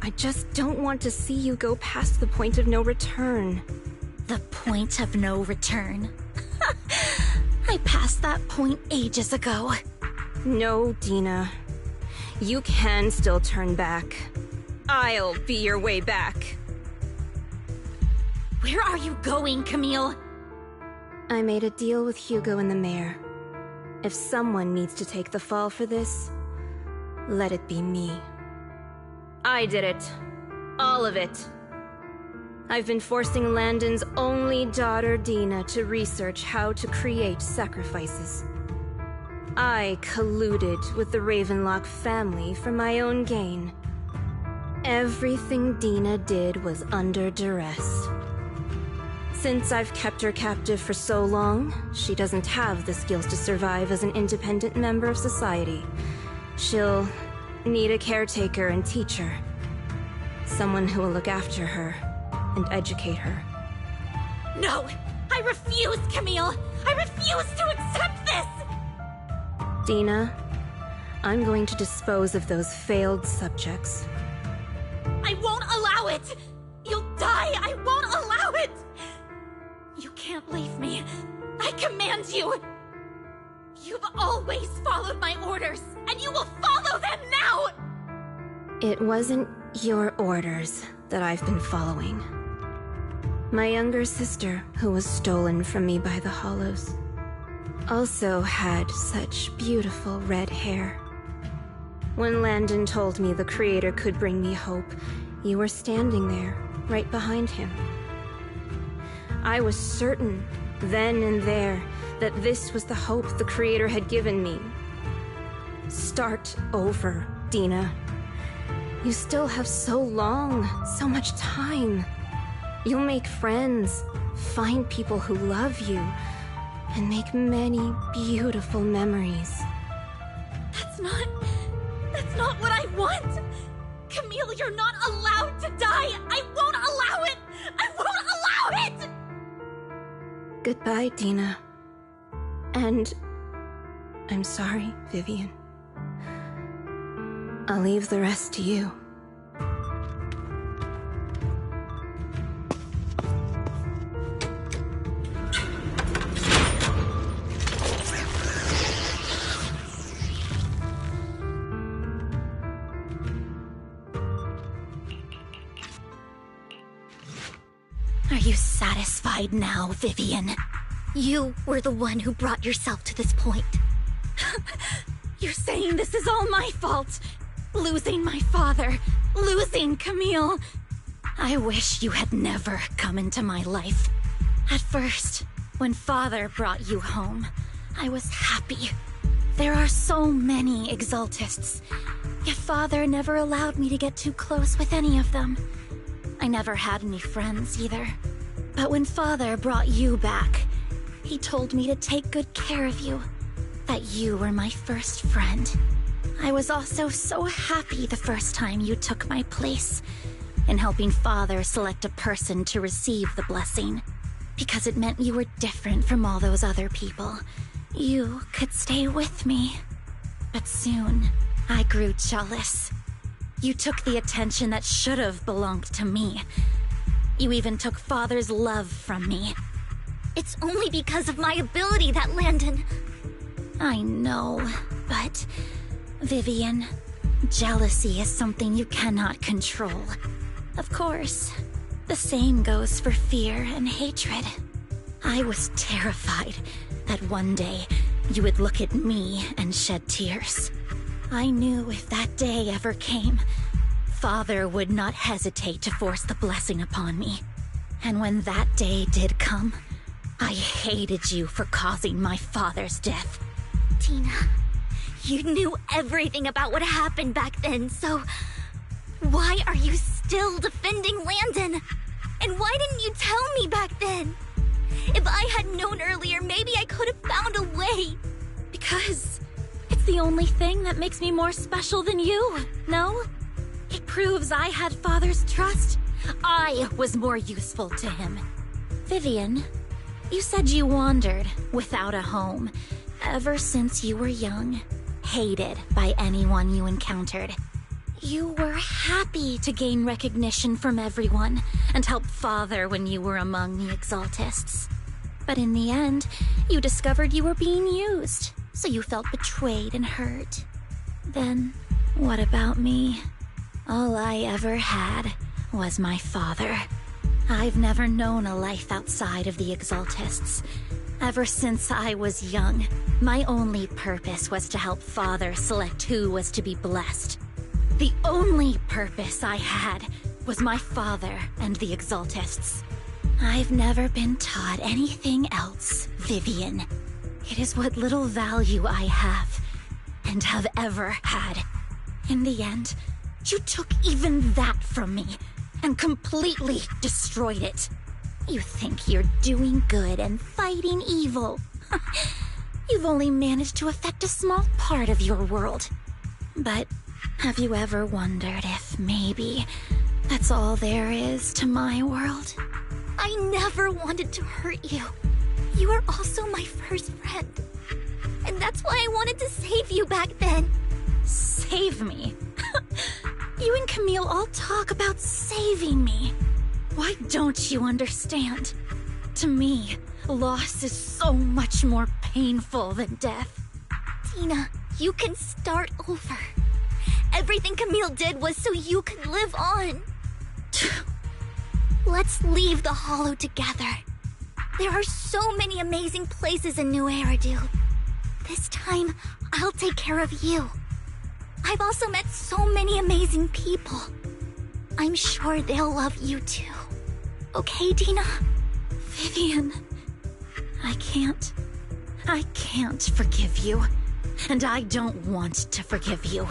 I just don't want to see you go past the point of no return. The point of no return? I passed that point ages ago. No, Dina. You can still turn back. I'll be your way back. Where are you going, Camille? I made a deal with Hugo and the mayor. If someone needs to take the fall for this, let it be me. I did it. All of it. I've been forcing Landon's only daughter, Dina, to research how to create sacrifices. I colluded with the Ravenlock family for my own gain. Everything Dina did was under duress. Since I've kept her captive for so long, she doesn't have the skills to survive as an independent member of society. She'll need a caretaker and teacher. Someone who will look after her and educate her. No! I refuse, Camille! I refuse to accept this! Dina, I'm going to dispose of those failed subjects. I won't allow it! You'll die! I won't allow it! You can't leave me. I command you! You've always followed my orders, and you will follow them now! It wasn't your orders that I've been following. My younger sister, who was stolen from me by the Hollows, also had such beautiful red hair. When Landon told me the Creator could bring me hope, you were standing there, right behind him. I was certain, then and there, that this was the hope the Creator had given me. Start over, Dina. You still have so long, so much time. You'll make friends, find people who love you, and make many beautiful memories. That's not what I want! Camille, you're not allowed to die! I won't allow it! I won't allow it! Goodbye, Dina. And I'm sorry, Vivian. I'll leave the rest to you. Are you satisfied now, Vivian? You were the one who brought yourself to this point. You're saying this is all my fault? Losing my father, losing Camille. I wish you had never come into my life. At first, when Father brought you home, I was happy. There are so many Exaltists, yet Father never allowed me to get too close with any of them. I never had any friends either. But when Father brought you back, he told me to take good care of you, that you were my first friend. I was also so happy the first time you took my place in helping Father select a person to receive the blessing, because it meant you were different from all those other people. You could stay with me. But soon, I grew jealous. You took the attention that should have belonged to me. You even took Father's love from me. It's only because of my ability that Landon... I know, but... Vivian, jealousy is something you cannot control. Of course, the same goes for fear and hatred. I was terrified that one day you would look at me and shed tears. I knew if that day ever came, Father would not hesitate to force the blessing upon me. And when that day did come, I hated you for causing my father's death. Tina, you knew everything about what happened back then, so... why are you still defending Landon? And why didn't you tell me back then? If I had known earlier, maybe I could have found a way. Because it's the only thing that makes me more special than you, no? It proves I had Father's trust. I was more useful to him. Vivian, you said you wandered without a home ever since you were young, hated by anyone you encountered. You were happy to gain recognition from everyone and help Father when you were among the Exaltists. But in the end, you discovered you were being used, so you felt betrayed and hurt. Then, what about me? All I ever had was my father. I've never known a life outside of the Exaltists. Ever since I was young, my only purpose was to help Father select who was to be blessed. The only purpose I had was my father and the Exaltists. I've never been taught anything else, Vivian. It is what little value I have, and have ever had. In the end, you took even that from me, and completely destroyed it. You think you're doing good and fighting evil. You've only managed to affect a small part of your world. But have you ever wondered if maybe that's all there is to my world? I never wanted to hurt you. You are also my first friend. And that's why I wanted to save you back then. Save me? You and Camille all talk about saving me. Why don't you understand? To me, loss is so much more painful than death. Tina, you can start over. Everything Camille did was so you could live on. Let's leave the Hollow together. There are so many amazing places in New Eridu. This time, I'll take care of you. I've also met so many amazing people. I'm sure they'll love you too. Okay, Dina? Vivian, I can't forgive you. And I don't want to forgive you.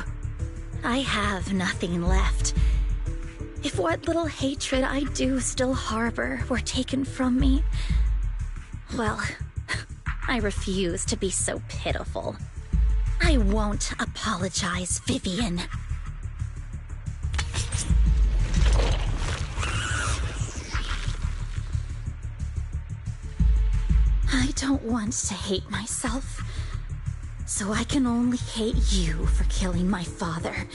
I have nothing left. If what little hatred I do still harbor were taken from me, well, I refuse to be so pitiful. I won't apologize, Vivian. I don't want to hate myself, so I can only hate you for killing my father,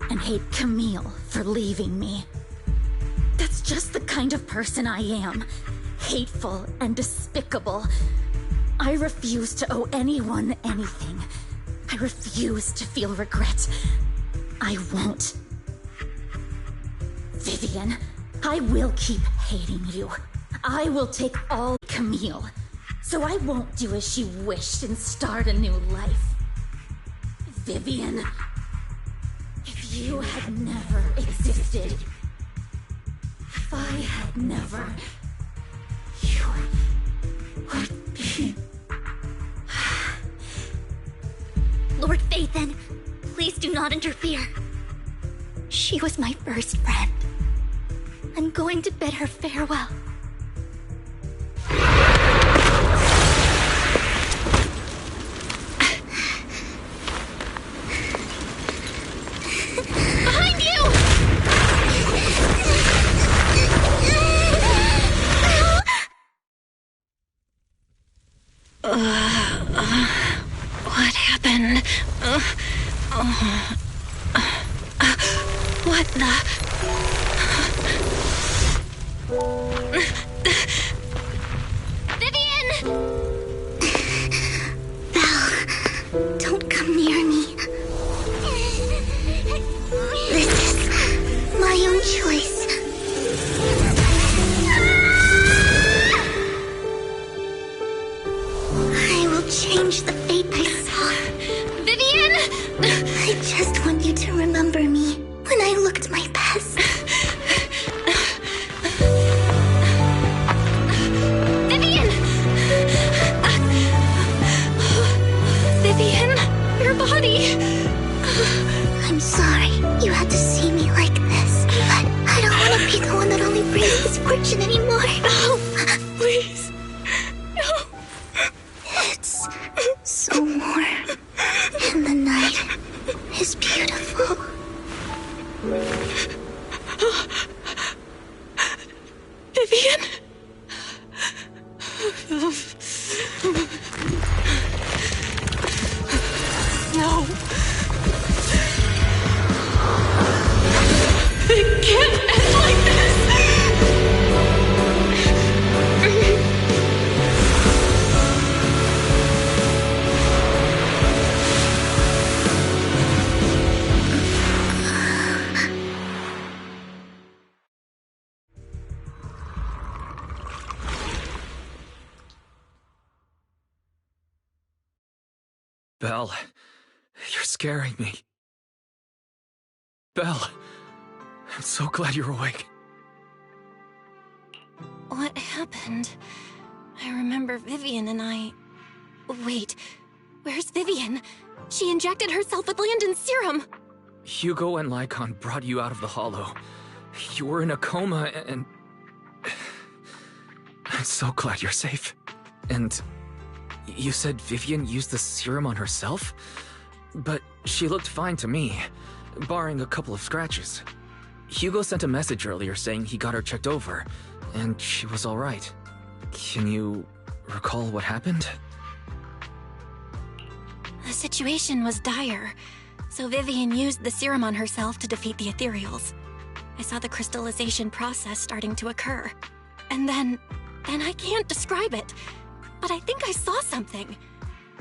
and hate Camille for leaving me. That's just the kind of person I am. Hateful and despicable. I refuse to owe anyone anything. I refuse to feel regret. I won't. Vivian, I will keep hating you. I will take all Camille. So I won't do as she wished and start a new life. Vivian, if you had never existed, if I had never, you would be... Lord Phaethon, please do not interfere. She was my first friend. I'm going to bid her farewell. Behind you! What happened? What the... Vivian! Val, don't come near me. This is my own choice. I will change the fate I saw. Vivian! I just want you to remember me when I looked my best. Vivian! Vivian, your body! I'm sorry you had to see me like this, but I don't want to be the one that only brings misfortune anymore. No, please. No. It's so warm, and the night is beautiful. Vivian? No. It can't end like this! Belle, you're scaring me. Belle, I'm so glad you're awake. What happened? I remember Vivian and I... Wait, where's Vivian? She injected herself with Landon's serum! Hugo and Lycon brought you out of the Hollow. You were in a coma and... I'm so glad you're safe. And you said Vivian used the serum on herself? But she looked fine to me, barring a couple of scratches. Hugo sent a message earlier saying he got her checked over, and she was alright. Can you recall what happened? The situation was dire, so Vivian used the serum on herself to defeat the ethereals. I saw the crystallization process starting to occur. And then I can't describe it, but I think I saw something.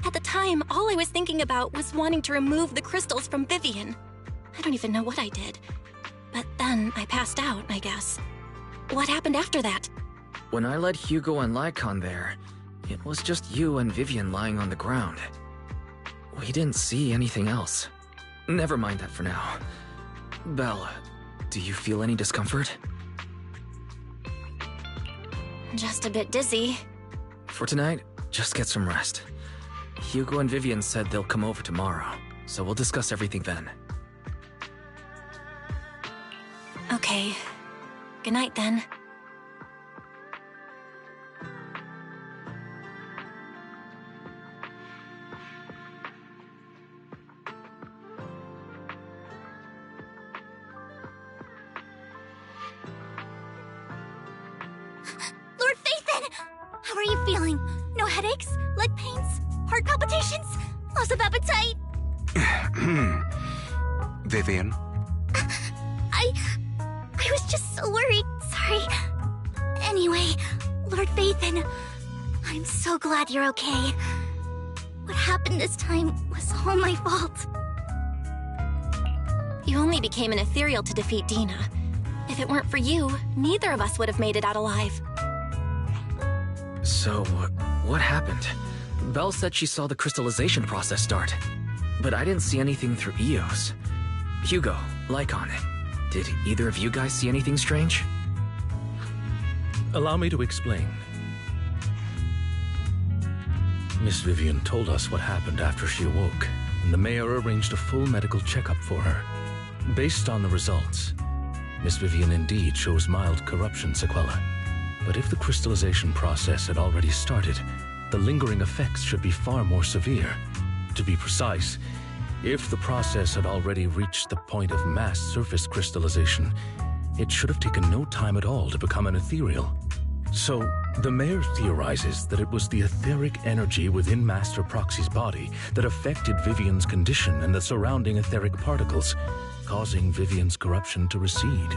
At the time, all I was thinking about was wanting to remove the crystals from Vivian. I don't even know what I did. But then I passed out, I guess. What happened after that? When I led Hugo and Lycon there, it was just you and Vivian lying on the ground. We didn't see anything else. Never mind that for now. Belle, do you feel any discomfort? Just a bit dizzy. For tonight, just get some rest. Hugo and Vivian said they'll come over tomorrow, so we'll discuss everything then. Okay. Good night, then. Lord Phaethon! How are you feeling? No headaches? Leg pains? Heart palpitations? Loss of appetite? Vivian? I was just so worried. Sorry. Anyway, Lord Phaethon, I'm so glad you're okay. What happened this time was all my fault. You only became an ethereal to defeat Dina. If it weren't for you, neither of us would have made it out alive. So, what happened? Belle said she saw the crystallization process start, but I didn't see anything through Eos. Hugo, Lycon, did either of you guys see anything strange? Allow me to explain. Miss Vivian told us what happened after she awoke, and the mayor arranged a full medical checkup for her. Based on the results, Miss Vivian indeed shows mild corruption sequelae. But if the crystallization process had already started, the lingering effects should be far more severe. To be precise, if the process had already reached the point of mass surface crystallization, it should have taken no time at all to become an ethereal. So, the mayor theorizes that it was the etheric energy within Master Proxy's body that affected Vivian's condition and the surrounding etheric particles, causing Vivian's corruption to recede.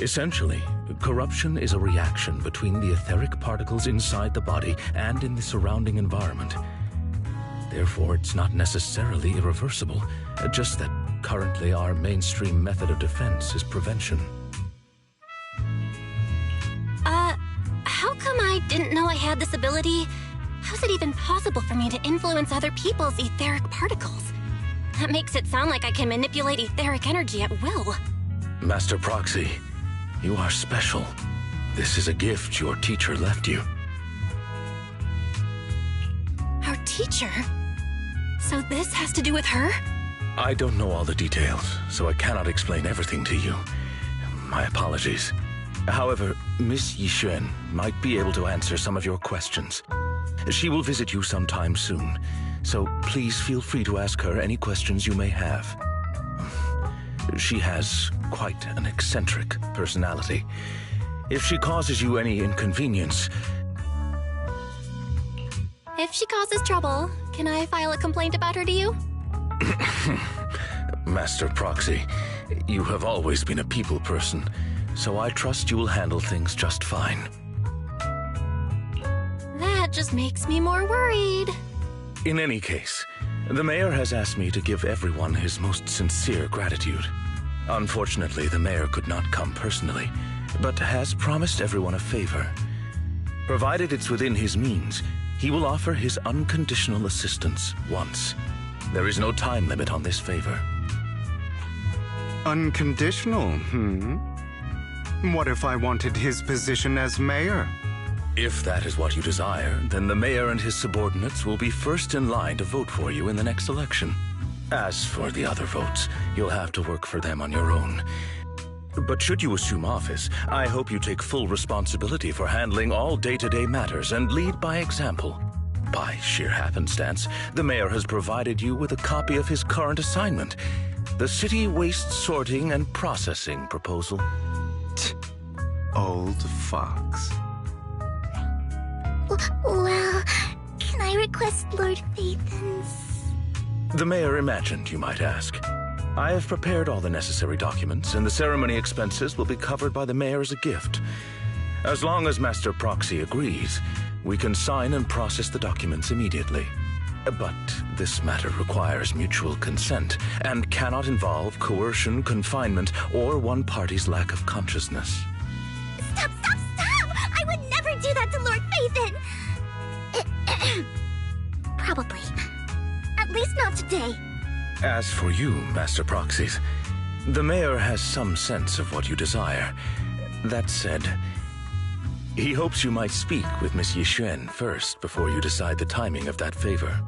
Essentially, corruption is a reaction between the etheric particles inside the body and in the surrounding environment. Therefore, it's not necessarily irreversible, just that currently our mainstream method of defense is prevention. How come I didn't know I had this ability? How's it even possible for me to influence other people's etheric particles? That makes it sound like I can manipulate etheric energy at will. Master Proxy, you are special. This is a gift your teacher left you. Our teacher? So this has to do with her? I don't know all the details, so I cannot explain everything to you. My apologies. However, Miss Yixuan might be able to answer some of your questions. She will visit you sometime soon, so please feel free to ask her any questions you may have. She has quite an eccentric personality. If she causes you any inconvenience... If she causes trouble, can I file a complaint about her to you? Master Proxy, you have always been a people person, so I trust you will handle things just fine. That just makes me more worried. In any case, the mayor has asked me to give everyone his most sincere gratitude. Unfortunately, the mayor could not come personally, but has promised everyone a favor. Provided it's within his means, he will offer his unconditional assistance once. There is no time limit on this favor. Unconditional, What if I wanted his position as mayor? If that is what you desire, then the mayor and his subordinates will be first in line to vote for you in the next election. As for the other votes, you'll have to work for them on your own. But should you assume office, I hope you take full responsibility for handling all day-to-day matters and lead by example. By sheer happenstance, the mayor has provided you with a copy of his current assignment, the City Waste Sorting and Processing proposal. Old fox. Well, can I request Lord Phaethon's? The mayor imagined you might ask. I have prepared all the necessary documents, and the ceremony expenses will be covered by the mayor as a gift. As long as Master Proxy agrees, we can sign and process the documents immediately. But this matter requires mutual consent and cannot involve coercion, confinement, or one party's lack of consciousness. Stop! I would never do that to Lord Phaethon! Probably. At least not today. As for you, Master Proxies, the mayor has some sense of what you desire. That said, he hopes you might speak with Miss Yixuan first before you decide the timing of that favor.